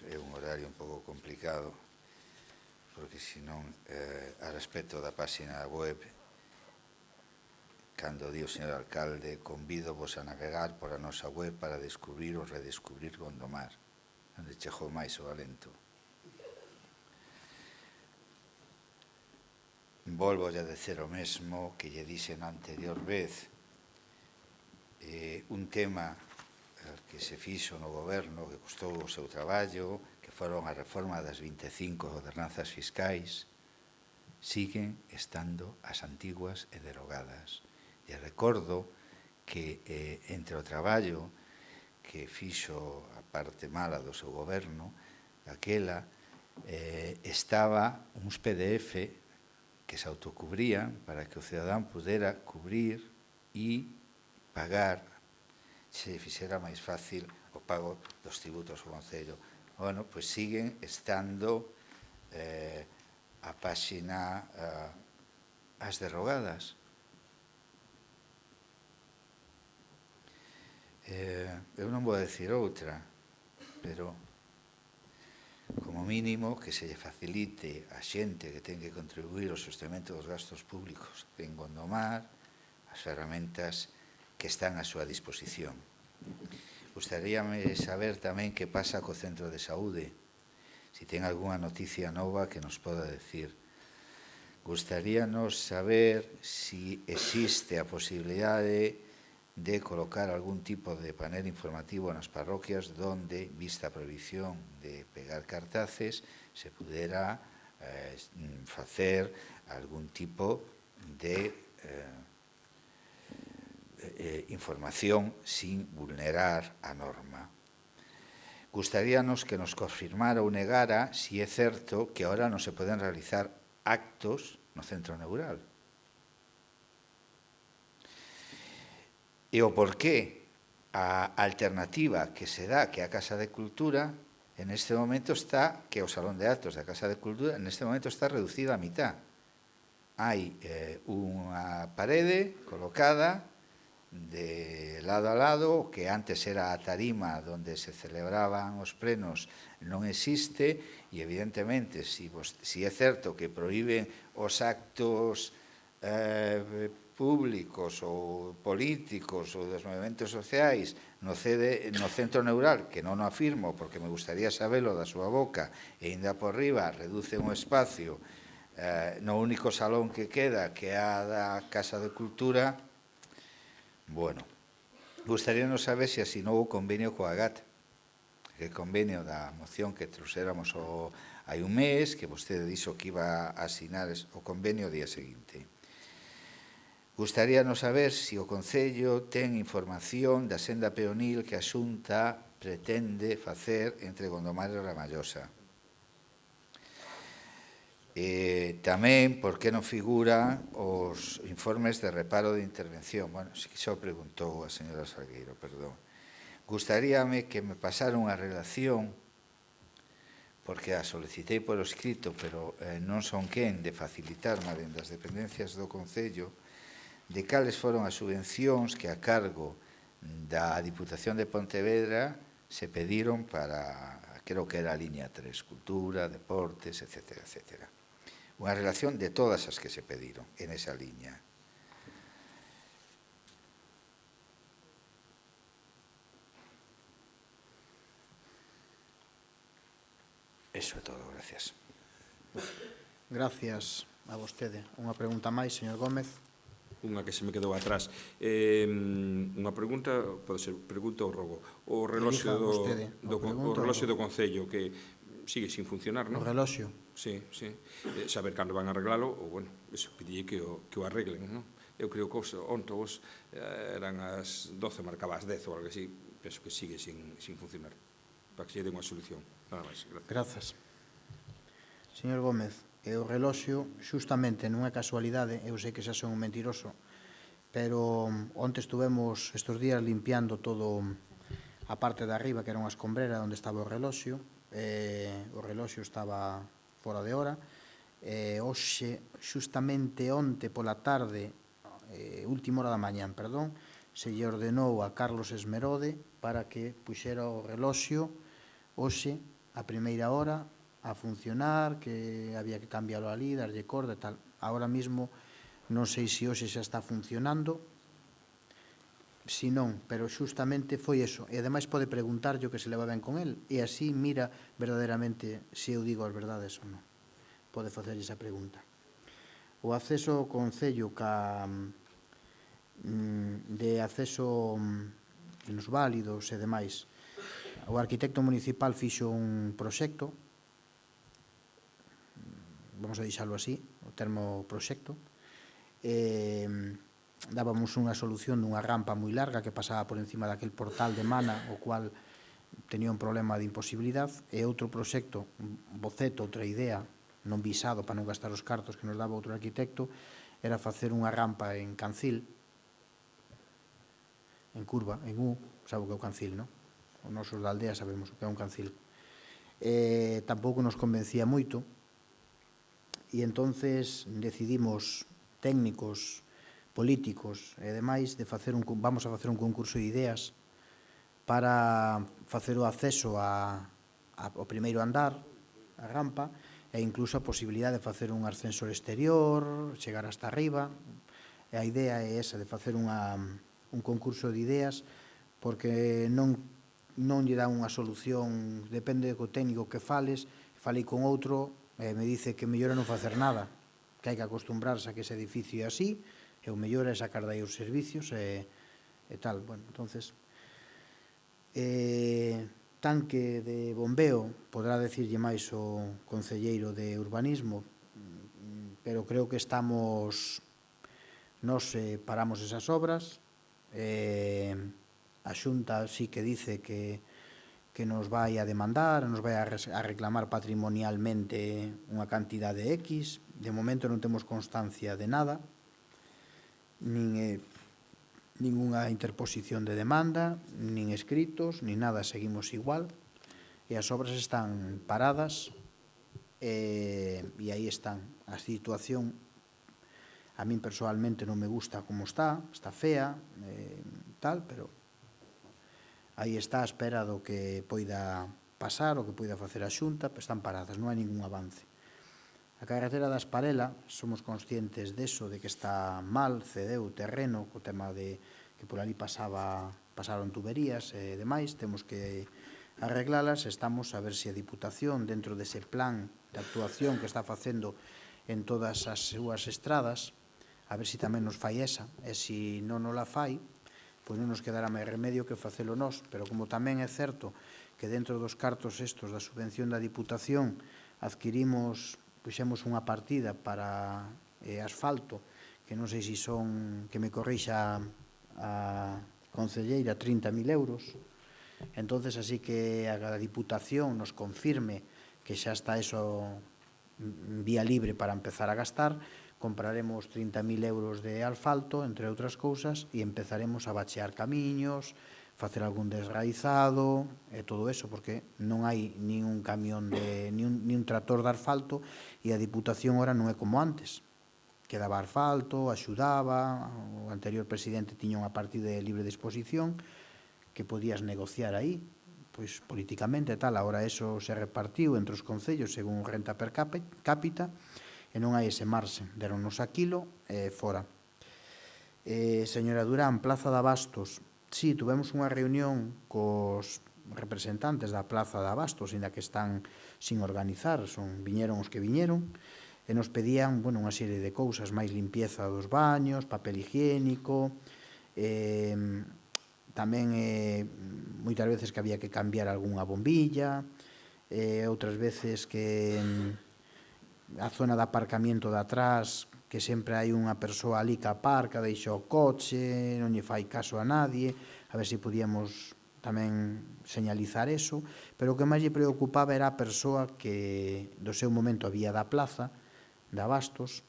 é un horario un pouco complicado, porque senón, a respecto da páxina web, cando di o señor alcalde, convídovos a navegar por a nosa web para descubrir ou redescubrir Gondomar, onde chegou máis o alento. Volvo a dizer o mesmo que lle dixe na anterior vez. Un tema que se fixo no goberno, que custou o seu traballo, que foron a reforma das 25 ordenanzas fiscais, siguen estando as antiguas e derogadas. E recordo que entre o traballo que fixo a parte mala do seu goberno, daquela, estaba uns PDF que se autocubrían para que o cidadán pudera cubrir e pagar, se fixera máis fácil o pago dos tributos ao Concello. Bueno, pois siguen estando a páxina as derrogadas. Eu non vou dicir outra, pero como mínimo que se lle facilite a xente que ten que contribuir ao sostenimento dos gastos públicos en Gondomar as ferramentas que están á súa disposición. Gustaríame saber tamén que pasa co centro de saúde, se ten algunha noticia nova que nos poda decir. Gustaríanos saber se existe a posibilidade de colocar algún tipo de panel informativo nas parroquias donde, vista a prohibición de pegar cartaces, se pudera facer algún tipo de información sin vulnerar a norma. Gustaríanos que nos confirmara ou negara si é certo que ahora non se poden realizar actos no centro neural. E o porqué a alternativa que se dá, que a Casa de Cultura, en este momento está, que o Salón de Actos da Casa de Cultura, en este momento está reducida a mitad. Hai unha parede colocada de lado a lado, que antes era a tarima onde se celebraban os plenos, non existe, e evidentemente, si é certo que prohíben os actos públicos ou políticos ou dos movimentos sociais no centro neural, que non o afirmo porque me gustaría sabelo da súa boca, e ainda por riba reducen o espacio no único salón que queda, que é a da Casa de Cultura. Bueno, gustaríanos saber se asinou o convenio coa GAT, el convenio da moción que trouxéramos hai un mes, que vostede dixo que iba a asinar o convenio o día seguinte. Gustaríanos saber se o Concello ten información da senda peonil que a Xunta pretende facer entre Gondomar e Ramallosa. Tamén, por que non figuran os informes de reparo de intervención? Bueno, xa o preguntou a señora Salgueiro, perdón. Gustaríame que me pasara unha relación, porque a solicitei por escrito, pero non son quen de facilitarme dende as dependencias do Concello, de cales foron as subvencións que a cargo da Diputación de Pontevedra se pediron para, creo que era a liña 3, cultura, deportes, etc. etc. Unha relación de todas as que se pediron en esa liña. Eso é todo, gracias. Gracias a vostede. Unha pregunta máis, señor Gómez. Unha que se me quedou atrás. Unha pregunta, pode ser pregunta ou rogo. O reloxo do Concello, que sigue sin funcionar, non? O reloxo? Sí, sí. Saber cando van a arreglalo, ou, bueno, eso, pedille que o arreglen, non? Eu creo que onte vos eran as 12, marcaba as 10 ou algo así. Penso que sigue sin funcionar, para que se den unha solución. Nada máis, gracias. Grazas. Señor Gómez, o reloxo, xustamente, non é casualidade, eu sei que xa son un mentiroso, pero onte estuvemos estes días limpiando todo a parte de arriba, que era unha escombrera onde estaba o reloxo estaba fora de hora, hoxe, xustamente onte pola tarde, última hora da mañán, perdón, se lle ordenou a Carlos Esmerode para que puxera o reloxo hoxe, a primeira hora, a funcionar, que había que cambiarlo ali, darlle corda e tal. Ahora mismo non sei se hoxe xa está funcionando, si non, pero xustamente foi eso. E ademais pode preguntar yo que se leva ben con el, e así mira verdadeiramente se eu digo as verdades ou non. Pode facer esa pregunta. O acceso ao Concello de acceso nos válidos e demais. O arquitecto municipal fixo un proxecto, vamos a deixarlo así, o termo proxecto, dábamos unha solución dunha rampa moi larga que pasaba por encima daquel portal de Mana, o cual tenía un problema de imposibilidade, e outro proxecto, un boceto, outra idea, non visado para non gastar os cartos que nos daba outro arquitecto, era facer unha rampa en Cancil, en curva, en U, sabe o que é o Cancil, non? Os nosos da aldea sabemos o que é un Cancil. Tampouco nos convencía moito, e entonces decidimos técnicos, políticos e demais vamos a facer un concurso de ideas para facer o acceso ao primeiro andar, a rampa, e incluso a posibilidade de facer un ascensor exterior, chegar hasta arriba. E a idea é esa, de facer un concurso de ideas, porque non lle dá unha solución, depende do técnico que fales. Falei con outro, me dice que mellor é non facer nada, que hai que acostumbrarse a que ese edificio é así, e o mellor é sacar dai os servicios e e tal. Bueno, entonces, tanque de bombeo, podrá decirlle máis o concelleiro de urbanismo, pero creo que estamos, nos paramos esas obras, a Xunta sí que dice que nos vai a demandar, nos vai a reclamar patrimonialmente unha cantidade X. De momento non temos constancia de nada, nin ninguna interposición de demanda, nin escritos, nin nada, seguimos igual, e as obras están paradas, e aí están. A situación, a min personalmente non me gusta como está fea, tal, pero aí está a espera do que poida pasar, o que poida facer a Xunta, pero están paradas, non hai ningún avance. A carretera da Esparela, somos conscientes deso, de que está mal, cedeu terreno, co tema de que por ali pasaron tuberías e demais, temos que arreglalas, estamos a ver se a Diputación, dentro dese plan de actuación que está facendo en todas as súas estradas, a ver se tamén nos fai esa, e se non nos la fai, pois non nos quedará máis remedio que facelo nós, pero como tamén é certo que dentro dos cartos estos da subvención da Diputación puxemos unha partida para asfalto, que non sei se son, que me corrixa a concelleira, 30.000 euros, entonces así que a Diputación nos confirme que xa está eso vía libre para empezar a gastar, compraremos 30.000 euros de asfalto, entre outras cousas, e empezaremos a bachear camiños, facer algún desraizado e todo eso, porque non hai nin un camión, nin un tractor de asfalto, e a Diputación ora non é como antes, que daba asfalto, axudaba, o anterior presidente tiña unha partida de libre disposición que podías negociar aí, pois políticamente e tal, agora eso se repartiu entre os concellos según renta per cápita, e non hai ese marxe, deronnos aquilo e fora. Señora Durán, Plaza de Abastos, sí, tuvemos unha reunión cos representantes da Plaza de Abastos, ainda que están sin organizar, viñeron os que viñeron, e nos pedían unha serie de cousas, máis limpieza dos baños, papel higiénico, tamén moitas veces que había que cambiar algunha bombilla, outras veces que a zona de aparcamiento de atrás, que sempre hai unha persoa ali que aparca, deixa o coche, non lle fai caso a nadie, a ver se podíamos tamén señalizar eso, pero o que máis lle preocupaba era a persoa que do seu momento había da plaza, de Abastos,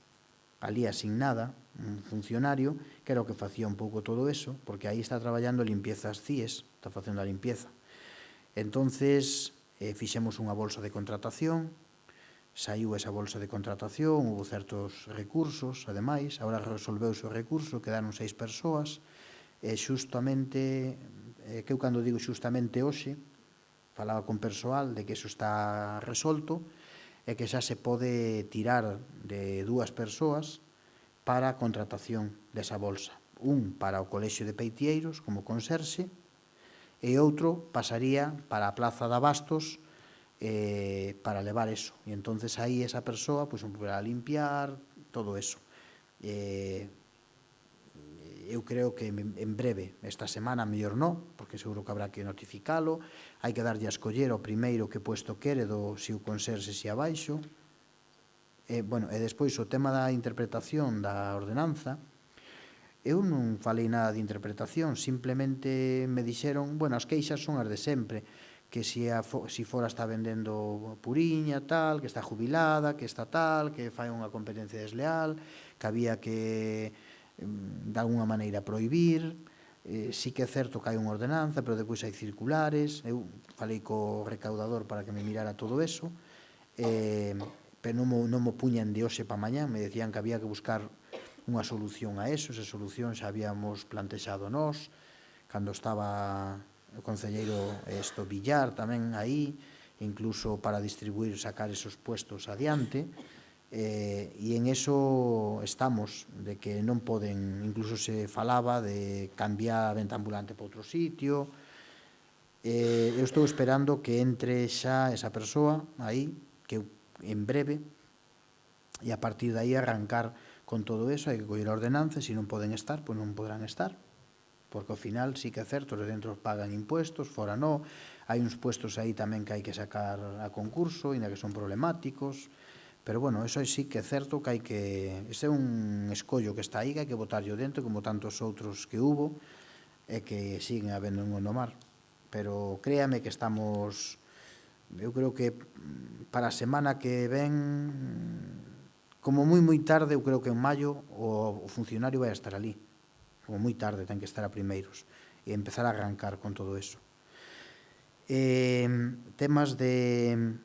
ali asignada, un funcionario, que era o que facía un pouco todo eso, porque aí está traballando limpiezas CIES, está facendo a limpieza. Entonces, fixemos unha bolsa de contratación, saiu esa bolsa de contratación, houve certos recursos, ademais, agora resolveuse o recurso, quedaron 6 persoas, e xustamente, que eu cando digo xustamente hoxe, falaba con persoal de que eso está resolto, e que xa se pode tirar de 2 persoas para a contratación desa bolsa. Un para o Colexio de Peitieiros, como conserxe, e outro pasaría para a Plaza de Abastos, para levar eso, e entonces aí esa persoa poderá limpiar todo eso. Eu creo que en breve, esta semana, mellor non, porque seguro que habrá que notificalo, hai que darlle a escoller o primeiro que puesto quere, se o conserxe se abaixo. E despois o tema da interpretación da ordenanza, eu non falei nada de interpretación, simplemente me dixeron, as queixas son as de sempre, que si fora está vendendo puriña, tal, que está jubilada, que está tal, que fai unha competencia desleal, que había que, de alguna maneira, prohibir. Sí que é certo que hai unha ordenanza, pero depois hai circulares. Eu falei co recaudador para que me mirara todo eso, pero non mo puñan de hoxe para mañá, me decían que había que buscar unha solución a eso, esa solución xa habíamos plantexado nós, cando estaba o concelleiro Villar tamén aí, incluso para distribuir, sacar esos puestos adiante, e en eso estamos, de que non poden, incluso se falaba de cambiar a venta ambulante para outro sitio. Eu estou esperando que entre xa esa persoa aí, que en breve, e a partir de aí arrancar con todo eso. Hai que coller a ordenanza, se non poden estar, pois non poderán estar. porque ao final sí que é certo, os de dentro pagan impuestos, fora no, hai uns puestos aí tamén que hai que sacar a concurso, ainda que son problemáticos, pero bueno, eso sí que é certo que hai que... Ese é un escollo que está aí, que hai que botarlo dentro, como tantos outros que hubo, e que siguen habendo en Gondomar. Pero créame que estamos... Eu creo que para a semana que ven, como moi tarde, eu creo que en maio o funcionario vai estar ali. Como moi tarde, ten que estar a primeiros e empezar a arrancar con todo eso. Temas de...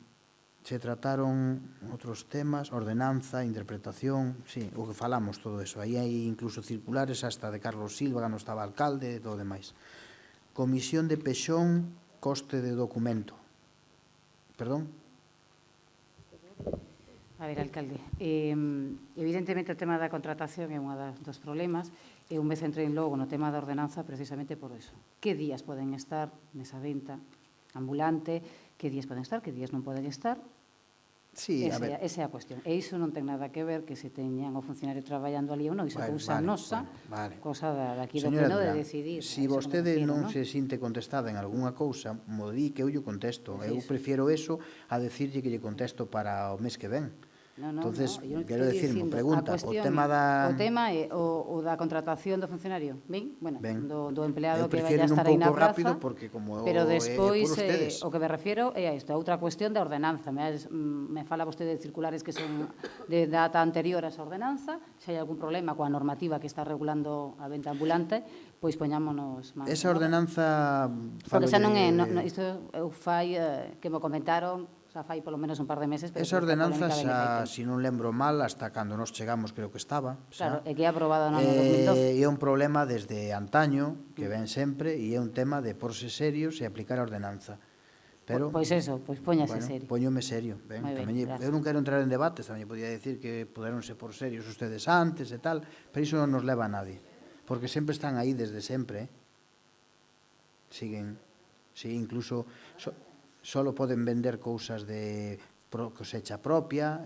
Se trataron outros temas, ordenanza, interpretación, sí, o que falamos todo eso. Aí hai incluso circulares hasta de Carlos Silva, cando estaba alcalde e todo demais. Comisión de Pexón, coste de documento. Perdón? A ver, alcalde, evidentemente o tema da contratación é un dos problemas e un vez entrei logo no tema da ordenanza precisamente por eso. Que días poden estar nesa venta ambulante, que días poden estar, que días non poden estar? Sí, a ver. Esa é a cuestión. E iso non ten nada que ver que se teñan o funcionario traballando ali ou non, iso é cousa nosa, cousa daqui do pleno de decidir. Se vostede non se sinte contestada en algunha cousa, mo di que eu lle contesto. Eu prefiero eso a decirlle que lle contesto para o mes que ven. Entonces, quero dicirme, pregunta, o tema da... O tema é o da contratación do funcionario, ben? Bueno, do empleado que vai a estar aí na praza, pero despois, o que me refiero é a isto, a outra cuestión da ordenanza. Me fala vostede de circulares que son de data anterior a esa ordenanza, se hai algún problema coa normativa que está regulando a venta ambulante, pois poñámonos... Esa ordenanza... Porque xa non é, isto eu fai que me comentaron, xa fai polo menos un par de meses. Esa ordenanza xa, se non lembro mal, hasta cando nos chegamos creo que estaba. Claro, e que é aprobada no ano 2012. E é un problema desde antaño, que ven sempre, e é un tema de porse serios e aplicar a ordenanza. Pois eso, pois póñase serio. Poñome serio. Eu non quero entrar en debates, tamén podía decir que poderonse por serios ustedes antes e tal, pero iso non nos leva a nadie, porque sempre están aí desde sempre. Siguen, incluso... Solo poden vender cousas de cosecha propia,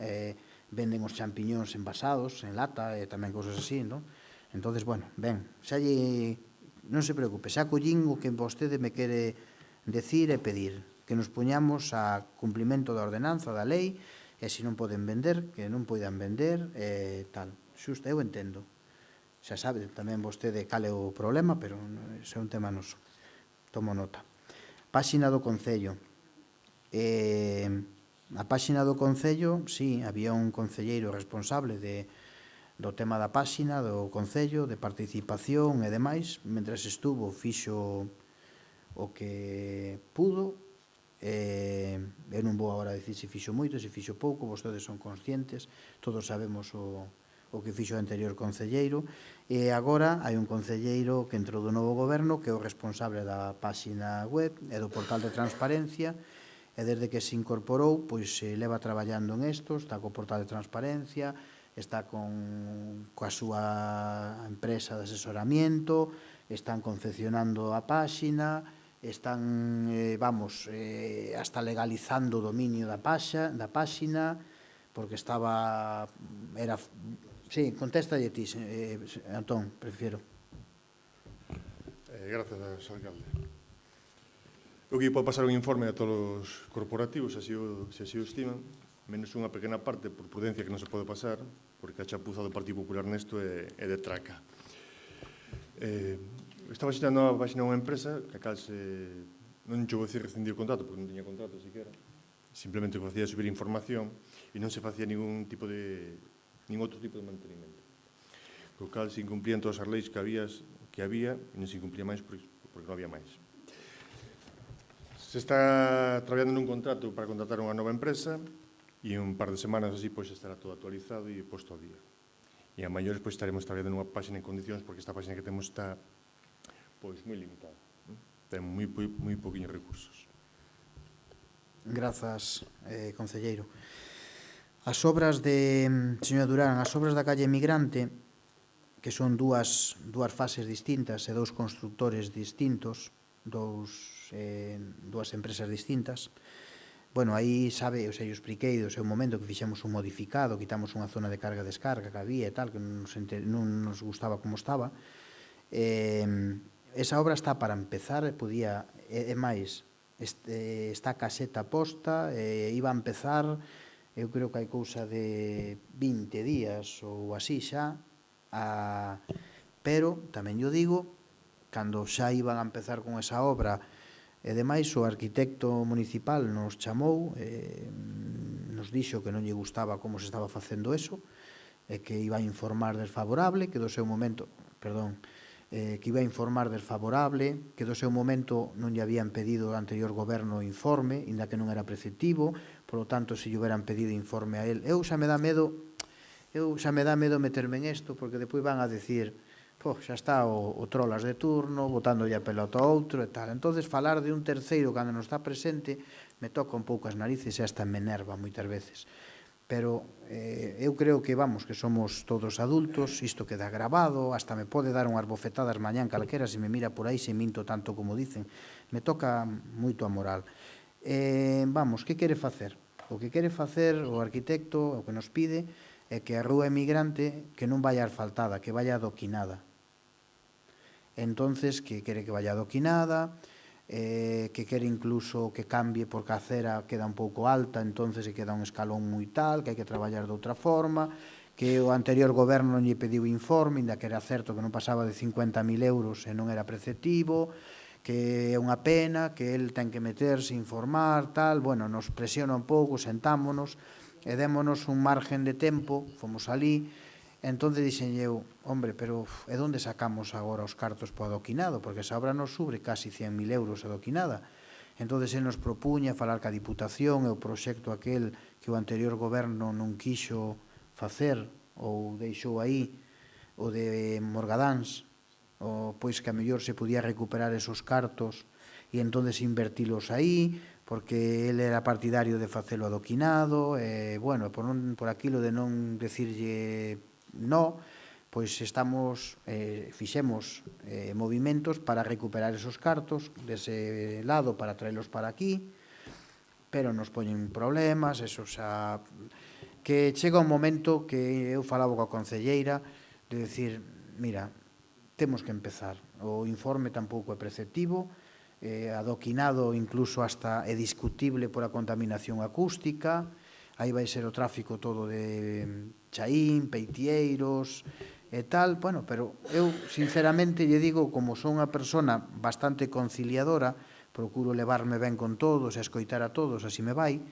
venden os champiñóns envasados, en lata, e tamén cousas así, non? Entonces, bueno, non se preocupe, xa collín o que vostede me quere decir e pedir, que nos poñamos a cumplimento da ordenanza, da lei, e se non poden vender, que non poidan vender, e tal. Xusto, eu entendo. Xa sabe tamén vostede cal é o problema, pero ese é un tema noso. Tomo nota. Páxina do Concello. A páxina do Concello, sí, había un concelleiro responsable do tema da páxina do Concello, de participación e demais. Mentres estuvo, fixo o que pudo. Eu non vou agora dicir se fixo moito, se fixo pouco, vostedes son conscientes, todos sabemos o que fixo o anterior concelleiro, e agora hai un concelleiro que entrou do novo goberno, que é o responsable da páxina web e do portal de transparencia, e desde que se incorporou, pois se leva traballando en isto, está co portal de transparencia, está coa súa empresa de asesoramiento, están confeccionando a páxina, están, hasta legalizando o dominio da páxina, porque estaba... Sí, contéstalle ti, Antón, prefiero. Gracias, alcalde. Eu que pode pasar un informe a todos os corporativos, se así o estiman, menos unha pequena parte por prudencia que non se pode pasar, porque a chapuza do Partido Popular nesto é de traca. Estaba xitando a página unha empresa, que a cal non chegou a decir rescindir o contrato, porque non tiña contrato siquiera, simplemente o que facía subir información e non se facía ningún outro tipo de mantenimento. O cal se incumplían todas as leis que había e non se incumplía máis porque non había máis. Se está traballando nun contrato para contratar unha nova empresa e en un par de semanas así pois estará todo actualizado e posto ao día. E a maiores pois estaremos traballando nunha página en condicións porque esta página que temos está pois moi limitada. Ten moi poquinhos recursos. Grazas, concelleiro. As obras de, señora Durán, as obras da calle Emigrante, que son dúas fases distintas e dous constructores distintos, dúas empresas distintas. Bueno, aí sabe, eu sei, eu expliquei do seu momento que fixemos un modificado, quitamos unha zona de carga-descarga que había e tal, que non nos gustaba como estaba. esa obra está para empezar, podía, é máis, está a caseta posta, iba a empezar, eu creo que hai cousa de 20 días ou así xa, pero tamén yo digo, cando xa iban a empezar con esa obra, e demais, o arquitecto municipal nos chamou, nos dixo que non lle gustaba como se estaba facendo eso, e que iba a informar desfavorable, que do seu momento, que iba a informar desfavorable, que do seu momento non lle habían pedido ao anterior goberno informe, inda que non era preceptivo, polo tanto, se lle hubieran pedido informe a él. Xa me dá medo meterme en isto, porque depois van a decir, xa está o trolas de turno, botándolle a pelota a outro e tal. Entonces, falar de un terceiro cando non está presente me toca un pouco as narices e hasta me enerva moitas veces. Pero eu creo que, vamos, que somos todos adultos, isto queda grabado, hasta me pode dar unhas bofetadas mañán calquera se me mira por aí, se minto tanto como dicen. Me toca moito a moral. Vamos, que quere facer? O que quere facer o arquitecto, o que nos pide, é que a rúa emigrante que non vaya asfaltada, que vaya adoquinada. Entonces, que quere que vaya adoquinada, que quere incluso que cambie porque a acera queda un pouco alta, entonces se queda un escalón moi tal, que hai que traballar de outra forma, que o anterior goberno non lle pediu informe, inda que era certo que non pasaba de 50.000 euros e non era preceptivo, que é unha pena, que el ten que meterse, informar, tal, bueno, nos presiona un pouco, sentámonos, e démonos un margen de tempo, fomos ali, entonces dixen eu, hombre, pero e onde sacamos agora os cartos para o adoquinado? Porque esa obra nos sobre casi 100.000 euros adoquinada. Entonces, ele nos propuña falar ca Diputación e o proxecto aquel que o anterior goberno non quixo facer ou deixou aí, o de Morgadáns, pois que a mellor se podía recuperar esos cartos e entonces invertilos aí, porque ele era partidario de facelo adoquinado, e, bueno, por aquilo de non decirlle no, pois fixemos movimentos para recuperar esos cartos dese lado para traelos para aquí, pero nos poñen problemas, eso xa... Que chega un momento que eu falaba coa concelleira de decir, mira, temos que empezar, o informe tampouco é preceptivo, adoquinado incluso hasta é discutible por a contaminación acústica, aí vai ser o tráfico todo de Chaín, Peitieiros e tal, bueno, pero eu sinceramente lle digo, como son unha persona bastante conciliadora, procuro levarme ben con todos e escoitar a todos, así me vai,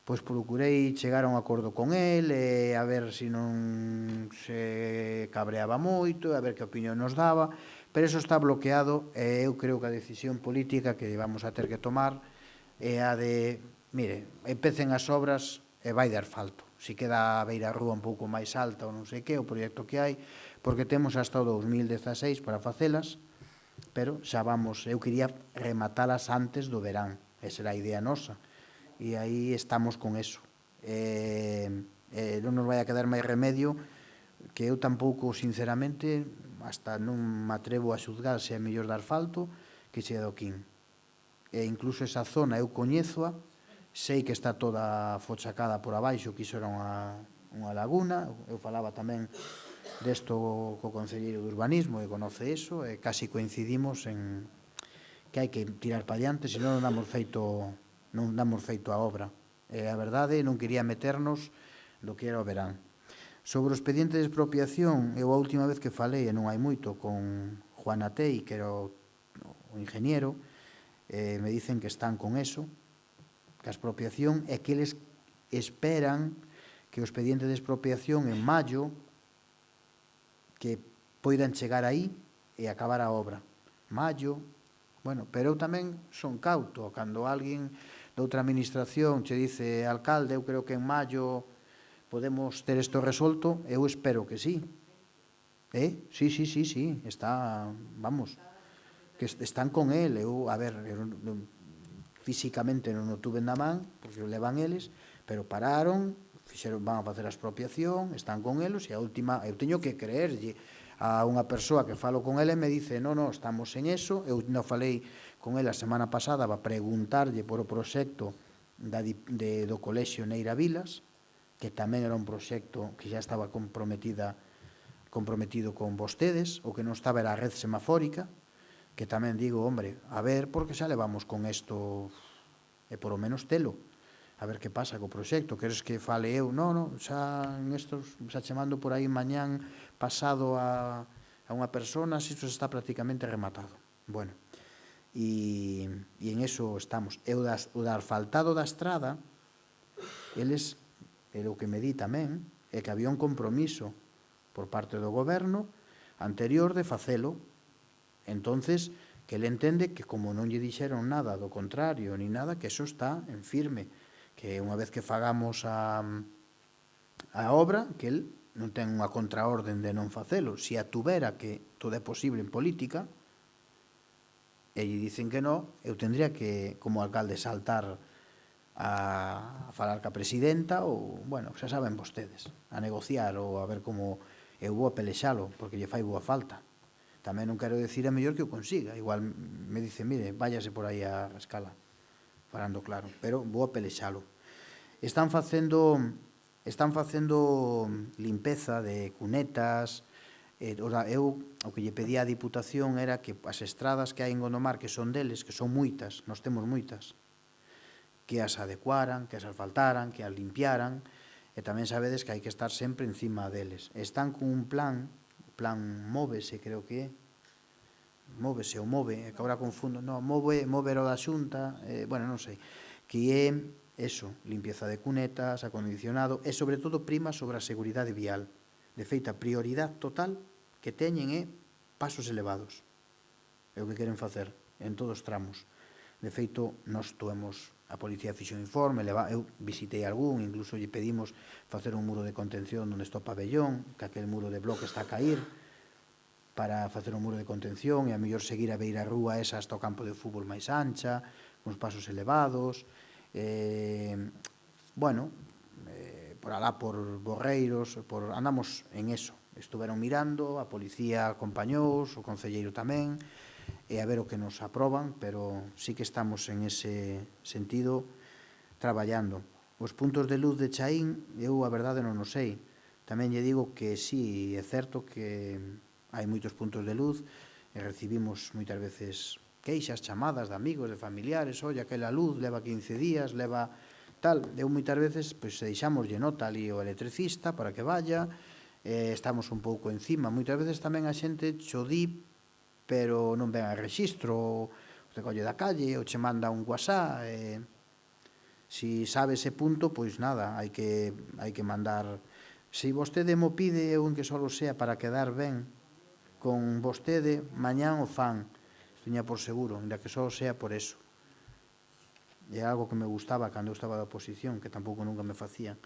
pois procurei chegar a un acordo con el e a ver se non se cabreaba moito, a ver que opinión nos daba, pero eso está bloqueado e eu creo que a decisión política que vamos a ter que tomar é a de, mire, empecen as obras e vai de asfalto. Si queda a beira rúa un pouco máis alta ou non sei que, o proxecto que hai, porque temos hasta o 2016 para facelas, pero xa vamos, eu quería rematalas antes do verán, esa era a idea nosa, e aí estamos con eso. Non nos vai a quedar máis remedio que eu tampouco, sinceramente, hasta non me atrevo a xuzgar se é mellor de asfalto que se é adoquín. E incluso esa zona eu coñezoa, sei que está toda fochacada por abaixo, que iso era unha laguna, eu falaba tamén desto co concelleiro de urbanismo e conoce iso, e casi coincidimos en que hai que tirar para diante, senón non damos feito a obra. E a verdade, non quería meternos do que era o verán. Sobre o expediente de expropiación, eu a última vez que falei, e non hai moito, con Juan Atei, que era o ingeniero, me dicen que están con eso, que a expropiación, e que eles esperan que o expediente de expropiación en maio que poidan chegar aí e acabar a obra. Maio, bueno, pero eu tamén son cauto, cando alguén de outra administración che dice, alcalde, eu creo que en maio podemos ter isto resolto, eu espero que sí. Sí, está, vamos, que están con el, eu, a ver, físicamente non o tuve na man, porque o levan eles, pero pararon, van a facer a expropiación, están con eles, e a última, eu teño que creerlle a unha persoa que falo con ele e me dice, no, estamos en eso, eu non falei con ele a semana pasada para preguntarlle por o proxecto do Colexio Neira Vilas, que tamén era un proxecto que xa estaba comprometido con vostedes, o que non estaba era a red semafórica, que tamén digo, hombre, a ver, porque xa levamos con isto, e por lo menos telo, a ver que pasa co proxecto, queres que fale eu? Non, xa en estos, xa chamando por aí mañán pasado a unha persona, se isto está prácticamente rematado. Bueno, e en eso estamos. E o da asfaltado da estrada, eles, é o que me di tamén, é que había un compromiso por parte do goberno anterior de facelo. Entonces, que ele entende que como non lle dixeron nada do contrario, ni nada, que eso está en firme, que unha vez que fagamos a obra, que el non ten unha contraorden de non facelo. Se a tuvera, que todo é posible en política, e lle dicen que non, eu tendría que, como alcalde, saltar a falar ca presidenta ou, bueno, xa saben vostedes, a negociar ou a ver como eu vou a pelexalo, porque lle fai boa falta. Tamén non quero decir a mellor que o consiga, igual me dice, mire, váyase por aí a escala, falando claro, pero vou a pelexalo. Están facendo limpeza de cunetas. Eu o que lle pedía á Diputación era que as estradas que hai en Gondomar, que son deles, que son moitas, nós temos moitas, que as adecuaran, que as asfaltaran, que as limpiaran, e tamén sabedes que hai que estar sempre encima deles. Están con un plan Móvese, creo que é, Móvese ou Move, que agora confundo, non, Move era o da Xunta, bueno, non sei, que é eso, limpieza de cunetas, acondicionado, e sobre todo prima sobre a seguridade vial. De feito, a prioridade total que teñen é pasos elevados. É o que queren facer en todos os tramos. De feito, nós tuemos, a policía fixo un informe, eu visitei algún, incluso lle pedimos facer un muro de contención onde está o pabellón, que aquel muro de bloque está a cair, para facer un muro de contención e a mellor seguir a beira rúa esa hasta o campo de fútbol máis ancha, con os pasos elevados. Bueno, por alá, por Borreiros, andamos en eso. Estuveron mirando, a policía acompañous, o concelleiro tamén, e a ver o que nos aproban, pero sí que estamos en ese sentido traballando. Os puntos de luz de Chaín, eu a verdade non o sei. Tamén lle digo que sí, é certo que hai moitos puntos de luz e recibimos moitas veces queixas, chamadas de amigos, de familiares, olla, aquela luz leva 15 días, leva tal. Eu moitas veces deixámoslle nota ali o electricista para que vaya, estamos un pouco encima. Moitas veces tamén a xente cho di, pero non ven a rexistro, o te colle da calle, ou che manda un WhatsApp. Si sabe ese punto, pois nada, hai que mandar. Se vostede mo pide, eu en que só sea para quedar ben con vostede, mañán o fan, tiña por seguro, ainda que só sea por eso. É algo que me gustaba cando eu estaba da oposición, que tampouco nunca me facían.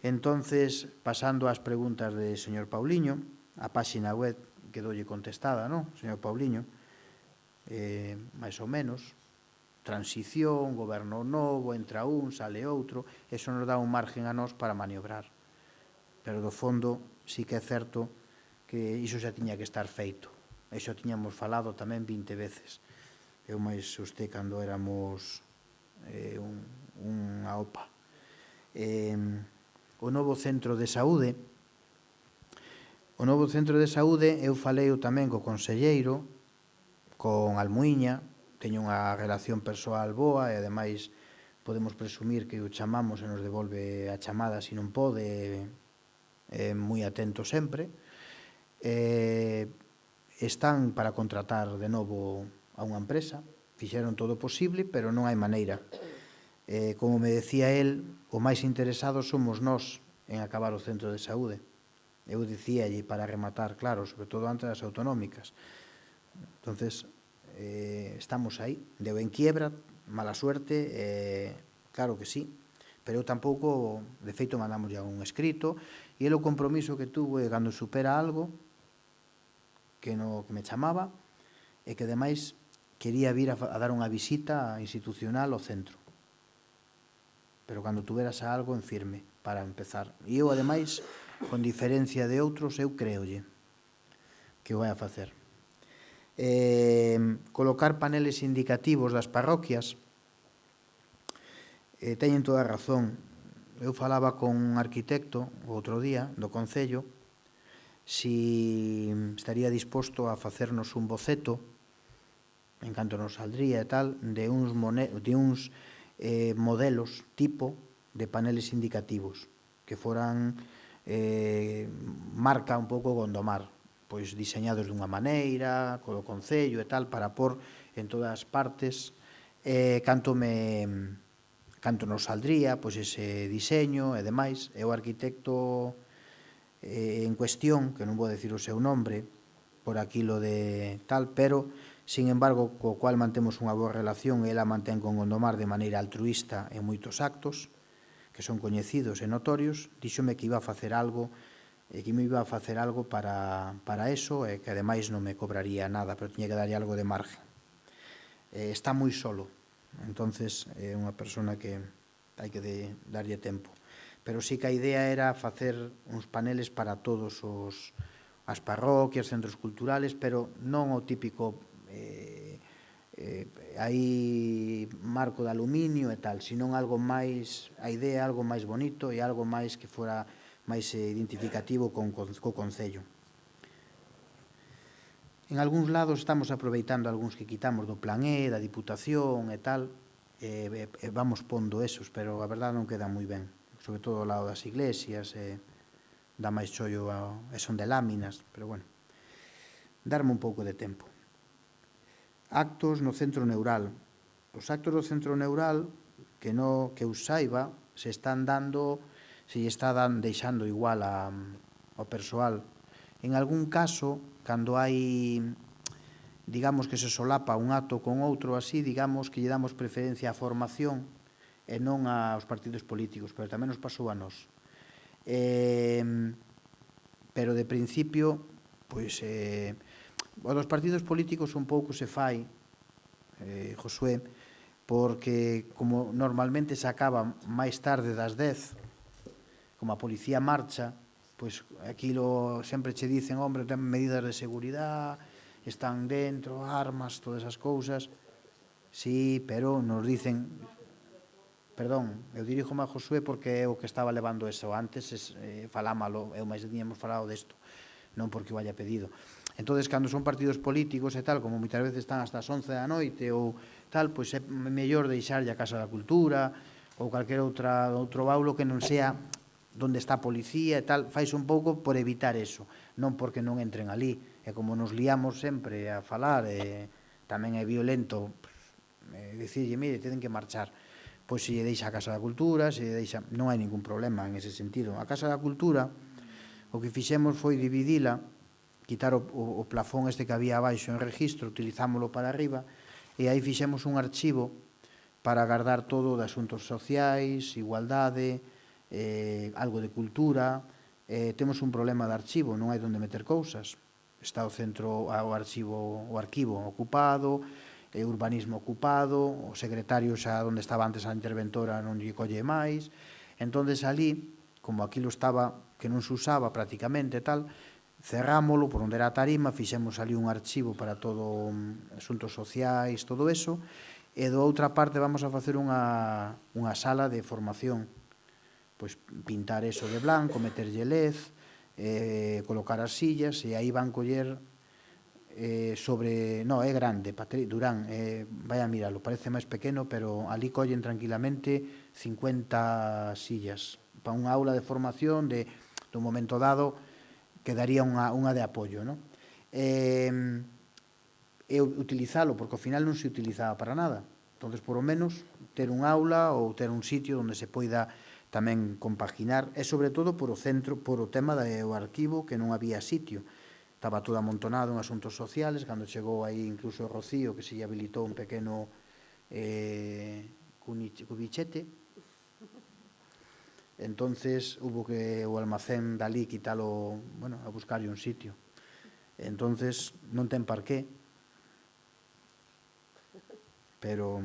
Entonces, pasando ás preguntas de señor Pauliño, a páxina web quedoulle contestada, non, señor Pauliño? Mais ou menos. Transición, goberno novo, entra un, sale outro, eso nos dá un margen a nós para maniobrar. Pero do fondo, sí que é certo que iso xa tiña que estar feito. Iso tiñamos falado tamén 20 veces. Eu máis usted cando éramos unha OPA. O novo centro de saúde, eu falei tamén co conselleiro, con Almuíña, teño unha relación persoal boa e ademais podemos presumir que o chamamos e nos devolve a chamada se non pode, moi atento sempre. Están para contratar de novo a unha empresa, fixeron todo o posible, pero non hai maneira. Como me decía el, o máis interesados somos nós en acabar o centro de saúde. Eu dicíalle para rematar, claro, sobre todo antes das autonómicas. Entonces, estamos aí, deu en quiebra, mala suerte, claro que sí, pero eu tampouco, de feito, mandamos ya un escrito, e el o compromiso que tuvo é cando supera algo, que me chamaba, e que, ademais, quería vir a dar unha visita institucional ao centro. Pero cando tuveras algo en firme, para empezar. E eu, ademais, con diferencia de outros, eu creolle que o vai a facer. Colocar paneles indicativos das parroquias, teñen toda a razón. Eu falaba con un arquitecto o outro día do Concello si estaría disposto a facernos un boceto, en canto nos saldría e tal, de uns modelos tipo de paneles indicativos que foran marca un pouco Gondomar, pois diseñados dunha maneira, co Concello e tal, para pôr en todas partes canto nos saldría pois ese diseño e demais. E o arquitecto en cuestión, que non vou decir o seu nombre, por aquilo de tal, pero, sin embargo, co cual mantemos unha boa relación, ela mantén con Gondomar de maneira altruista en moitos actos, que son coñecidos e notorios, díxome que iba a facer algo, que me iba a facer algo para eso, e que ademais non me cobraría nada, pero tiña que darlle algo de margen. Está moi solo, entonces é unha persona que hai que darlle tempo. Pero sí que a idea era facer uns paneles para todos as parroquias, centros culturales, pero non o típico aí marco de aluminio e tal, sino algo máis, a idea algo máis bonito e algo máis que fora máis identificativo co Concello. En algúns lados estamos aproveitando algúns que quitamos do Plan E, da Diputación e tal, e vamos pondo esos, pero a verdade non queda moi ben, sobre todo ao lado das iglesias, dá máis chollo, e son de láminas, pero bueno, darme un pouco de tempo. Actos no centro neural. Os actos do centro neural, que eu saiba, se están dando, se lle está deixando igual ao persoal. En algún caso, cando hai, digamos que se solapa un acto con outro así, digamos que lle damos preferencia á formación e non aos partidos políticos, pero tamén nos pasou a nós. Pero de principio, pois, o dos partidos políticos un pouco se fai, Josué, porque como normalmente se acaba máis tarde das 10, como a policía marcha, pois aquilo sempre che dicen, hombre, ten medidas de seguridade, están dentro, armas, todas esas cousas. Sí, pero nos dicen... Perdón, eu diríjome a Josué porque é o que estaba levando eso. Antes falámalo, eu máis tiñamos falado desto, non porque o haya pedido. Entón, cando son partidos políticos e tal, como moitas veces están hasta as 11 da noite ou tal, pois é mellor deixarlle a Casa da Cultura ou calquer outro baulo que non sea onde está a policía e tal, fais un pouco por evitar eso, non porque non entren ali. E como nos liamos sempre a falar, tamén é violento dicirlle, mire, tenen que marchar. Pois se lle deixa a Casa da Cultura, non hai ningún problema en ese sentido. A Casa da Cultura, o que fixemos foi dividila, quitar o plafón este que había abaixo en registro, utilizámoslo para arriba, e aí fixemos un archivo para guardar todo de asuntos sociais, igualdade, algo de cultura. Temos un problema de archivo, non hai onde meter cousas. Está o arquivo ocupado, urbanismo ocupado, o secretario xa onde estaba antes a interventora non lle colle máis. Entón, ali, como aquilo estaba que non se usaba prácticamente tal, cerrámolo por onde era a tarima, fixemos ali un archivo para todo asuntos sociais, todo eso, e do outra parte vamos a facer unha sala de formación, pois pintar eso de blanco, meterlle lez, colocar as sillas, e aí van coller sobre... Non, é grande, Durán, vai a miralo, parece máis pequeno, pero ali collen tranquilamente 50 sillas para unha aula de formación dun momento dado que daría unha de apoio, non? E utilizalo, porque ao final non se utilizaba para nada. Entón, por lo menos, ter un aula ou ter un sitio onde se poida tamén compaginar, e sobre todo por o centro, por o tema do arquivo, que non había sitio. Estaba todo amontonado en asuntos sociales, cando chegou aí incluso Rocío, que se lle habilitou un pequeno cubichete. Entonces, hubo que o almacén dali quitalo, bueno, a buscarlle un sitio. Entonces, non ten par qué, pero,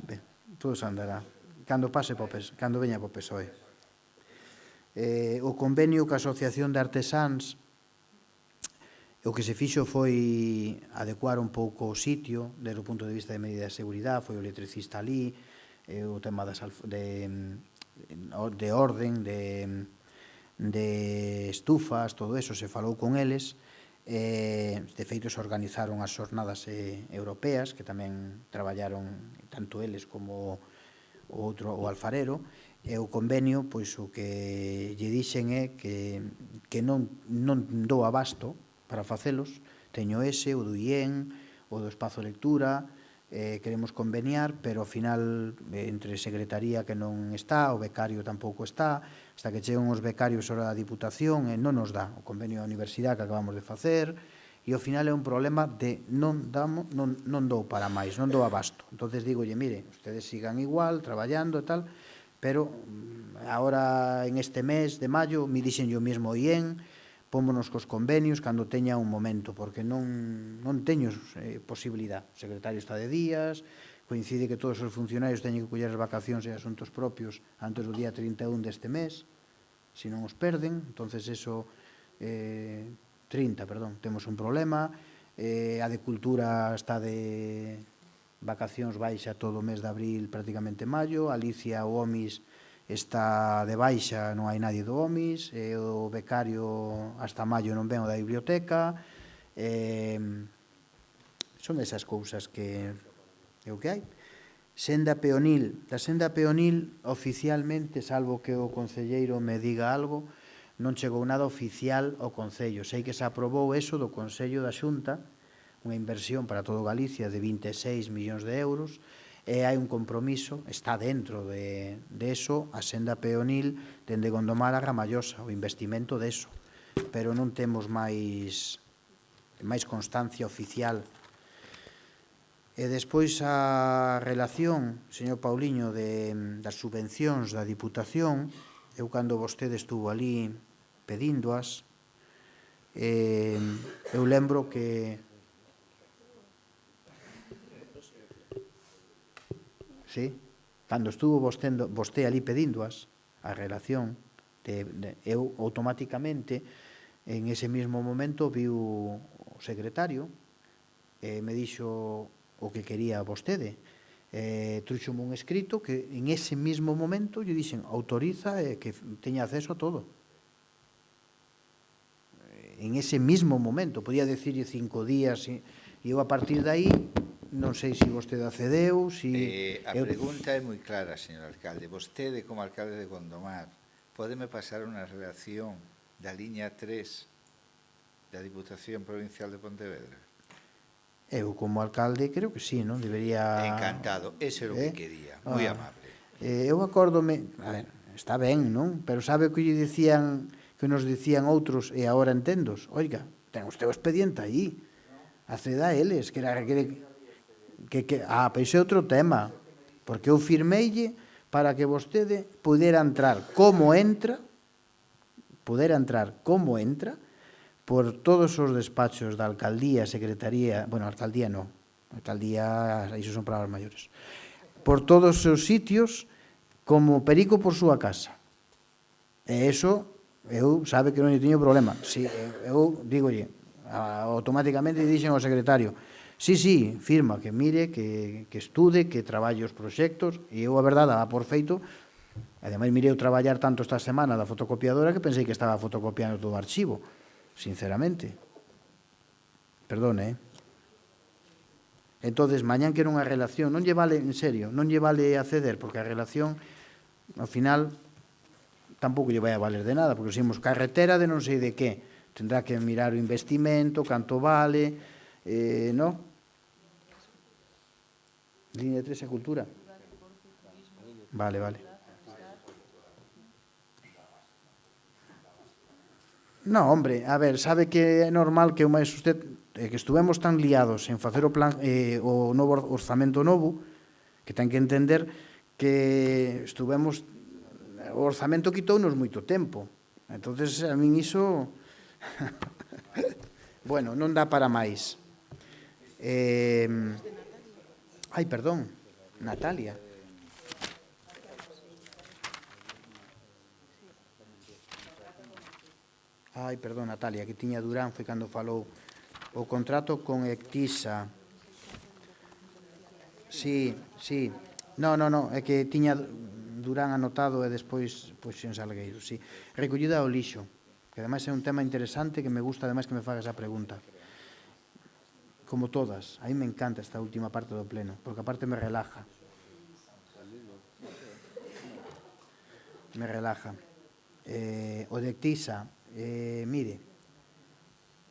ben, todo se andará. Cando pase, cando veña po PSOE. O convenio coa Asociación de Artesáns, o que se fixo foi adecuar un pouco o sitio, desde o punto de vista de medida de seguridade, foi o electricista ali, o tema de orden, de estufas, todo eso, se falou con eles. De feito, se organizaron as xornadas europeas, que tamén traballaron tanto eles como o alfarero, e o convenio, pois o que lle dixen é que non dou abasto para facelos. Teño ese, o do IEN, o do espazo lectura, queremos conveniar, pero ao final entre secretaría que non está, o becario tampouco está, hasta que chegan os becarios ora da Diputación e non nos dá o convenio da universidade que acabamos de facer, e ao final é un problema de non dou para máis, non dou abasto. Entonces digolle, mire, ustedes sigan igual, traballando e tal, pero agora en este mes de maio me dixen yo mesmo IEN, pómonos cos convenios cando teña un momento, porque non teño posibilidade. O secretario está de días, coincide que todos os funcionarios teñen que coller as vacacións e asuntos propios antes do día 31 deste mes, se non os perden, entonces eso, 30, perdón, temos un problema, a de Cultura está de vacacións baixa todo o mes de abril, prácticamente maio, Alicia, o OMIS, está de baixa, non hai nadie do OMIS, o becario hasta maio non ven o da biblioteca, son esas cousas que é o que hai. Senda peonil. Da senda peonil, oficialmente, salvo que o concelleiro me diga algo, non chegou nada oficial ao Concello. Sei que se aprobou eso do Consello da Xunta, unha inversión para todo Galicia de 26 millóns de euros, e hai un compromiso, está dentro de eso, a senda peonil dende Gondomar a Ramallosa, o investimento deso, pero non temos máis constancia oficial. E despois a relación, señor Pauliño, das subvencións da Diputación, eu cando vostede estuvo ali pedíndoas, eu lembro que sí, cando estuvo vostede ali pedíndoas, a relación, eu automáticamente, en ese mesmo momento, vi o secretario, me dixo o que quería vostede. Trúxome un escrito que en ese mesmo momento lle dixen autoriza que teña acceso a todo. En ese mesmo momento, podía decirlle 5 días, e eu a partir de aí non sei se vostede accedeu, A pregunta é moi clara, señor alcalde. Vostede, como alcalde de Gondomar, pódeme pasar unha relación da liña 3 da Diputación Provincial de Pontevedra? Eu, como alcalde, creo que sí, non? Debería... Encantado, ese é o que quería, moi amable. Eu acórdome, a ver, está ben, non? Pero sabe o que nos dicían outros, e agora entendos? Oiga, ten usted o expediente aí, acceda a eles, que era... pois é outro tema, porque eu firmeille para que vostede pudera entrar como entra, por todos os despachos da alcaldía, secretaría, bueno, alcaldía non, alcaldía, iso son palabras maiores, por todos os seus sitios, como perico por súa casa. E iso, eu sabe que non teño problema. Eu dígolle, automáticamente dixen ao secretario, sí, firma, que mire, que estude, que traballe os proxectos, e eu, a verdade, daba por feito, ademais, mirei traballar tanto esta semana da fotocopiadora que pensei que estaba fotocopiando todo o archivo, sinceramente. Perdone, Entonces, mañán quero unha relación, non lle vale, en serio, non lle vale acceder, porque a relación, ao final, tampouco lle vai a valer de nada, porque se imos carretera de non sei de que, tendrá que mirar o investimento, canto vale, non? Línea 3 é cultura? Vale. No, hombre, a ver, sabe que é normal que que estuvemos tan liados en facer o plan, o novo orzamento novo, que ten que entender que estuvemos, o orzamento quitounos moito tempo. Entonces, a min iso, bueno, non dá para máis. Ai, perdón, Natalia. Ai, perdón, Natalia, que tiña Durán, foi cando falou o contrato con Ectisa. Sí. No, é que tiña Durán anotado e despois en Salgueiro, sí. Recollida ao lixo, que ademais é un tema interesante que me gusta ademais que me faga esa pregunta. Como todas, a mí me encanta esta última parte do pleno, porque aparte me relaja. Me relaja. O de Tisa, mire,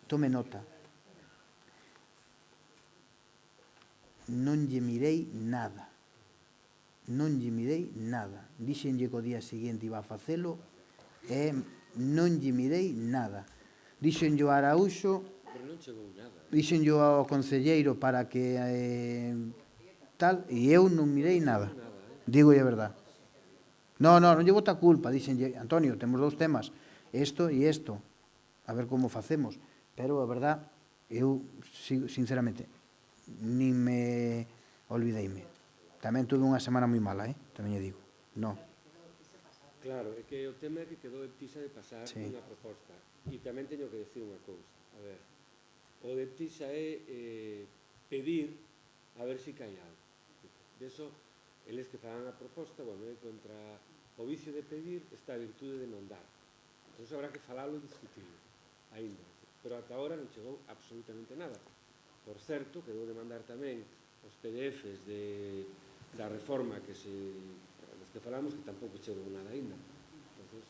tome nota. Non lle mirei nada. Non lle mirei nada. Dixenlle que o día seguinte iba a facelo e non lle mirei nada. Dixenlle ao Araúxo, dixenlle ao concelleiro para que tal, e eu non mirei nada. Digo a verdade. Non lle bota culpa. Dixenlle, Antonio, temos dous temas, isto e isto, a ver como facemos. Pero a verdade, eu, sinceramente, nin me olvideime. Tamén tuve unha semana moi mala, tamén lle digo. Non. Claro, é que o tema é que quedou en Tisa de pasar unha proposta. E tamén teño que decir unha cousa. A ver, o de Tisa é pedir a ver se cae algo. De eso, eles que fagan a proposta, bueno, contra o vicio de pedir está a virtude de non dar. Entón, habrá que falalo e discutirlo, ainda. Pero ata agora non chegou absolutamente nada. Por certo, quedou de mandar tamén os PDFs da reforma dos que falamos, que tampouco chegou nada ainda. Entonces,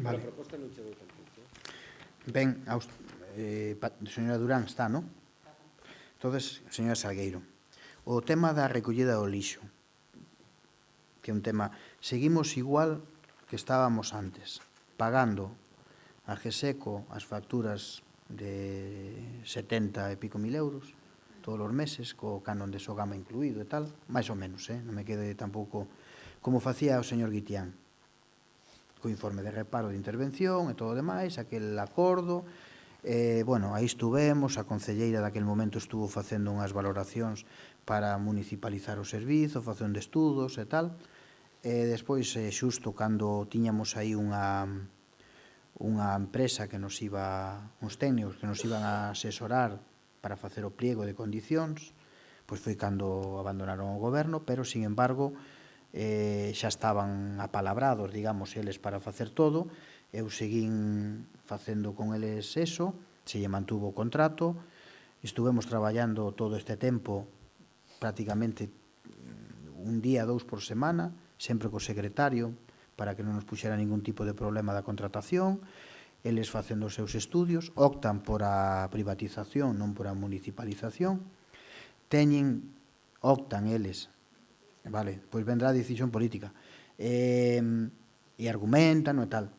a proposta non chegou tampouco. Ben, señora Durán está, non? Entonces, señora Salgueiro, o tema da recollida do lixo, que é un tema, seguimos igual que estábamos antes, pagando a GESECO as facturas de 70 e pico mil euros todos os meses, co canon de Sogama incluído e tal, máis ou menos, non me quede tampouco como facía o señor Guitián, co informe de reparo de intervención e todo o demais, aquel acordo, bueno, aí estuvemos, a concelleira daquel momento estuvo facendo unhas valoracións para municipalizar o servizo, facendo estudos e tal, e despois, xusto cando tiñamos aí unha empresa que nos iba, uns técnicos que nos iban a asesorar para facer o pliego de condicións, pois foi cando abandonaron o goberno, pero, sin embargo, xa estaban apalabrados, digamos, eles para facer todo. Eu seguín facendo con eles eso, se lle mantuvo o contrato, estuvemos traballando todo este tempo, prácticamente un día, dous por semana, sempre co secretario, para que non nos puxera ningún tipo de problema da contratación, eles facendo os seus estudios, optan por a privatización, non por a municipalización, optan eles, vale, pois vendrá a decisión política, e argumentan e tal,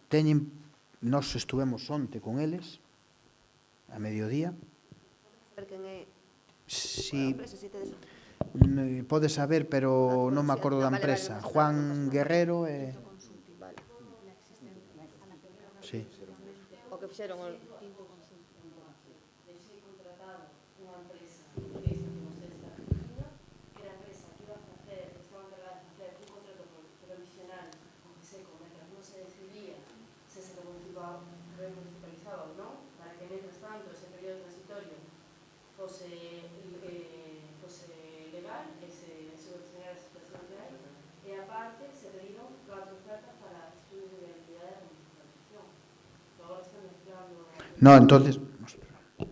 nós estuvemos onte con eles, a mediodía, si, pode saber, pero non me acordo da empresa, Juan Guerrero e... Sí. O que fixeron o... Deixei contratado unha empresa que era a empresa que iba a facer, que estaba encargada de facer un contrato provisional con GESECO, mientras non se decidía se remunicipalizaba ou non, para que, mientras tanto, ese período transitorio fose legal e se solucionara a situación que hai, e aparte se pediron 4 ofertas para estudios de viabilidade da municipalización. Agora están mezclando... No, entonces,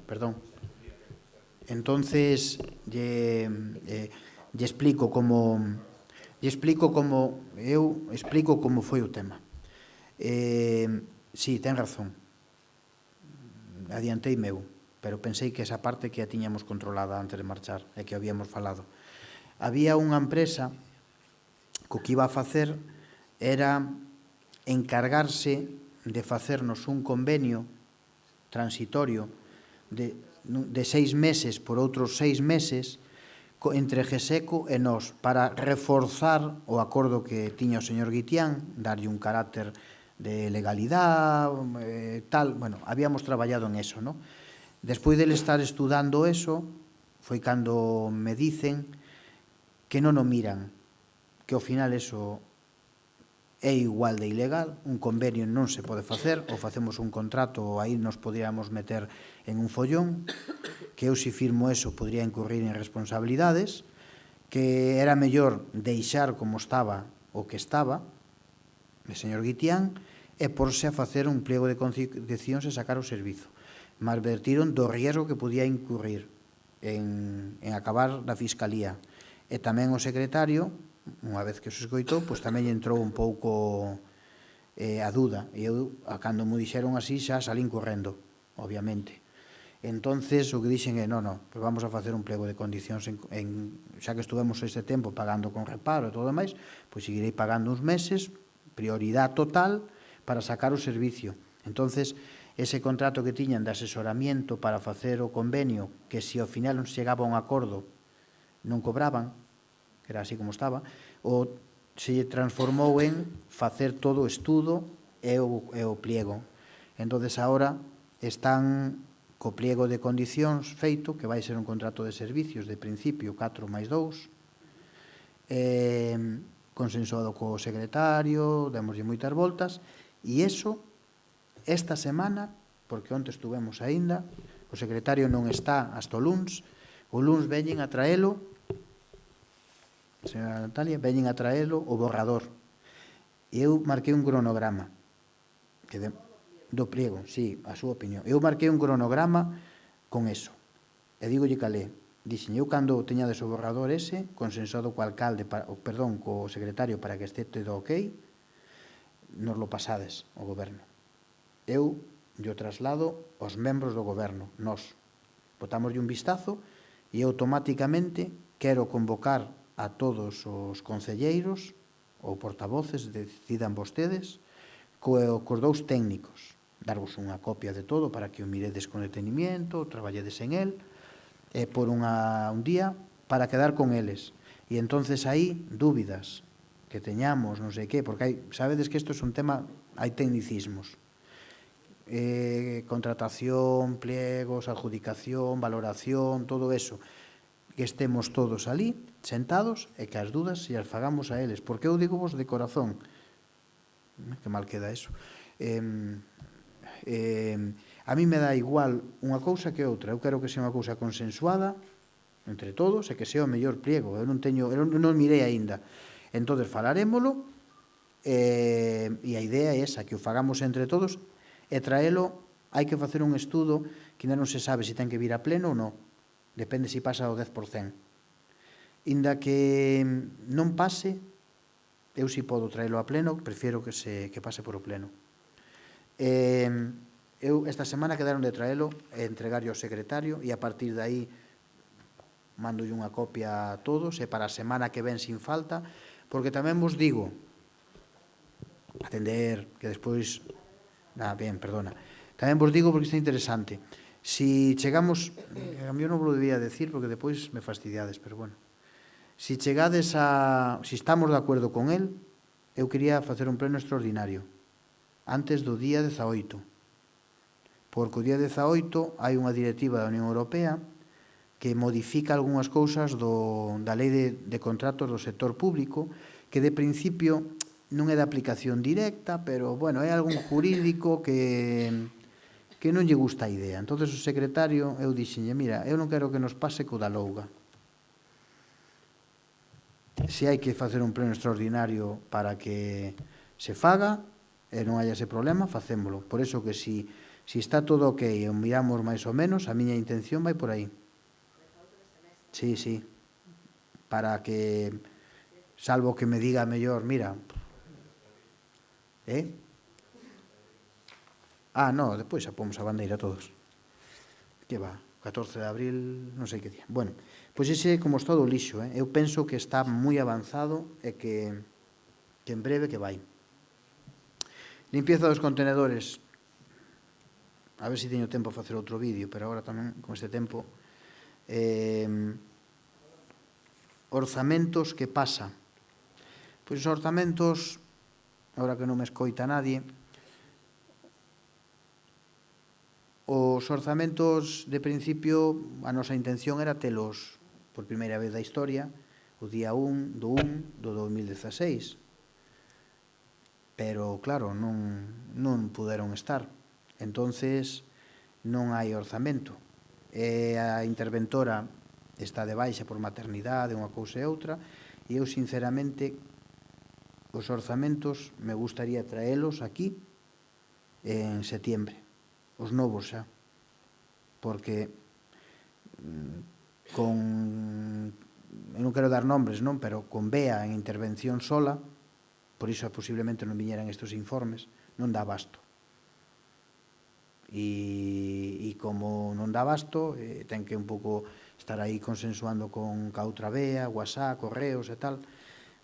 perdón. Entonces, lle explico como foi o tema. Sí, ten razón. Adianteime eu, pero pensei que esa parte que a tiñamos controlada antes de marchar e que habíamos falado. Había unha empresa que o que iba a facer era encargarse de facernos un convenio transitorio de 6 meses por outros 6 meses entre GESECO e nós para reforzar o acordo que tiña o señor Guitián, darlle un carácter de legalidade, tal, bueno, habíamos traballado en eso, ¿no? Despois de estar estudando eso, foi cando me dicen que non o miran, que ao final eso é igual de ilegal, un convenio non se pode facer, ou facemos un contrato, ou aí nos podríamos meter en un follón, que eu se firmo eso podría incurrir en responsabilidades, que era mellor deixar como estaba o que estaba, o señor Guitián, e porse a facer un pliego de condicións e sacar o servizo. Me advertiron do riesgo que podía incurrir en acabar na Fiscalía. E tamén o secretario, unha vez que se escoitou, pois tamén entrou un pouco a duda. E eu, cando me dixeron así, xa salín correndo, obviamente. Entonces, o que dixen é, non, pois vamos a facer un pliego de condicións, xa que estuvemos este tempo pagando con reparo e todo máis, pois seguirei pagando uns meses, prioridade total, para sacar o servicio. Entonces, ese contrato que tiñan de asesoramiento para facer o convenio, que se ao final non se chegaba a un acordo, non cobraban, que era así como estaba, o se transformou en facer todo o estudo e o pliego. Entonces, agora están co pliego de condicións feito, que vai ser un contrato de servicios de principio 4 máis 2, consensuado co secretario, demoslle moitas voltas, e iso, esta semana, porque onte estuvemos aínda, o secretario non está hasta o luns veñen a traelo, señora Natalia, veñen a traelo o borrador. E eu marquei un cronograma, do pliego, sí, a súa opinión. Eu marquei un cronograma con eso. E dígolle calé, dixen, eu cando teñades o borrador ese, consensuado co alcalde, co secretario para que este todo ok, nos lo pasades ao goberno. Eu lle traslado aos membros do goberno, nós. Botámoslle un vistazo e automáticamente quero convocar a todos os concelleiros ou portavoces, decidan vostedes, cos dous técnicos, darvos unha copia de todo para que o miredes con detenimiento, traballedes en el, e por un día para quedar con eles. E entonces aí, dúbidas que teñamos, non sei que, porque sabedes que isto é un tema, hai tecnicismos. Contratación, pliegos, adjudicación, valoración, todo eso. Que estemos todos ali, sentados, e que as dudas se as fagamos a eles. Porque eu digo vos de corazón, que mal queda eso, a mí me dá igual unha cousa que outra. Eu quero que sea unha cousa consensuada entre todos e que sea o mellor pliego. Eu non mirei aínda. Entón, falarémolo, e a idea é esa, que o fagamos entre todos, e traelo, hai que facer un estudo que ainda non se sabe se ten que vir a pleno ou non. Depende se pasa o 10%. Inda que non pase, eu si podo traelo a pleno, prefiero que pase por o pleno. Eu esta semana quedaron de traelo e entregarlo ao secretario, e a partir de aí mandolle unha copia a todos, e para a semana que ven sin falta, porque tamén vos digo, atender, que despois, tamén vos digo porque isto é interesante, si chegamos, a mí non vos lo debía decir porque depois me fastidiades, pero bueno, si chegades si estamos de acordo con el, eu quería facer un pleno extraordinario, antes do día 18, porque o día 18 hai unha directiva da Unión Europea que modifica algunhas cousas da lei de contratos do sector público, que de principio non é de aplicación directa, pero, bueno, é algún jurídico que non lle gusta a idea. Entón, o secretario, eu dixenlle, mira, eu non quero que nos pase co da Louga. Se hai que facer un pleno extraordinario para que se faga, e non haya ese problema, facémolo. Por eso que si está todo ok e o miramos máis ou menos, a miña intención vai por aí. Sí, para que, salvo que me diga mellor, mira, no, despois xa pomos a bandeira todos. Que va, 14 de abril, non sei que día. Bueno, pois ese como está do lixo, eu penso que está moi avanzado e que en breve que vai. Limpieza dos contenedores. A ver se teño tempo a facer outro vídeo, pero agora tamén, con este tempo. Orzamentos, que pasa? Pois os orzamentos, agora que non me escoita nadie, os orzamentos, de principio, a nosa intención era telos por primeira vez da historia, o día 1 do 2016. Pero, claro, non puderon estar. Entonces, non hai orzamento. A interventora está de baixa por maternidade, unha cousa e outra, e eu, sinceramente, os orzamentos me gustaría traelos aquí en setiembre, os novos xa, porque con, eu non quero dar nombres, non, pero con Bea en intervención sola, por iso posiblemente non viñeran estes informes, non dá abasto. E como non dá abasto, ten que un pouco estar aí consensuando con a outra Bea, WhatsApp, correos e tal,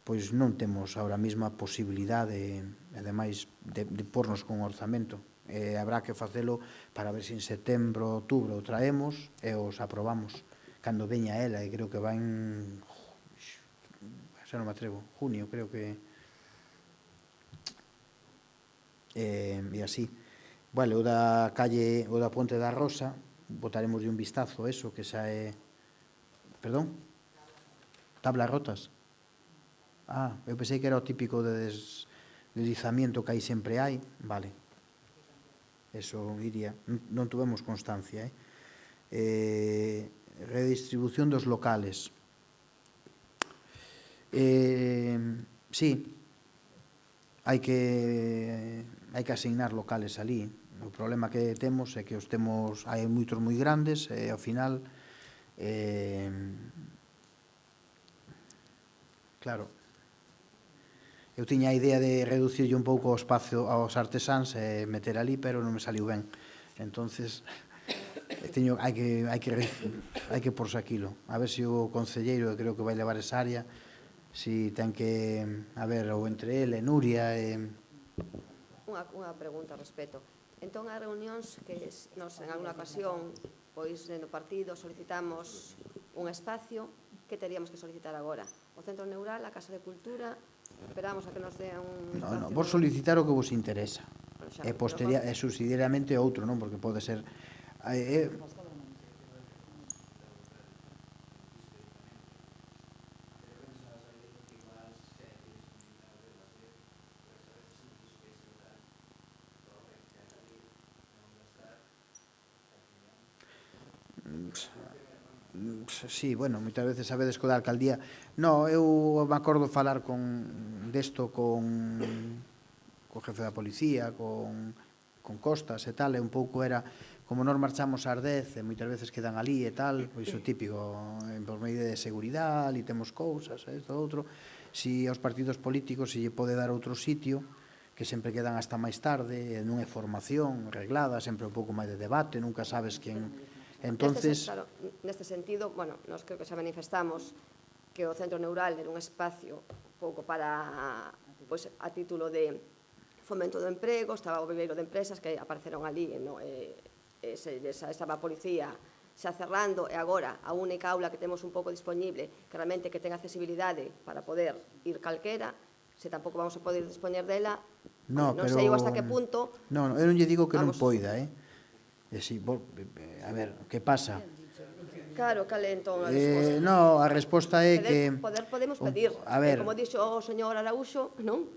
pois non temos ahora mesmo a posibilidade, ademais, de pornos con orzamento. Habrá que facelo para ver se en setembro, outubro o traemos e os aprobamos. Cando veña ela, e creo que va en... xa non me atrevo, junio, creo que... E así. Bueno, o da calle, o da Ponte da Rosa, botaremos de un vistazo eso, que xa é... Perdón? Tablas rotas? Ah, eu pensei que era o típico de deslizamiento que aí sempre hai. Vale. Eso iría. Non tuvemos constancia, redistribución dos locales. Sí, hai que asignar locales ali. O problema que temos é que os temos, hai moitos moi grandes e ao final claro, eu tiña a idea de reducirlle un pouco o espazo aos artesáns e meter ali, pero non me saliu ben. Entonces, hai que porse aquilo. A ver se o concelleiro, creo que vai levar esa área, si ten que, a ver, ou entre ele, Nuria e... Unha pregunta ao respecto. Entón, as reunións que nos en alguna ocasión, pois, no partido, solicitamos un espacio, que teríamos que solicitar agora? O Centro Neural, a Casa de Cultura, esperamos a que nos dea un espacio... Non, vos solicitar o que vos interesa. E subsidiariamente outro, non? Porque pode ser... Sí, bueno, moitas veces sabedes co da alcaldía. No, eu me acordo falar desto con o jefe da policía, con Costas e tal, e un pouco era, como nós marchamos ás 10 e moitas veces quedan ali e tal, pois o típico, por medida de seguridade, ali temos cousas, isto outro, si aos partidos políticos se lle pode dar outro sitio, que sempre quedan hasta máis tarde, non é formación reglada, sempre un pouco máis de debate, nunca sabes quen... Entonces... Claro, neste sentido, bueno, nos creo que xa manifestamos que o Centro Neural era un espacio un pouco para, pois, a título de fomento do emprego, estaba o viveiro de empresas que apareceron ali, estaba a policía xa cerrando, e agora a única aula que temos un pouco disponible, que realmente que ten accesibilidade para poder ir calquera, se tampouco vamos a poder dispoñer dela, non sei hasta que punto... Non, eu non lle digo que non poida, a ver, que pasa? Claro, cal é entón a resposta? No, a resposta é que... Podemos pedir, como dixo o señor Araúxo, non?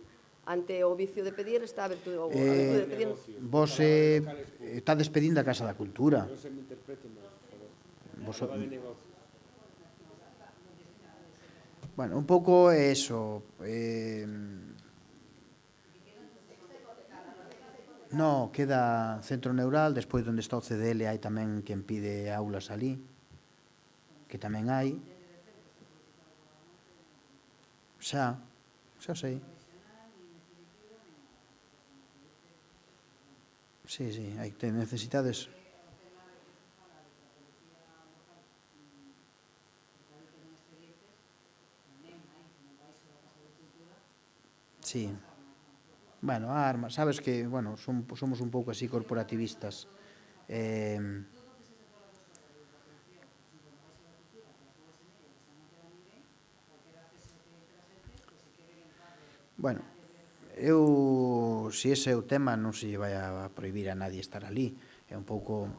Ante o vicio de pedir está a virtude de pedir. Vos estades pedindo a Casa da Cultura. Bueno, un pouco eso. No, queda Centro Neural, despois onde está o CDL hai tamén quen pide aulas ali, que tamén hai. Xa sei. Sí, hai que ter necesidades. Sí. Bueno, a arma, sabes que, bueno, somos un pouco así corporativistas. Bueno, se ese é o tema, non se lle vai a prohibir a nadie estar ali. É un pouco...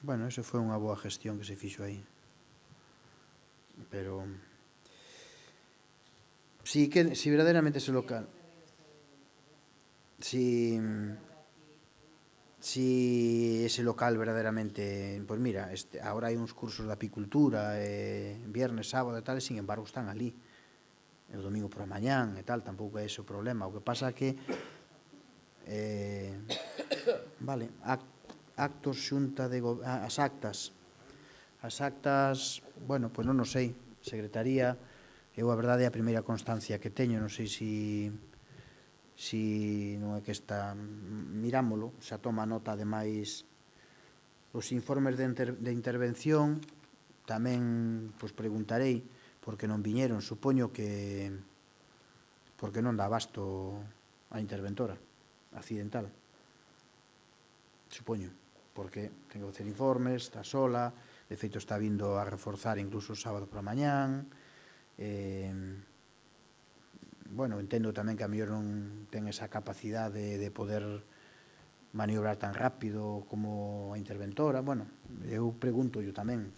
Bueno, eso foi unha boa gestión que se fixo aí. Pero... Si verdadeiramente ese local... Si si ese local verdadeiramente, pois mira, agora hai uns cursos de apicultura, viernes, sábado e tal, e sin embargo están ali. E o domingo por a mañán e tal, tampouco é ese o problema. O que pasa é que vale, actos xunta de as actas, bueno, pois non o sei, secretaría, eu a verdade é a primeira constancia que teño, non sei si non é que está, mirámolo, xa toma nota ademais os informes de intervención, tamén pois preguntarei porque non viñeron, supoño que porque non dá abasto a interventora accidental, supoño, porque ten que facer informes, está sola, de feito está vindo a reforzar incluso o sábado por a mañán, bueno, entendo tamén que a mellor non ten esa capacidade de poder maniobrar tan rápido como a interventora. Bueno, eu pregunto yo tamén,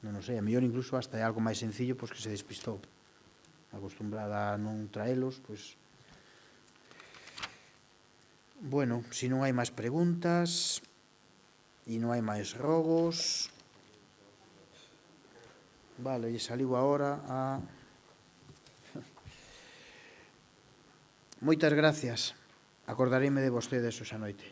non o sei, a mellor incluso hasta é algo máis sencillo pois que se despistou. Acostumbrada a non traelos, pois... Bueno, se non hai máis preguntas e non hai máis rogos, vale, lle saliu agora a... Moitas gracias. Acordareime de vostedes hoxe a noite.